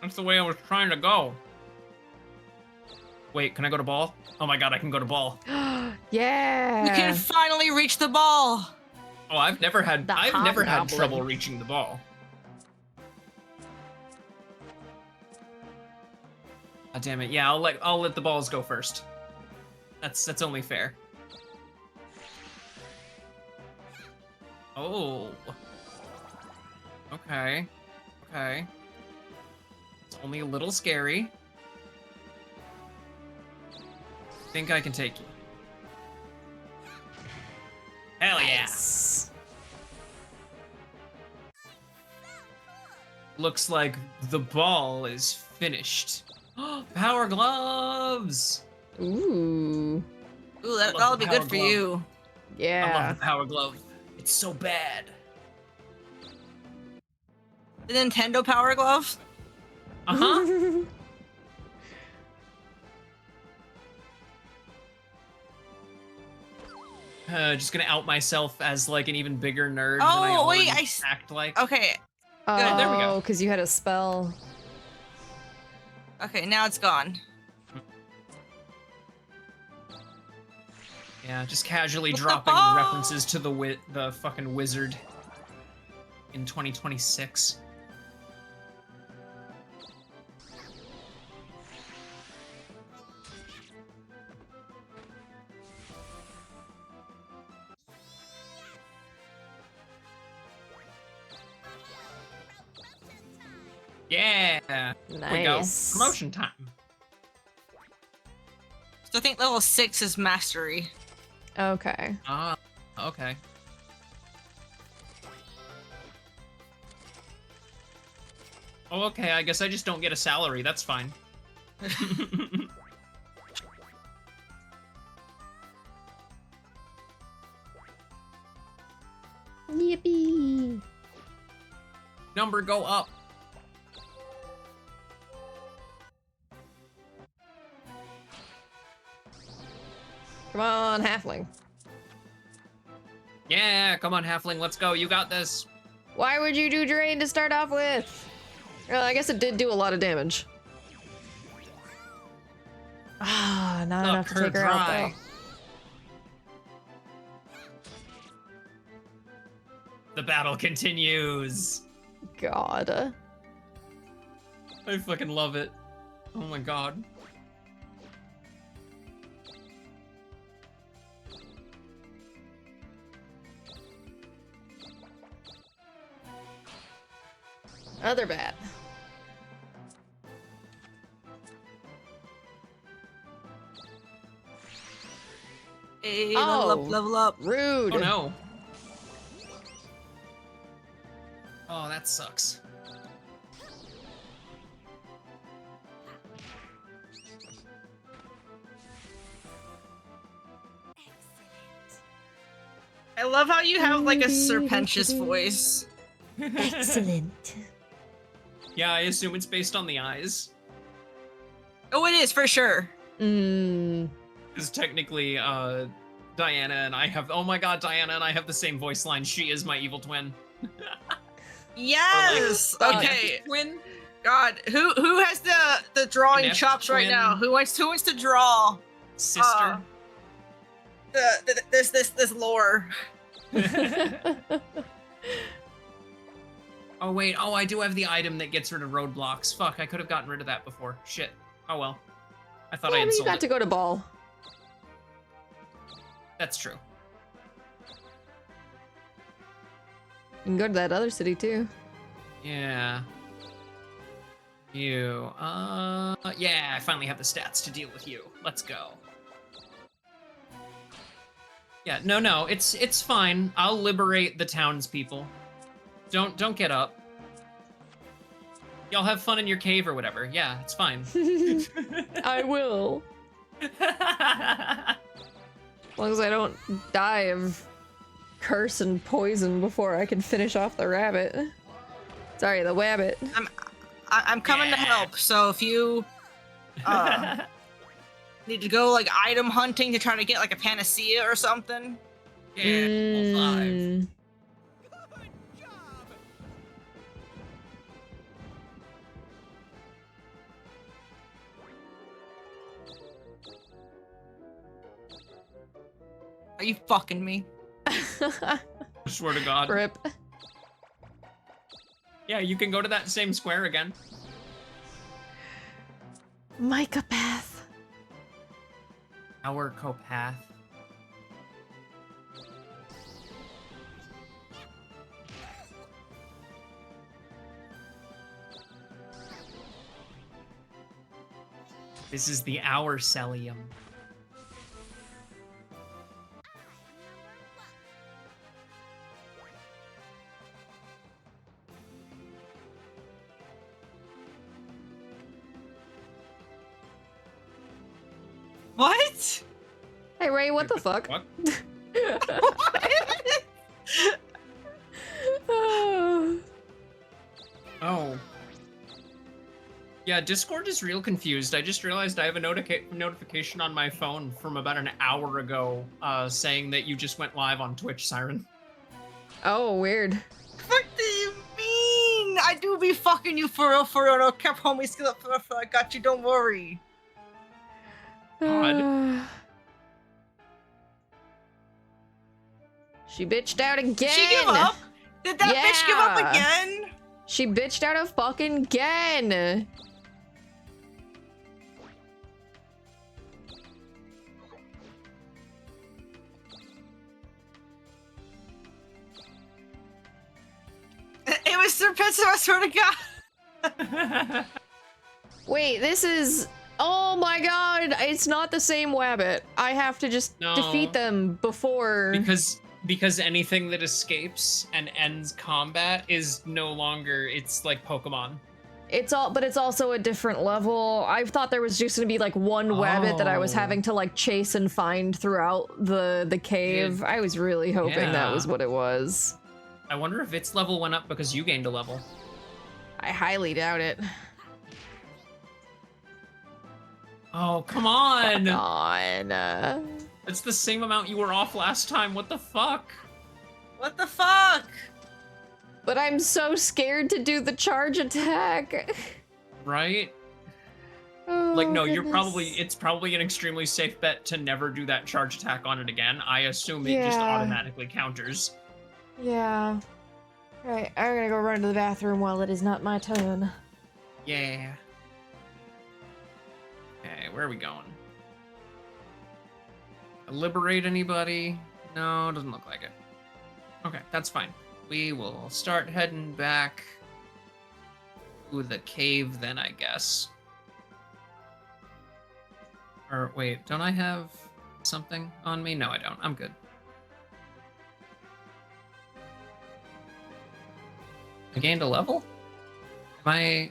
That's the way I was trying to go. Wait, can I go to ball? Oh my god, I can go to ball. Yeah. We can finally reach the ball. Oh, I've never had The trouble hobgoblin. reaching the ball. God damn it. Yeah, I'll let the balls go first. That's only fair. Oh. Okay. Okay. It's only a little scary. Think I can take you. Hell Yes. yeah. Looks like the ball is finished. Power gloves! Ooh, Ooh. love that'll the be power good for glove. you. I Yeah. love the power glove. It's so bad. The Nintendo Power Glove? Uh-huh. Just gonna out myself as like an even bigger nerd than I Oh, wait, already act like. Okay, Oh, there we go. because you had a spell. okay, now it's gone. Yeah, just casually What the dropping fuck? references to the fucking wizard in 2026. Yeah. There we go. Nice. Promotion time. So I think level 6 is mastery. Okay. Ah, okay. Oh, okay, I guess I just don't get a salary. That's fine. Yippee. Number go up. Come on, halfling. Yeah, come on, halfling, let's go. You got this. Why would you do drain to start off with? Well, I guess it did do a lot of damage. Ah, not enough to take her out though. The battle continues. God. I fucking love it. Oh my god. Other bat. Hey, Oh. level up, level up. Rude. Oh no. Oh, that sucks. I love how you have like a serpentious voice. Excellent. Yeah, I assume it's based on the eyes. Oh, it is for sure. Mmm. Because technically, Diana and I have. Oh my god, Diana and I have the same voice line. She is my evil twin. Yes. Or like, Okay. Twin? God, who has the drawing Inept chops right twin. now? Who wants to draw Sister. this lore? Oh wait, oh I do have the item that gets rid of roadblocks. Fuck, I could have gotten rid of that before. Shit. Oh well. I thought I Yeah, had but you sold got it. to go to ball. That's true. You can go to that other city too. Yeah. You. Yeah, I finally have the stats to deal with you. Let's go. Yeah, no, it's fine. I'll liberate the townspeople. Don't get up. Y'all have fun in your cave or whatever. Yeah, it's fine. I will. As long as I don't die of curse and poison before I can finish off the rabbit. Sorry, the wabbit. I'm coming to help. So if you need to go like item hunting to try to get like a panacea or something. Yeah, level 5. Mm. Good job! Are you fucking me? I swear to God. Rip. Yeah, you can go to that same square again. Mycopath. Our copath. This is the Our Celium. What? Hey Ray, what the fuck? What? Oh. Oh. Yeah, Discord is real confused. I just realized I have a notification on my phone from about an hour ago saying that you just went live on Twitch, Siren. Oh, weird. What do you mean? I do be fucking you for real. No, Kipp, homie, skill up for real. I got you, don't worry. God. She bitched out again. Did she give up? Did that bitch give up Yeah. again? She bitched out a fucking again. It was Sir Pensive, I swear to God. Wait, this is... Oh my god, it's not the same Wabbit. I have to just No. defeat them before... Because anything that escapes and ends combat is no longer, it's like Pokemon. But it's also a different level. I thought there was just gonna be like one Wabbit that I was Oh. having to like chase and find throughout the cave. I was really hoping that was Yeah. what it was. I wonder if its level went up because you gained a level. I highly doubt it. Oh, come on! Come on. It's the same amount you were off last time. What the fuck? What the fuck? But I'm so scared to do the charge attack. Right? Oh, Like, no, goodness. it's probably an extremely safe bet to never do that charge attack on it again. I assume it just Yeah. automatically counters. Yeah. Alright, I'm gonna go run to the bathroom while it is not my turn. Yeah. Okay, where are we going? Liberate anybody? No, doesn't look like it. Okay, that's fine. We will start heading back to the cave then, I guess. Or wait, don't I have something on me? No, I don't. I'm good. I gained a level? My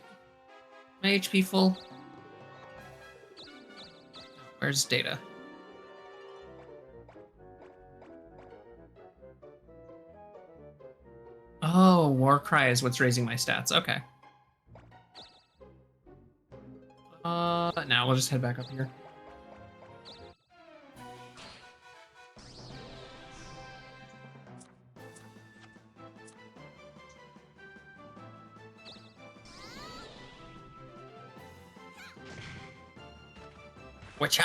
HP full? Where's data? Oh, Warcry is what's raising my stats. Okay. Now we'll just head back up here. Whatcha?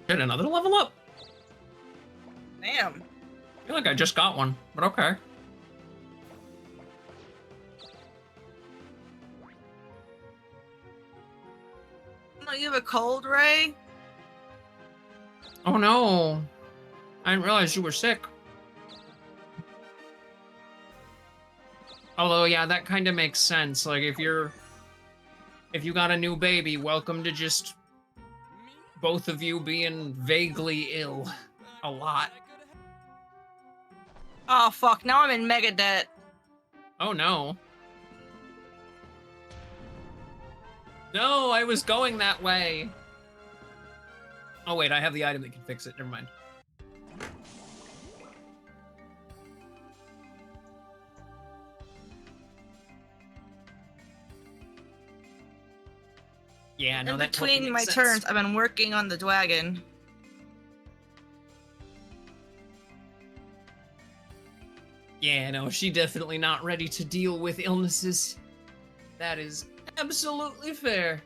Get another level up? Damn. I feel like I just got one, but okay. No, you have a cold, Ray? Oh no. I didn't realize you were sick. Although, yeah, that kind of makes sense. Like, if you got a new baby, welcome to just both of you being vaguely ill a lot. Oh, fuck. Now I'm in mega debt. Oh no. No, I was going that way. Oh wait, I have the item that can fix it. Never mind. Yeah, no, In that totally between my makes turns, sense. I've been working on the dragon. Yeah, no, she definitely not ready to deal with illnesses. That is absolutely fair.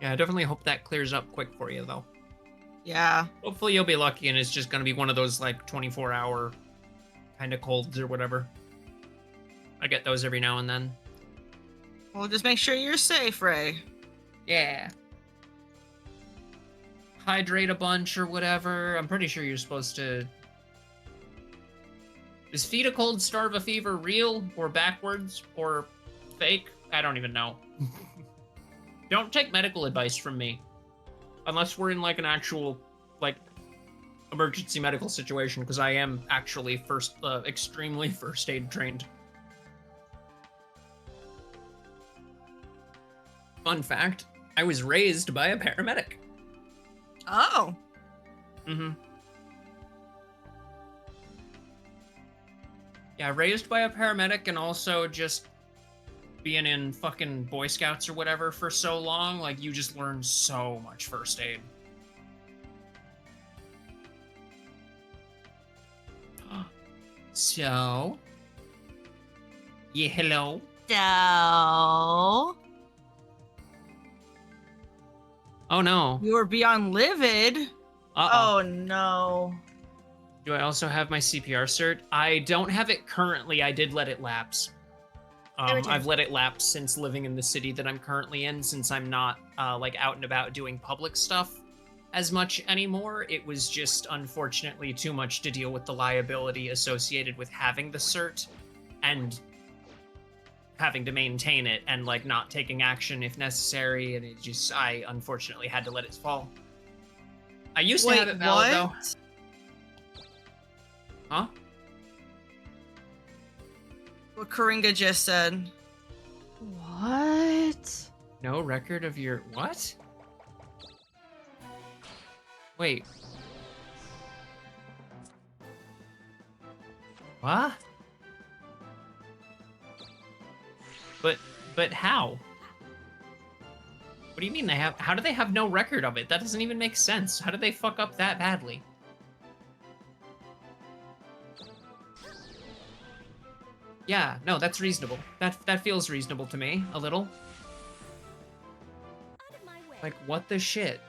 Yeah, I definitely hope that clears up quick for you, though. Yeah. Hopefully you'll be lucky and it's just going to be one of those, like, 24-hour kind of colds or whatever. I get those every now and then. Well, just make sure you're safe, Ray. Yeah. Hydrate a bunch or whatever. I'm pretty sure you're supposed to... Is feed a cold, starve a fever real or backwards or fake? I don't even know. Don't take medical advice from me. Unless we're in, like, an actual, like, emergency medical situation, because I am actually extremely first aid trained. Fun fact, I was raised by a paramedic. Oh. Mm-hmm. Yeah, raised by a paramedic and also just being in fucking Boy Scouts or whatever for so long, like, you just learn so much first aid. So... Yeah, hello? So... Oh, no. You were beyond livid. Uh-oh. Oh, no. Do I also have my CPR cert? I don't have it currently. I did let it lapse. I've let it lapse since living in the city that I'm currently in, since I'm not, like, out and about doing public stuff as much anymore. It was just, unfortunately, too much to deal with the liability associated with having the cert and having to maintain it and, like, not taking action if necessary, and it just, I unfortunately had to let it fall. I used to have it valid, though. Huh? What Karinga just said. What? No record of your... What? Wait. What? But how? What do you mean they have... How do they have no record of it? That doesn't even make sense. How did they fuck up that badly? Yeah, no, that's reasonable. That feels reasonable to me, a little. Out of my way. Like, what the shit?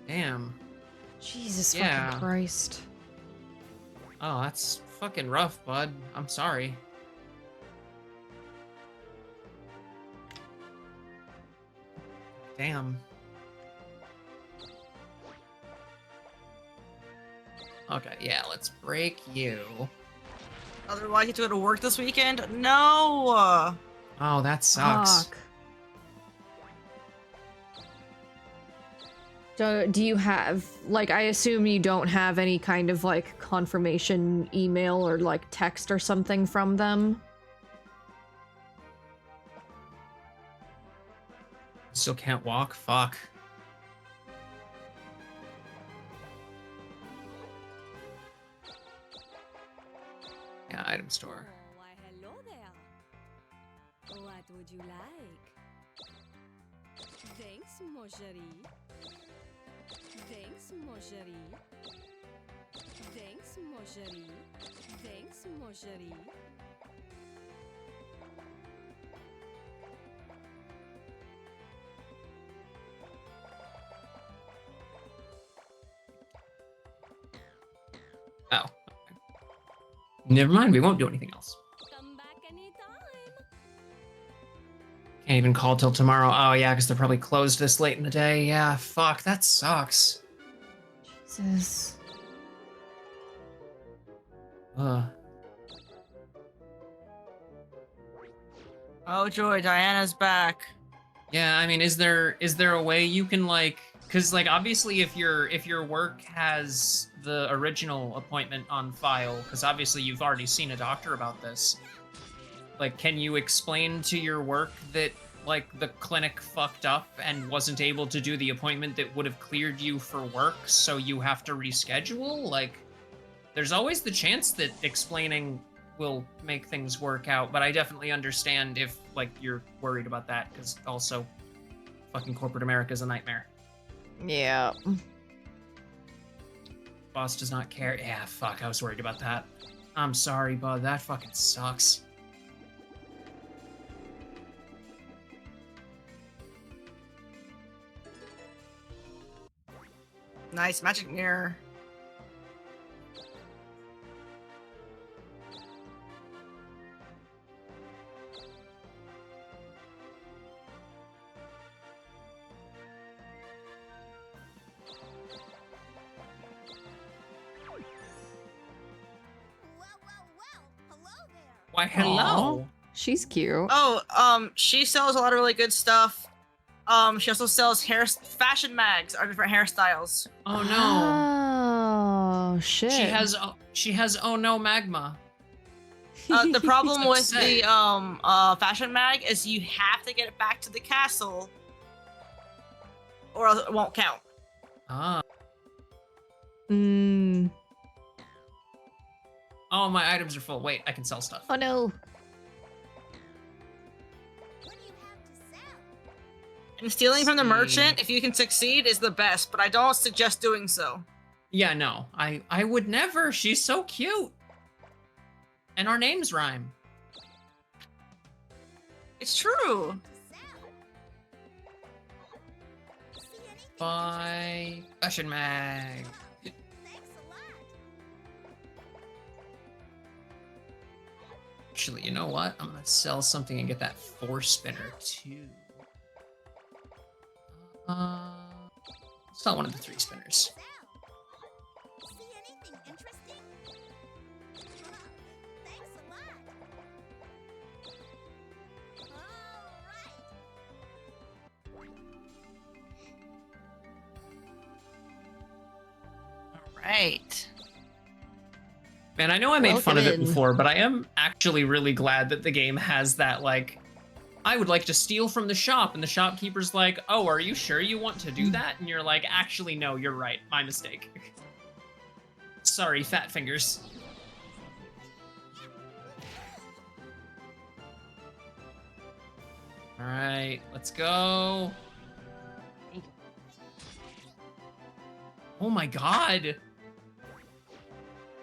Damn. Jesus Yeah. fucking Christ. Oh, that's fucking rough, bud. I'm sorry. Damn. Okay, yeah, let's break you. Otherwise, you have to go to work this weekend? No! Oh, that sucks. Fuck. Do you have, like, I assume you don't have any kind of, like, confirmation email or, like, text or something from them? Still can't walk? Fuck. Yeah, item store. Oh, why, hello there. What would you like? Thanks, mon chéri. Thanks, mon chéri. Thanks, mon chéri. Thanks, mon chéri. Oh. Never mind, we won't do anything else. Come back anytime. Can't even call till tomorrow. Oh, yeah, because they're probably closed this late in the day. Yeah, fuck, that sucks. Jesus. Ugh. Oh, joy, Diana's back. Yeah, I mean, is there a way you can, like, because, like, obviously if your work has the original appointment on file, because obviously you've already seen a doctor about this, like, can you explain to your work that, like, the clinic fucked up and wasn't able to do the appointment that would have cleared you for work, so you have to reschedule? Like, there's always the chance that explaining will make things work out, but I definitely understand if, like, you're worried about that, because also fucking corporate America is a nightmare. Yeah. Boss does not care. Yeah, fuck, I was worried about that. I'm sorry, bud. That fucking sucks. Nice magic mirror. Well, hello there. Why, hello. She's cute. Oh, she sells a lot of really good stuff. She also sells fashion mags or different hairstyles. Oh no. Oh shit. She has oh no magma. The problem with Upset. the fashion mag is you have to get it back to the castle, or else it won't count. Ah. Mm. Oh, my items are full. Wait, I can sell stuff. Oh no. What do you have to sell? And stealing from the See. merchant, if you can succeed, is the best, but I don't suggest doing so. Yeah, no. I would never. She's so cute. And our names rhyme. It's true. To sell. See anything? Bye. Fashion mag. Thanks a lot. Actually, you know what? I'm gonna sell something and get that 4-spinner too. Sell one of the 3 spinners. Sell. See anything interesting? Thanks a lot. All right. Man, I know I made fun of it Welcome in. before, but I am actually really glad that the game has that, like, I would like to steal from the shop, and the shopkeeper's like, oh, are you sure you want to do that? And you're like, actually, no, you're right. My mistake. Sorry, fat fingers. All right, let's go. Oh my god.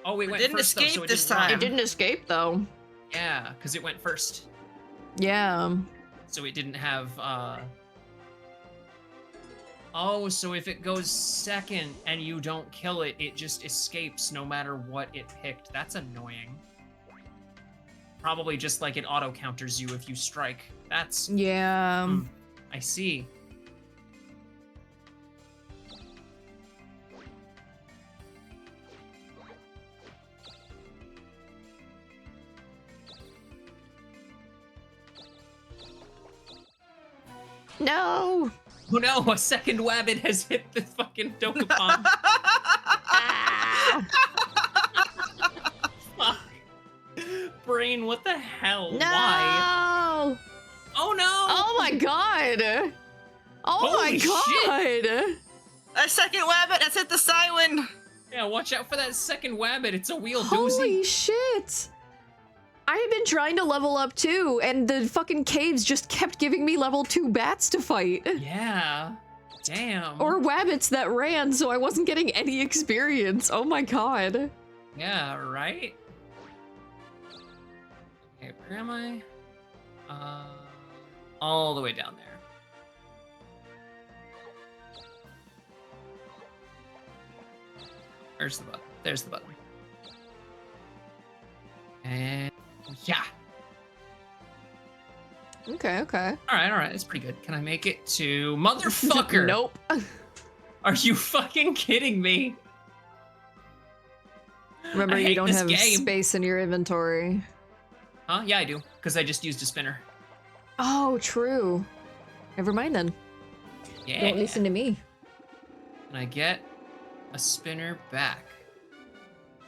Oh, it went didn't first, though, escape so it this didn't run. time. It didn't escape though. Yeah, because it went first. Yeah. So it didn't have, Oh, so if it goes second and you don't kill it, it just escapes no matter what it picked. That's annoying. Probably just like it auto-counters you if you strike. That's... Yeah. I see. No. Oh no, a second wabbit has hit the fucking Dokapon. Ah. Fuck. Brain, what the hell? No. Why? Oh no! Oh my god. Oh Holy my shit. god. A second wabbit has hit the Siren. Yeah, watch out for that second wabbit. It's a wheel Holy doozy. shit. I had been trying to level up too, and the fucking caves just kept giving me level 2 bats to fight. Yeah. Damn. Or wabbits that ran, so I wasn't getting any experience. Oh my god. Yeah, right? Okay, where am I? All the way down there. Where's the button? There's the button. And yeah. Okay, okay. All right. It's pretty good. Can I make it to motherfucker? Nope. Are you fucking kidding me? Remember, I you hate don't this have game. space in your inventory. Huh? Yeah, I do. Because I just used a spinner. Oh, true. Never mind then. Yeah. Don't listen to me. Can I get a spinner back?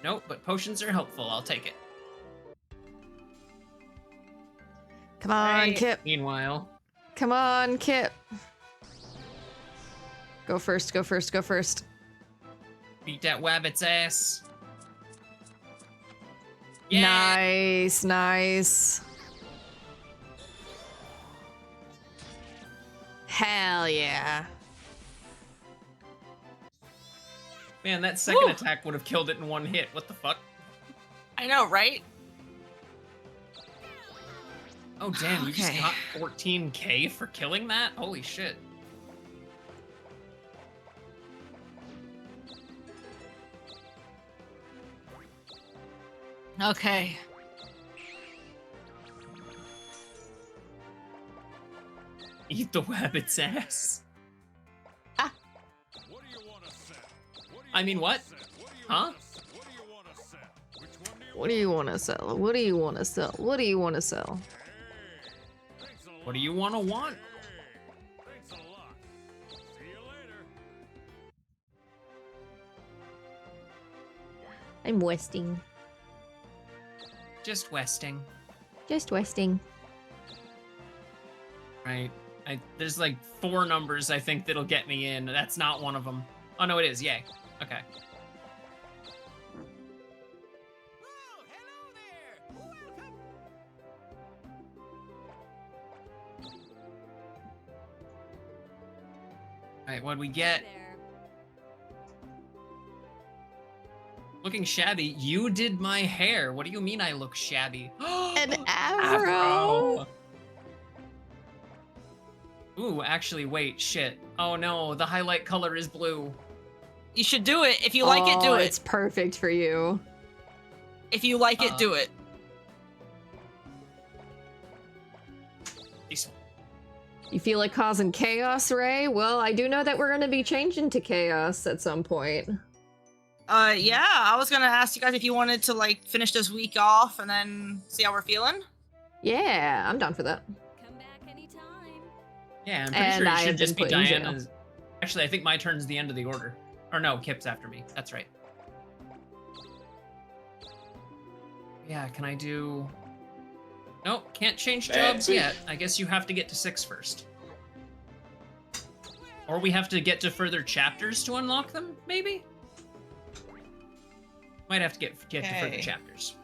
Nope, but potions are helpful. I'll take it. Come on, Right. Kipp. Meanwhile, Come on, Kipp. Go first, go first, go first. beat that wabbit's ass. Yeah. Nice, nice. Hell yeah. Man, that second Woo. attack would have killed it in one hit. What the fuck? I know, right? Oh damn, you just Okay. got 14k for killing that? Holy shit. Okay. Eat the rabbit's ass. What do you want to sell? I mean, what? Huh? What do you want to sell? Which one do you What do you want to sell? What do you want to sell? What do you want to sell? Thanks a lot. What do you want to want? Thanks a lot. See you later. I'm westing. Just westing. Just westing. Right. There's like 4 numbers I think that'll get me in. That's not one of them. Oh no, it is. Yay. Okay. Oh, hello there. Welcome. All right, what'd we get? There. Looking shabby. You did my hair. What do you mean I look shabby? An afro. Ooh, actually, wait, shit. Oh no, the highlight color is blue. You should do it. If you like it, do it. It's perfect for you. If you like it, do it. Decent. You feel like causing chaos, Ray? Well, I do know that we're gonna be changing to chaos at some point. Yeah, I was gonna ask you guys if you wanted to like finish this week off and then see how we're feeling. Yeah, I'm down for that. Come back anytime. Yeah, I'm pretty And sure I it have should just be been put in jail. Diana's. Actually, I think my turn's the end of the order. Or no, Kipp's after me. That's right. Yeah, can I do... Nope, can't change jobs yet. I guess you have to get to 6 first. Or we have to get to further chapters to unlock them, maybe? Might have to get to further Okay. chapters.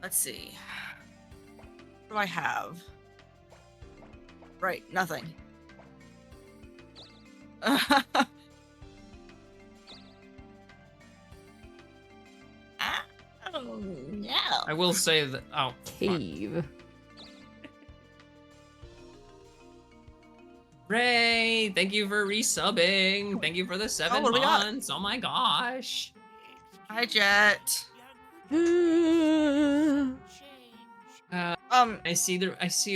Let's see. What do I have? Right, nothing. Oh, no. I will say that... Oh, fuck. Cave. Ray, thank you for resubbing. Thank you for the 7 what do we got? months. Oh my gosh. Hi, Jet. Change. I see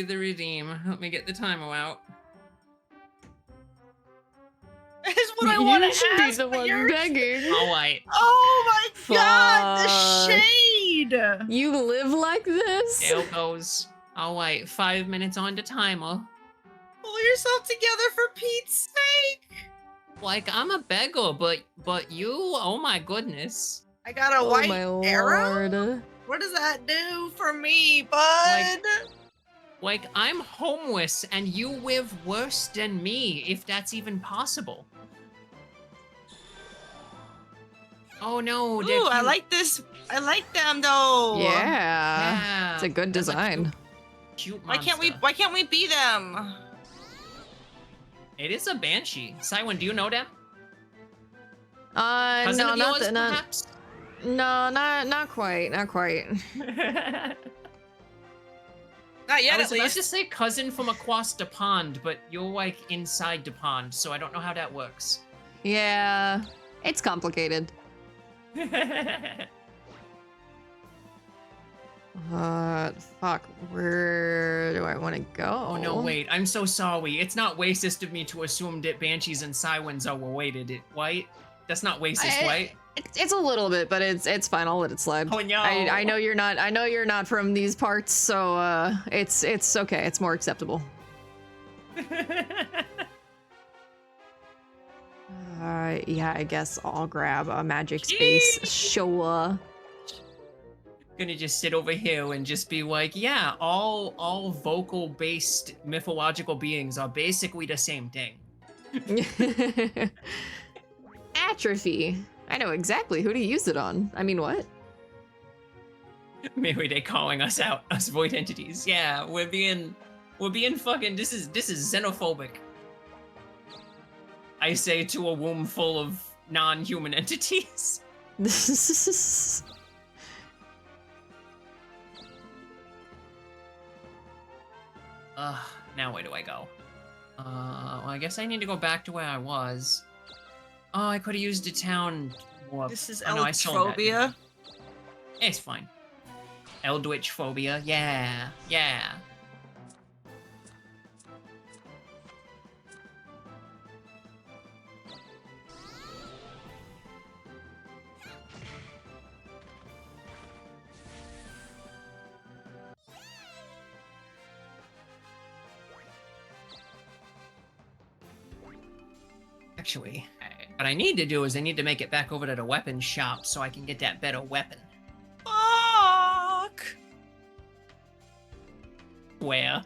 the redeem. Let me get the timer out. Is what I want to should be ask. the but one you're- begging. Oh wait. Oh my god, the Fuck. shade. You live like this? There goes. Oh wait, 5 minutes on the timer. Pull yourself together for Pete's sake. Like I'm a beggar, but you, oh my goodness. I got a Oh white my arrow. lord. What does that do for me, bud? Like I'm homeless and you live worse than me, if that's even possible. Oh no, they're Ooh, I cute. like this. I like them though. Yeah. Yeah, It's a good that's design. cute Why can't we? monster. Why can't we be them? It is a banshee. Siren, do you know them? No, Cousin of not yours, the, not, perhaps? no, not quite, not quite. Not yet, I was at about least. to say cousin from across the pond, but you're like inside the pond, so I don't know how that works. Yeah, it's complicated. Fuck, where do I want to go? Oh no, wait, I'm so sorry. It's not racist of me to assume that banshees and sirens are related. White? That's not racist, right? It's a little bit, but it's fine. I'll let it slide. Oh no. I know you're not. I know you're not from these parts, so it's okay. It's more acceptable. Yeah, I guess I'll grab a magic space. Sure. Gonna just sit over here and just be like, yeah, all vocal based mythological beings are basically the same thing. Atrophy. I know exactly who to use it on. I mean, what? Maybe they calling us out, us void entities. Yeah, we're being fucking. This is xenophobic. I say to a room full of non-human entities. Now where do I go? Well, I guess I need to go back to where I was. Oh, I could have used a town warp. This is Oh, no, I sold that. Eldritchphobia. It's fine. Eldritch phobia, yeah, yeah. Actually, what I need to do is I need to make it back over to the weapon shop so I can get that better weapon. Fuck. Where?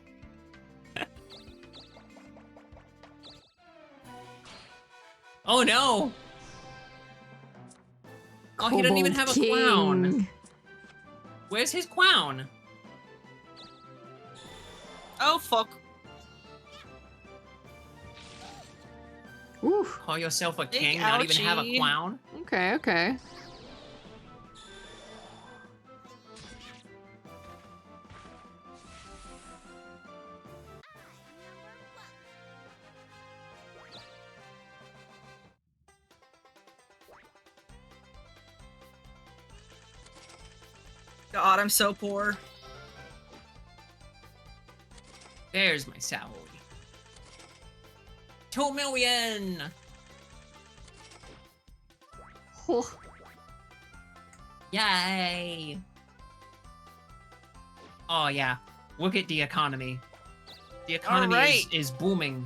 Oh no! Oh, he doesn't even have a crown. Where's his crown? Oh fuck. Ooh. Call yourself a Big king, not even have a ouchie. crown? Okay, okay. God, I'm so poor. There's my salary. 2 million! Oh. Yay! Oh yeah, look at the economy. The economy Alright. is booming.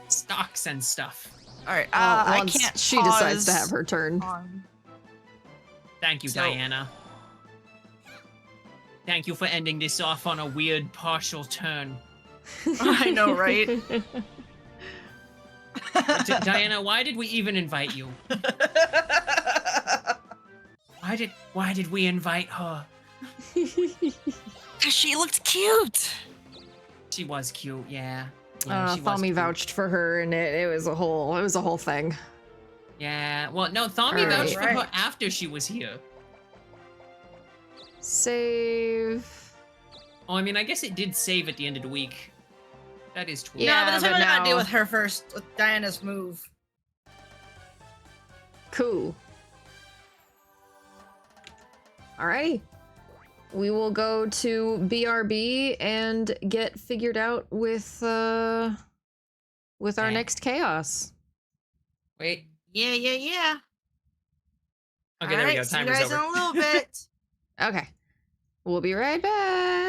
Stocks and stuff. All right, Well, I once can't. she decides to pause have her turn. on- Thank you, So- Diana. Thank you for ending this off on a weird partial turn. I know, right? Diana, why did we even invite you? Why did we invite her? Cause she looked cute. She was cute, yeah. Yeah, she was Thami cute. vouched for her, and it was a whole thing. Yeah, well, no, Thami All vouched right. for her after she was here. Save. Oh, I mean, I guess it did save at the end of the week. That is true. Yeah, No, but this but one I gotta deal now- with her first, with Diana's move. Cool. Alrighty. We will go to BRB and get figured out with our Okay. next chaos. Wait. Yeah. Okay, there we go. Alright, see you Timer's guys over. in a little bit. Okay. We'll be right back.